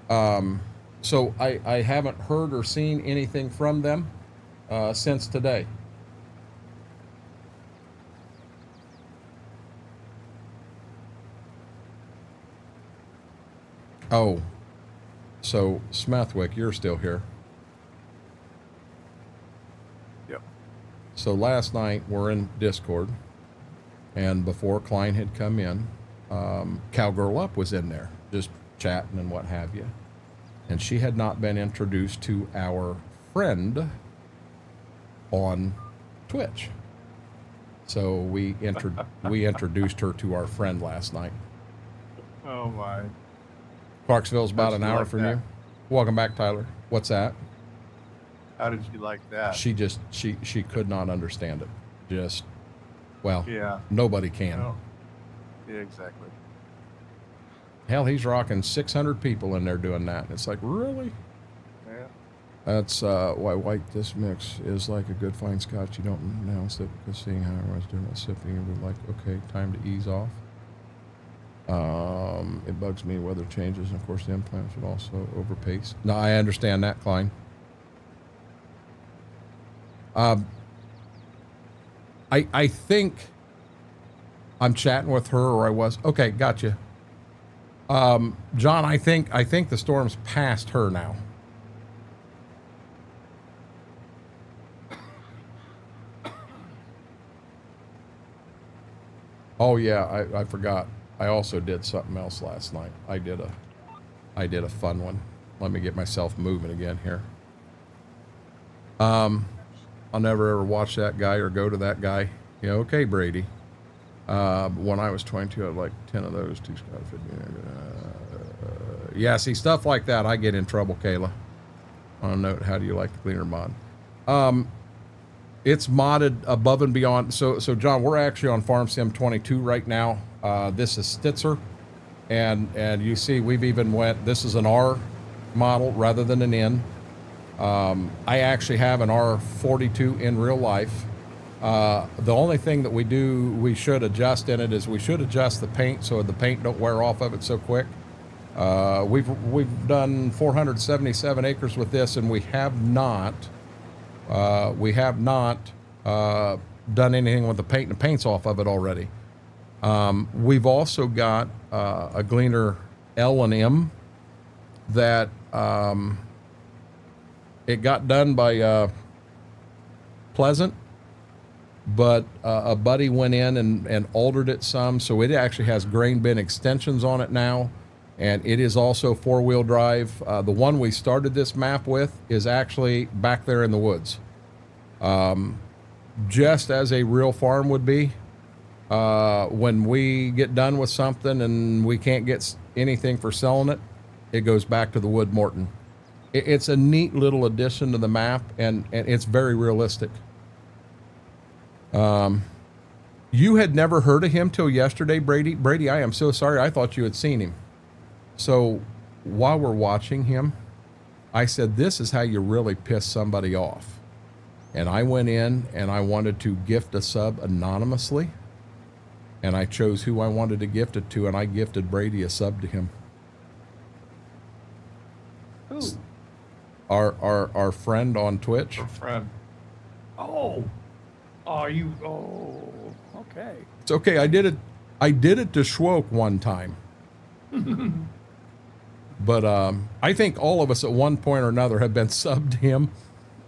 Speaker 1: So I haven't heard or seen anything from them since today. Oh, so Smethwick, you're still here.
Speaker 3: Yep.
Speaker 1: So last night we're in Discord, and before Klein had come in, Cowgirl Up was in there, just chatting and what have you. And she had not been introduced to our friend on Twitch. So we introduced her to our friend last night.
Speaker 3: Oh my.
Speaker 1: Clarksville's about an hour
Speaker 3: like
Speaker 1: from
Speaker 3: that?
Speaker 1: you. Welcome back, Tyler. What's that?
Speaker 3: How did you like that?
Speaker 1: She could not understand it. Just, well,
Speaker 3: Yeah.
Speaker 1: nobody can.
Speaker 3: No. Yeah, exactly.
Speaker 1: Hell, he's rocking 600 people in there doing that. It's like, really?
Speaker 3: Yeah.
Speaker 1: That's why white this mix is like a good fine scotch. You don't announce it because seeing how everyone's doing it, sipping, and we're like, okay, time to ease off. It bugs me weather changes, and of course the implants would also overpace. No, I understand that, Klein. I think I'm chatting with her, or I was. Okay, gotcha. John, I think the storm's past her now. Oh yeah, I forgot. I also did something else last night. I did a fun one. Let me get myself moving again here. I'll never ever watch that guy or go to that guy. Yeah, okay, Brady. When I was 22, I had like 10 of those. Yeah, see, stuff like that, I get in trouble, Kayla. On a note, how do you like the cleaner mod? It's modded above and beyond. So John, we're actually on Farm Sim 22 right now. This is Stitzer, and you see we've even this is an R model rather than an N. I actually have an R42 in real life. The only thing that we should adjust in it is we should adjust the paint so the paint don't wear off of it so quick. We've done 477 acres with this, and we have not done anything with the paint, and the paint's off of it already. We've also got a Gleaner L and M that it got done by Pleasant, but a buddy went in and altered it some, so it actually has grain bin extensions on it now, and it is also four-wheel drive. The one we started this map with is actually back there in the woods, just as a real farm would be. When we get done with something and we can't get anything for selling it, it goes back to the wood Morton. It's a neat little addition to the map, and it's very realistic. You had never heard of him till yesterday, Brady. Brady, I am so sorry. I thought you had seen him. So while we're watching him, I said, this is how you really piss somebody off. And I went in and I wanted to gift a sub anonymously. And I chose who I wanted to gift it to, and I gifted Brady a sub to him.
Speaker 4: Who?
Speaker 1: Our friend on Twitch.
Speaker 3: Our friend.
Speaker 4: Oh. Oh, you. Oh. Okay.
Speaker 1: It's okay. I did it to Schwoke one time. But I think all of us at one point or another have been subbed to him.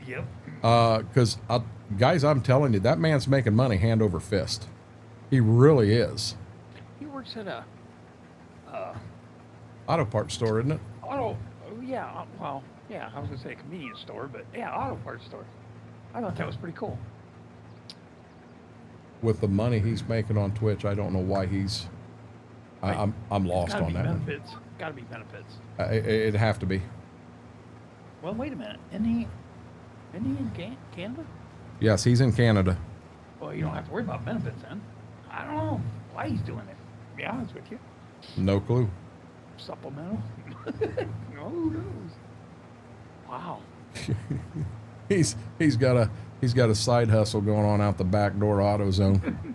Speaker 4: Yep.
Speaker 1: Because guys, I'm telling you, that man's making money hand over fist. He really is.
Speaker 4: He works at a
Speaker 1: Auto parts store, isn't it?
Speaker 4: auto. Yeah, well, yeah, I was gonna say a convenience store, but yeah, auto parts store. I thought that was pretty cool.
Speaker 2: With the money he's making on Twitch, I don't know why he's. I'm lost on that one.
Speaker 4: Benefits. Gotta be benefits.
Speaker 2: It'd have to be.
Speaker 4: Well, wait a minute. Isn't he in Canada?
Speaker 2: Yes, he's in Canada.
Speaker 4: Well, you don't have to worry about benefits then. I don't know why he's doing it. To be honest with you.
Speaker 2: No clue.
Speaker 4: Supplemental. Who knows? Wow.
Speaker 2: He's got a side hustle going on out the back door AutoZone.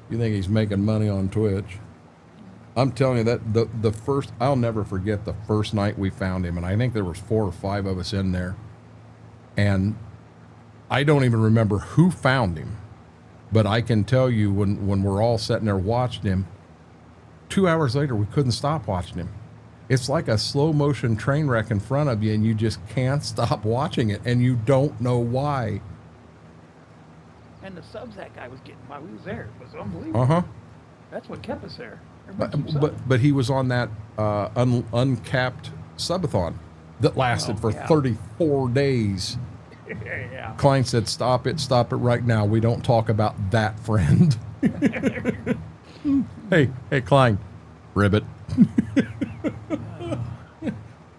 Speaker 2: You think he's making money on Twitch? I'm telling you that the first, I'll never forget the first night we found him, and I think there was 4 or 5 of us in there, and I don't even remember who found him, but I can tell you when we're all sitting there watching him, 2 hours later we couldn't stop watching him. It's like a slow motion train wreck in front of you, and you just can't stop watching it, and you don't know why.
Speaker 4: And the subs that guy was getting while we was there was unbelievable.
Speaker 2: Uh-huh.
Speaker 4: That's what kept us there.
Speaker 2: But he was on that uncapped subathon that lasted for 34 days.
Speaker 4: Yeah.
Speaker 2: Klein said, stop it right now. We don't talk about that, friend. Hey, Klein, ribbit.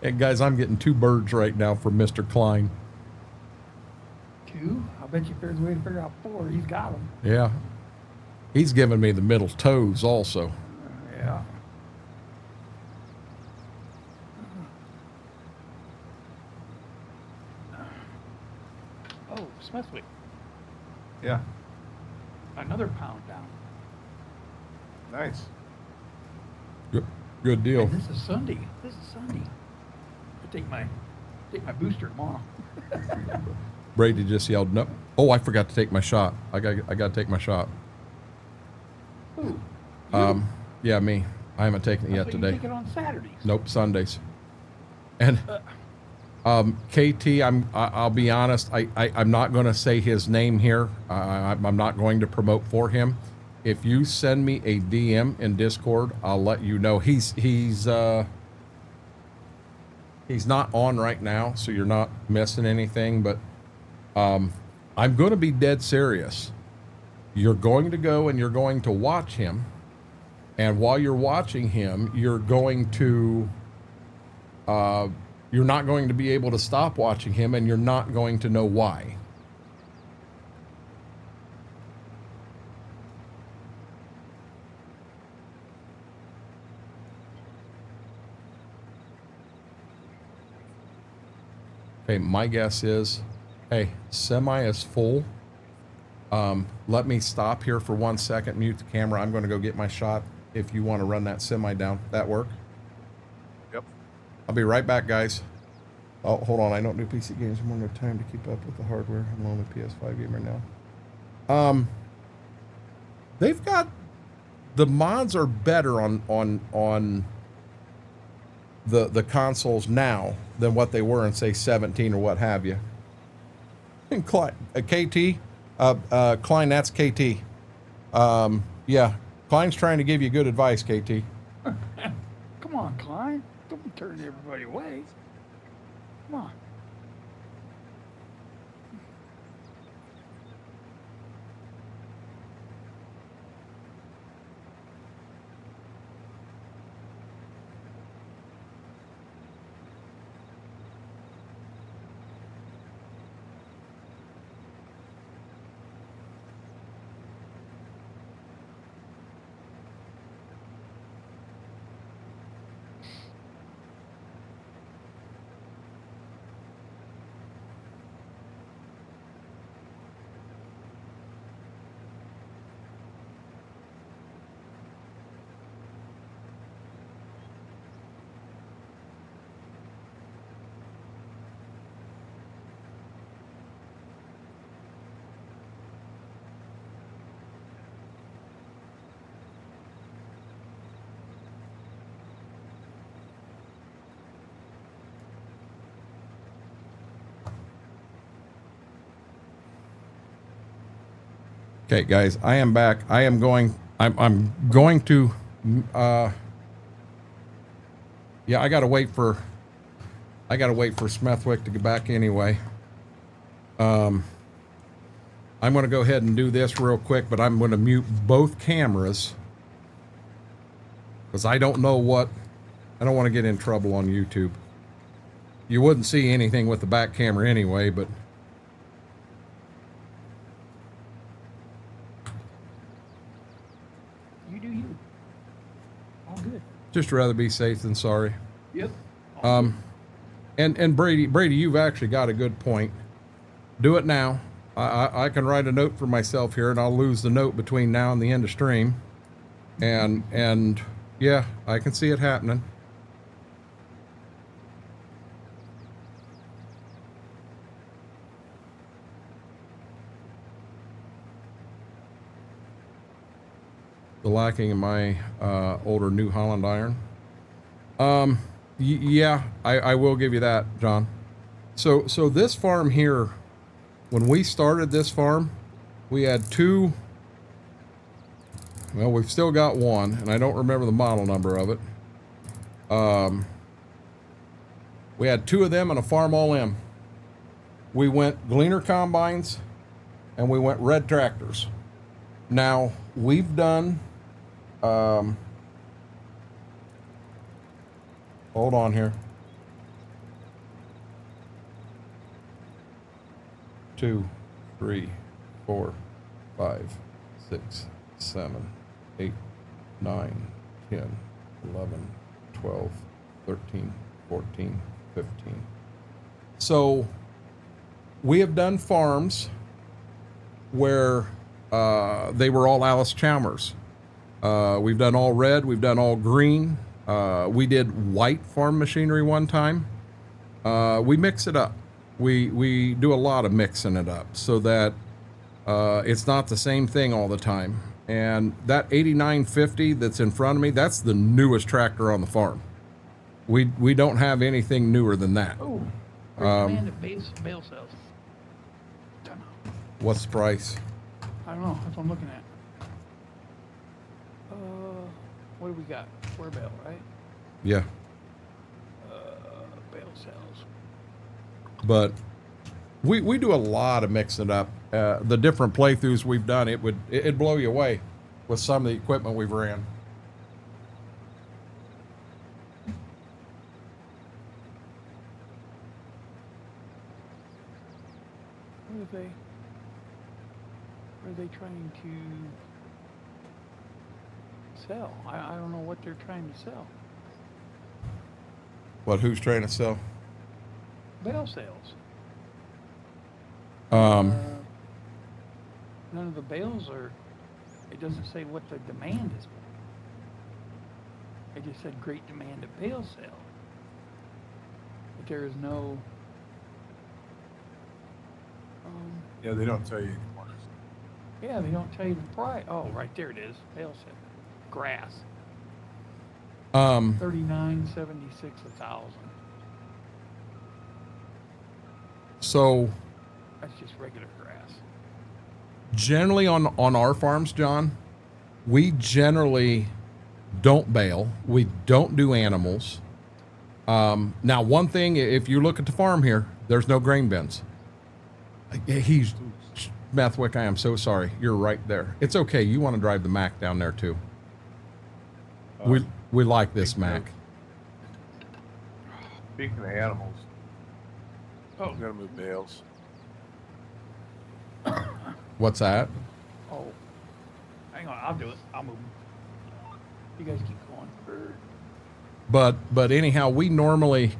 Speaker 2: Hey, guys, I'm getting 2 birds right now from Mr. Klein.
Speaker 4: 2? I bet you if there's a way to figure out 4, he's got them.
Speaker 2: Yeah. He's giving me the middle toes also.
Speaker 4: Yeah. Oh, Smithwick.
Speaker 3: Yeah.
Speaker 4: Another pound down.
Speaker 3: Nice.
Speaker 2: Good deal.
Speaker 4: And this is Sunday. I take my booster tomorrow.
Speaker 2: Brady just yelled, no. Oh, I forgot to take my shot. I got to take my shot.
Speaker 4: Who?
Speaker 2: Yeah, me. I haven't taken it yet today.
Speaker 4: You take it on Saturdays.
Speaker 2: Nope, Sundays. And KT, I'll be honest, I'm not going to say his name here. I'm not going to promote for him. If you send me a DM in Discord, I'll let you know. He's not on right now, so you're not missing anything, but I'm going to be dead serious. You're going to go and you're going to watch him, and while you're watching him, you're going to you're not going to be able to stop watching him, and you're not going to know why. Okay, my guess is, hey, semi is full. Let me stop here for 1 second, mute the camera. I'm going to go get my shot. If you want to run that semi down, that work?
Speaker 3: Yep.
Speaker 2: I'll be right back, guys. Oh, hold on. I don't do PC games. I'm on no time to keep up with the hardware. I'm only a PS5 gamer now. They've got, the mods are better on the consoles now than what they were in, say, 17 or what have you. And KT, Klein, that's KT. Yeah, Klein's trying to give you good advice, KT.
Speaker 4: Come on, Klein. Don't be turning everybody away. Come on.
Speaker 2: Okay, guys, I am back. I'm going to,
Speaker 1: Yeah, I gotta wait for Smethwick to get back anyway. I'm gonna go ahead and do this real quick, but I'm gonna mute both cameras because I don't want to get in trouble on YouTube. You wouldn't see anything with the back camera anyway, but
Speaker 4: You do you. All good.
Speaker 1: just rather be safe than sorry.
Speaker 4: Yep.
Speaker 1: And Brady, you've actually got a good point. Do it now. I can write a note for myself here, and I'll lose the note between now and the end of stream. And yeah, I can see it happening. The lacking in my older New Holland iron. Yeah, I will give you that, John. So this farm here, when we started this farm, we had two. Well, we've still got one, and I don't remember the model number of it. We had two of them and a farm all in. We went Gleaner combines, and we went red tractors. Now we've done. Hold on here. 2, 3, 4, 5, 6, 7, 8, 9, 10, 11, 12, 13, 14, 15. So we have done farms where they were all Alice Chalmers. We've done all red. We've done all green. We did white farm machinery one time. We mix it up. We do a lot of mixing it up so that it's not the same thing all the time. And that 8950 that's in front of me, that's the newest tractor on the farm. We don't have anything newer than that.
Speaker 4: Oh, man, the bale sales. Don't know.
Speaker 1: What's the price?
Speaker 4: I don't know. That's what I'm looking at. What do we got? Square bale, right?
Speaker 1: Yeah.
Speaker 4: Bale sales.
Speaker 1: But we do a lot of mixing it up. The different playthroughs we've done, it'd blow you away with some of the equipment we've ran.
Speaker 4: What are they trying to sell? I don't know what they're trying to sell.
Speaker 1: What, who's trying to sell?
Speaker 4: Bale sales.
Speaker 1: Um,
Speaker 4: None of the bales are, it doesn't say what the demand is. It just said great demand at bale sale. But there is no,
Speaker 3: Yeah, they don't tell you anymore.
Speaker 4: yeah, they don't tell you the price. Oh, right there it is, bale sale. Grass, 39.76 $1,000.
Speaker 1: So
Speaker 4: That's just regular grass.
Speaker 1: generally on our farms, John, we generally don't bale. We don't do animals. Now, one thing, if you look at the farm here, there's no grain bins. He's Smethwick, I am so sorry. You're right there. It's okay. You want to drive the Mac down there too. We like this Mac.
Speaker 3: Speaking of animals,
Speaker 4: Oh,
Speaker 3: we gotta move bales.
Speaker 1: What's that?
Speaker 4: oh, hang on, I'll do it. I'll move 'em. You guys keep going.
Speaker 1: But anyhow, we normally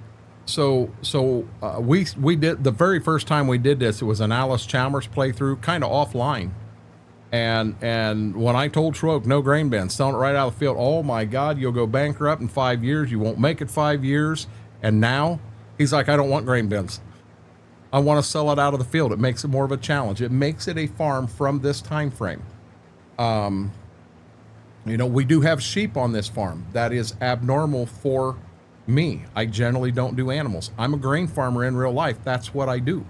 Speaker 1: we did the very first time we did this. It was an Alice Chalmers playthrough, kind of offline. And when I told Schroek no grain bins, selling it right out of the field, oh my God, you'll go bankrupt in 5 years. You won't make it 5 years. And now he's like, I don't want grain bins. I want to sell it out of the field. It makes it more of a challenge. It makes it a farm from this time frame. You know, we do have sheep on this farm. That is abnormal for me. I generally don't do animals. I'm a grain farmer in real life. That's what I do.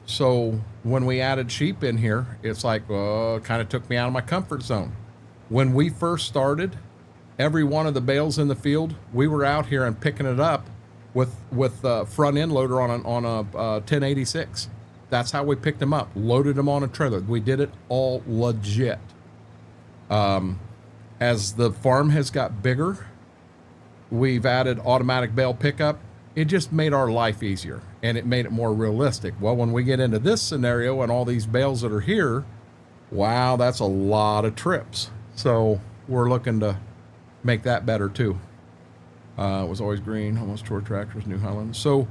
Speaker 1: So when we added sheep in here, it's like, kind of took me out of my comfort zone. When we first started, every one of the bales in the field, we were out here and picking it up with front end loader on a 1086. That's how we picked them up, loaded them on a trailer. We did it all legit. As the farm has got bigger, we've added automatic bale pickup. It just made our life easier, and it made it more realistic. Well, when we get into this scenario and all these bales that are here, wow, that's a lot of trips. So we're looking to make that better too. It was always green, almost toward tractors, New Holland. So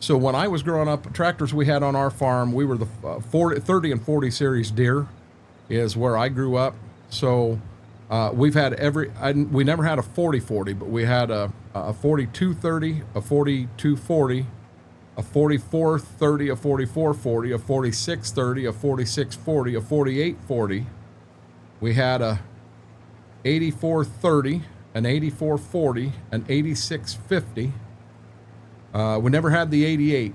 Speaker 1: when I was growing up, tractors we had on our farm, we were the 30 and 40 series Deere is where I grew up. So we've had we never had a 40-40, but we had a 42-30, a 42-40, a 44-30, a 44-40, a 46-30, a 46-40, a 48-40. We had a 84-30, an 84-40, an 86-50. We never had the 88,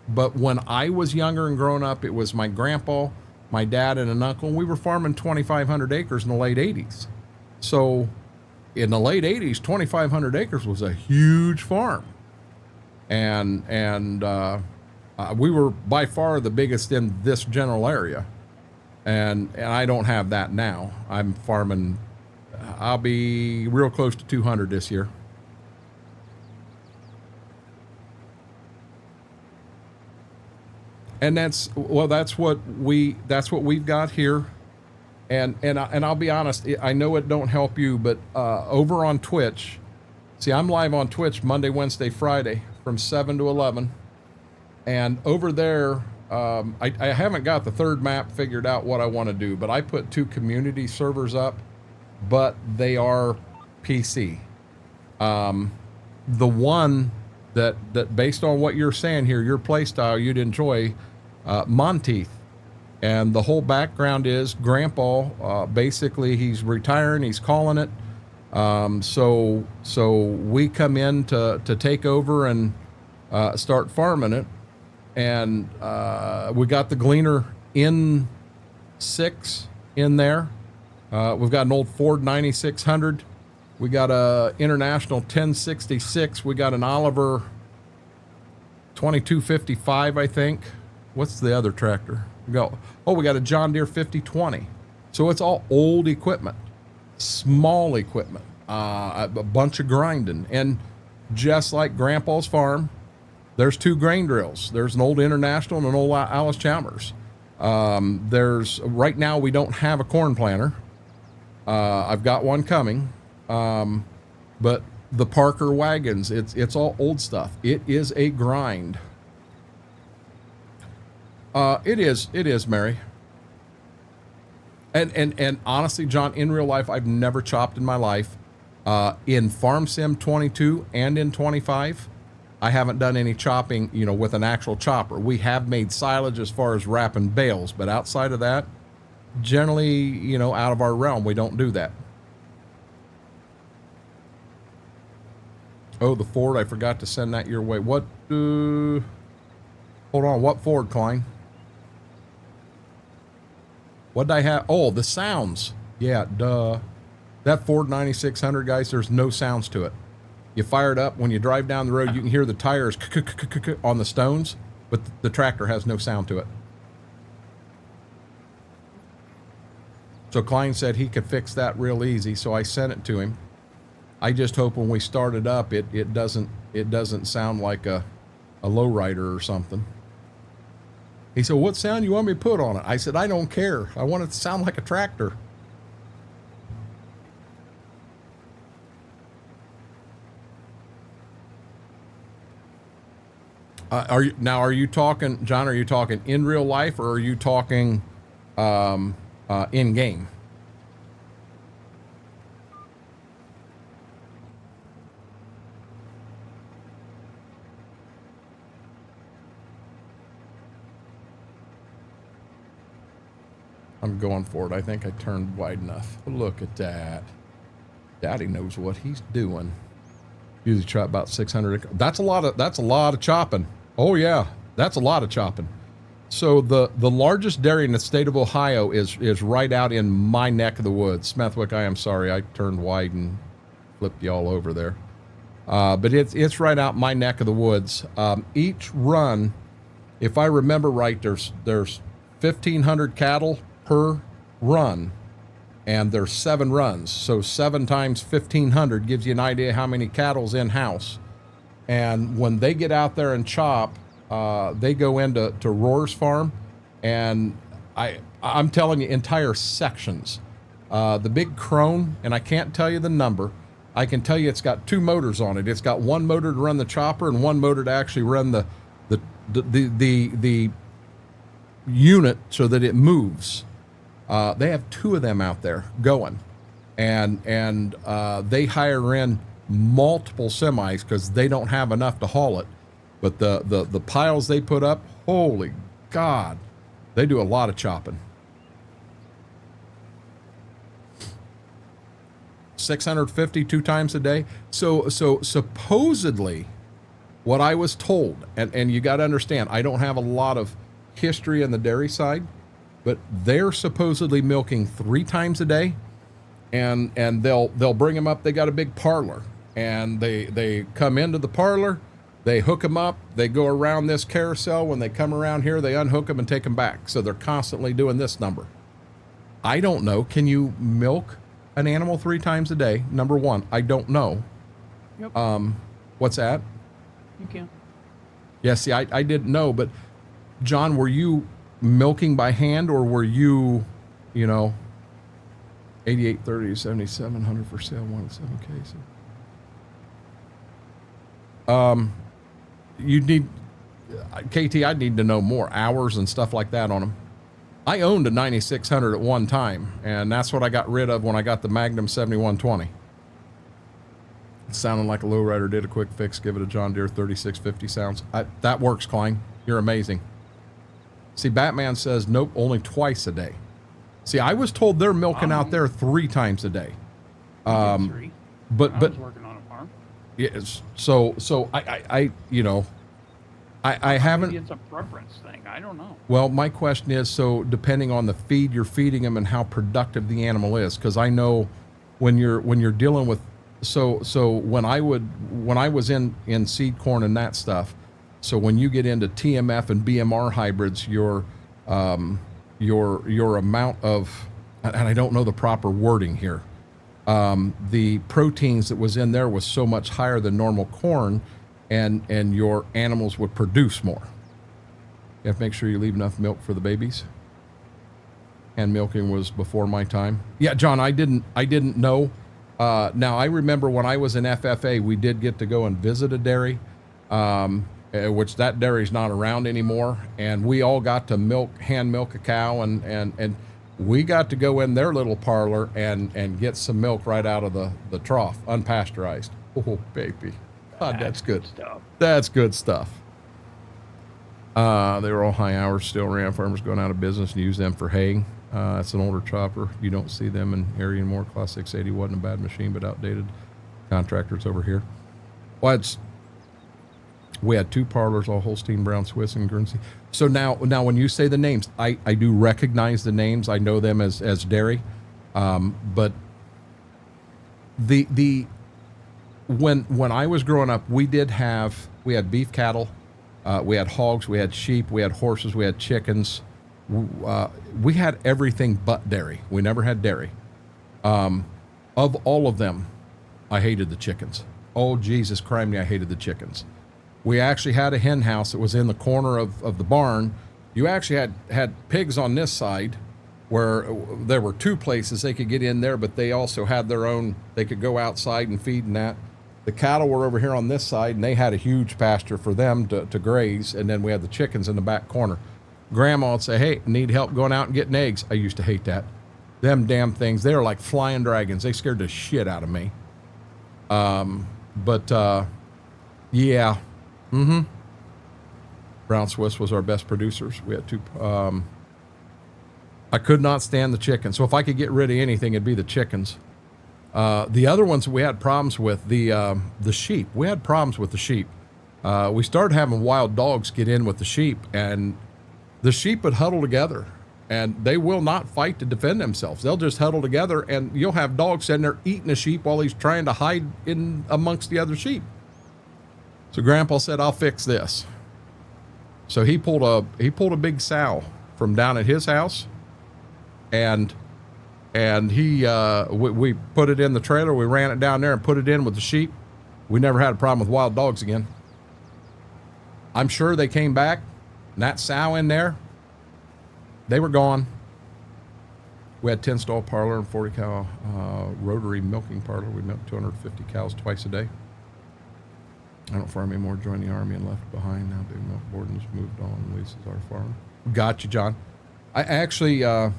Speaker 1: but when I was younger and growing up, it was my grandpa, my dad, and an uncle. We were farming 2,500 acres in the late 80s. So in the late 80s, 2,500 acres was a huge farm. And we were by far the biggest in this general area. And I don't have that now. I'm farming, I'll be real close to 200 this year. And that's what we've got here. And I'll be honest, I know it don't help you, but over on Twitch, see, I'm live on Twitch Monday, Wednesday, Friday from 7 to 11. And over there, I haven't got the third map figured out what I want to do, but I put 2 community servers up, but they are PC. The one that based on what you're saying here, your play style, you'd enjoy Monteith. And the whole background is Grandpa, basically he's retiring, he's calling it. So we come in to take over and start farming it. And we got the Gleaner in 6 in there. We've got an old Ford 9600. We got a International 1066. We got an Oliver 2255, I think. What's the other tractor? We got a John Deere 5020. So it's all old equipment, small equipment, a bunch of grinding. And just like Grandpa's farm, there's 2 grain drills. There's an old International and an old Alice Chalmers. Right now we don't have a corn planter. I've got one coming. But the Parker wagons, it's all old stuff. It is a grind. It is, Mary. And honestly, John, in real life, I've never chopped in my life. In Farm Sim 22 and in 25, I haven't done any chopping, with an actual chopper. We have made silage as far as wrapping bales, but outside of that, generally, out of our realm, we don't do that. Oh, the Ford, I forgot to send that your way. What, hold on, what Ford, Klein? What'd I have? Oh, the sounds. Yeah, duh. That Ford 9600, guys, there's no sounds to it. You fire it up, when you drive down the road, you can hear the tires on the stones, but the tractor has no sound to it. So Klein said he could fix that real easy, so I sent it to him. I just hope when we start it up, it doesn't sound like a lowrider or something. He said, what sound you want me to put on it? I said, I don't care. I want it to sound like a tractor. Are you talking, John, are you talking in real life or are you talking in game? I'm going for it. I think I turned wide enough. Look at that. Daddy knows what he's doing. Usually chop about 600. That's a lot of chopping. Oh yeah, that's a lot of chopping. So the largest dairy in the state of Ohio is right out in my neck of the woods. Smethwick, I am sorry. I turned wide and flipped you all over there. But it's right out my neck of the woods. Each run, if I remember right, there's 1,500 cattle per run, and there's 7 runs. So 7 times 1,500 gives you an idea how many cattle's in house. And when they get out there and chop, they go into Roar's farm, and I'm telling you, entire sections. The big crone, and I can't tell you the number. I can tell you it's got 2 motors on it. It's got 1 motor to run the chopper and 1 motor to actually run the unit so that it moves. They have 2 of them out there going, and they hire in multiple semis because they don't have enough to haul it. But the piles they put up, holy God, they do a lot of chopping. 650 2 times a day. So supposedly, what I was told, and you got to understand, I don't have a lot of history on the dairy side, but they're supposedly milking 3 times a day, and they'll bring them up. They got a big parlor, and they come into the parlor, they hook them up, they go around this carousel. When they come around here, they unhook them and take them back. So they're constantly doing this number. I don't know. Can you milk an animal 3 times a day? Number one, I don't know.
Speaker 4: Yep.
Speaker 1: What's that?
Speaker 4: You can.
Speaker 1: Yeah, see, I didn't know, but John, were you milking by hand, or were you, 8830, 7700 for sale, 1 7 cases? You need, KT, I'd need to know more hours and stuff like that on them. I owned a 9600 at one time, and that's what I got rid of when I got the Magnum 7120. It sounded like a lowrider did a quick fix. Give it a John Deere 3650 sounds. That works, Klein. You're amazing. See, Batman says, nope, only twice a day. See, I was told they're milking out there 3 times a day.
Speaker 4: 3.
Speaker 1: But
Speaker 4: I was working on a farm.
Speaker 1: Yes. So I haven't.
Speaker 4: Maybe it's a preference thing. I don't know.
Speaker 1: Well, my question is, so depending on the feed you're feeding them and how productive the animal is, because I know when you're dealing with, so when I was in seed corn and that stuff, so when you get into TMF and BMR hybrids, your amount of, and I don't know the proper wording here, the proteins that was in there was so much higher than normal corn, and your animals would produce more. You have to make sure you leave enough milk for the babies. And milking was before my time. Yeah, John, I didn't know. Now I remember when I was in FFA, we did get to go and visit a dairy, which that dairy's not around anymore, and we all got to hand milk a cow, and we got to go in their little parlor and get some milk right out of the trough, unpasteurized. Oh, baby. God, that's good
Speaker 4: stuff.
Speaker 1: That's good stuff. They were all high hours still. Ram farmers going out of business and use them for haying. That's an older chopper. You don't see them in area anymore. Class 680 wasn't a bad machine, but outdated. Contractors over here. Well, we had 2 parlors, all Holstein, Brown, Swiss, and Guernsey. So now when you say the names, I do recognize the names. I know them as dairy. But when I was growing up, we had beef cattle, we had hogs, we had sheep, we had horses, we had chickens. We had everything but dairy. We never had dairy. Of all of them, I hated the chickens. Oh, Jesus Christ, I hated the chickens. We actually had a hen house that was in the corner of the barn. You actually had pigs on this side, where there were 2 places they could get in there, but they also had their own, they could go outside and feed and that. The cattle were over here on this side, and they had a huge pasture for them to graze, and then we had the chickens in the back corner. Grandma would say, hey, need help going out and getting eggs. I used to hate that. Them damn things, they were like flying dragons. They scared the shit out of me. Yeah. Mm-hmm. Brown Swiss was our best producers. We had 2. I could not stand the chickens. So if I could get rid of anything, it'd be the chickens. The other ones we had problems with, the sheep. We had problems with the sheep. We started having wild dogs get in with the sheep, and the sheep would huddle together. and they will not fight to defend themselves. They'll just huddle together, and you'll have dogs sitting there eating a sheep while he's trying to hide in amongst the other sheep. So Grandpa said, I'll fix this. So he pulled a big sow from down at his house, and he we put it in the trailer. We ran it down there and put it in with the sheep. We never had a problem with wild dogs again. I'm sure they came back, and that sow in there, they were gone. We had 10 stall parlor and 40 cow rotary milking parlor. We milked 250 cows twice a day. I don't farm anymore. Joined the Army and left behind. Now big milk Borden's moved on. Lisa's our farm. Gotcha, John. I actually, I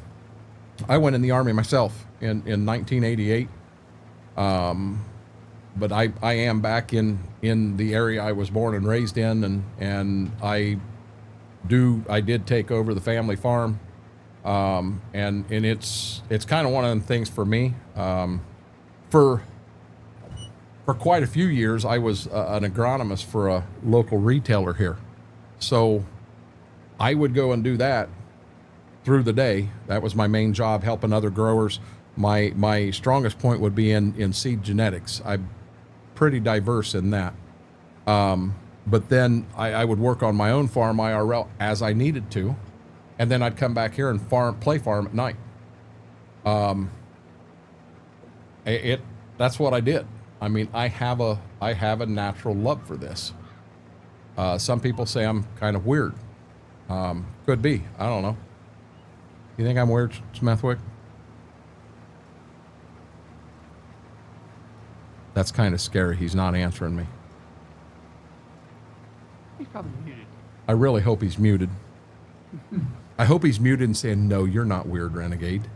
Speaker 1: went in the Army myself in 1988. But I am back in the area I was born and raised in, and I did take over the family farm. And it's kind of one of them things for me. For quite a few years, I was an agronomist for a local retailer here. So I would go and do that through the day. That was my main job, helping other growers. My strongest point would be in seed genetics. I'm pretty diverse in that. But then I would work on my own farm IRL as I needed to. And then I'd come back here and play farm at night. That's what I did. I mean, I have a natural love for this. Some people say I'm kind of weird. Could be. I don't know. You think I'm weird, Smithwick? That's kind of scary. He's not answering me.
Speaker 4: He's probably muted.
Speaker 1: I really hope he's muted. I hope he's muted and saying, no, you're not weird, Renegade.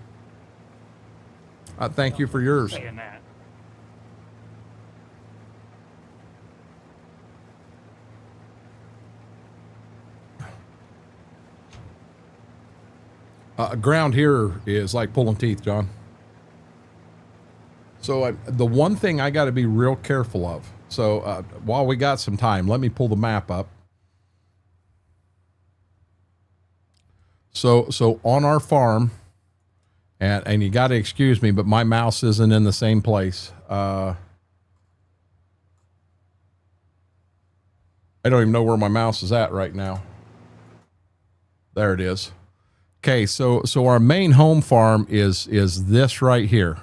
Speaker 1: Thank you for yours.
Speaker 4: Saying that.
Speaker 1: Ground here is like pulling teeth, John. So the one thing I got to be real careful of. So while we got some time, let me pull the map up. So on our farm, and you got to excuse me, but my mouse isn't in the same place. I don't even know where my mouse is at right now. There it is. Okay, so our main home farm is this right here.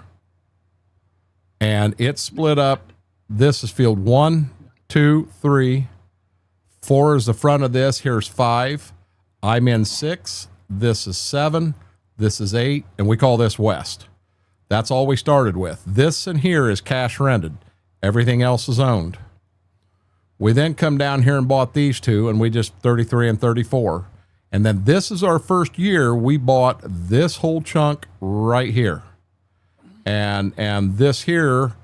Speaker 1: And it's split up. This is field 1, 2, 3. 4 is the front of this. Here's 5. I'm in 6. This is 7. This is 8. And we call this west. That's all we started with. This in here is cash rented. Everything else is owned. We then come down here and bought these two, and we just 33 and 34. And then this is our first year. We bought this whole chunk right here. And this here,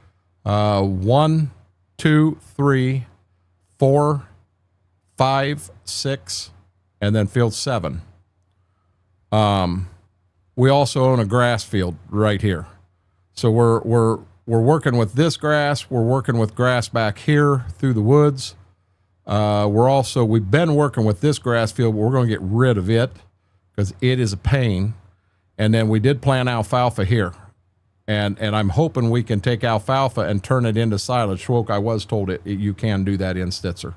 Speaker 1: 1, 2, 3, 4, 5, 6, and then field 7. We also own a grass field right here. So we're working with this grass. We're working with grass back here through the woods. We've been working with this grass field, but we're going to get rid of it because it is a pain. And then we did plant alfalfa here. And I'm hoping we can take alfalfa and turn it into silage. Schwoke, I was told you can do that in Stitzer.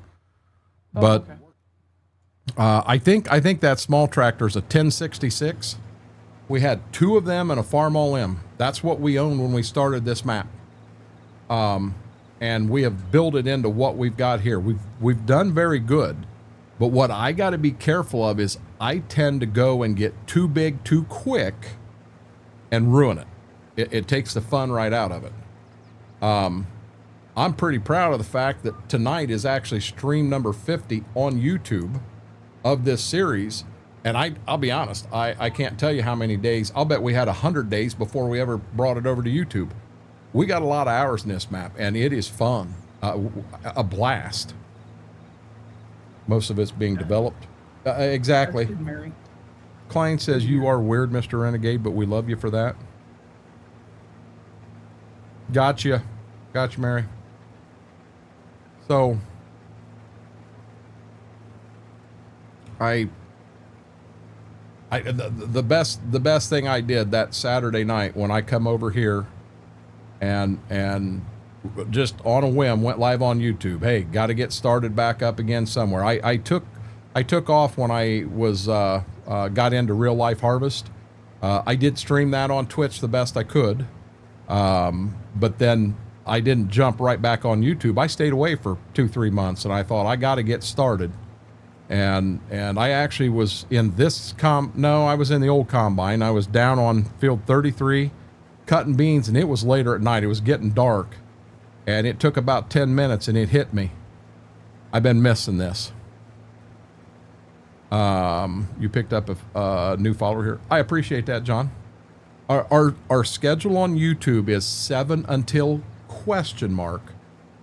Speaker 1: But okay. I think that small tractor is a 1066. We had 2 of them and a Farm All In. That's what we owned when we started this map. And we have built it into what we've got here. We've done very good. But what I got to be careful of is I tend to go and get too big too quick and ruin it. It takes the fun right out of it. I'm pretty proud of the fact that tonight is actually stream number 50 on YouTube of this series. And I'll be honest, I can't tell you how many days. I'll bet we had 100 days before we ever brought it over to YouTube. We got a lot of hours in this map, and it is fun, a blast. Most of it's being developed. Exactly.
Speaker 4: Mary.
Speaker 1: Klein says, you are weird, Mr. Renegade, but we love you for that. Gotcha, Mary. So, The best thing I did that Saturday night when I come over here and just on a whim went live on YouTube. Hey, got to get started back up again somewhere. I took off when I was got into real life harvest. I did stream that on Twitch the best I could, but then I didn't jump right back on YouTube. I stayed away for 2-3 months, and I thought I got to get started. And I actually was in this I was in the old combine. I was down on field 33 cutting beans, and it was later at night. It was getting dark, and it took about 10 minutes, and it hit me. I've been missing this. You picked up a new follower here. I appreciate that, John. Our schedule on YouTube is 7 until ?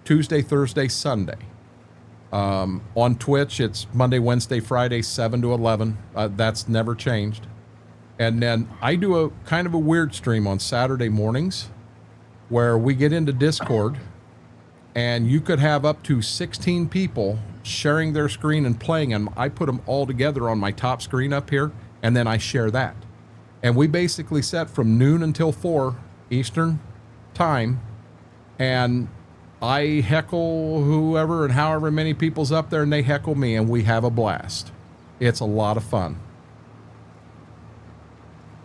Speaker 1: Tuesday, Thursday, Sunday. On Twitch, it's Monday, Wednesday, Friday, 7 to 11. That's never changed. And then I do a kind of a weird stream on Saturday mornings where we get into Discord, and you could have up to 16 people sharing their screen and playing them. I put them all together on my top screen up here, and then I share that. And we basically set from noon until 4 Eastern time, and I heckle whoever and however many people's up there, and they heckle me, and we have a blast. It's a lot of fun.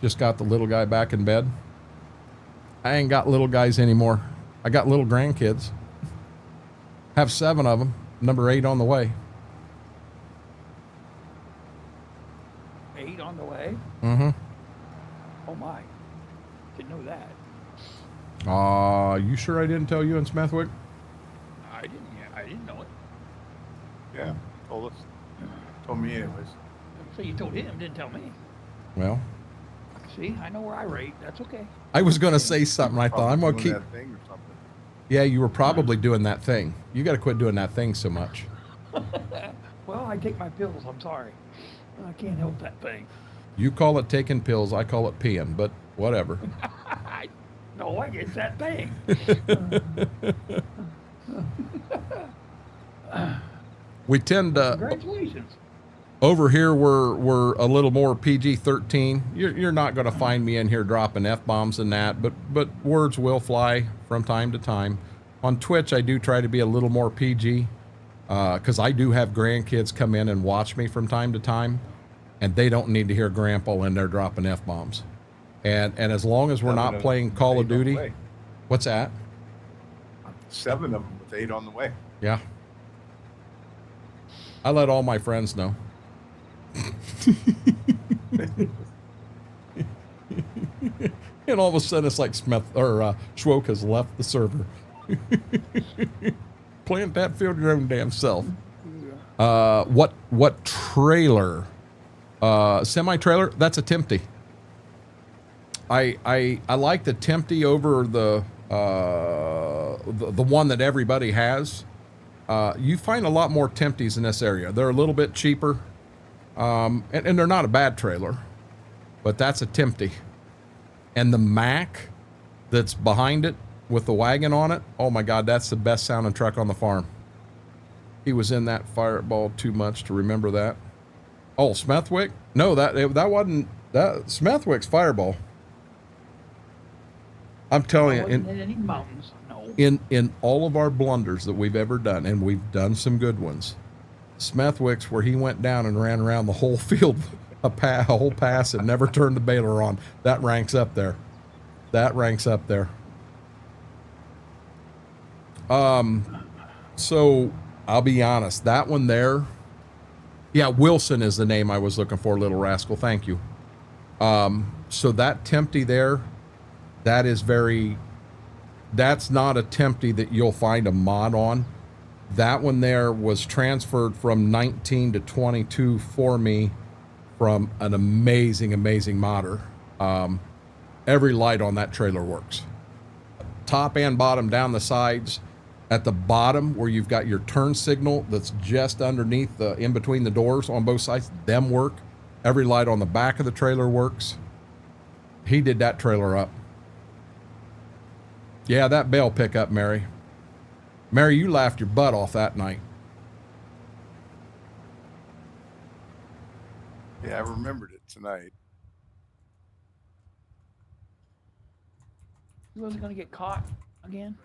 Speaker 1: Just got the little guy back in bed. I ain't got little guys anymore. I got little grandkids. Have 7 of them. Number 8 on the way.
Speaker 4: 8 on the way?
Speaker 1: Mm-hmm.
Speaker 4: Oh my. Didn't know that.
Speaker 1: You sure I didn't tell you in Smethwick?
Speaker 4: I didn't know it.
Speaker 3: Yeah, told us. Told me anyways.
Speaker 4: So you told him, didn't tell me.
Speaker 1: Well,
Speaker 4: See, I know where I rate. That's okay.
Speaker 1: I was going to say something. I thought I'm going to keep.
Speaker 3: That thing or something.
Speaker 1: Yeah, you were probably doing that thing. You got to quit doing that thing so much.
Speaker 4: Well, I take my pills. I'm sorry. I can't help that thing.
Speaker 1: You call it taking pills. I call it peeing, but whatever.
Speaker 4: No, I get that thing.
Speaker 1: We tend to.
Speaker 4: Congratulations.
Speaker 1: Over here, we're a little more PG-13. You're not going to find me in here dropping F-bombs and that, but words will fly from time to time. On Twitch, I do try to be a little more PG, because I do have grandkids come in and watch me from time to time, and they don't need to hear Grandpa in there dropping F-bombs. And as long as we're not playing Call of Duty, what's that?
Speaker 3: 7 of them with 8 on the way.
Speaker 1: Yeah. I let all my friends know. And all of a sudden it's like Schwoke has left the server. Plant that field your own damn self. What trailer? Semi-trailer? That's a Tempty. I like the Tempty over the one that everybody has. You find a lot more Tempties in this area. They're a little bit cheaper. And they're not a bad trailer, but that's a Tempty. And the Mack that's behind it with the wagon on it, oh my God, that's the best sounding truck on the farm. He was in that fireball too much to remember that. Oh, Smethwick? No, that wasn't that Smethwick's fireball. I'm telling you,
Speaker 4: in any mountains, no.
Speaker 1: In all of our blunders that we've ever done, and we've done some good ones, Smethwick's where he went down and ran around the whole field, a whole pass, and never turned the baler on. That ranks up there. That ranks up there. So I'll be honest, that one there, yeah, Wilson is the name I was looking for, little rascal. Thank you. So that Tempty there, that's not a Tempty that you'll find a mod on. That one there was transferred from 19 to 22 for me from an amazing, amazing modder. Every light on that trailer works. Top and bottom, down the sides. At the bottom where you've got your turn signal that's just underneath in between the doors on both sides, them work. Every light on the back of the trailer works. He did that trailer up. Yeah, that bale pickup, Mary. Mary, you laughed your butt off that night.
Speaker 3: Yeah, I remembered it. tonight.
Speaker 4: He wasn't going to get caught again.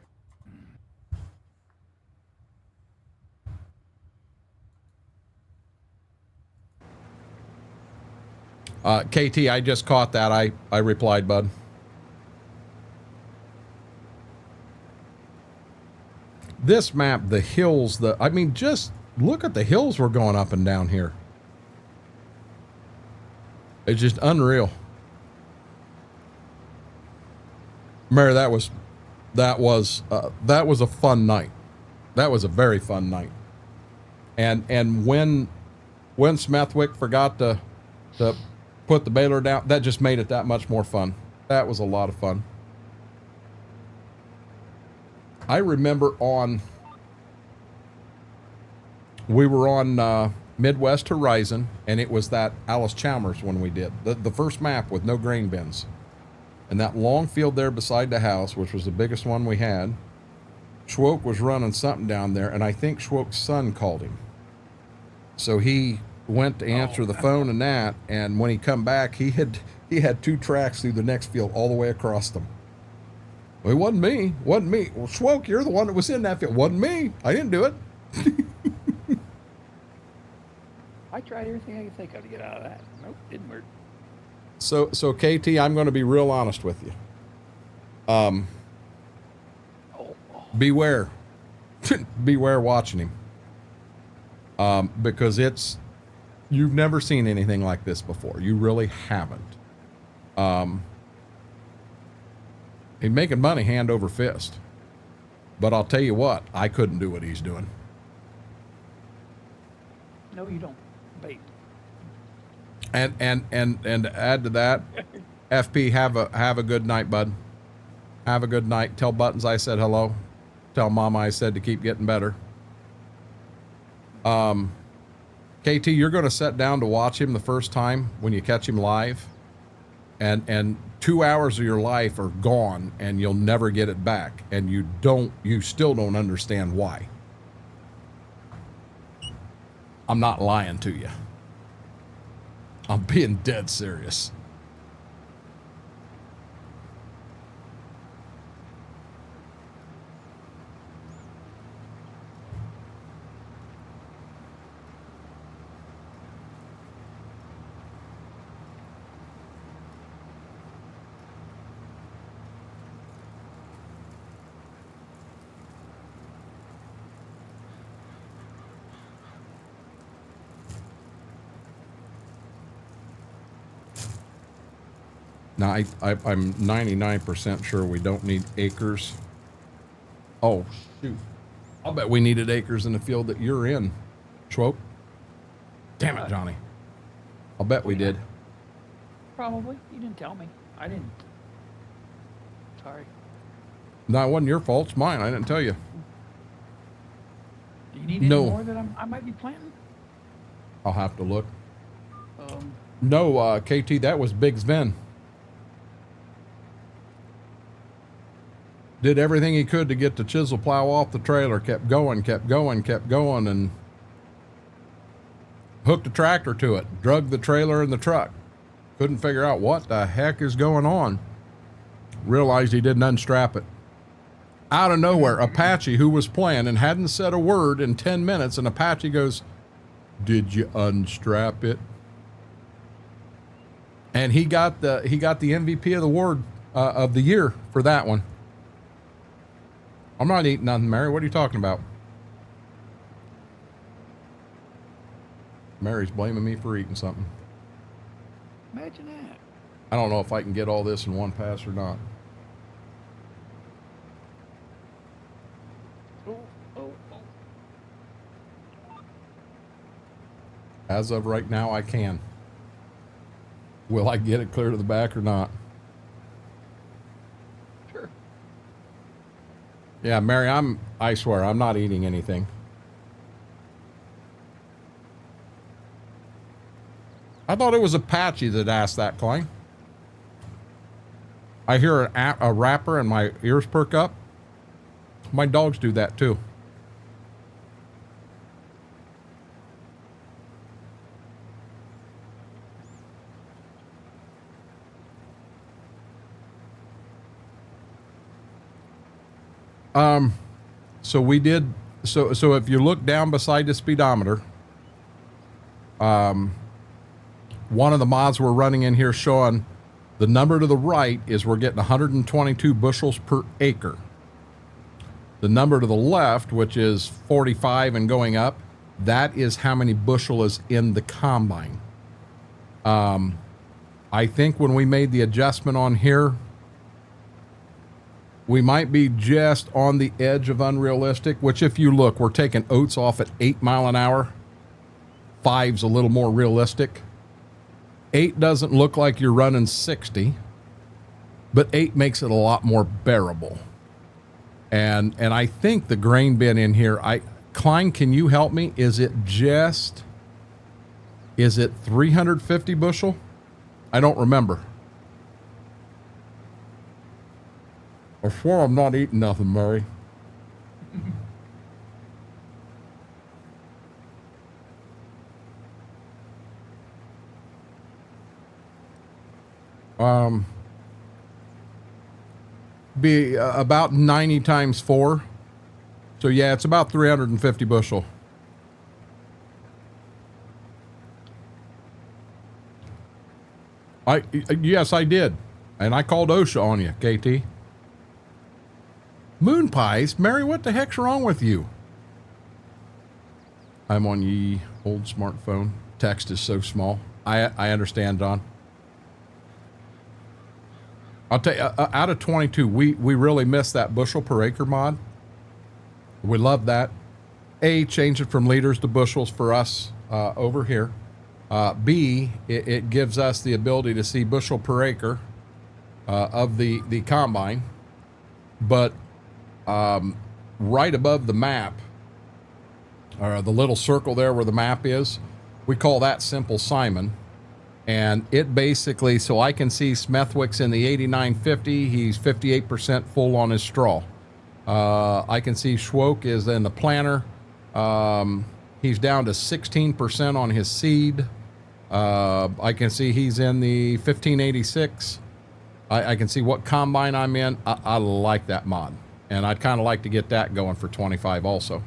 Speaker 1: KT, I just caught that. I replied, bud. This map, the hills, I mean, just look at the hills we're going up and down here. It's just unreal. Mary, that was a fun night. That was a very fun night. And when Smethwick forgot to put the baler down, that just made it that much more fun. That was a lot of fun. I remember we were on Midwest Horizon, and it was that Alice Chalmers one we did, the first map with no grain bins. And that long field there beside the house, which was the biggest one we had, Schwoke was running something down there, and I think Schwoke's son called him. So he went to answer the phone and that, and when he come back, he had 2 tracks through the next field all the way across them. Well, it wasn't me. Well, Schwoke, you're the one that was in that field. Wasn't me. I didn't do it.
Speaker 4: I tried everything I could think of to get out of that. Nope, didn't work.
Speaker 1: So KT, I'm going to be real honest with you. Beware. Beware watching him. Because you've never seen anything like this before. You really haven't. He's making money hand over fist. But I'll tell you what, I couldn't do what he's doing.
Speaker 4: No, you don't, babe.
Speaker 1: And to add to that, FP, have a good night, bud. Have a good night. Tell Buttons I said hello. Tell Mama I said to keep getting better. KT, you're going to sit down to watch him the first time when you catch him live, and 2 hours of your life are gone, and you'll never get it back, and you still don't understand why. I'm not lying to you. I'm being dead serious. Now, I'm 99% sure we don't need acres. Oh, shoot. I'll bet we needed acres in the field that you're in, Schwope. Damn it, Johnny. I'll bet we did.
Speaker 4: Probably. You didn't tell me. I didn't. Sorry.
Speaker 1: No, it wasn't your fault. It's mine. I didn't tell you.
Speaker 4: Do you need any more that I might be planting?
Speaker 1: I'll have to look. No, KT, that was Big Sven. Did everything he could to get the chisel plow off the trailer, kept going, and hooked a tractor to it, drug the trailer in the truck. Couldn't figure out what the heck is going on. Realized he didn't unstrap it. Out of nowhere, Apache, who was playing and hadn't said a word in 10 minutes, and Apache goes, "Did you unstrap it?" And he got the MVP of the award of the year for that one. I'm not eating nothing, Mary. What are you talking about? Mary's blaming me for eating something.
Speaker 4: Imagine that.
Speaker 1: I don't know if I can get all this in one pass or not.
Speaker 4: Oh.
Speaker 1: As of right now, I can. Will I get it clear to the back or not?
Speaker 4: Sure.
Speaker 1: Yeah, Mary, I swear, I'm not eating anything. I thought it was Apache that asked that, Klein. I hear a rapper and my ears perk up. My dogs do that too. So we did, so if you look down beside the speedometer, one of the mods we're running in here showing the number to the right is we're getting 122 bushels per acre. The number to the left, which is 45 and going up, that is how many bushel is in the combine. I think when we made the adjustment on here, we might be just on the edge of unrealistic, which if you look, we're taking oats off at 8 mile an hour. 5's a little more realistic. 8 doesn't look like you're running 60, but 8 makes it a lot more bearable. And I think the grain bin in here, Klein, can you help me? Is it 350 bushel? I don't remember. I swear I'm not eating nothing, Murray. Be about 90 times 4. So yeah, it's about 350 bushel. Yes, I did. And I called OSHA on you, KT. Moon pies? Mary, what the heck's wrong with you? I'm on ye old smartphone. Text is so small. I understand, Don. I'll tell you, out of 22, we really missed that bushel per acre mod. We love that. A, change it from liters to bushels for us over here. B, it gives us the ability to see bushel per acre of the combine. But right above the map, or the little circle there where the map is, we call that Simple Simon. And it basically, so I can see Smethwick's in the 8950. He's 58% full on his straw. I can see Schwoke is in the planter. He's down to 16% on his seed. I can see he's in the 1586. I can see what combine I'm in. I like that mod. And I'd kind of like to get that going for 25 also.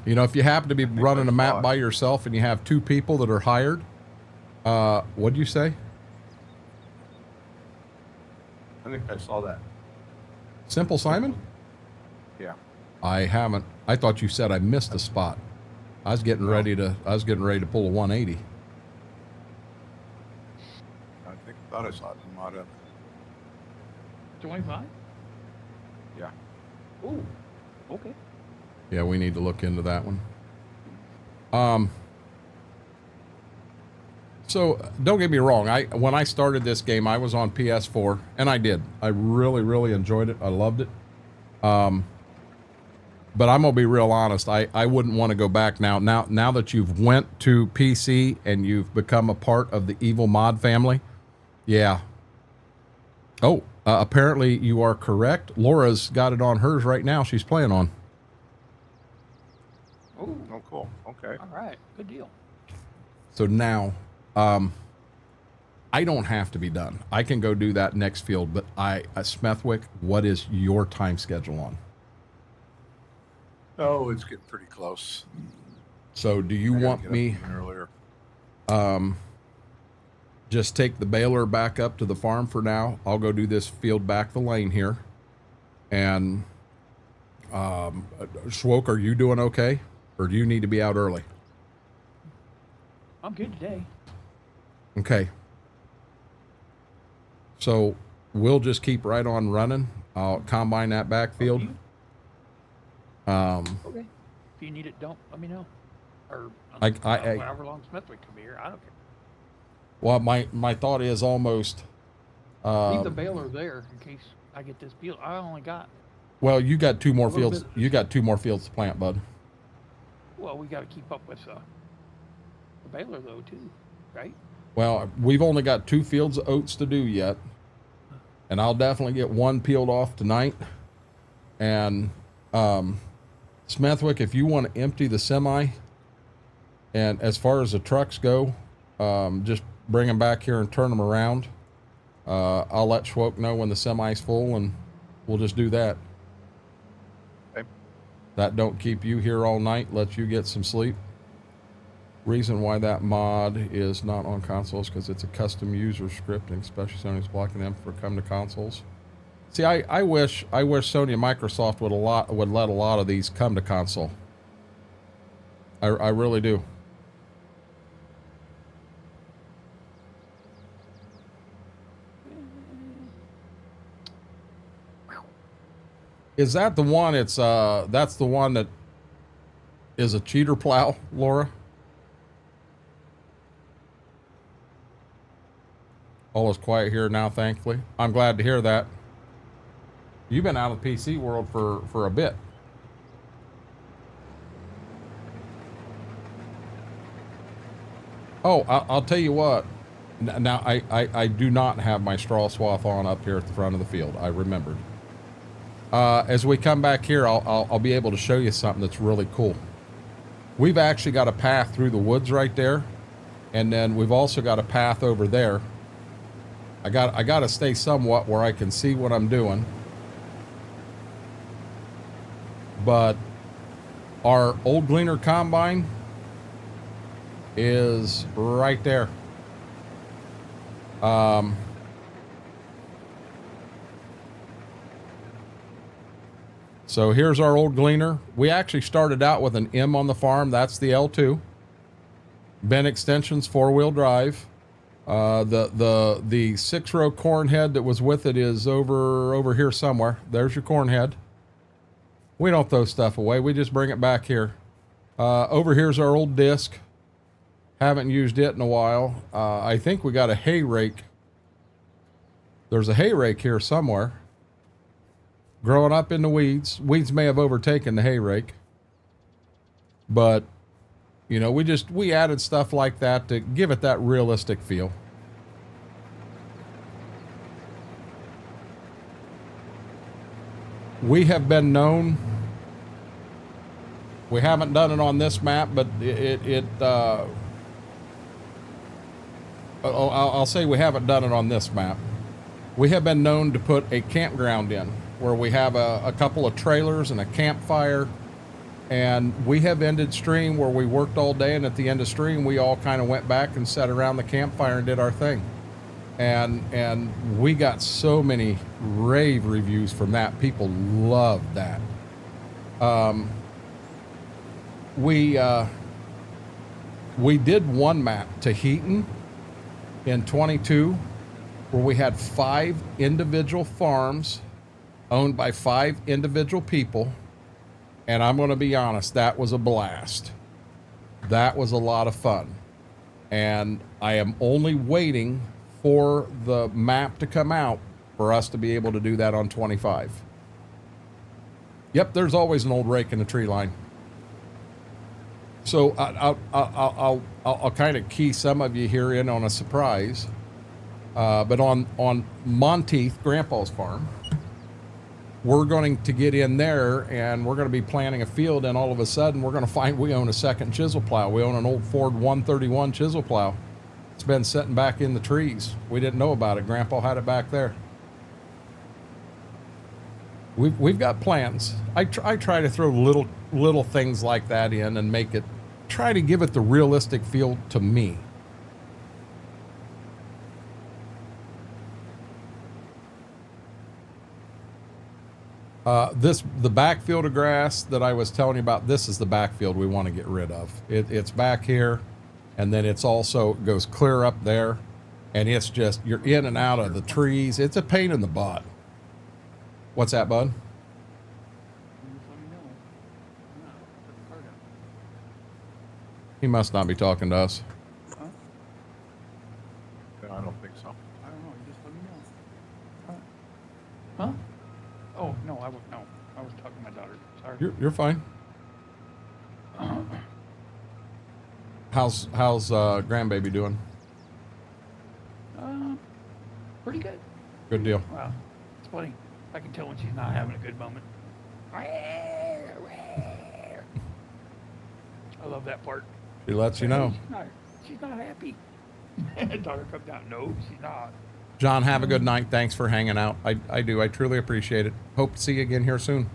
Speaker 1: You know, if you happen to be running a map by yourself and you have 2 people that are hired, what'd you say?
Speaker 3: I think I saw that.
Speaker 1: Simple Simon?
Speaker 3: Yeah.
Speaker 1: I haven't. I thought you said I missed a spot. I was getting ready to pull a 180.
Speaker 3: I thought I saw it in mod up.
Speaker 4: 25?
Speaker 3: Yeah.
Speaker 4: Ooh, okay.
Speaker 1: Yeah, we need to look into that one. So don't get me wrong. When I started this game, I was on PS4, and I did. I really, really enjoyed it. I loved it. But I'm gonna be real honest. I wouldn't want to go back now. Now that you've went to PC and you've become a part of the Evil Mod family, yeah. Oh, apparently you are correct. Laura's got it on hers right now. She's playing on.
Speaker 3: Oh, cool. Okay.
Speaker 4: All right. Good deal.
Speaker 1: So now, I don't have to be done. I can go do that next field, but Smethwick, what is your time schedule on?
Speaker 3: Oh, it's getting pretty close.
Speaker 1: So do you want me
Speaker 3: earlier?
Speaker 1: Just take the baler back up to the farm for now? I'll go do this field back the lane here. And Schwoke, are you doing okay? Or do you need to be out early?
Speaker 4: I'm good today.
Speaker 1: Okay. So we'll just keep right on running. I'll combine that backfield.
Speaker 4: Okay. If you need it, don't let me know. Or however long Smithwick can be here, I don't care.
Speaker 1: Well, my thought is almost.
Speaker 4: Leave the baler there in case I get this field. I only got.
Speaker 1: Well, you got 2 more fields. You got 2 more fields to plant, bud.
Speaker 4: Well, we got to keep up with the baler though too, right?
Speaker 1: Well, we've only got 2 fields of oats to do yet, and I'll definitely get 1 peeled off tonight. And Smethwick, if you want to empty the semi, and as far as the trucks go, just bring them back here and turn them around. I'll let Schwoke know when the semi's full, and we'll just do that.
Speaker 3: Okay.
Speaker 1: That don't keep you here all night, let you get some sleep. Reason why that mod is not on consoles because it's a custom user scripting, especially Sony's blocking them for come to consoles. See, I wish Sony and Microsoft would let a lot of these come to console. I really do. Is that the one? It's that's the one that is a cheater plow, Laura. All is quiet here now, thankfully. I'm glad to hear that. You've been out of the PC world for a bit. Oh, I'll tell you what. Now, I do not have my straw swath on up here at the front of the field. I remembered. As we come back here, I'll be able to show you something that's really cool. We've actually got a path through the woods right there. And then we've also got a path over there. I got to stay somewhat where I can see what I'm doing. But our old gleaner combine is right there. So here's our old gleaner. We actually started out with an M on the farm. That's the L2. Bent extensions, 4-wheel drive. The 6-row corn head that was with it is over here somewhere. There's your corn head. We don't throw stuff away. We just bring it back here. Over here's our old disc. Haven't used it in a while. I think we got a hay rake. There's a hay rake here somewhere. Growing up in the weeds. Weeds may have overtaken the hay rake. But, you know, we added stuff like that to give it that realistic feel. We have been known, we haven't done it on this map, but I'll say we haven't done it on this map. We have been known to put a campground in where we have a couple of trailers and a campfire, and we have ended stream where we worked all day, and at the end of stream we all kind of went back and sat around the campfire and did our thing. And we got so many rave reviews from that. People loved that. We did one map, Tahitian, in 22, where we had 5 individual farms owned by 5 individual people. And I'm going to be honest, that was a blast. That was a lot of fun. And I am only waiting for the map to come out for us to be able to do that on 25. Yep, there's always an old rake in the tree line. So I'll kind of key some of you here in on a surprise. But on Monteith, Grandpa's farm, we're going to get in there and we're going to be planting a field, and all of a sudden we're going to find we own a second chisel plow. We own an old Ford 131 chisel plow. It's been sitting back in the trees. We didn't know about it. Grandpa had it back there. We've got plans. I try to throw little things like that in and make it, try to give it the realistic feel to me. The backfield of grass that I was telling you about, this is the backfield we want to get rid of. It's back here, and then it's also goes clear up there, and it's just, you're in and out of the trees. It's a pain in the butt. What's that, bud? He must not be talking to us.
Speaker 4: Huh?
Speaker 3: No, I don't think so.
Speaker 4: I don't know. You just let me know. Huh? Oh, no, I was talking to my daughter. Sorry.
Speaker 1: You're fine. How's grandbaby doing?
Speaker 4: Pretty good.
Speaker 1: Good deal.
Speaker 4: Wow. It's funny. I can tell when she's not having a good moment. I love that part.
Speaker 1: She lets you know.
Speaker 4: She's not happy. Daughter comes out. No, she's not.
Speaker 1: John, have a good night. Thanks for hanging out. I do. I truly appreciate it. Hope to see you again here soon.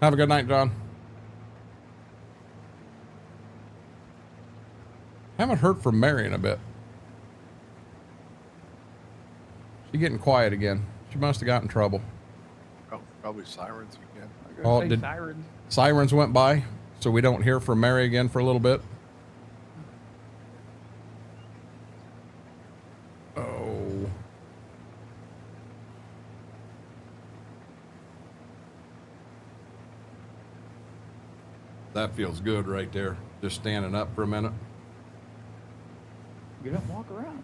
Speaker 1: Have a good night, John. Haven't heard from Mary in a bit. She's getting quiet again. She must have got in trouble.
Speaker 3: Probably sirens again.
Speaker 1: Oh, did sirens went by, so we don't hear from Mary again for a little bit? Oh. That feels good right there. Just standing up for a minute.
Speaker 4: Get up and walk around.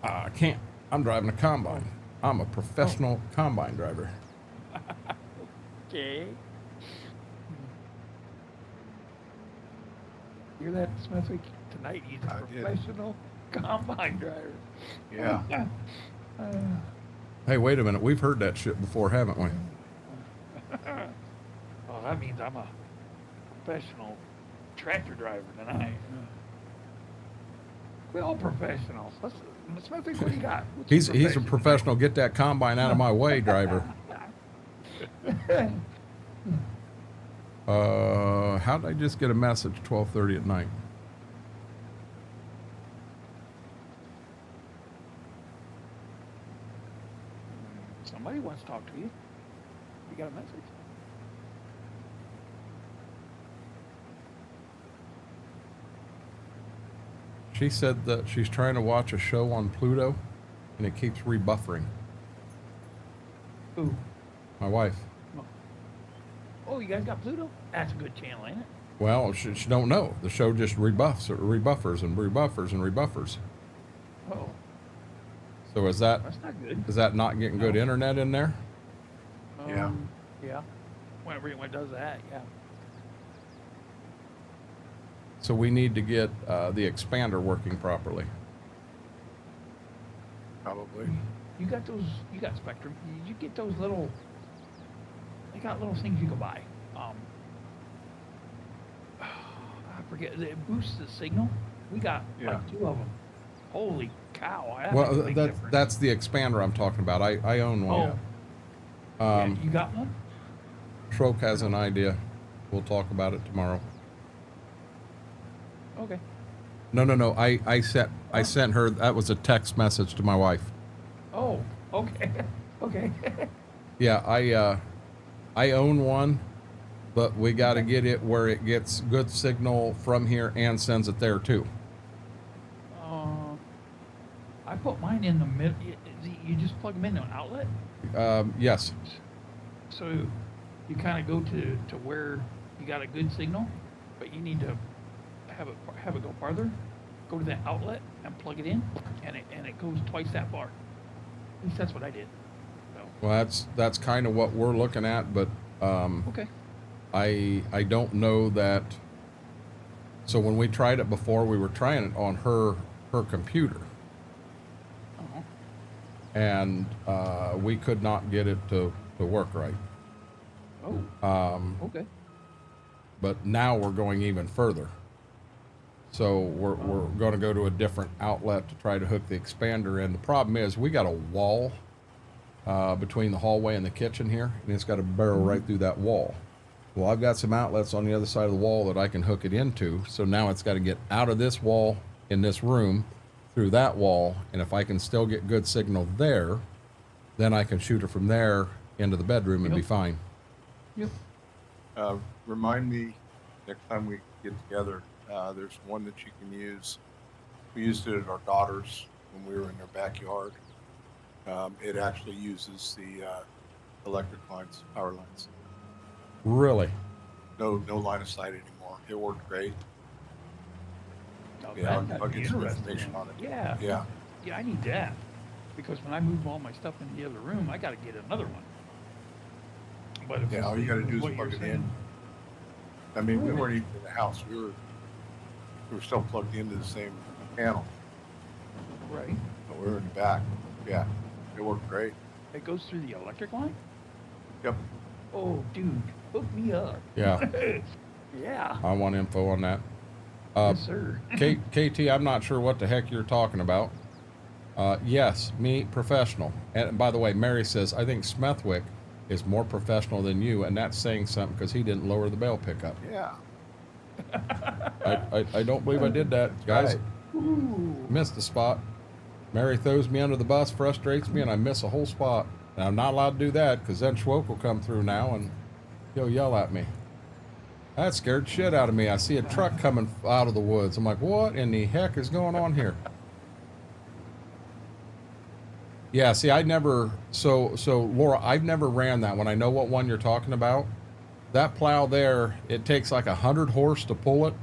Speaker 1: I can't. I'm driving a combine. I'm a professional combine driver.
Speaker 4: Okay. Hear that, Smithwick? Tonight he's a professional combine driver.
Speaker 3: Yeah.
Speaker 1: Hey, wait a minute. We've heard that shit before, haven't we?
Speaker 4: Well, that means I'm a professional tractor driver tonight. We're all professionals. Smithwick, what do you got?
Speaker 1: He's a professional. Get that combine out of my way, driver. How did I just get a message 12:30 at night?
Speaker 4: Somebody wants to talk to you. You got a message?
Speaker 1: She said that she's trying to watch a show on Pluto, and it keeps rebuffering.
Speaker 4: Who?
Speaker 1: My wife.
Speaker 4: Oh, you guys got Pluto? That's a good channel, ain't it?
Speaker 1: Well, she don't know. The show just rebuffers and rebuffers.
Speaker 4: Oh,
Speaker 1: So is that
Speaker 4: that's not good.
Speaker 1: is that not getting good internet in there?
Speaker 3: Yeah.
Speaker 4: Yeah. Whenever it does that, yeah.
Speaker 1: So we need to get the expander working properly.
Speaker 3: Probably.
Speaker 4: You got those, you got Spectrum. You get those little, they got little things you can buy. I forget, it boosts the signal. We got like 2 of them. Holy cow. That makes a
Speaker 1: Well,
Speaker 4: big difference.
Speaker 1: that's the expander I'm talking about. I own one.
Speaker 4: Yeah, you got one?
Speaker 1: Troke has an idea. We'll talk about it tomorrow.
Speaker 4: Okay.
Speaker 1: No. I sent her. That was a text message to my wife.
Speaker 4: Oh, okay. Okay.
Speaker 1: Yeah, I own one, but we got to get it where it gets good signal from here and sends it there too.
Speaker 4: I put mine in the mid. You just plug them into an outlet.
Speaker 1: Yes.
Speaker 4: So you kind of go to where you got a good signal, but you need to have it go farther. Go to that outlet and plug it in, and it goes twice that far. At least that's what I did. So.
Speaker 1: Well, that's kind of what we're looking at, but
Speaker 4: Okay.
Speaker 1: I don't know that. So when we tried it before, we were trying it on her computer,
Speaker 4: Uh-huh.
Speaker 1: and we could not get it to work right.
Speaker 4: Oh. Okay.
Speaker 1: But now we're going even further. So we're going to go to a different outlet to try to hook the expander in. The problem is we got a wall between the hallway and the kitchen here, and it's got a barrel right through that wall. Well, I've got some outlets on the other side of the wall that I can hook it into. So now it's got to get out of this wall in this room through that wall. And if I can still get good signal there, then I can shoot it from there into the bedroom and be fine.
Speaker 4: Yep.
Speaker 3: Remind me next time we get together, there's one that you can use. We used it at our daughter's when we were in their backyard. It actually uses the electric lines, power lines.
Speaker 1: Really?
Speaker 3: no line of sight anymore. It worked great.
Speaker 4: Oh,
Speaker 3: Yeah,
Speaker 4: that
Speaker 3: I'll
Speaker 4: got me
Speaker 3: get some
Speaker 4: interested
Speaker 3: information
Speaker 4: in
Speaker 3: on it.
Speaker 4: Yeah.
Speaker 3: Yeah.
Speaker 4: Yeah, I need that. Because when I move all my stuff into the other room, I got to get another one. But if
Speaker 3: Yeah,
Speaker 4: it's
Speaker 3: all you got to do
Speaker 4: what
Speaker 3: is
Speaker 4: you're
Speaker 3: plug it in.
Speaker 4: saying-
Speaker 3: I mean, we weren't even in the house. We were still plugged into the same panel,
Speaker 4: Right.
Speaker 3: but we were in the back. Yeah, it worked great.
Speaker 4: It goes through the electric line?
Speaker 3: Yep.
Speaker 4: Oh, dude, hook me up.
Speaker 2: Yeah,
Speaker 4: Yeah.
Speaker 2: I want info on that.
Speaker 4: Yes, sir.
Speaker 2: KT, I'm not sure what the heck you're talking about. Yes, me, professional. And by the way, Mary says, I think Smethwick is more professional than you, and that's saying something because he didn't lower the bale pickup.
Speaker 3: Yeah.
Speaker 2: I don't believe I did that, guys.
Speaker 3: Right.
Speaker 4: Ooh.
Speaker 2: Missed the spot. Mary throws me under the bus, frustrates me, and I miss a whole spot. And I'm not allowed to do that because then Schwoke will come through now and he'll yell at me. That scared shit out of me. I see a truck coming out of the woods. I'm like, what in the heck is going on here? Yeah, see, I never, so Laura, I've never ran that one. I know what one you're talking about. That plow there, it takes like 100 horse to pull it.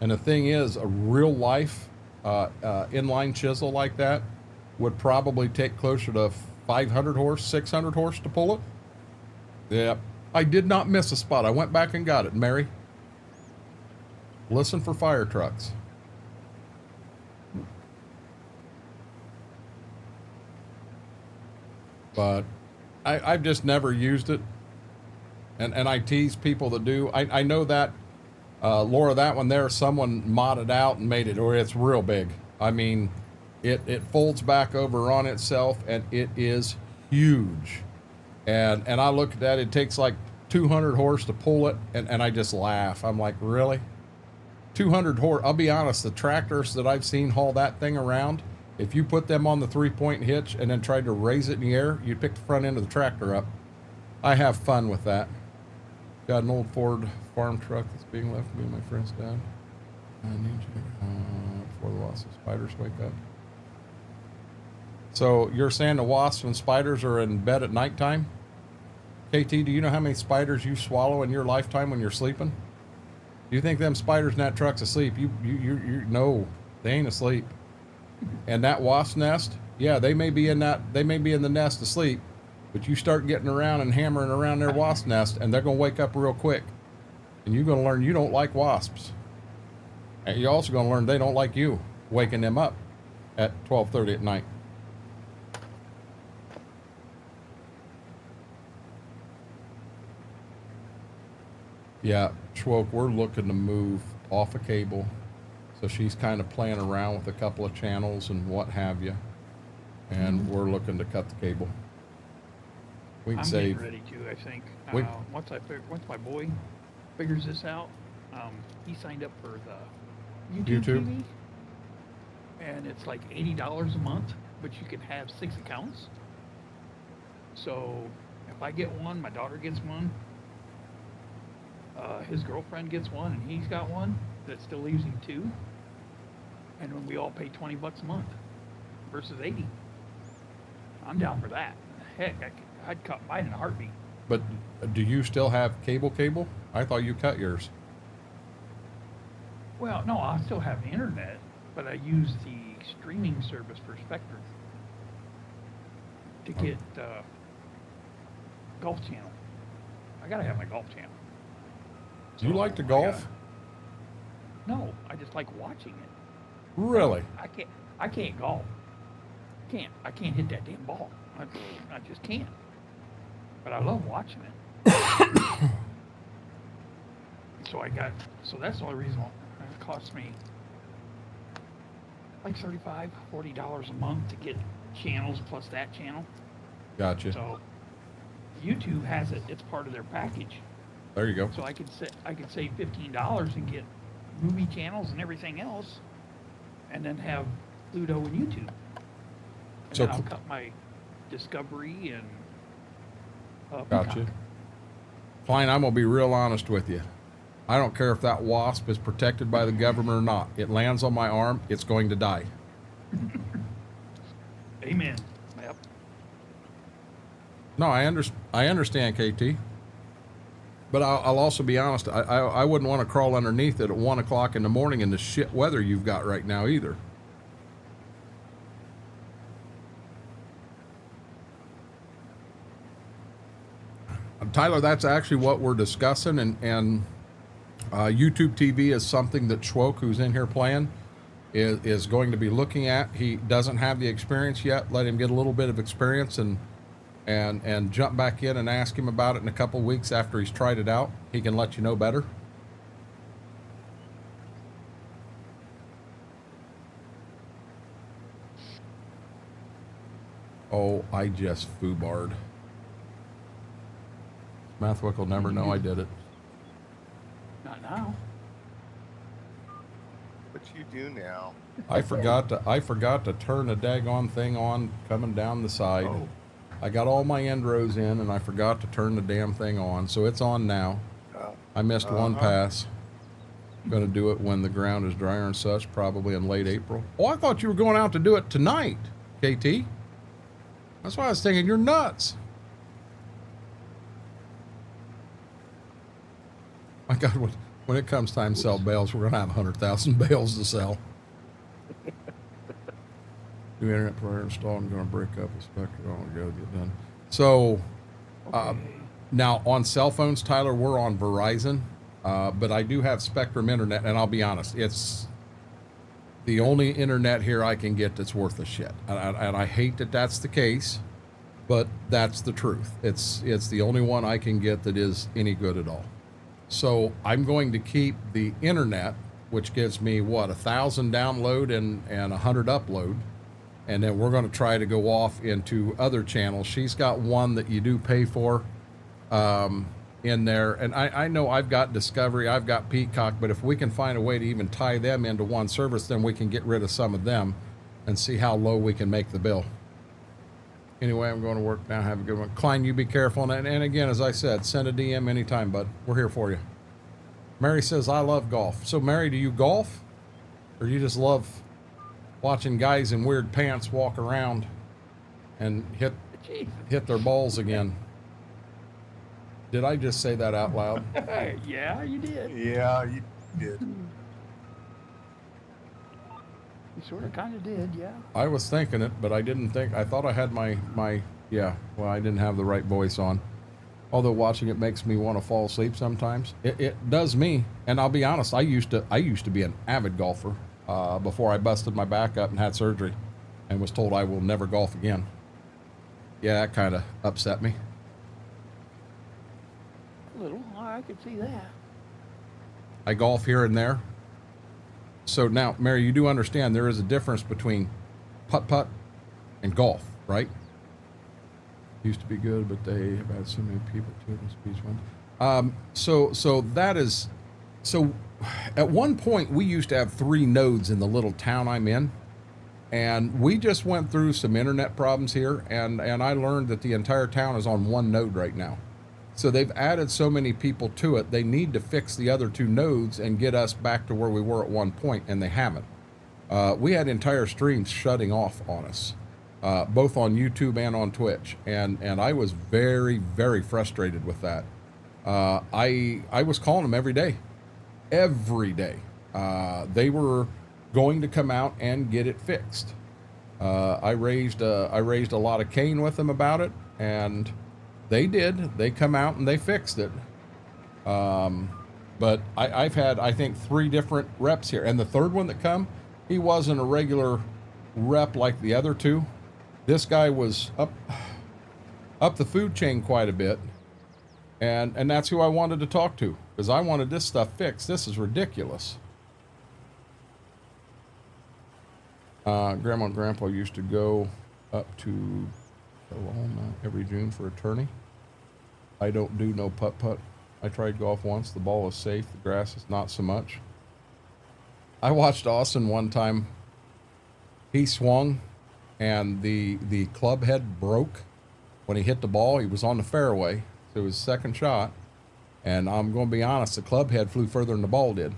Speaker 2: And the thing is, a real life inline chisel like that would probably take closer to 500 horse, 600 horse to pull it. Yep. I did not miss a spot. I went back and got it, Mary. Listen for fire trucks. But I've just never used it. And I tease people that do. I know that, Laura, that one there, someone modded out and made it, or it's real big. I mean, it folds back over on itself, and it is huge. And I look at that, it takes like 200 horse to pull it, and I just laugh. I'm like, really? 200 horse? I'll be honest, the tractors that I've seen haul that thing around, if you put them on the 3-point hitch and then tried to raise it in the air, you'd pick the front end of the tractor up. I have fun with that. Got an old Ford farm truck that's being left for me and my friend's dad. I need you before the wasps and spiders wake up. So you're saying the wasps and spiders are in bed at nighttime? KT, do you know how many spiders you swallow in your lifetime when you're sleeping? Do you think them spiders in that truck's asleep? You no, they ain't asleep. And that wasp nest, yeah, they may be in the nest asleep, but you start getting around and hammering around their wasp nest, and they're gonna wake up real quick. And you're gonna learn you don't like wasps. And you're also gonna learn they don't like you, waking them up at 12:30 at night. Yeah, Schwoke, we're looking to move off a cable. So she's kind of playing around with a couple of channels and what have you. And we're looking to cut the cable. We can
Speaker 4: I'm
Speaker 2: save.
Speaker 4: getting ready to, I think.
Speaker 2: We-
Speaker 4: Once my boy figures this out, he signed up for the YouTube
Speaker 2: YouTube?
Speaker 4: TV. And it's like $80 a month, but you can have 6 accounts. So if I get one, my daughter gets one. His girlfriend gets one, and he's got one. That still leaves him 2. And when we all pay $20 a month versus 80. I'm down for that. Heck, I'd cut mine in a heartbeat.
Speaker 2: But do you still have cable? I thought you cut yours.
Speaker 4: Well, no, I still have the internet, but I use the streaming service for Spectrum to get Golf Channel. I gotta have my Golf Channel.
Speaker 2: Do you like to golf?
Speaker 4: No, I just like watching it.
Speaker 2: Really?
Speaker 4: I can't golf. I can't hit that damn ball. I just can't. But I love watching it. So that's the only reason it costs me like $35, $40 a month to get channels plus that channel.
Speaker 2: Gotcha.
Speaker 4: So YouTube has it. It's part of their package.
Speaker 2: There you go.
Speaker 4: So I could save $15 and get movie channels and everything else, and then have Pluto and YouTube. And
Speaker 2: So
Speaker 4: then I'll cut my Discovery and
Speaker 2: Gotcha.
Speaker 4: Peacock.
Speaker 2: Klein, I'm gonna be real honest with you. I don't care if that wasp is protected by the government or not. It lands on my arm, it's going to die.
Speaker 4: Amen. Yep.
Speaker 2: No, I understand, KT.
Speaker 1: But I'll also be honest. I wouldn't want to crawl underneath it at 1 o'clock in the morning in the shit weather you've got right now either. Tyler, that's actually what we're discussing, and YouTube TV is something that Schwoke, who's in here playing, is going to be looking at. He doesn't have the experience yet. Let him get a little bit of experience and jump back in and ask him about it in a couple weeks after he's tried it out. He can let you know better. Oh, I just foobarred. Mathwick will never know I did it.
Speaker 4: Not now.
Speaker 3: What you do now?
Speaker 1: I forgot to turn the daggone thing on coming down the side.
Speaker 3: Oh.
Speaker 1: I got all my end rows in and I forgot to turn the damn thing on. So it's on now. I missed one pass. Gonna do it when the ground is drier and such, probably in late April. Oh, I thought you were going out to do it tonight, KT. That's why I was thinking you're nuts. My God, when it comes time to sell bales, we're going to have 100,000 bales to sell. New internet provider installed. I'm going to break up the spectrum. I want to go get done. So, now on cell phones, Tyler, we're on Verizon, but I do have Spectrum internet, and I'll be honest, it's the only internet here I can get that's worth a shit. And I hate that that's the case, but that's the truth. It's the only one I can get that is any good at all. So I'm going to keep the internet, which gives me what, 1,000 download and 100 upload. And then we're going to try to go off into other channels. She's got one that you do pay for in there. And I know I've got Discovery, I've got Peacock, but if we can find a way to even tie them into one service, then we can get rid of some of them and see how low we can make the bill. Anyway, I'm going to work now. Have a good one. Klein, you be careful. And again, as I said, send a DM anytime, bud. We're here for you. Mary says, I love golf. So, Mary, do you golf? Or you just love watching guys in weird pants walk around and hit their balls again? Did I just say that out loud?
Speaker 4: Yeah, you did.
Speaker 3: Yeah, you did.
Speaker 4: You sort of kind of did, yeah.
Speaker 1: I was thinking it, but I didn't think. I thought I had my yeah. Well, I didn't have the right voice on. Although watching it makes me want to fall asleep sometimes. It does me, and I'll be honest. I used to be an avid golfer before I busted my back up and had surgery, and was told I will never golf again. Yeah, that kind of upset me.
Speaker 4: A little. I could see that.
Speaker 1: I golf here and there. So now, Mary, you do understand there is a difference between putt-putt and golf, right? Used to be good, but they have had so many people to it in speech one. So that is, so at one point we used to have 3 nodes in the little town I'm in, and we just went through some internet problems here, and I learned that the entire town is on 1 node right now. So they've added so many people to it, they need to fix the other 2 nodes and get us back to where we were at one point, and they haven't. We had entire streams shutting off on us, both on YouTube and on Twitch, and I was very, very frustrated with that. I was calling them every day. They were going to come out and get it fixed. I raised a lot of cane with them about it, and they did. They come out and they fixed it. But I've had, I think, 3 different reps here. And the third one that come, he wasn't a regular rep like the other 2. This guy was up the food chain quite a bit. And that's who I wanted to talk to, because I wanted this stuff fixed. This is ridiculous. Grandma and Grandpa used to go up to Kelowna every June for a tourney. I don't do no putt-putt. I tried golf once. The ball is safe. The grass is not so much. I watched Austin one time. He swung, and the club head broke when he hit the ball. He was on the fairway, so it was second shot. And I'm going to be honest, the club head flew further than the ball did.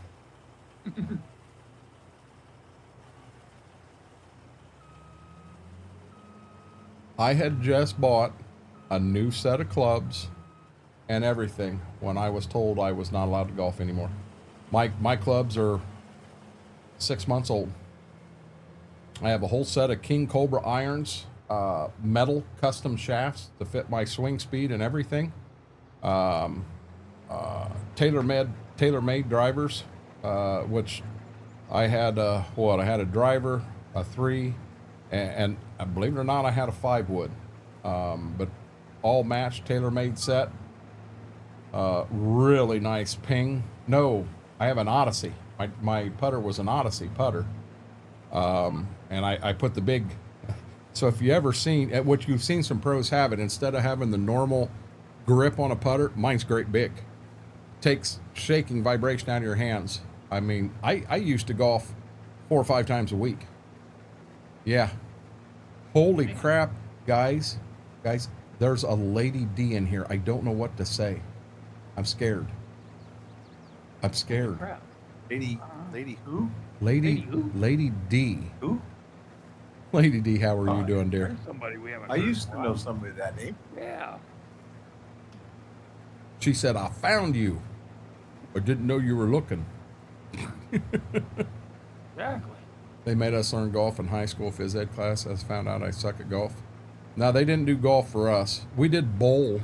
Speaker 1: I had just bought a new set of clubs and everything when I was told I was not allowed to golf anymore. My clubs are 6 months old. I have a whole set of King Cobra irons, metal custom shafts to fit my swing speed and everything. Tailor-made drivers, which I had I had a driver, a 3, and believe it or not, I had a 5 wood, but all matched, tailor-made set. Really nice ping. No, I have an Odyssey. My putter was an Odyssey putter, and I put the big. So if you ever seen what you've seen some pros have it, instead of having the normal grip on a putter, mine's great big. Takes shaking vibration out of your hands. I mean, I used to golf 4 or 5 times a week. Yeah. Holy crap, guys, there's a Lady D in here. I don't know what to say. I'm scared.
Speaker 4: Crap.
Speaker 3: Lady who?
Speaker 1: Lady
Speaker 4: who?
Speaker 1: Lady D.
Speaker 3: Who?
Speaker 1: Lady D, how are you doing, dear?
Speaker 4: There's somebody we haven't
Speaker 3: I
Speaker 4: heard
Speaker 3: used
Speaker 4: in a
Speaker 3: to
Speaker 4: while.
Speaker 3: know somebody with that name.
Speaker 4: Yeah.
Speaker 1: She said, I found you. I didn't know you were looking.
Speaker 4: Exactly.
Speaker 1: They made us learn golf in high school phys ed class. I found out I suck at golf. Now, they didn't do golf for us. We did bowl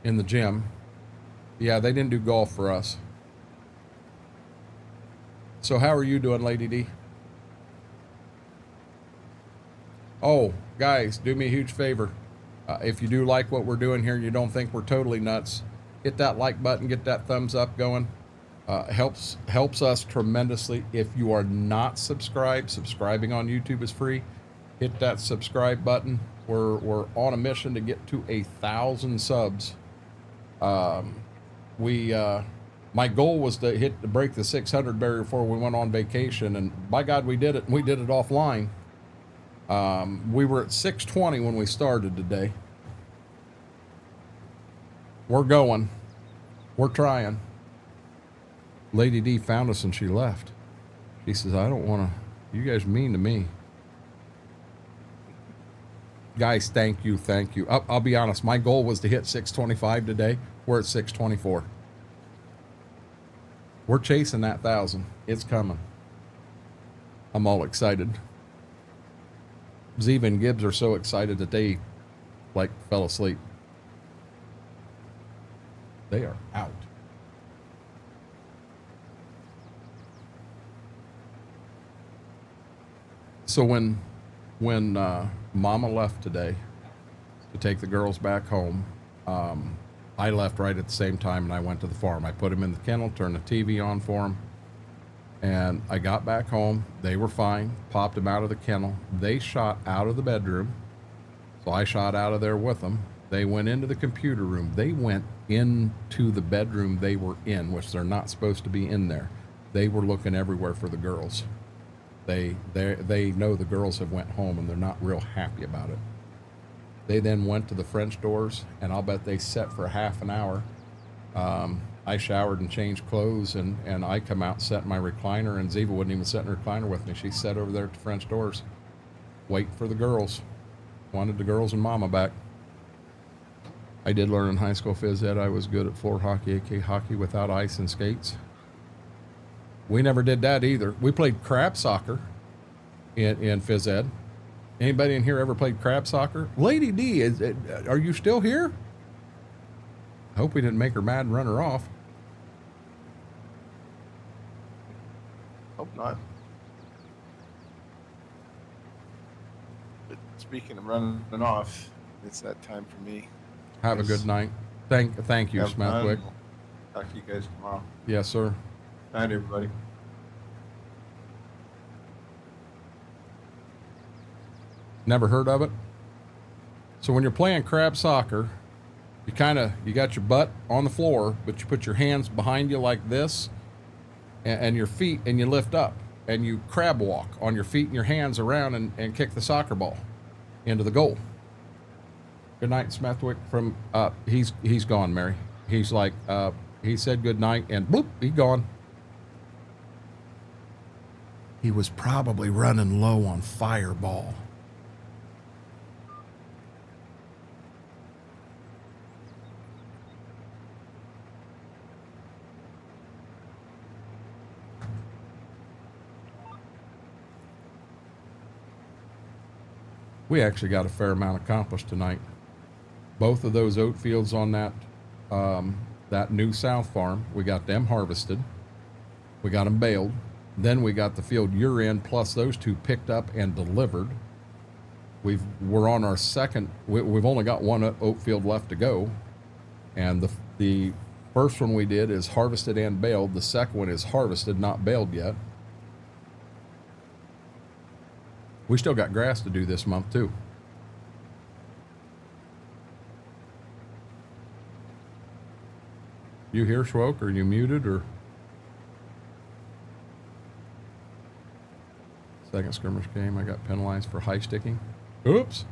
Speaker 1: in the gym. Yeah, they didn't do golf for us. So how are you doing, Lady D? Oh, guys, do me a huge favor. If you do like what we're doing here and you don't think we're totally nuts, hit that like button, get that thumbs up going. Helps us tremendously. If you are not subscribed, subscribing on YouTube is free. Hit that subscribe button. We're on a mission to get to 1,000 subs. My goal was to break the 600 barrier before we went on vacation, and by God, we did it. We did it offline. We were at 620 when we started today. We're going. We're trying. Lady D found us and she left. She says, I don't want to, you guys are mean to me. Guys, thank you. I'll be honest, my goal was to hit 625 today. We're at 624. We're chasing that 1,000. It's coming. I'm all excited. Ziva and Gibbs are so excited that they fell asleep. They are out. So when Mama left today to take the girls back home, I left right at the same time and I went to the farm. I put them in the kennel, turned the TV on for them, and I got back home. They were fine, popped them out of the kennel. They shot out of the bedroom, so I shot out of there with them. They went into the computer room. They went into the bedroom they were in, which they're not supposed to be in there. They were looking everywhere for the girls. They know the girls have went home and they're not real happy about it. They then went to the French doors, and I'll bet they sat for half an hour. I showered and changed clothes, and I come out and sat in my recliner, and Ziva wouldn't even sit in her recliner with me. She sat over there at the French doors, waiting for the girls. Wanted the girls and Mama back. I did learn in high school phys ed I was good at floor hockey, aka hockey without ice and skates. We never did that either. We played crab soccer in phys ed. Anybody in here ever played crab soccer? Lady D, are you still here? I hope we didn't make her mad and run her off.
Speaker 3: Hope not. But speaking of running off, it's that time for me.
Speaker 1: Have a good night. Thank you,
Speaker 3: Have fun.
Speaker 1: Smethwick.
Speaker 3: Talk to you guys tomorrow.
Speaker 1: Yes, sir.
Speaker 3: Night, everybody.
Speaker 1: Never heard of it? So when you're playing crab soccer, you got your butt on the floor, but you put your hands behind you like this and your feet, and you lift up and you crab walk on your feet and your hands around and kick the soccer ball into the goal. Good night, Smethwick. From he's gone, Mary. He's like he said good night and bloop, he gone. He was probably running low on Fireball. We actually got a fair amount accomplished tonight. Both of those oat fields on that that new south farm, we got them harvested. We got them baled. Then we got the field you're in plus those two picked up and delivered. We're on our second. We've only got one oat field left to go, and the first one we did is harvested and baled. The second one is harvested, not baled yet. We still got grass to do this month too. You here, Schwoke? Are you muted or? Second skirmish game, I got penalized for high sticking. Oops.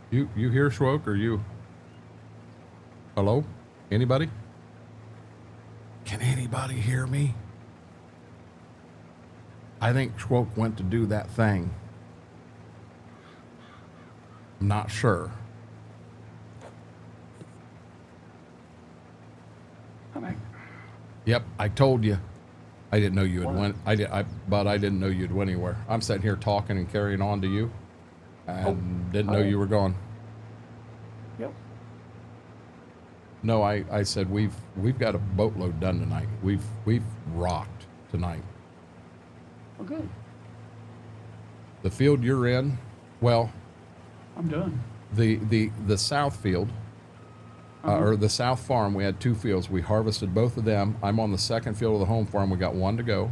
Speaker 1: You here, Schwoke, or you? Hello? Anybody? Can anybody hear me? I think Schwoke went to do that thing. I'm not sure. Yep, I told you. I didn't know you had went. But I didn't know you'd went anywhere. I'm sitting here talking and carrying on to you, and didn't know you were gone.
Speaker 4: Yep.
Speaker 1: No, I said we've got a boatload done tonight. We've rocked tonight.
Speaker 4: Oh, good.
Speaker 1: The field you're in, well,
Speaker 4: I'm done.
Speaker 1: The south field. Or the south farm, we had two fields. We harvested both of them. I'm on the second field of the home farm. We got one to go.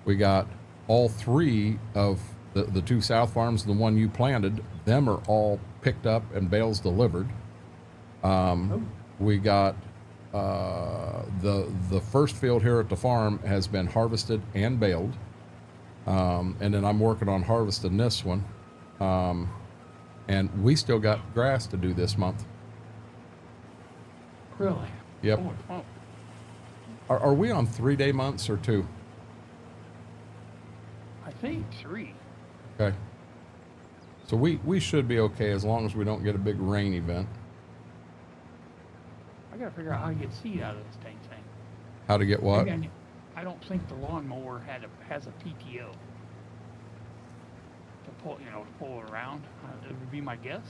Speaker 1: We got all three of the two south farms, the one you planted, them are all picked up and bales delivered. We got the first field here at the farm has been harvested and baled. And then I'm working on harvesting this one. And we still got grass to do this month.
Speaker 4: Really?
Speaker 1: Yep.
Speaker 4: Oh.
Speaker 1: Are we on 3-day months or 2?
Speaker 4: I think 3.
Speaker 1: Okay. So we should be okay as long as we don't get a big rain event.
Speaker 4: I gotta figure out how to get seed out of this dang thing.
Speaker 1: How to get what?
Speaker 4: I don't think the lawnmower has a PTO to pull it around. It would be my guess.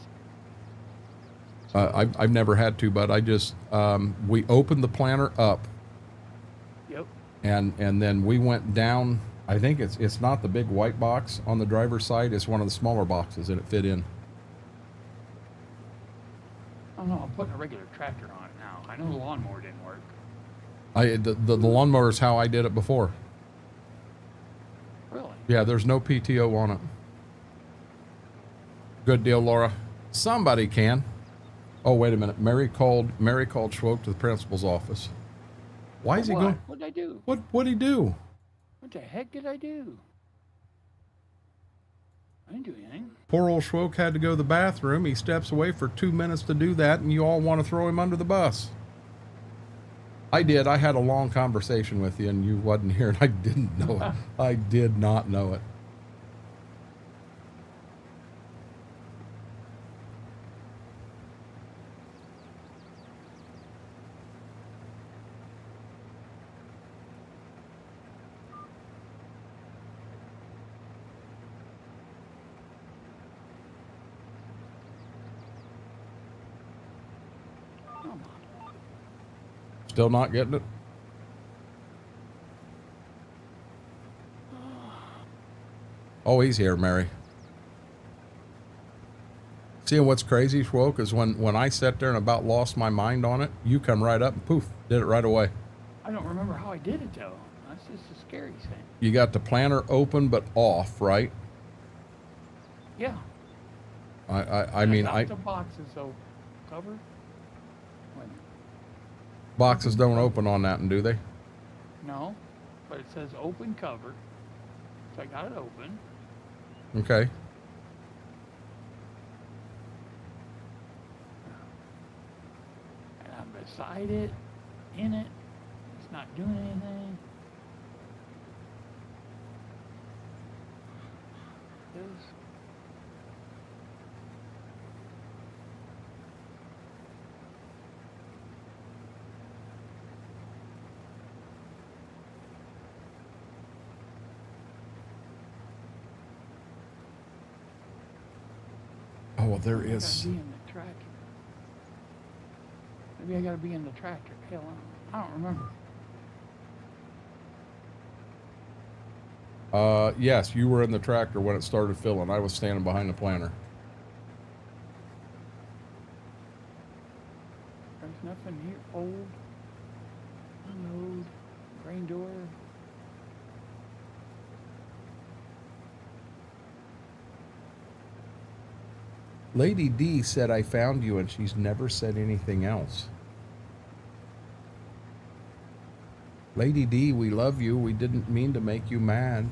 Speaker 1: I've never had to, but I just we opened the planter up.
Speaker 4: Yep.
Speaker 1: And then we went down. I think it's not the big white box on the driver's side. It's one of the smaller boxes, and it fit in.
Speaker 4: Oh no, I'm putting a regular tractor on it now. I know the lawnmower didn't work.
Speaker 1: The lawnmower is how I did it before.
Speaker 4: Really?
Speaker 1: Yeah, there's no PTO on it. Good deal, Laura. Somebody can. Oh, wait a minute. Mary called Schwoke to the principal's office. Why is he going?
Speaker 4: What did I do?
Speaker 1: What'd he do?
Speaker 4: What the heck did I do? I didn't do anything.
Speaker 1: Poor old Schwoke had to go to the bathroom. He steps away for 2 minutes to do that, and you all want to throw him under the bus. I did. I had a long conversation with you, and you wasn't here, and I didn't know it. I did not know it. Still not getting it? Oh, he's here, Mary. Seeing what's crazy, Schwoke, is when I sat there and about lost my mind on it, you come right up and poof, did it right away.
Speaker 4: I don't remember how I did it though. That's just a scary thing.
Speaker 1: You got the planter open but off, right?
Speaker 4: Yeah.
Speaker 1: I mean,
Speaker 4: the boxes so covered.
Speaker 1: Boxes don't open on that, and do they?
Speaker 4: No, but it says open cover. So I got it open.
Speaker 1: Okay.
Speaker 4: And I'm beside it, in it. It's not doing anything.
Speaker 1: Oh, well, there
Speaker 4: Maybe I
Speaker 1: is.
Speaker 4: gotta be in the tractor. Maybe I gotta be in the tractor. Hell, I don't remember.
Speaker 1: Yes, you were in the tractor when it started filling. I was standing behind the planter.
Speaker 4: There's nothing here. Old. Unload. Grain door.
Speaker 1: Lady D said I found you, and she's never said anything else. Lady D, we love you. We didn't mean to make you mad.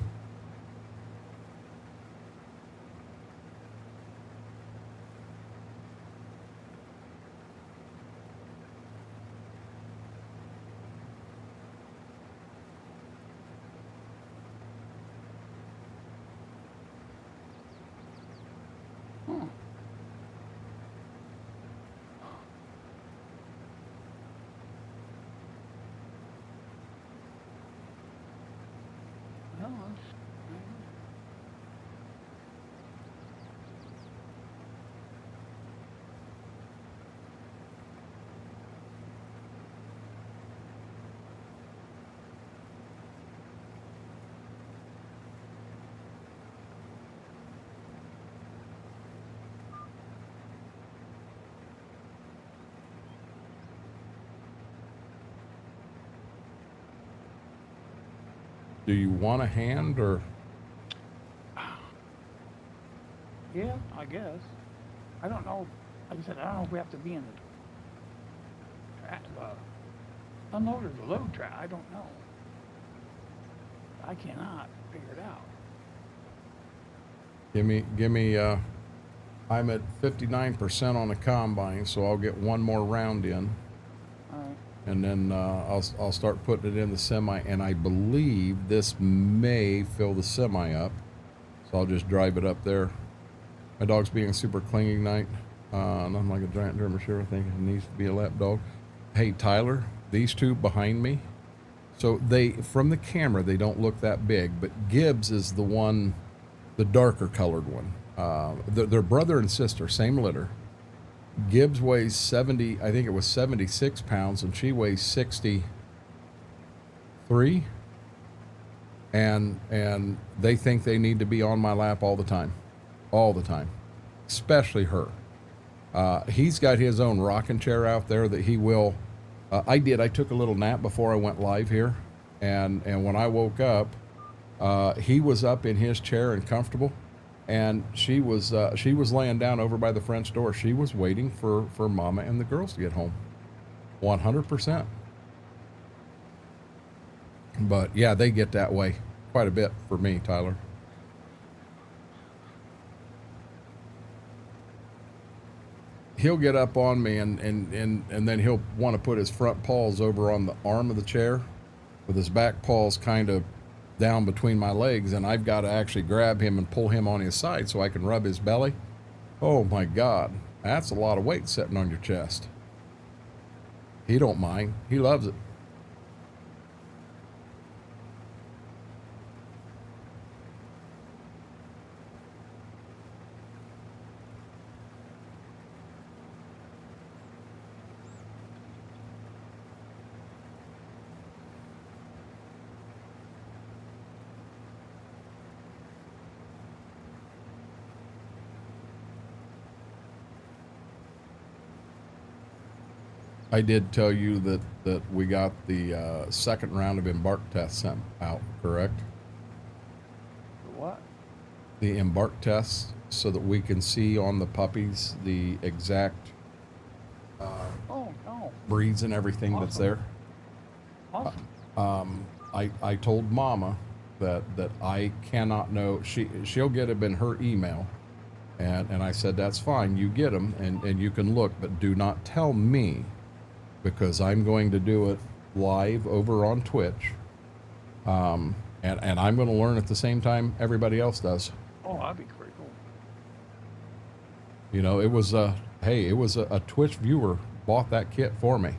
Speaker 4: Well, it's-
Speaker 1: Do you want a hand or?
Speaker 4: Yeah, I guess. I don't know. Like I said, I don't know if we have to be in the unload or the load track. I don't know. I cannot figure it out.
Speaker 1: Give me, I'm at 59% on the combine, so I'll get one more round in.
Speaker 4: All right.
Speaker 1: And then I'll start putting it in the semi, and I believe this may fill the semi up, so I'll just drive it up there. My dog's being super clingy tonight. Nothing like a giant German Shepherd. I think it needs to be a lap dog. Hey Tyler, these two behind me. So they, from the camera, they don't look that big, but Gibbs is the one, the darker colored one. They're brother and sister, same litter. Gibbs weighs 70, I think it was 76 pounds, and she weighs 63. And they think they need to be on my lap all the time, especially her. He's got his own rocking chair out there that he will. I took a little nap before I went live here, and when I woke up, he was up in his chair and comfortable. And she was laying down over by the French door. She was waiting for Mama and the girls to get home. 100%. But yeah, they get that way quite a bit for me, Tyler. He'll get up on me and then he'll want to put his front paws over on the arm of the chair with his back paws kind of down between my legs, and I've got to actually grab him and pull him on his side so I can rub his belly. Oh my God, that's a lot of weight sitting on your chest. He don't mind. He loves it. I did tell you that we got the second round of embark tests sent out, correct?
Speaker 4: The what?
Speaker 1: The embark tests, so that we can see on the puppies the exact
Speaker 4: Oh no!
Speaker 1: breeds and everything that's there.
Speaker 4: Awesome.
Speaker 1: I told Mama that I cannot know. She'll get them in her email, and I said that's fine. You get them and you can look, but do not tell me, because I'm going to do it live over on Twitch, and I'm going to learn at the same time everybody else does.
Speaker 4: Oh, that'd be pretty cool.
Speaker 1: You know, it was a Twitch viewer bought that kit for me.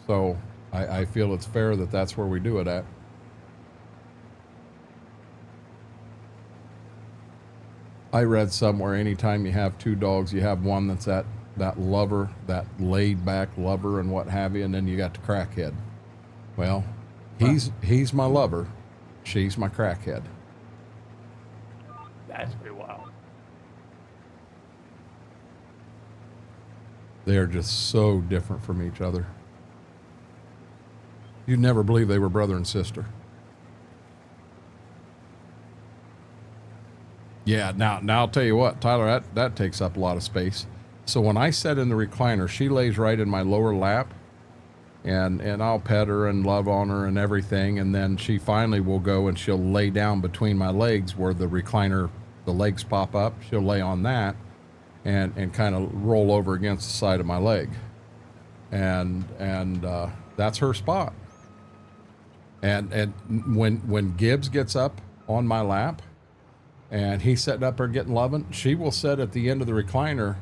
Speaker 1: So I feel it's fair that that's where we do it at. I read somewhere anytime you have two dogs, you have one that's that lover, that laid back lover and what have you, and then you got the crackhead. Well, he's my lover, she's my crackhead.
Speaker 4: That's pretty wild.
Speaker 1: They're just so different from each other. You'd never believe they were brother and sister. Yeah, now I'll tell you what, Tyler, that takes up a lot of space. So when I sit in the recliner, she lays right in my lower lap, and I'll pet her and love on her and everything, and then she finally will go and she'll lay down between my legs where the recliner, the legs pop up. She'll lay on that and kind of roll over against the side of my leg. And that's her spot. And when Gibbs gets up on my lap, and he's sitting up there getting loving, she will sit at the end of the recliner,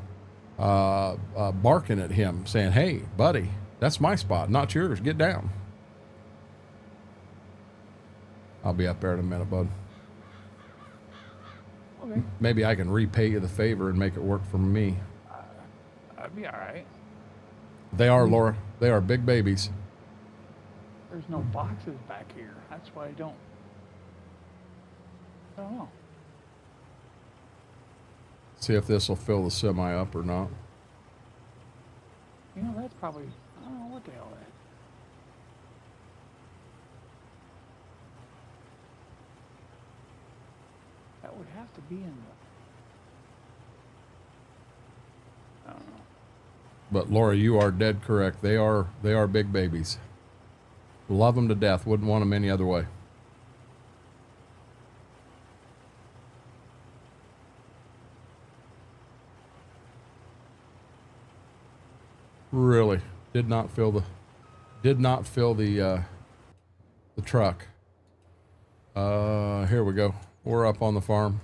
Speaker 1: barking at him, saying, "Hey, buddy, that's my spot, not yours. Get down." I'll be up there in a minute, bud.
Speaker 4: Okay.
Speaker 1: Maybe I can repay you the favor and make it work for me.
Speaker 4: That'd be all right.
Speaker 1: They are, Laura. They are big babies.
Speaker 4: There's no boxes back here. That's why I don't know.
Speaker 1: See if this will fill the semi up or not.
Speaker 4: You know, that's probably, I don't know what the hell that is. That would have to be in the, I don't know.
Speaker 1: But Laura, you are dead correct. They are big babies. Love them to death. Wouldn't want them any other way. Really did not fill the truck. Here we go. We're up on the farm.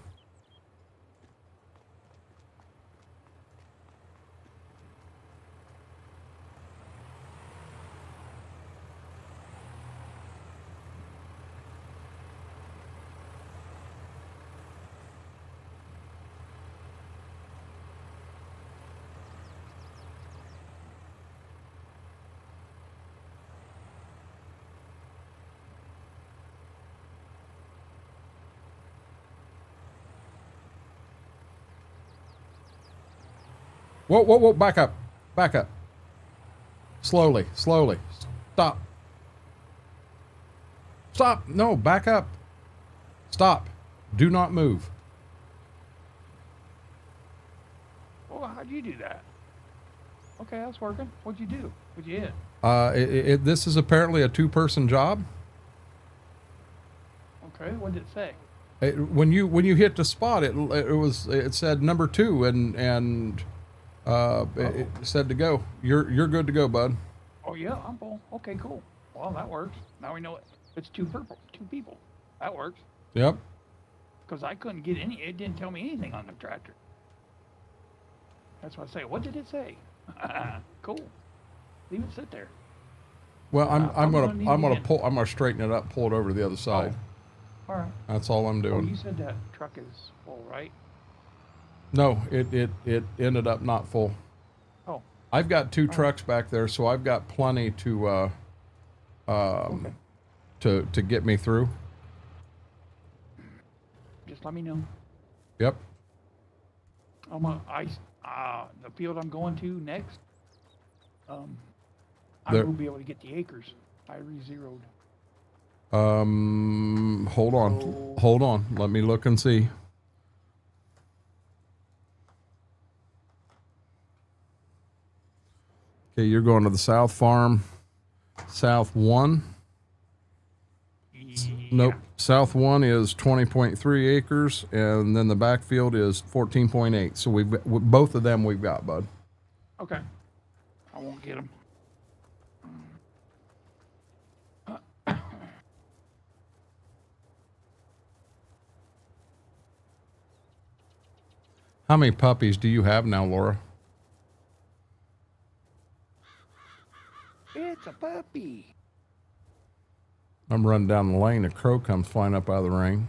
Speaker 1: Whoa, back up. Slowly. Stop. No, back up. Stop. Do not move.
Speaker 4: Well, how'd you do that? Okay, that's working. What'd you do? What'd you hit?
Speaker 1: This is apparently a two-person job.
Speaker 4: Okay, what did it say?
Speaker 1: When you hit the spot, it said number 2 and it said to go. You're good to go, bud.
Speaker 4: Oh yeah, I'm full. Okay, cool. Well, that works. Now we know it. It's two people. That works.
Speaker 1: Yep.
Speaker 4: Because I couldn't get any. It didn't tell me anything on the tractor. That's what I say. What did it say? Cool. Leave it sit there.
Speaker 1: Well, I'm gonna straighten it up, pull it over to the other side.
Speaker 4: All right.
Speaker 1: That's all I'm doing.
Speaker 4: Oh, you said that truck is full, right?
Speaker 1: No, it ended up not full.
Speaker 4: Oh.
Speaker 1: I've got 2 trucks back there, so I've got plenty to to get me through.
Speaker 4: Just let me know.
Speaker 1: Yep.
Speaker 4: The field I'm going to next. I
Speaker 1: There-
Speaker 4: will be able to get the acres. I re-zeroed.
Speaker 1: Hold on. Let me look and see. Okay, you're going to the South Farm, South 1. Nope. South 1 is 20.3 acres, and then the backfield is 14.8. So both of them we've got, bud.
Speaker 4: Okay. I won't get them.
Speaker 1: How many puppies do you have now, Laura?
Speaker 4: It's a puppy.
Speaker 1: I'm running down the lane. A crow comes flying up out of the rain.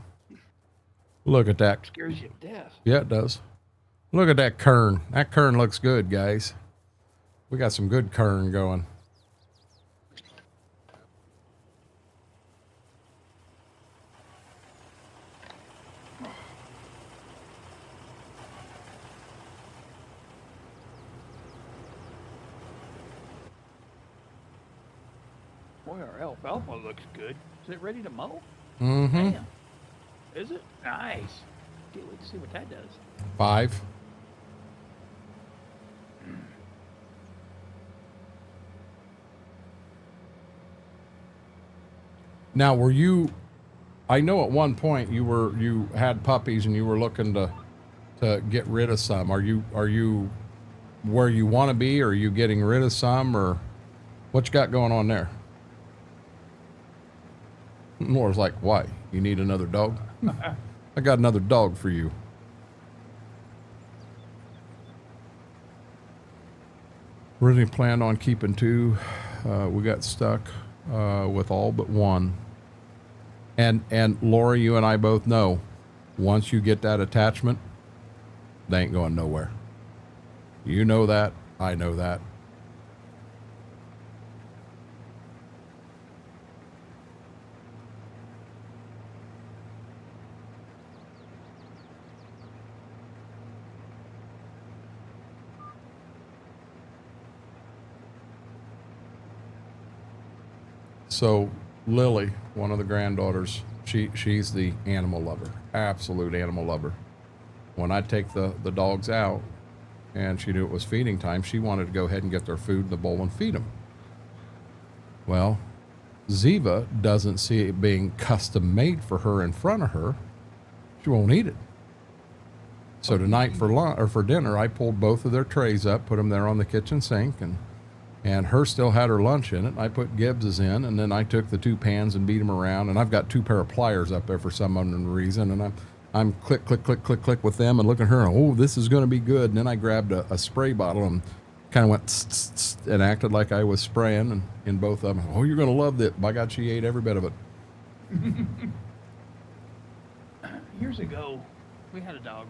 Speaker 1: Look at that.
Speaker 4: Scares you to death.
Speaker 1: Yeah, it does. Look at that kern. That kern looks good, guys. We got some good kern going.
Speaker 4: Boy, our alfalfa looks good. Is it ready to mow?
Speaker 1: Mm-hmm.
Speaker 4: Damn. Is it? Nice. Can't wait to see what that does.
Speaker 1: 5. Now, were you, I know at one point you had puppies and you were looking to get rid of some. Are you where you want to be? Or are you getting rid of some, or what you got going on there? Laura's like, why? You need another dog? I got another dog for you. Originally planned on keeping 2. We got stuck with all but 1. And Laura, you and I both know, once you get that attachment, they ain't going nowhere. You know that. I know that. So Lily, one of the granddaughters, she's the animal lover, absolute animal lover. When I take the dogs out and she knew it was feeding time, she wanted to go ahead and get their food in the bowl and feed them. Well, Ziva doesn't see it being custom made for her in front of her. She won't eat it. So tonight for lunch or for dinner, I pulled both of their trays up, put them there on the kitchen sink, and her still had her lunch in it. I put Gibbs's in, and then I took the 2 pans and beat them around. And I've got 2 pair of pliers up there for some unknown reason, and I'm click, click, click, click, click with them and looking at her. Oh, this is going to be good. And then I grabbed a spray bottle and kind of went tss, tss, and acted like I was spraying, and in both of them. Oh, you're going to love that. By God, she ate every bit of it.
Speaker 4: Years ago, we had a dog.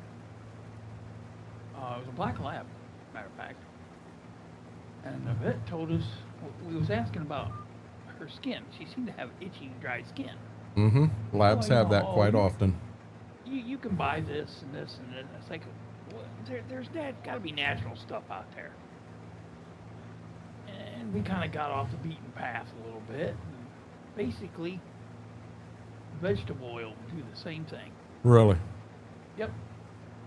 Speaker 4: It was a black lab, matter of fact. And the vet told us, we was asking about her skin. She seemed to have itchy, dry skin.
Speaker 1: Mm-hmm. Labs have that quite often.
Speaker 4: You can buy this and this and that. It's like, well, there's got to be natural stuff out there. And we kind of got off the beaten path a little bit. And basically, vegetable oil will do the same thing.
Speaker 1: Really?
Speaker 4: Yep.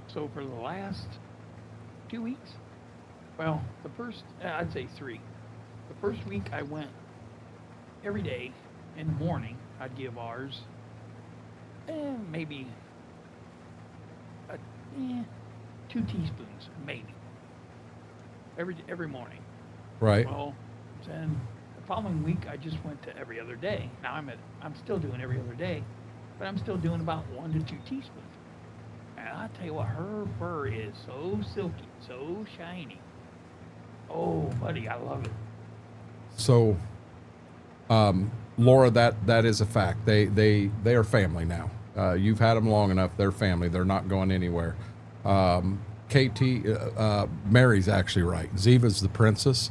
Speaker 4: So for the last 2 weeks, well, the first, I'd say 3. The first week I went every day in the morning. I'd give ours maybe 2 teaspoons, maybe, every morning.
Speaker 1: Right.
Speaker 4: Well, then the following week I just went to every other day. Now I'm still doing every other day, but I'm still doing about 1 to 2 teaspoons. And I tell you what, her fur is so silky, so shiny. Oh, buddy, I love it.
Speaker 1: So, Laura, that is a fact. They are family now. You've had them long enough. They're family. They're not going anywhere. KT, Mary's actually right. Ziva's the princess,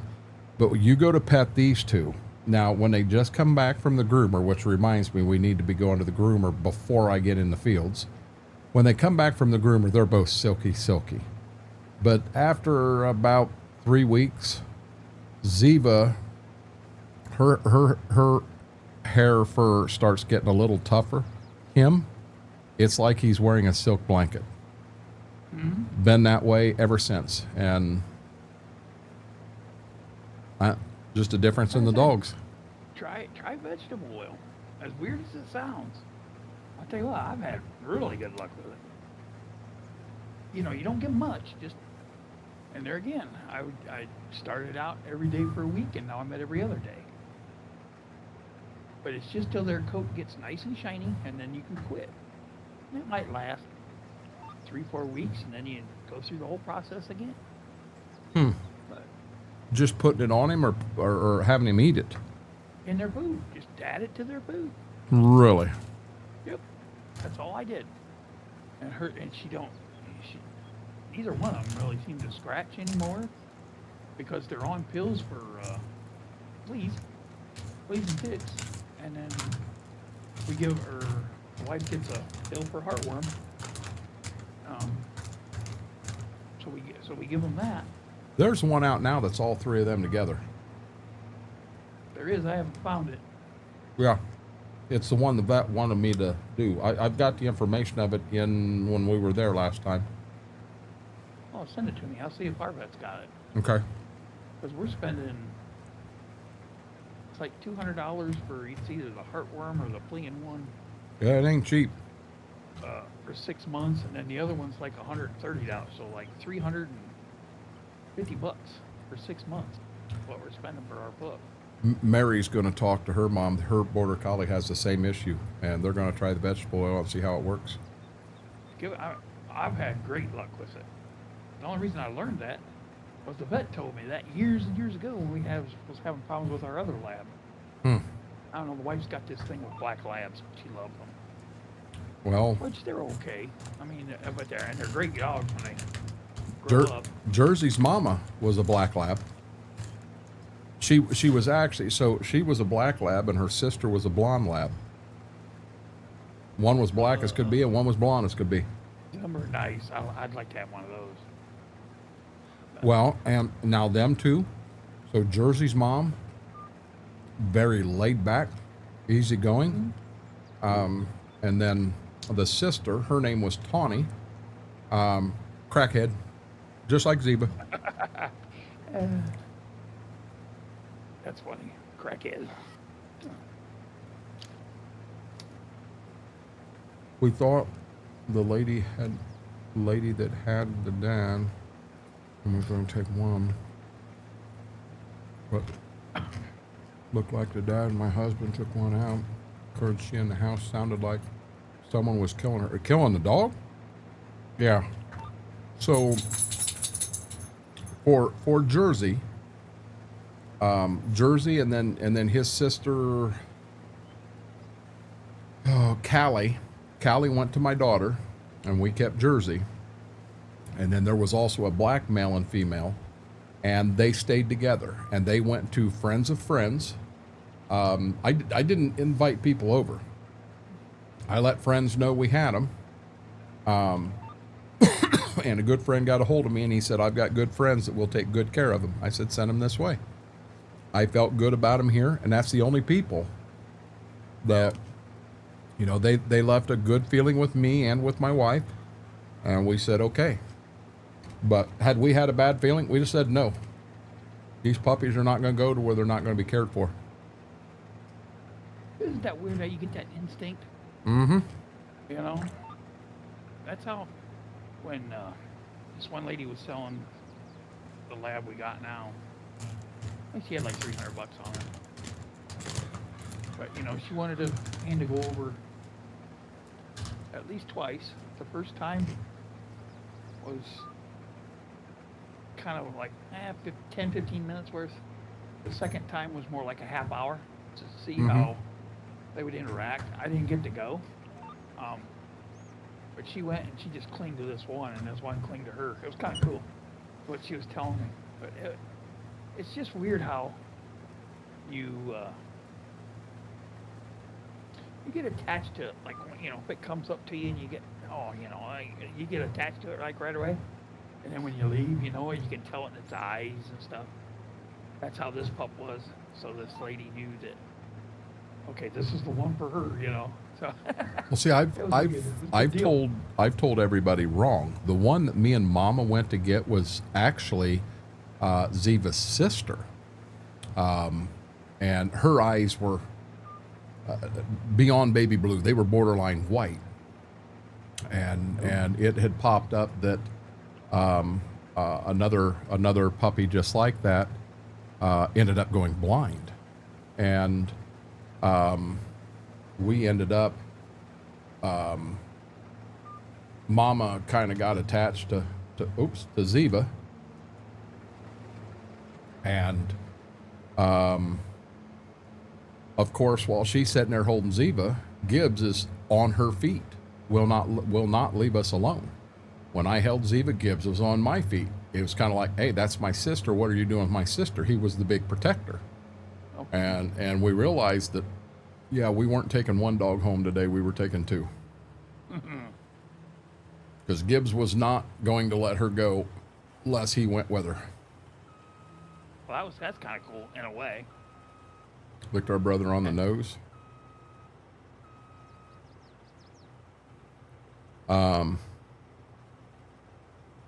Speaker 1: but you go to pet these 2. Now, when they just come back from the groomer, which reminds me, we need to be going to the groomer before I get in the fields. When they come back from the groomer, they're both silky, silky. But after about 3 weeks, Ziva, her hair fur starts getting a little tougher. It's like he's wearing a silk blanket. Mm-hmm. Been that way ever since. And just a difference in the dogs.
Speaker 4: Try vegetable oil. As weird as it sounds, I'll tell you what, I've had really good luck with it. You know, you don't get much, and there again, I started out every day for a week, and now I'm at every other day. But it's just till their coat gets nice and shiny, and then you can quit. And it might last 3-4 weeks, and then you go through the whole process again. But
Speaker 1: just putting it on him or having him eat it?
Speaker 4: In their food. Just add it to their food.
Speaker 1: Really?
Speaker 4: Yep. That's all I did. and neither one of them really seem to scratch anymore because they're on pills for fleas and ticks, and then the wife gets a pill for heartworm. So we give them that.
Speaker 1: There's one out now that's all three of them together.
Speaker 4: There is. I haven't found it.
Speaker 1: Yeah. It's the one the vet wanted me to do. I've got the information of it in when we were there last time.
Speaker 4: Oh, send it to me. I'll see if our vet's got it.
Speaker 1: Okay.
Speaker 4: Because we're spending, it's like $200 for either the heartworm or the fleeing one
Speaker 1: Yeah, it ain't cheap.
Speaker 4: for 6 months, and then the other one's like $130. So like $350 for 6 months. What we're spending for our book.
Speaker 1: Mary's going to talk to her mom. Her border collie has the same issue, and they're going to try the vegetable oil and see how it works.
Speaker 4: I've had great luck with it. The only reason I learned that was the vet told me that years and years ago when was having problems with our other lab. I don't know, the wife's got this thing with black labs. She loves them.
Speaker 1: Well,
Speaker 4: Which they're okay. I mean, but they're great dogs when they grow up.
Speaker 1: Jersey's mama was a black lab. She was actually, so she was a black lab and her sister was a blonde lab. One was black as could be and one was blonde as could be.
Speaker 4: Them are nice. I'd like to have one of those.
Speaker 1: Well, and now them two. So Jersey's mom, very laid back, easygoing. And then the sister, her name was Tawny, crackhead, just like Zeba.
Speaker 4: That's funny. Crackhead.
Speaker 1: We thought the lady that had the dad, and we're going to take one, but looked like the dad and my husband took one out. Heard she in the house, sounded like someone was killing her. Killing the dog? Yeah. So for Jersey, and then his sister, Callie went to my daughter, and we kept Jersey. And then there was also a black male and female, and they stayed together. And they went to friends of friends. I didn't invite people over. I let friends know we had them. And a good friend got a hold of me, and he said, "I've got good friends that will take good care of them." I said, "Send them this way." I felt good about them here, and that's the only people that, they left a good feeling with me and with my wife, and we said, okay. But had we had a bad feeling, we just said, no. These puppies are not going to go to where they're not going to be cared for.
Speaker 4: Isn't that weird how you get that instinct?
Speaker 1: Mm-hmm.
Speaker 4: That's how, when this one lady was selling the lab we got now, I think she had like $300 on her. But, she wanted to go over at least twice. The first time was kind of like 10, 15 minutes worth. The second time was more like a half hour to see how they would interact. I didn't get to go. But she went and she just clinged to this one, and this one clinged to her. It was kind of cool, what she was telling me. But it's just weird how you get attached to it. Like, if it comes up to you and you get, you get attached to it like right away. And then when you leave, you can tell it in its eyes and stuff. That's how this pup was. So this lady knew that, okay, this is the one for her, So
Speaker 1: well, see, I've told everybody wrong. The one that me and Mama went to get was actually Ziva's sister, and her eyes were beyond baby blue. They were borderline white, and it had popped up that another puppy just like that ended up going blind, and we ended up, Mama kind of got attached to Ziva, and of course, while she's sitting there holding Ziva, Gibbs is on her feet will not leave us alone. When I held Ziva, Gibbs was on my feet. It was kind of like, hey, that's my sister. What are you doing with my sister? He was the big protector. Okay. And we realized that, yeah, we weren't taking one dog home today. We were taking two. Because Gibbs was not going to let her go unless he went with her.
Speaker 4: Well, that's kind of cool in a way.
Speaker 1: Licked our brother on the nose.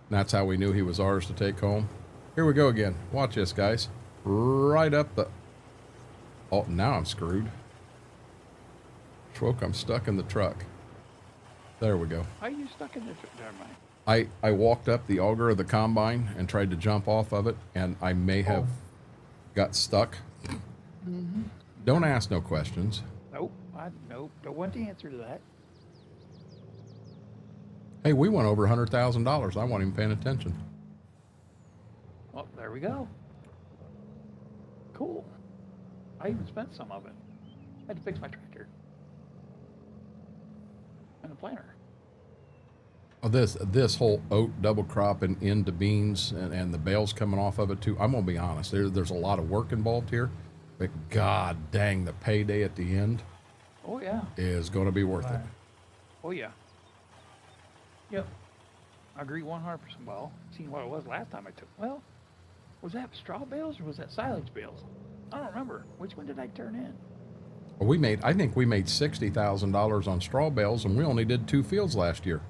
Speaker 1: That's how we knew he was ours to take home. Here we go again. Watch this, guys. Right up the... Oh, now I'm screwed. Schwoke, I'm stuck in the truck. There we go.
Speaker 4: How are you stuck in the truck? Never mind.
Speaker 1: I walked up the auger of the combine and tried to jump off of it, and I may have got stuck. Mm-hmm. Don't ask no questions.
Speaker 4: Nope. Nope. Don't want the answer to that.
Speaker 1: Hey, we went over $100,000. I wasn't even paying attention.
Speaker 4: Well, there we go. Cool. I even spent some of it. I had to fix my tractor. And a planter.
Speaker 1: Oh, this whole oat double crop and into beans and the bales coming off of it too. I'm gonna be honest. There's a lot of work involved here, but god dang, the payday at the end.
Speaker 4: Oh yeah.
Speaker 1: Is gonna be worth it.
Speaker 4: Oh yeah. Yep. I agree 100%. Well, seeing what it was last time I took. Well, was that straw bales or was that silage bales? I don't remember. Which one did I turn in?
Speaker 1: Well, I think we made $60,000 on straw bales, and we only did 2 fields last year.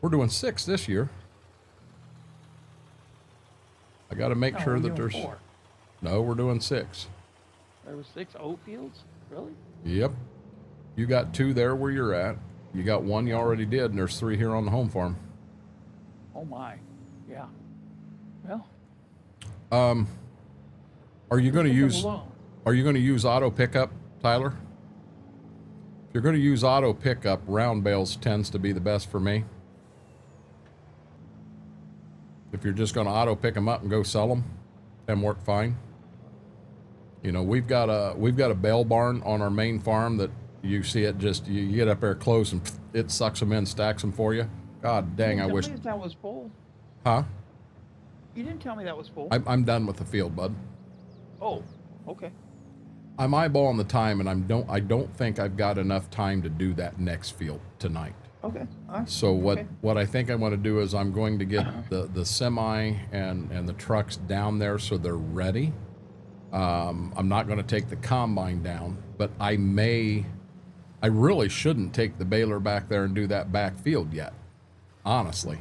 Speaker 1: We're doing 6 this year. I got to make sure that there's
Speaker 4: 4.
Speaker 1: No, we're doing 6.
Speaker 4: There was 6 oat fields? Really?
Speaker 1: Yep. You got 2 there where you're at. You got 1 you already did, and there's 3 here on the home farm.
Speaker 4: Oh my. Yeah. Well.
Speaker 1: Are you going to use auto pickup, Tyler? If you're going to use auto pickup, round bales tends to be the best for me. If you're just going to auto pick them up and go sell them, them work fine. You know, we've got a bale barn on our main farm that you see it just, you get up there close and it sucks them in, stacks them for you. God dang, I wish.
Speaker 4: That was full.
Speaker 1: Huh?
Speaker 4: You didn't tell me that was full.
Speaker 1: I'm done with the field, bud.
Speaker 4: Oh, okay.
Speaker 1: I'm eyeballing the time, and I don't think I've got enough time to do that next field tonight.
Speaker 4: Okay. All right.
Speaker 1: So what I think I want to do is I'm going to get the semi and the trucks down there so they're ready. I'm not going to take the combine down, but I really shouldn't take the baler back there and do that back field yet. Honestly,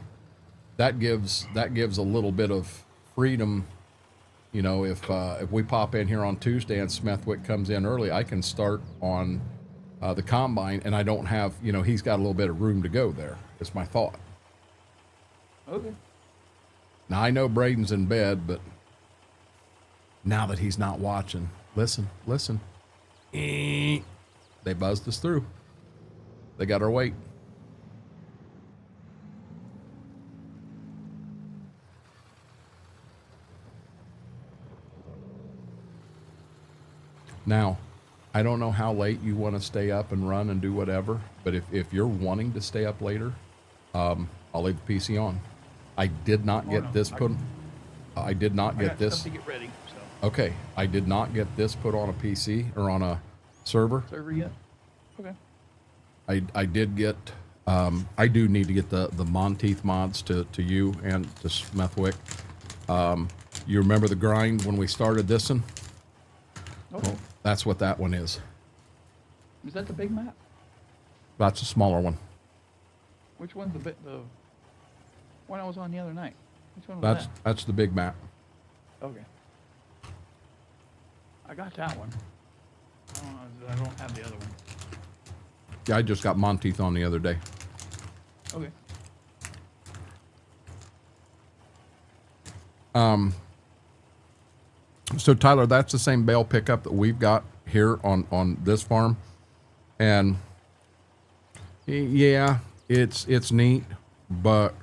Speaker 1: that gives a little bit of freedom. You know, if we pop in here on Tuesday and Smithwick comes in early, I can start on the combine, and I don't have, you know, he's got a little bit of room to go there. It's my thought.
Speaker 4: Okay.
Speaker 1: Now, I know Braden's in bed, but now that he's not watching, listen. They buzzed us through. They got our weight. Now, I don't know how late you want to stay up and run and do whatever, but if you're wanting to stay up later, I'll leave the PC on. I did not get this put. I did not get this.
Speaker 4: To get ready, so.
Speaker 1: Okay, I did not get this put on a PC or on a server.
Speaker 4: Server yet? Okay.
Speaker 1: I did get. I do need to get the Monteith mods to you and to Smithwick. You remember the grind when we started this one?
Speaker 4: Okay.
Speaker 1: Well, that's what that one is.
Speaker 4: Is that the big map?
Speaker 1: That's a smaller one.
Speaker 4: Which one's the one I was on the other night? Which one was that?
Speaker 1: That's the big map.
Speaker 4: Okay. I got that one. I don't have the other one.
Speaker 1: Yeah, I just got Monteith on the other day.
Speaker 4: Okay.
Speaker 1: So Tyler, that's the same bale pickup that we've got here on this farm, and yeah, it's neat, but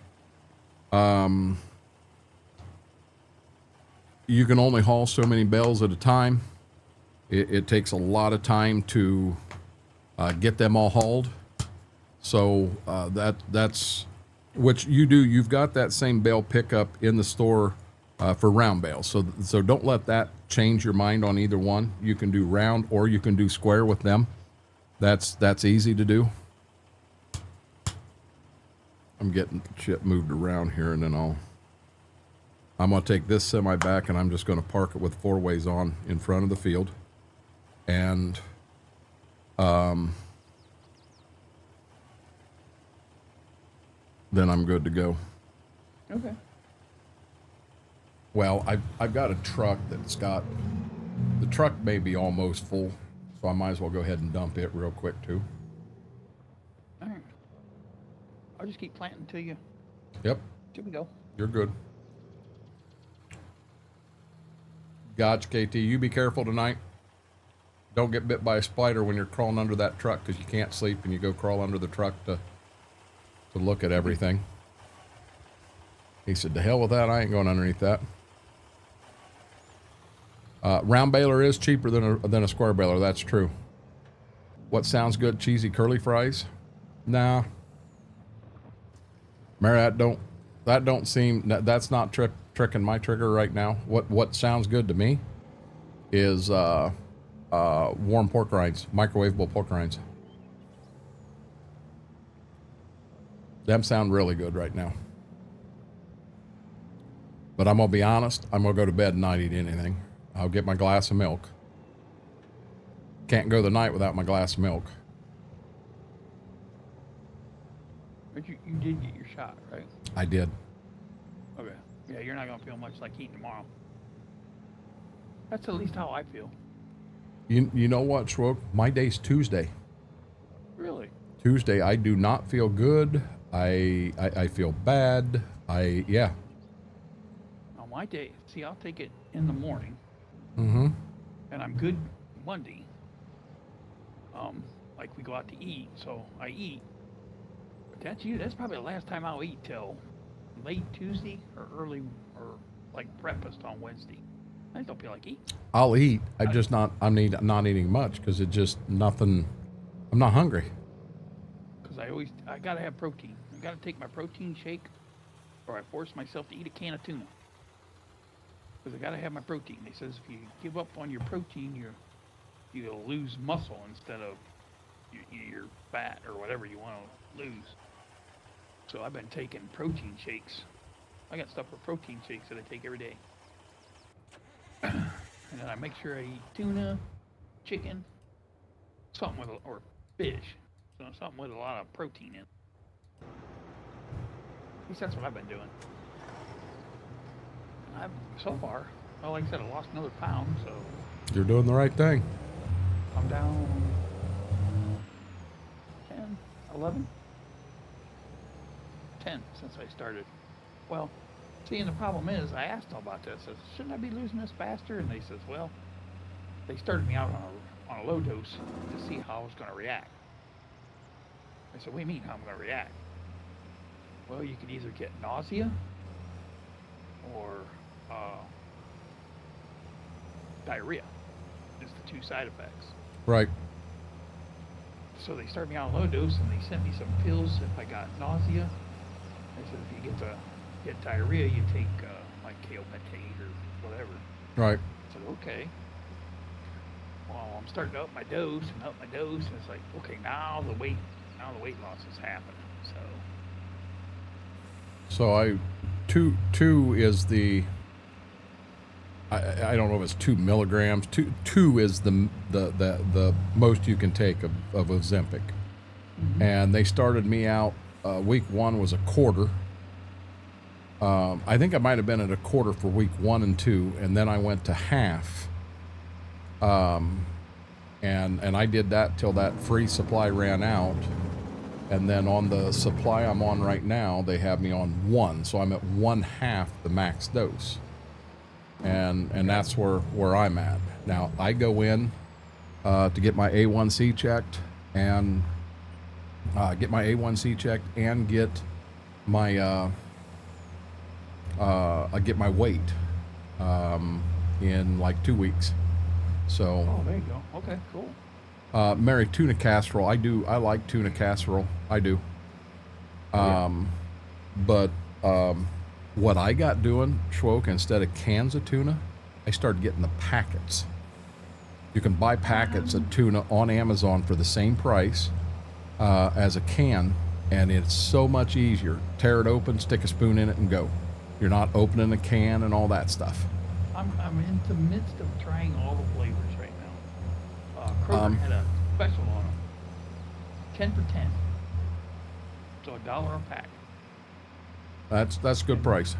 Speaker 1: you can only haul so many bales at a time. It takes a lot of time to get them all hauled. So that's which you do. You've got that same bale pickup in the store for round bales. So don't let that change your mind on either one. You can do round or you can do square with them. That's easy to do. I'm getting shit moved around here, and then I'm going to take this semi back, and I'm just going to park it with 4 ways on in front of the field. And then I'm good to go.
Speaker 4: Okay.
Speaker 1: Well, I've got a truck that's got, the truck may be almost full, so I might as well go ahead and dump it real quick too.
Speaker 4: All right. I'll just keep planting until you.
Speaker 1: Yep.
Speaker 4: Here we go.
Speaker 1: You're good. Gotcha, KT. You be careful tonight. Don't get bit by a spider when you're crawling under that truck, because you can't sleep and you go crawl under the truck to look at everything. He said, "To hell with that. I ain't going underneath that." Round baler is cheaper than a square baler. That's true. What sounds good? Cheesy curly fries? Nah. Mary, that don't seem, that's not tricking my trigger right now. What sounds good to me is warm pork rinds, microwavable pork rinds. Them sound really good right now. But I'm gonna be honest, I'm gonna go to bed and not eat anything. I'll get my glass of milk. Can't go the night without my glass of milk.
Speaker 4: But you did get your shot, right?
Speaker 1: I did.
Speaker 4: Okay. Yeah, you're not gonna feel much like eating tomorrow. That's at least how I feel.
Speaker 1: You know what, Schwook? My day's Tuesday.
Speaker 4: Really?
Speaker 1: Tuesday, I do not feel good. I feel bad. Yeah.
Speaker 4: On my day, see, I'll take it in the morning.
Speaker 1: Mm-hmm.
Speaker 4: And I'm good Monday. Like we go out to eat, so I eat. But that's probably the last time I'll eat till late Tuesday or early or like breakfast on Wednesday. I just don't feel like eating.
Speaker 1: I'll eat. I'm not eating much because it just nothing. I'm not hungry.
Speaker 4: Because I gotta have protein. I gotta take my protein shake, or I force myself to eat a can of tuna. Because I gotta have my protein. They says if you give up on your protein, you'll lose muscle instead of your fat or whatever you want to lose. So I've been taking protein shakes. I got stuff for protein shakes that I take every day. And then I make sure I eat tuna, chicken, something with or fish, so something with a lot of protein in it. At least that's what I've been doing. So far, well, like I said, I lost another pound, so
Speaker 1: You're doing the right thing.
Speaker 4: I'm down 10, 11, 10 since I started. Well, see, and the problem is, I asked them about this. I said, shouldn't I be losing this faster? And they says, well, they started me out on a low dose to see how I was going to react. I said, what do you mean how I'm going to react? Well, you could either get nausea or diarrhea. Is the 2 side effects.
Speaker 1: Right.
Speaker 4: So they started me out on low dose and they sent me some pills if I got nausea. They said if you get diarrhea, you take like kale pate or whatever.
Speaker 1: Right.
Speaker 4: I said, okay. Well, I'm starting to up my dose, and it's like, okay, now the weight loss is happening.
Speaker 1: So two is the, I don't know if it's 2 milligrams. Two is the most you can take of Ozempic. Mm-hmm. And they started me out, week 1 was a quarter. I think I might have been at a quarter for week 1 and 2, and then I went to half. And I did that till that free supply ran out. And then on the supply I'm on right now, they have me on 1. So I'm at 1/2 the max dose. And that's where I'm at. Now I go in to get my A1C checked and get my A1C checked and get my I get my weight in like 2 weeks. So
Speaker 4: oh, there you go. Okay, cool.
Speaker 1: Mary, tuna casserole. I like tuna casserole. I do. But what I got doing, Schwoke, instead of cans of tuna, I started getting the packets. You can buy packets of tuna on Amazon for the same price as a can, and it's so much easier. Tear it open, stick a spoon in it, and go. You're not opening a can and all that stuff.
Speaker 4: I'm in the midst of trying all the flavors right now. Kroger had a special on them. 10 for 10. So $1 a pack.
Speaker 1: That's good price.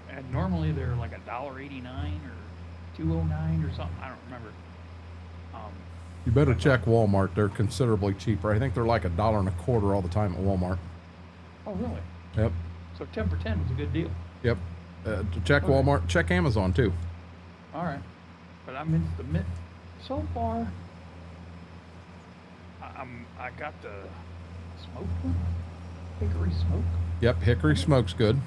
Speaker 4: And normally they're like $1.89 or $2.09 or something. I don't remember.
Speaker 1: You better check Walmart. They're considerably cheaper. I think they're like $1.25 all the time at Walmart.
Speaker 4: Oh, really?
Speaker 1: Yep.
Speaker 4: So 10 for 10 was a good deal.
Speaker 1: Yep. To check
Speaker 4: Okay.
Speaker 1: Walmart. Check Amazon too.
Speaker 4: All right. But I'm in the mid. So far, I got the smoked one. Hickory smoke.
Speaker 1: Yep. Hickory smoke's good.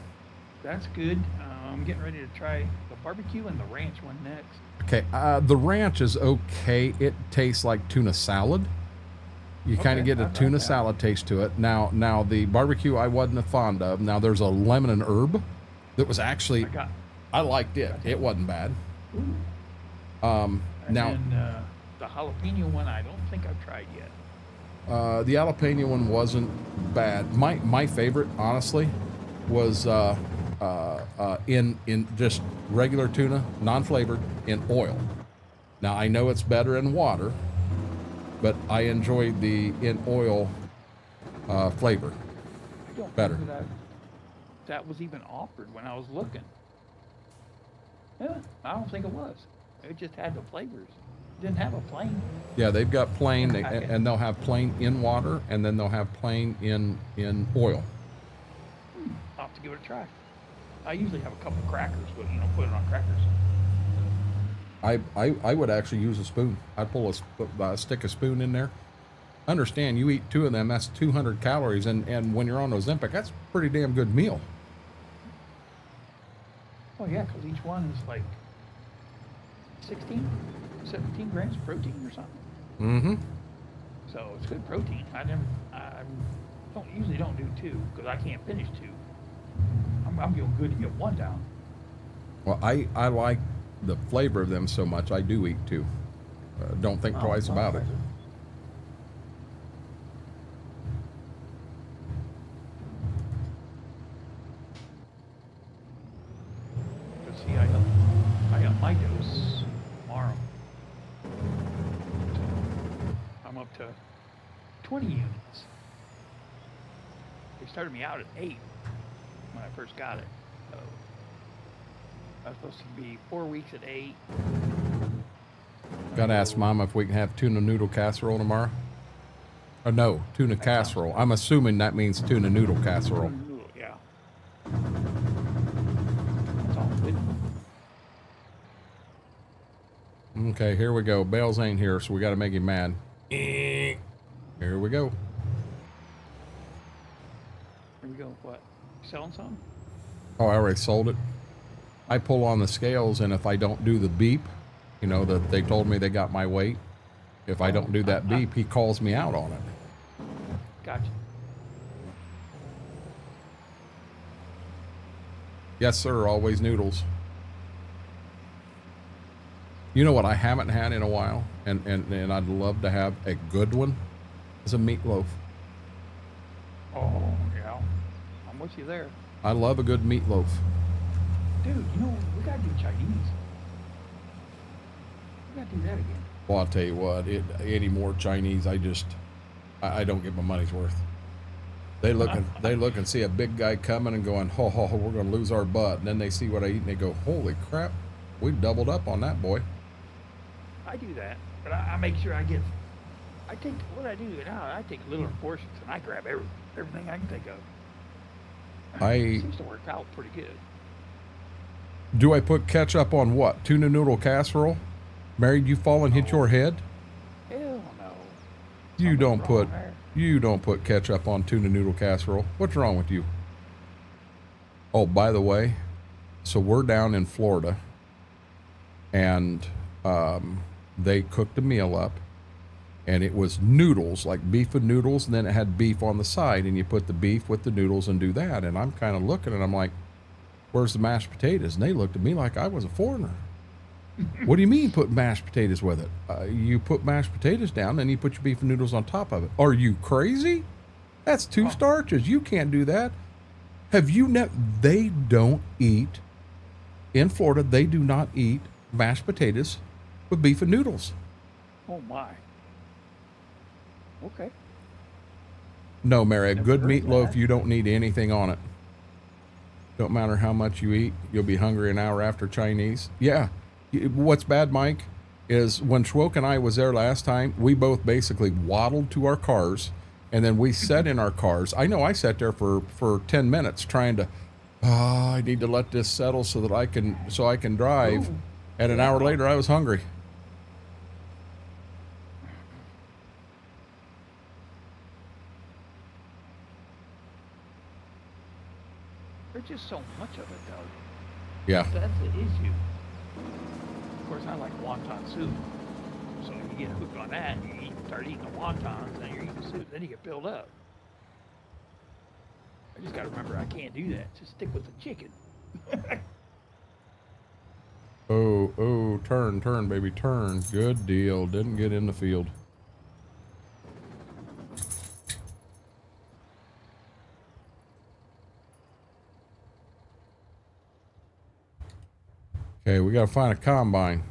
Speaker 4: That's good. I'm getting ready to try the barbecue and the ranch one next.
Speaker 1: Okay. The ranch is okay. It tastes like tuna salad. You kind of
Speaker 4: Okay,
Speaker 1: get a
Speaker 4: I've
Speaker 1: tuna
Speaker 4: had that.
Speaker 1: salad taste to it. Now the barbecue I wasn't fond of. Now there's a lemon and herb that was actually I liked it. It wasn't bad.
Speaker 4: Ooh. And
Speaker 1: Now
Speaker 4: then, the jalapeno one I don't think I've tried yet.
Speaker 1: the jalapeno one wasn't bad. My favorite, honestly, was in just regular tuna, non-flavored, in oil. Now I know it's better in water, but I enjoyed the in oil flavor
Speaker 4: I don't
Speaker 1: better.
Speaker 4: remember that was even offered when I was looking. Yeah, I don't think it was. It just had the flavors. It didn't have a plain.
Speaker 1: Yeah, they've got plain,
Speaker 4: Okay.
Speaker 1: and they'll have plain in water, and then they'll have plain in oil.
Speaker 4: I'll have to give it a try. I usually have a couple crackers, but put it on crackers.
Speaker 1: I would actually use a spoon. I'd stick a spoon in there. Understand, you eat 2 of them, that's 200 calories, and when you're on Ozempic, that's a pretty damn good meal.
Speaker 4: Oh yeah, because each one is like 16, 17 grams of protein or something.
Speaker 1: Mm-hmm.
Speaker 4: So it's good protein. I usually don't do 2 because I can't finish 2. I'm feeling good to get 1 down.
Speaker 1: Well, I like the flavor of them so much, I do eat 2. Don't think twice about it.
Speaker 4: Let's see, I got my dose tomorrow. So I'm up to 20 units. They started me out at 8 when I first got it. So I was supposed to be 4 weeks at 8.
Speaker 1: Gotta ask Mama if we can have tuna noodle casserole tomorrow. Or no, tuna casserole. I'm assuming that means tuna noodle casserole.
Speaker 4: Yeah. That's all good.
Speaker 1: Okay, here we go. Bales ain't here, so we gotta make him mad. Here we go.
Speaker 4: Here we go. What? Selling some?
Speaker 1: Oh, I already sold it. I pull on the scales, and if I don't do the beep, that they told me they got my weight. If I don't do that beep, he calls me out on it.
Speaker 4: Gotcha.
Speaker 1: Yes, sir. Always noodles. You know what I haven't had in a while, and I'd love to have a good one, is a meatloaf.
Speaker 4: Oh, yeah. I'm with you there.
Speaker 1: I love a good meatloaf.
Speaker 4: Dude, we gotta do Chinese. We gotta do that again.
Speaker 1: Well, I'll tell you what, any more Chinese, I don't get my money's worth. They look and see a big guy coming and going, ho, ho, ho, we're going to lose our butt. And then they see what I eat and they go, holy crap, we've doubled up on that, boy.
Speaker 4: I do that, but I make sure I take little portions and I grab everything I can think of. It seems to work out pretty good.
Speaker 1: Do I put ketchup on what? Tuna noodle casserole? Mary, you fall and hit your head?
Speaker 4: Hell no.
Speaker 1: You don't
Speaker 4: Something's wrong there.
Speaker 1: You don't put ketchup on tuna noodle casserole. What's wrong with you? Oh, by the way, so we're down in Florida, and they cooked a meal up, and it was noodles, like beef and noodles, and then it had beef on the side, and you put the beef with the noodles and do that. And I'm kind of looking, and I'm like, where's the mashed potatoes? And they looked at me like I was a foreigner. What do you mean put mashed potatoes with it? You put mashed potatoes down, and you put your beef and noodles on top of it. Are you crazy? That's two starches. You can't do that. Have you they don't eat, in Florida, they do not eat mashed potatoes with beef and noodles.
Speaker 4: Oh my. Okay.
Speaker 1: No, Mary, a good
Speaker 4: heard
Speaker 1: meatloaf,
Speaker 4: that.
Speaker 1: you don't need anything on it. Don't matter how much you eat, you'll be hungry an hour after Chinese. Yeah. What's bad, Mike, is when Schwoke and I was there last time, we both basically waddled to our cars, and then we sat in our cars. I know I sat there for 10 minutes trying to, I need to let this settle so that I can drive.
Speaker 4: Ooh.
Speaker 1: And an hour later, I was hungry.
Speaker 4: There's just so much of it, though.
Speaker 1: Yeah.
Speaker 4: That's the issue. Of course, I like wonton soup. So you get hooked on that, and you start eating the wontons, and you're eating soup, then you get filled up. I just gotta remember I can't do that. Just stick with the chicken.
Speaker 1: Oh, turn, baby, turn. Good deal. Didn't get in the field. Okay, we gotta find a combine.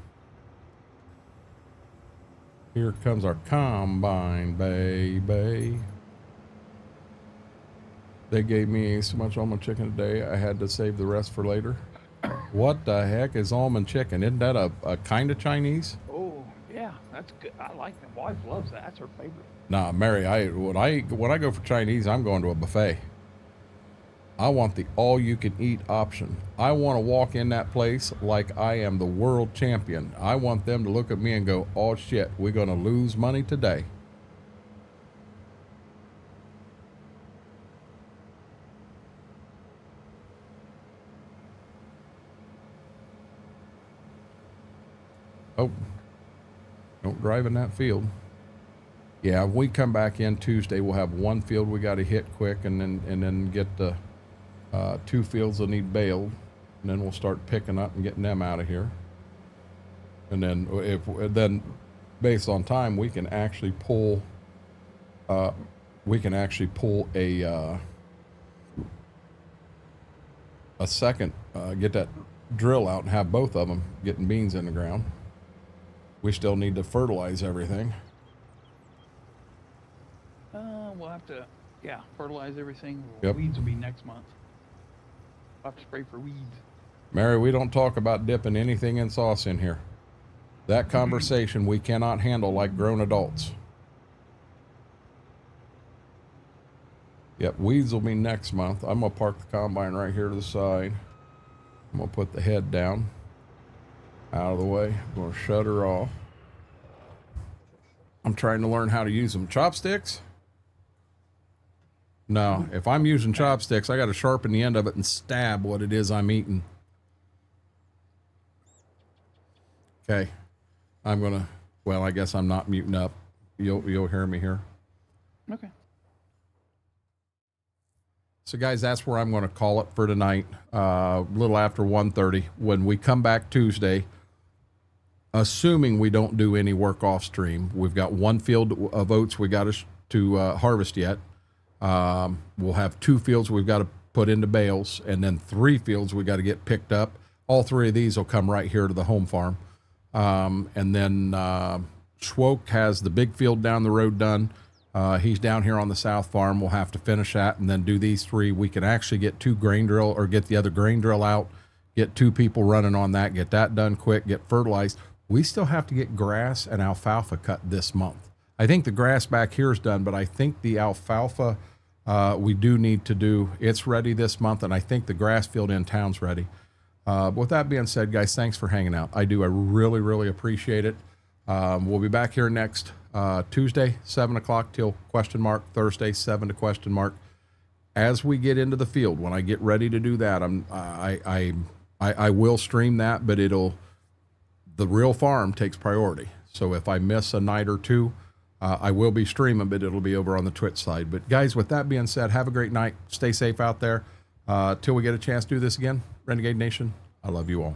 Speaker 1: Here comes our combine, baby. They gave me so much almond chicken today, I had to save the rest for later. What the heck is almond chicken? Isn't that a kind of Chinese?
Speaker 4: Oh, yeah, that's good. I like them. Wife loves that. That's her favorite.
Speaker 1: Nah, Mary, when I go for Chinese, I'm going to a buffet. I want the all-you-can-eat option. I want to walk in that place like I am the world champion. I want them to look at me and go, oh shit, we're going to lose money today. Oh, don't drive in that field. Yeah, when we come back in Tuesday, we'll have one field we got to hit quick, and then get the two fields that need baled, and then we'll start picking up and getting them out of here. And then based on time, we can actually pull a second, get that drill out and have both of them getting beans in the ground. We still need to fertilize everything.
Speaker 4: We'll have to, fertilize everything.
Speaker 1: Yep.
Speaker 4: Weeds will be next month. I'll have to spray for weeds.
Speaker 1: Mary, we don't talk about dipping anything in sauce in here. That conversation we cannot handle like grown adults. Yep, weeds will be next month. I'm going to park the combine right here to the side. I'm going to put the head down, out of the way. I'm going to shut her off. I'm trying to learn how to use them. Chopsticks? No, if I'm using chopsticks, I got to sharpen the end of it and stab what it is I'm eating. Okay. I'm going to, well, I guess I'm not muting up. You'll hear me here.
Speaker 4: Okay.
Speaker 1: So guys, that's where I'm going to call it for tonight. A little after 1:30. When we come back Tuesday, assuming we don't do any work off stream, we've got one field of oats we got to harvest yet. We'll have two fields we've got to put into bales, and then three fields we got to get picked up. All three of these will come right here to the home farm. And then Schwoke has the big field down the road done. He's down here on the south farm. We'll have to finish that and then do these three. We can actually get get the other grain drill out, get two people running on that, get that done quick, get fertilized. We still have to get grass and alfalfa cut this month. I think the grass back here is done, but I think the alfalfa we do need to do. It's ready this month, and I think the grass field in town's ready. With that being said, guys, thanks for hanging out. I really, really appreciate it. We'll be back here next Tuesday, 7 o'clock till ? Thursday, 7 to question . As we get into the field, when I get ready to do that, I will stream that, but the real farm takes priority. So if I miss a night or two, I will be streaming, but it'll be over on the Twitch side. But guys, with that being said, have a great night. Stay safe out there. Till we get a chance to do this again, Renegade Nation, I love you all.